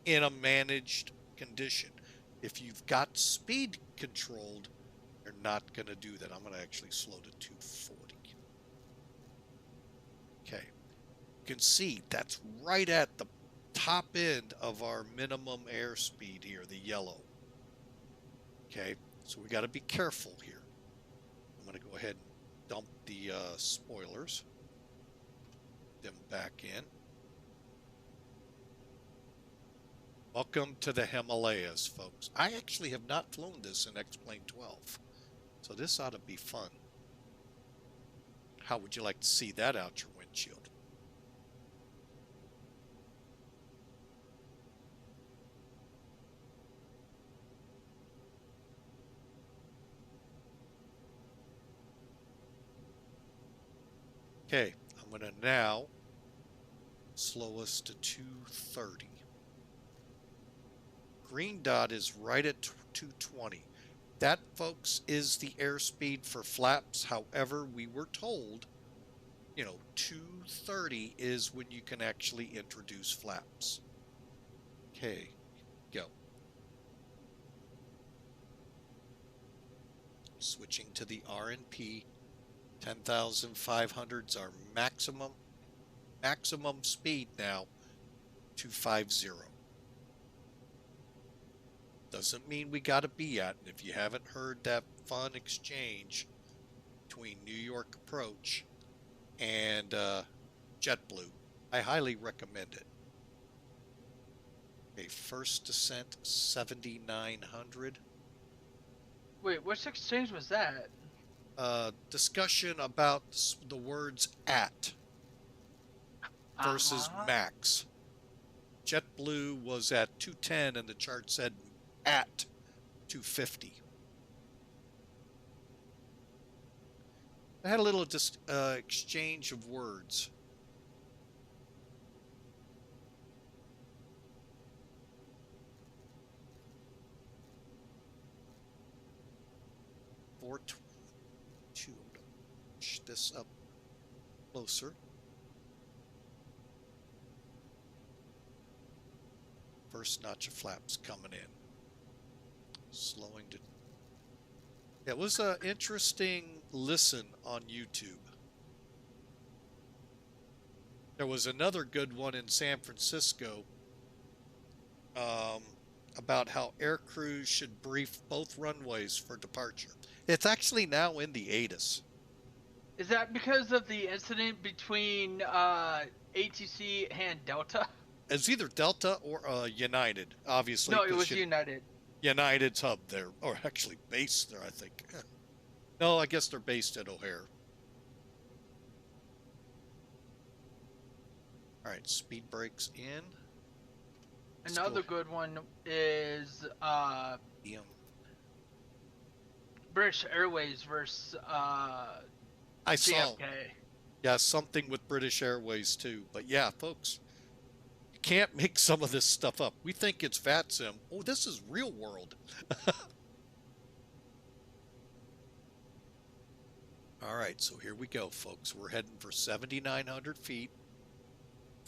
in a managed condition. If you've got speed controlled, you're not going to do that. I'm going to actually slow to 240. Okay. You can see that's right at the top end of our minimum airspeed here, the yellow. Okay. So we got to be careful here. I'm going to go ahead and dump the spoilers. Them back in. Welcome to the Himalayas, folks. I actually have not flown this in X-Plane 12, so this ought to be fun. How would you like to see that out your windshield? Okay, I'm going to now slow us to 230. Green dot is right at 220. That, folks, is the airspeed for flaps. However, we were told, 230 is when you can actually introduce flaps. Okay, go. switching to the R&P. 10,500's our maximum speed now, 250. Doesn't mean we got to be at it. If you haven't heard that fun exchange between New York Approach and JetBlue, I highly recommend it. Okay, first descent 7,900. Wait, which exchange was that? Discussion about the words at versus max. JetBlue was at 210 and the chart said at 250. I had a little exchange of words. I'm going to push this up closer. First notch of flaps coming in. Slowing to... It was an interesting listen on YouTube. There was another good one in San Francisco about how air crews should brief both runways for departure. It's actually now in the ATIS. Is that because of the incident between ATC and Delta? It's either Delta or United, obviously. No, it was United. United's hub there, or actually based there, I think. No, I guess they're based at O'Hare. All right, speed brakes in. Another good one is British Airways versus I saw. Yeah, something with British Airways too. But yeah, folks, you can't make some of this stuff up. We think it's VATSIM. Oh, this is real world. All right, so here we go, folks. We're heading for 7,900 feet.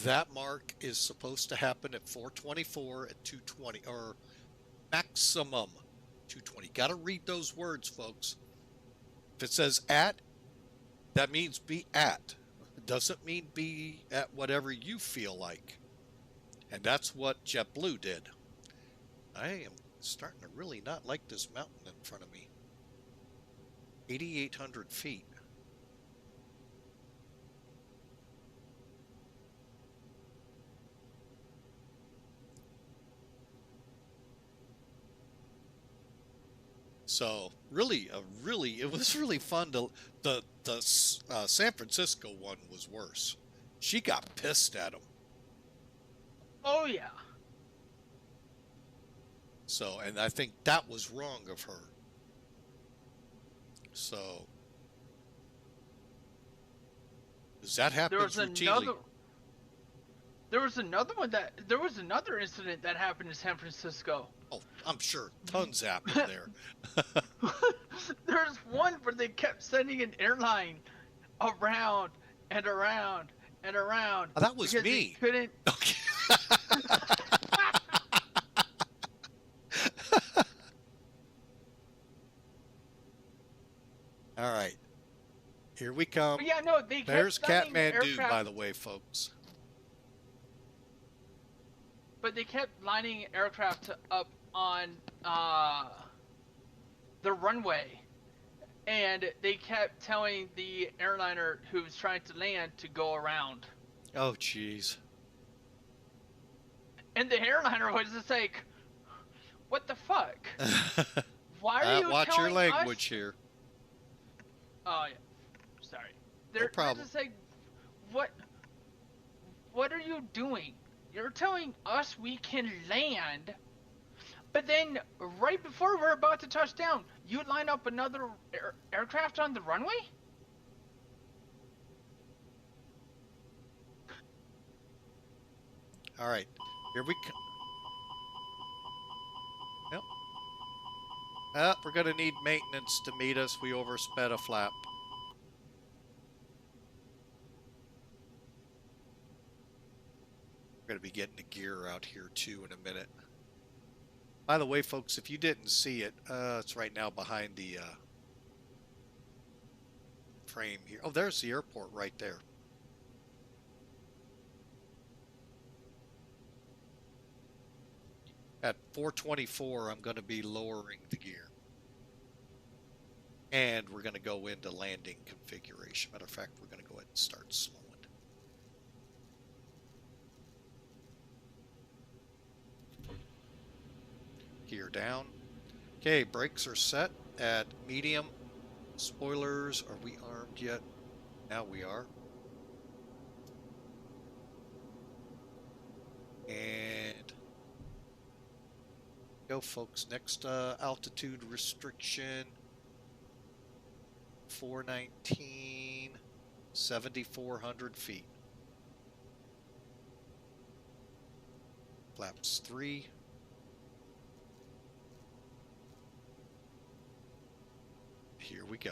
That mark is supposed to happen at 424 at 220, or maximum 220. Got to read those words, folks. If it says at, that means be at. It doesn't mean be at whatever you feel like. And that's what JetBlue did. I am starting to really not like this mountain in front of me. 8,800 feet. So really, it was really fun to, the San Francisco one was worse. She got pissed at him. Oh yeah. So, and I think that was wrong of her. So, does that happen routinely? There was another incident that happened in San Francisco. Oh, I'm sure tons happened there. There's one where they kept sending an airline around and around and around. Oh, that was me. Couldn't. Okay. All right, here we come. But yeah, no, they kept There's sending Kathmandu, aircraft, by the way, folks. But they kept lining aircraft up on the runway, and they kept telling the airliner who was trying to land to go around. Oh, jeez. And the airliner was just like, "What the fuck? Why are you watch your telling language us?" here. Oh yeah, sorry. No problem. They're just like, what are you doing? You're telling us we can land, but then right before we're about to touch down, you line up another aircraft on the runway? All right, here we come. Yep. We're going to need maintenance to meet us. We oversped a flap. We're going to be getting the gear out here too in a minute. By the way, folks, if you didn't see it, it's right now behind the frame here. Oh, there's the airport right there. At 424, I'm going to be lowering the gear. And we're going to go into landing configuration. Matter of fact, we're going to go ahead and start slowing. Gear down. Okay, brakes are set at medium. Spoilers, are we armed yet? Now we are. And go, folks. Next altitude restriction, 419, 7,400 feet. Flaps 3. Here we go.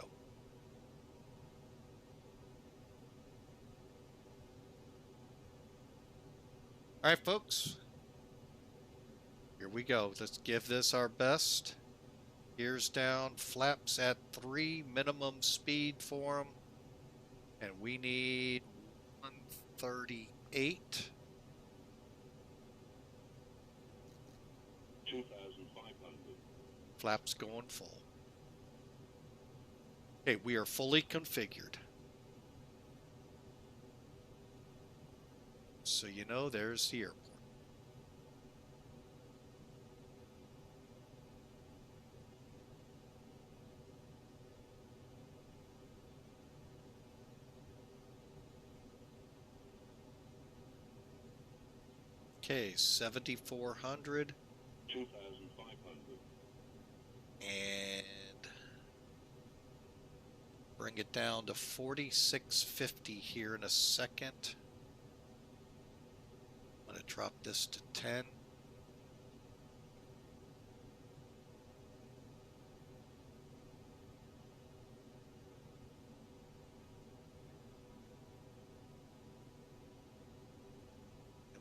All right, folks. Here we go. Let's give this our best. Gears down, flaps at 3, minimum speed for them. And we need 138. 2,500. Flaps going full. Okay, we are fully configured. So you know there's the airport. Okay, 7,400. 2,500. And bring it down to 4,650 here in a second. I'm going to drop this to 10. And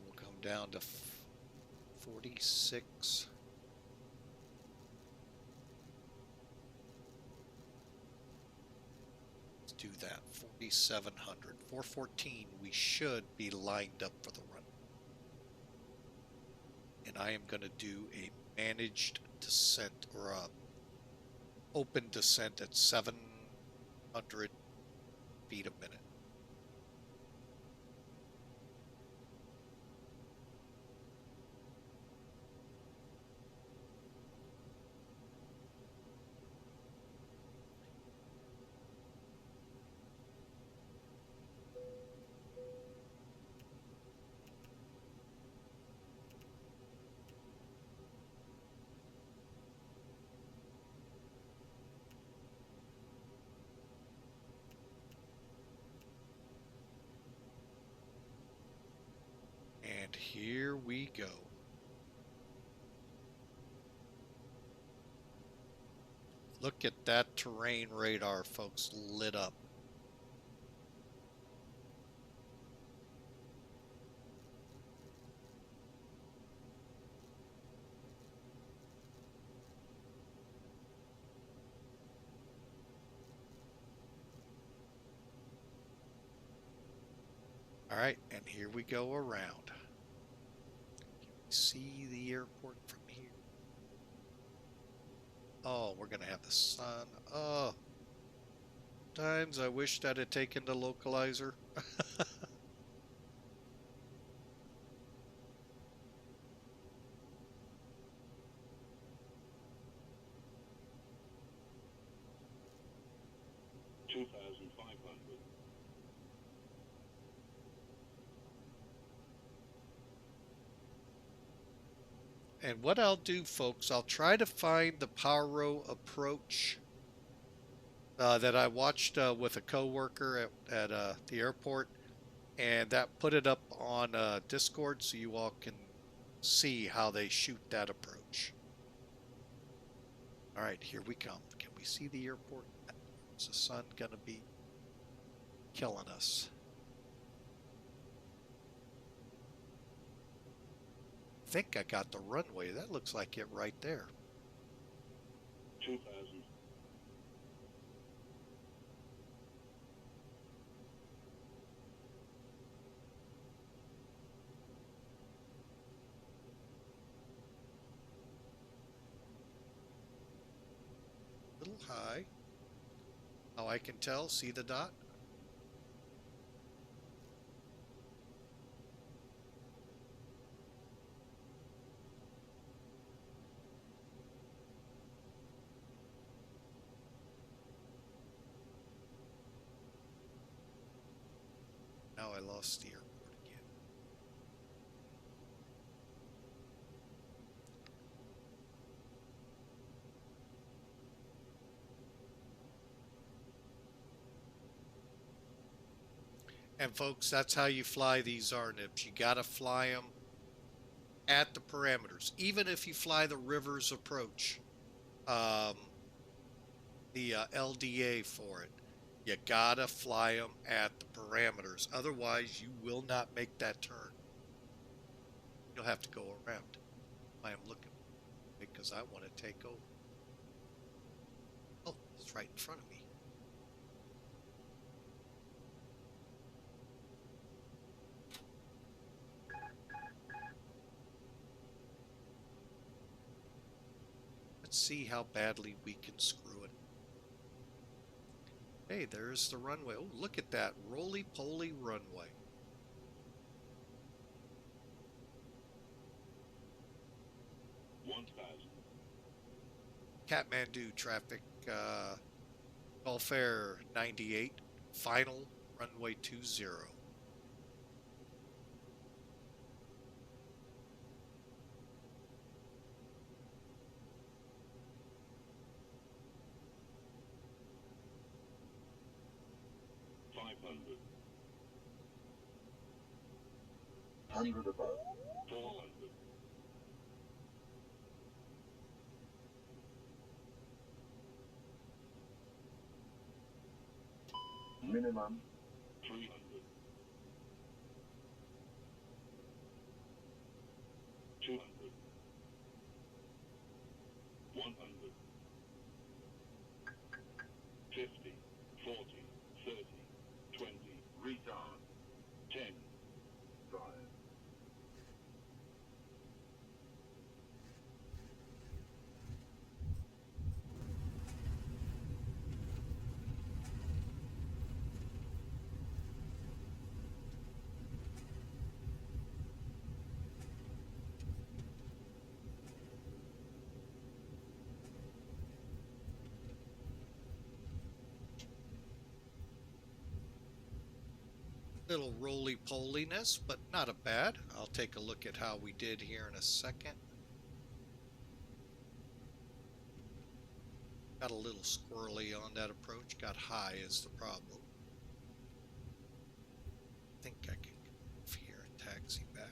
we'll come down to 46. Let's do that. 4,700. 414, we should be lined up for the run. And I am going to do a managed descent, or a open descent at 700 feet a minute. And here we go. Look at that terrain radar, folks, lit up. All right, and here we go around. Can we see the airport from here? Oh, we're going to have the sun. Oh, times I wished I'd have taken the localizer. And what I'll do, folks, I'll try to find the power row approach that I watched with a coworker at the airport, and that put it up on Discord so you all can see how they shoot that approach. All right, here we come. Can we see the airport? Is the sun gonna be killing us? I think I got the runway. That looks like it right there. 2,000. little high. How I can tell, see the dot? Now I lost the airport again. And folks, that's how you fly these RNIPs. You got to fly them at the parameters. Even if you fly the Rivers approach, the LDA for it, you got to fly them at the parameters. Otherwise, you will not make that turn. You'll have to go around. I am looking because I want to take over. Oh, it's right in front of me. Let's see how badly we can screw it. Hey, there's the runway. Oh, look at that roly-poly runway. Kathmandu traffic, Gulf Air 98, final runway 20. 100 above. 400. Minimum 300. 200. 100. 50. 40. 30. 20. Retard. 10. 5. Little roly-poliness, but not a bad. I'll take a look at how we did here in a second. Got a little squirrely on that approach. Got high is the problem. I think I can go off here and taxi back.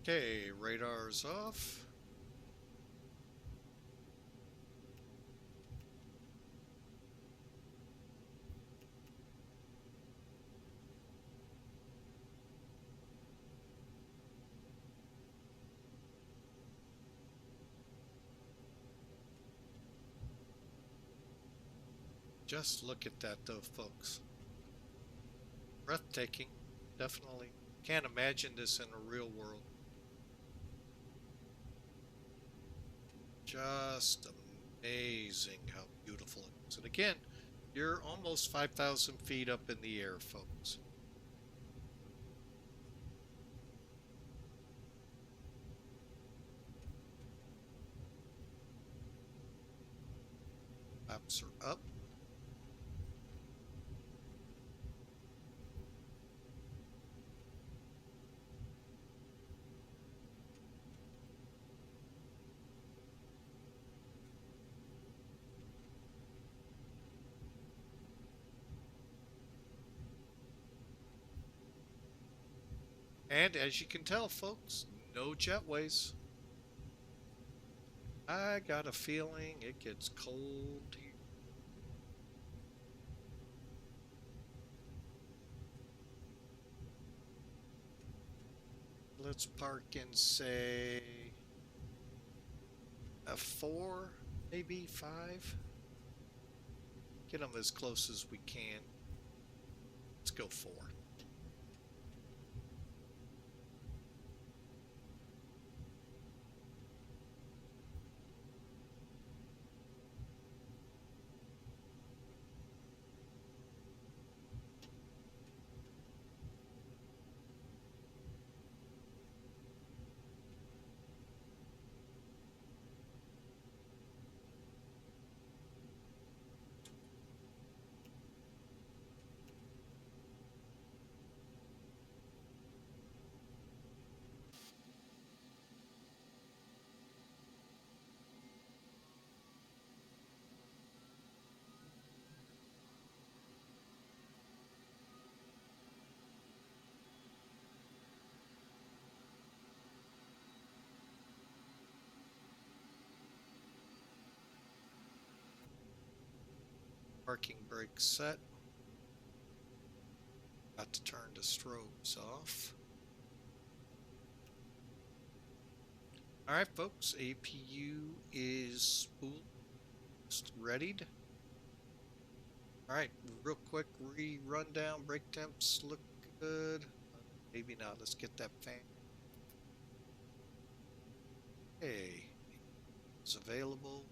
Okay, radar's off. Just look at that though, folks. Breathtaking, definitely. Can't imagine this in a real world. Just amazing how beautiful it is. And again, you're almost 5,000 feet up in the air, folks. Flaps are up. And as you can tell, folks, no jetways. I got a feeling it gets cold here. Let's park in, say, a 4, maybe 5. Get them as close as we can. Let's go 4. Parking brake set. Got to turn the strobes off. Alright folks, APU is spooled, readied. Alright, real quick rundown, brake temps look good. Maybe not, let's get that fan. Okay, it's available.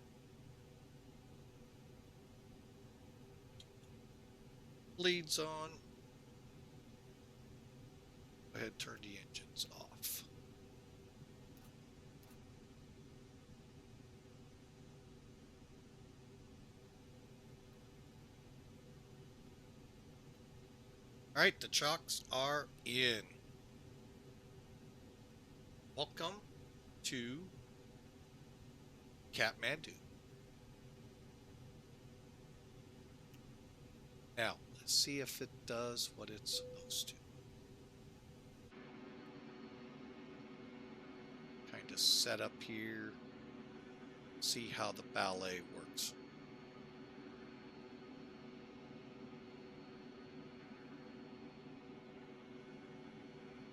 Leads on. Go ahead, turn the engines off. All right, the chocks are in. Welcome to Kathmandu. Now, let's see if it does what it's supposed to. Kind of set up here. See how the ballet works.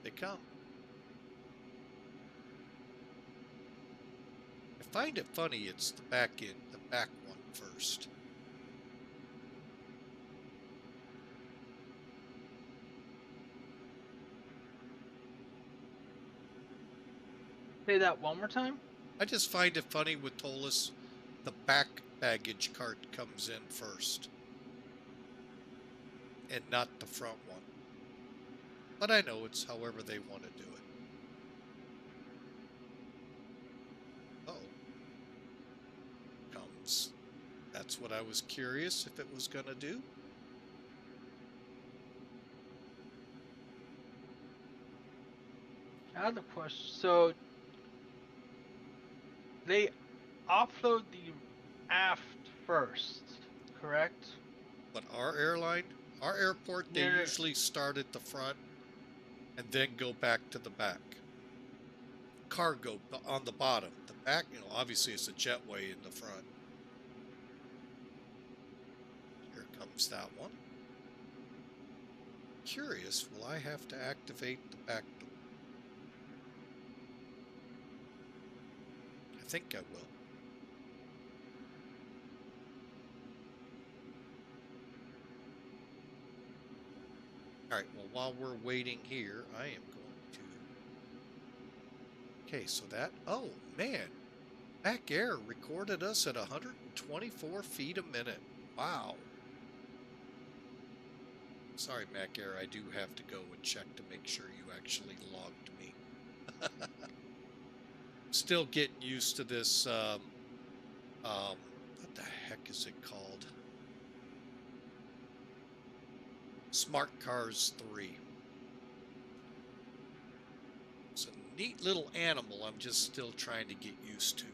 They come. I find it funny it's the back end, the back one first. Say that one more time? I just find it funny with Toliss, the back baggage cart comes in first. And not the front one. But I know it's however they want to do it. Oh. Comes. That's what I was curious if it was going to do. I have a question. So they offload the aft first, correct? But our airline, our airport, they Yeah. usually start at the front and then go back to the back. Cargo on the bottom. The back, you know, obviously it's a jetway in the front. Here comes that one. Curious, will I have to activate the back door? I think I will. Alright, well, while we're waiting here, I am going to... Okay, so that... Oh, man. Back Air recorded us at 124 feet a minute. Wow. Sorry, Mac Air, I do have to go and check to make sure you actually logged me. Still getting used to this, what the heck is it called? Smart Cars 3. It's a neat little animal I'm just still trying to get used to.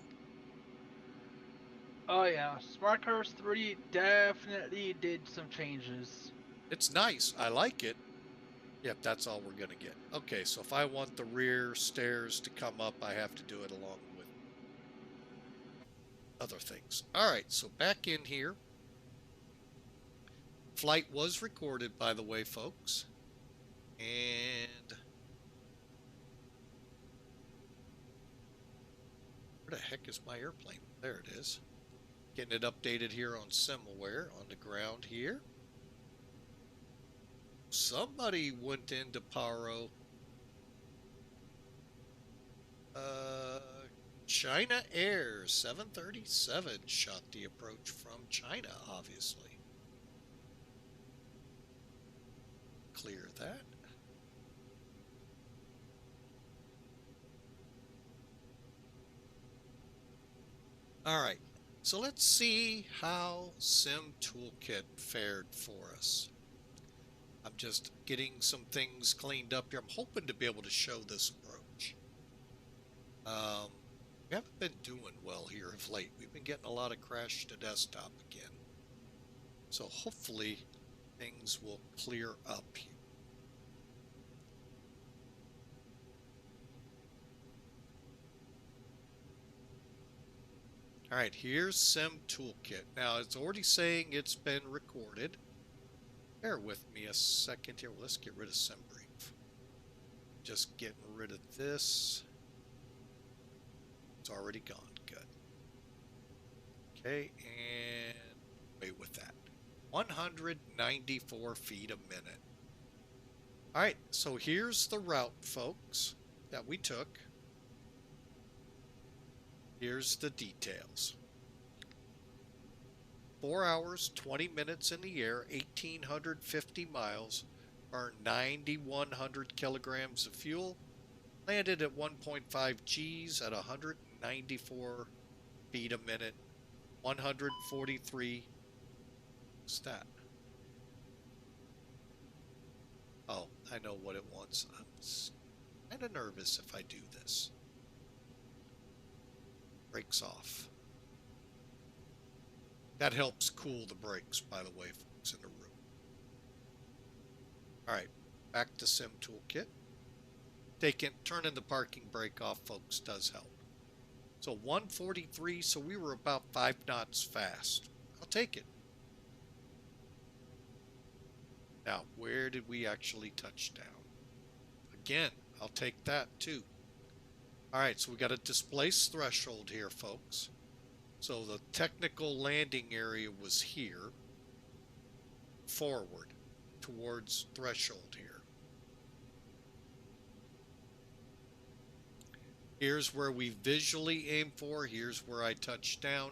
Oh yeah, Smart Cars 3 definitely did some changes. It's nice. I like it. Yep, that's all we're going to get. Okay, so if I want the rear stairs to come up, I have to do it along with other things. All right, so back in here. Flight was recorded, by the way, folks. And where the heck is my airplane? There it is. Getting it updated here on SimAware on the ground here. Somebody went into Paro. China Air 737 shot the approach from China, obviously. Clear that. All right, so let's see how Sim Toolkit fared for us. I'm just getting some things cleaned up here. I'm hoping to be able to show this approach. We haven't been doing well here of late. We've been getting a lot of crash to desktop again. So hopefully things will clear up here. All right, here's Sim Toolkit. Now, it's already saying it's been recorded. Bear with me a second here. Well, let's get rid of SimBrief. Just getting rid of this. It's already gone. Good. Okay, and wait with that. 194 feet a minute. All right, so here's the route, folks, that we took. Here's the details. 4 hours, 20 minutes in the air, 1,850 miles, burned 9,100 kilograms of fuel, landed at 1.5 Gs at 194 feet a minute, 143. What's that? Oh, I know what it wants. I'm kind of nervous if I do this. Brakes off. That helps cool the brakes, by the way, folks, in the room. All right, back to Sim Toolkit. Turning the parking brake off, folks, does help. So 143, so we were about 5 knots fast. I'll take it. Now, where did we actually touch down? Again, I'll take that too. All right, so we got a displace threshold here, folks. So the technical landing area was here, forward, towards threshold here. Here's where we visually aim for. Here's where I touch down.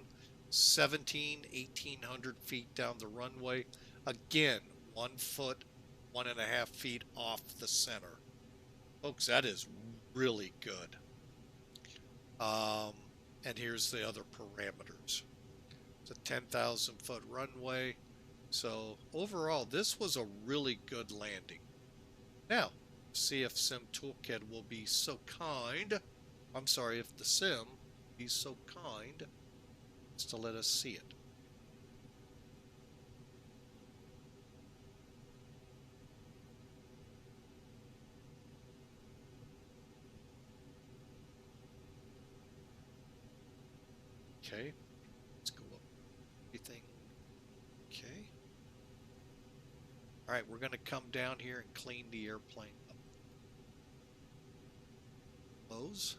1,800 feet down the runway. Again, 1 foot, 1.5 feet off the center. Folks, that is really good. And here's the other parameters. It's a 10,000 foot runway. So overall, this was a really good landing. Now, see if Sim Toolkit will be so kind. I'm sorry, if the Sim will be so kind as to let us see it. Okay, let's go up. Everything. Okay. All right, we're going to come down here and clean the airplane up. Close.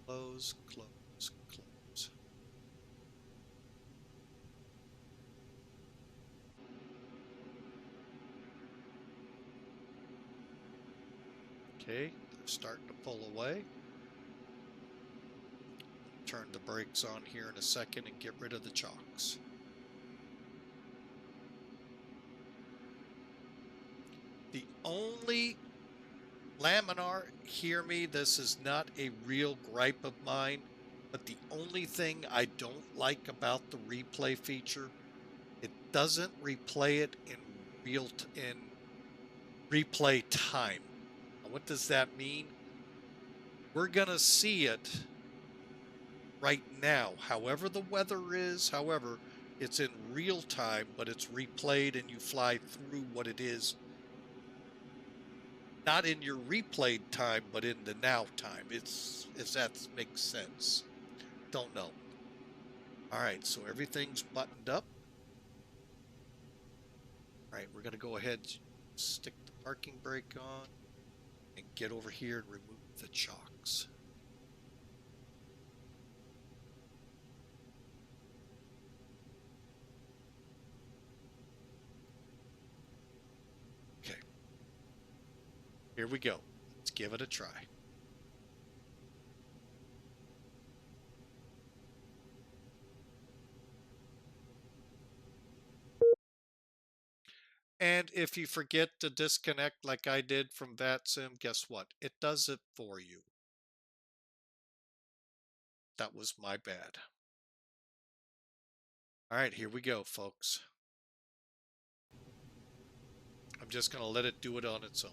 Close, close, close. Okay, they're starting to pull away. Turn the brakes on here in a second and get rid of the chocks. The only Laminar, hear me, this is not a real gripe of mine, but the only thing I don't like about the replay feature, it doesn't replay it in replay time. Now, what does that mean? We're gonna see it right now. However the weather is, however, it's in real time, but it's replayed and you fly through what it is. Not in your replayed time, but in the now time. It's if that makes sense. Don't know. All right, so everything's buttoned up. All right, we're going to go ahead and stick the parking brake on and get over here and remove the chocks. Okay. Here we go. Let's give it a try. And if you forget to disconnect like I did from VATSIM, guess what? It does it for you. That was my bad. All right, here we go, folks. I'm just going to let it do it on its own.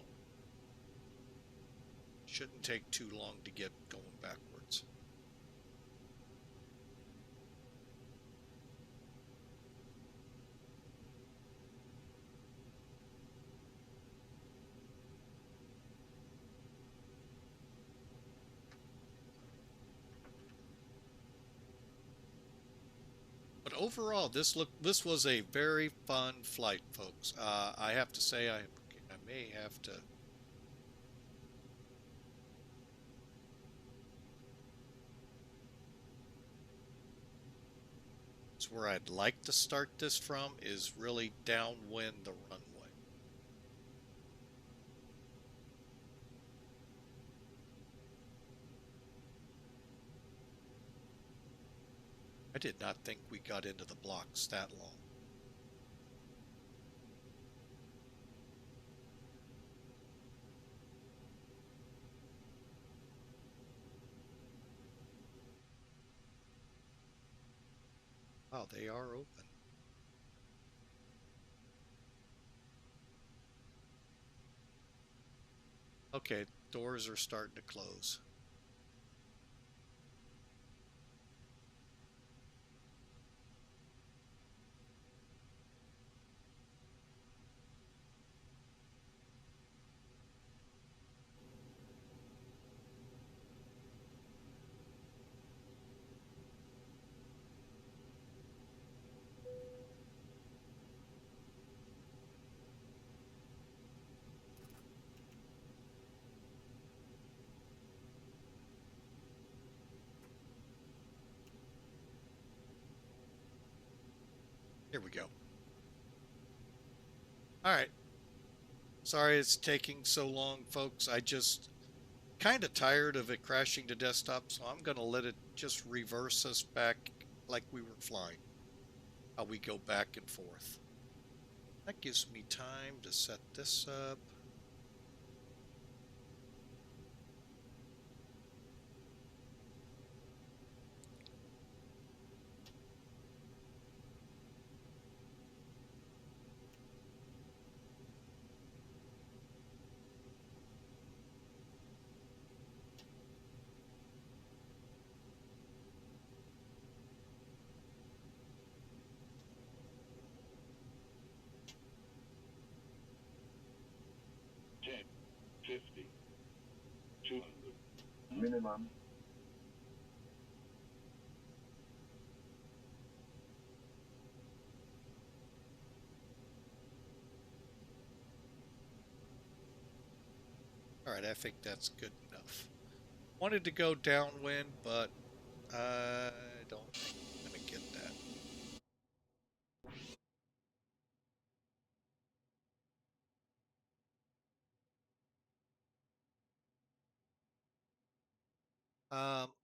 Shouldn't take too long to get going backwards. But overall, this was a very fun flight, folks. I have to say, I may have to. It's where I'd like to start this from is really downwind the runway. I did not think we got into the blocks that long. Wow, they are open. Okay, doors are starting to close. Here we go. All right. Sorry it's taking so long, folks. I just kind of tired of it crashing to desktop, so I'm going to let it just reverse us back like we were flying. How we go back and forth. That gives me time to set this up. Ten, 50, 200. Minimum. All right, I think that's good enough. Wanted to go downwind, but I don't think I'm going to get that.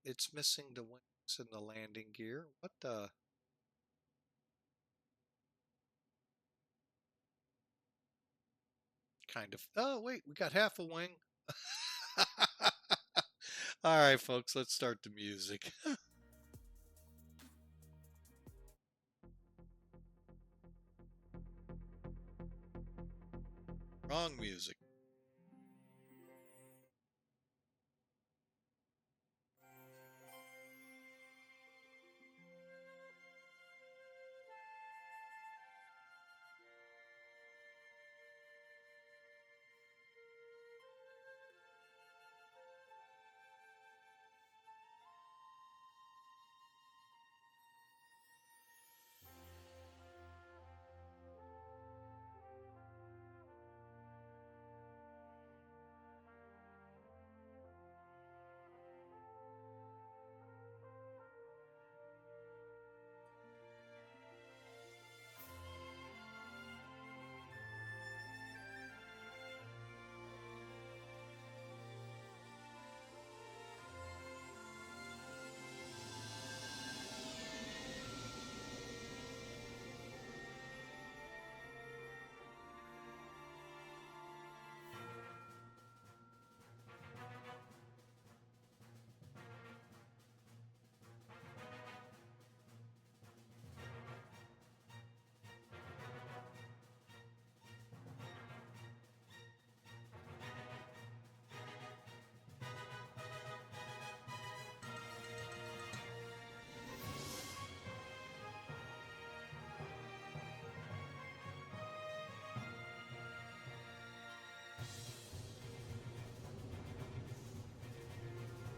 It's missing the wings and the landing gear. What the? Kind of. Oh, wait, we got half a wing. All right, folks, let's start the music. Wrong music.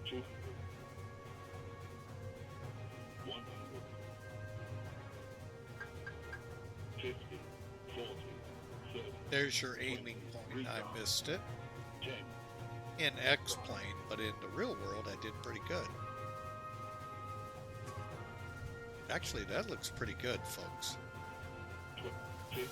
200, 100, 50, 40, 30. There's your aiming point. I missed it 10, in X-plane, but in the real world, I did pretty good. Actually, that looks pretty good, folks. 50.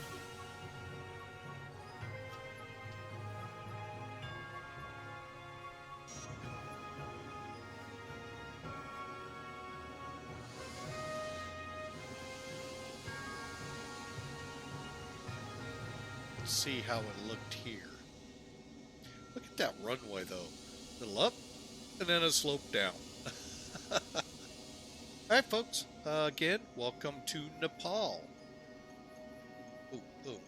Let's see how it looked here. Look at that runway, though. A little up, and then a slope down. All right, folks. Again, welcome to Nepal. Ooh, ooh.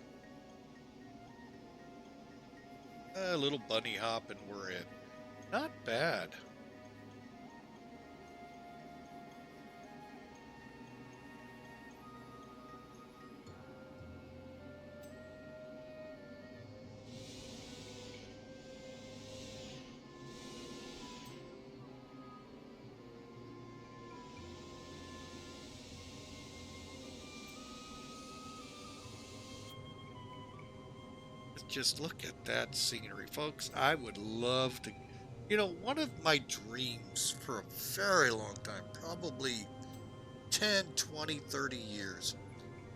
A little bunny hop, and we're in. Not bad. Just look at that scenery, folks. I would love to, you know, one of my dreams for a very long time, probably 10, 20, 30 years,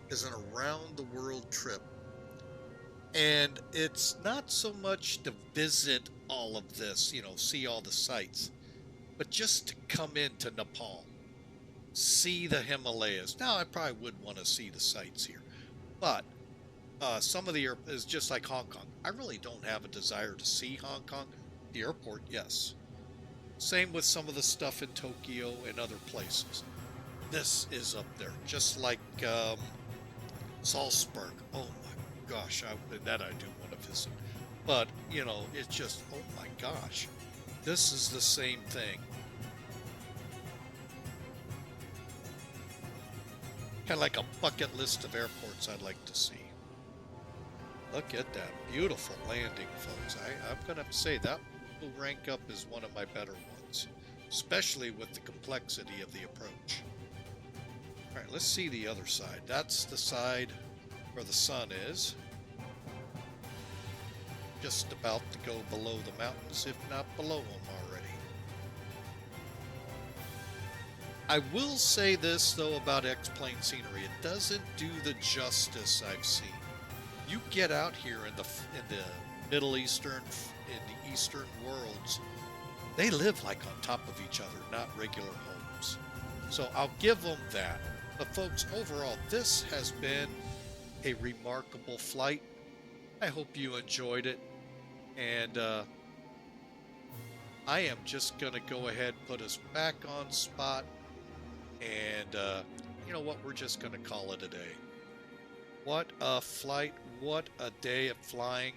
is an around the world trip. And it's not so much to visit all of this, you know, see all the sights, but just to come into Nepal, see the Himalayas. Now, I probably would want to see the sights here, but some of the is just like Hong Kong. I really don't have a desire to see Hong Kong. The airport, yes. Same with some of the stuff in Tokyo and other places. This is up there, just like Salzburg. Oh my gosh, that I do want to visit. But, you know, it's just, oh my gosh, this is the same thing. Kind of like a bucket list of airports I'd like to see. Look at that beautiful landing, folks. I'm going to say that will rank up as one of my better ones, especially with the complexity of the approach. All right, let's see the other side. That's the side where the sun is. Just about to go below the mountains, if not below them already. I will say this, though, about X-plane scenery. It doesn't do the justice I've seen. You get out here in the Middle Eastern, in the Eastern worlds, they live like on top of each other, not regular homes. So I'll give them that. But folks, overall, this has been a remarkable flight. I hope you enjoyed it. And I am just going to go ahead and put us back on spot. And you know what? We're just going to call it a day. What a flight. What a day of flying.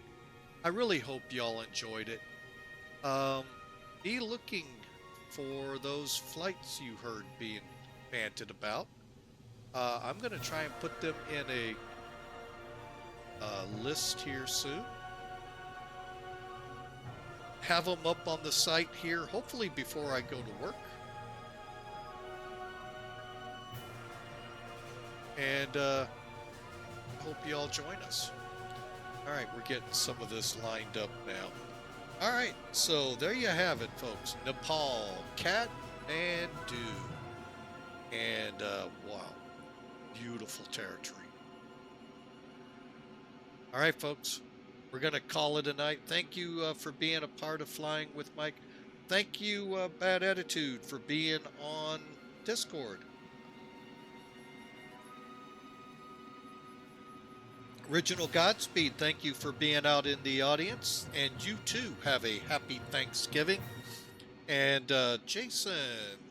I really hope y'all enjoyed it. Be looking for those flights you heard being banted about. I'm going to try and put them in a list here soon. Have them up on the site here, hopefully before I go to work. And hope you all join us. All right, we're getting some of this lined up now. All right, so there you have it, folks. Nepal, Kathmandu. And wow, beautiful territory. All right, folks, we're going to call it a night. Thank you for being a part of Flying with Mike. Thank you, Bad Attitude, for being on Discord. Original Godspeed, thank you for being out in the audience. And you too have a happy Thanksgiving. And Jason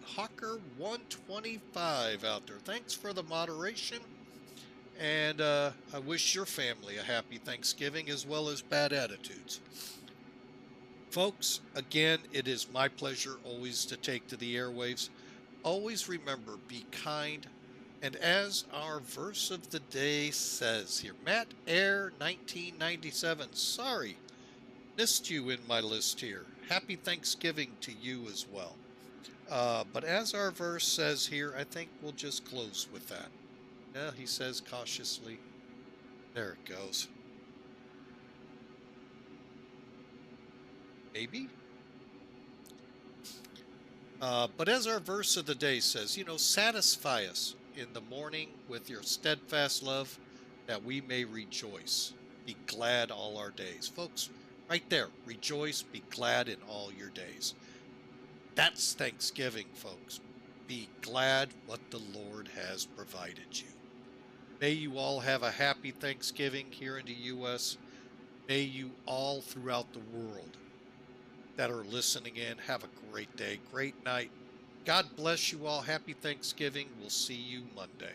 Hawker 125 out there, thanks for the moderation. And I wish your family a happy Thanksgiving as well as Bad Attitudes. Folks, again, it is my pleasure always to take to the airwaves. Always remember, be kind. And as our verse of the day says here, Matt Air 1997, sorry, Missed you in my list here. Happy Thanksgiving to you as well. But as our verse says here, I think we'll just close with that. Yeah, he says cautiously. There it goes. Maybe? But as our verse of the day says, satisfy us in the morning with your steadfast love, that we may rejoice. Be glad all our days. Folks, right there, rejoice, be glad in all your days. That's Thanksgiving, folks. Be glad what the Lord has provided you. May you all have a happy Thanksgiving here in the U.S. May you all throughout the world that are listening in have a great day, great night. God bless you all. Happy Thanksgiving. We'll see you Monday.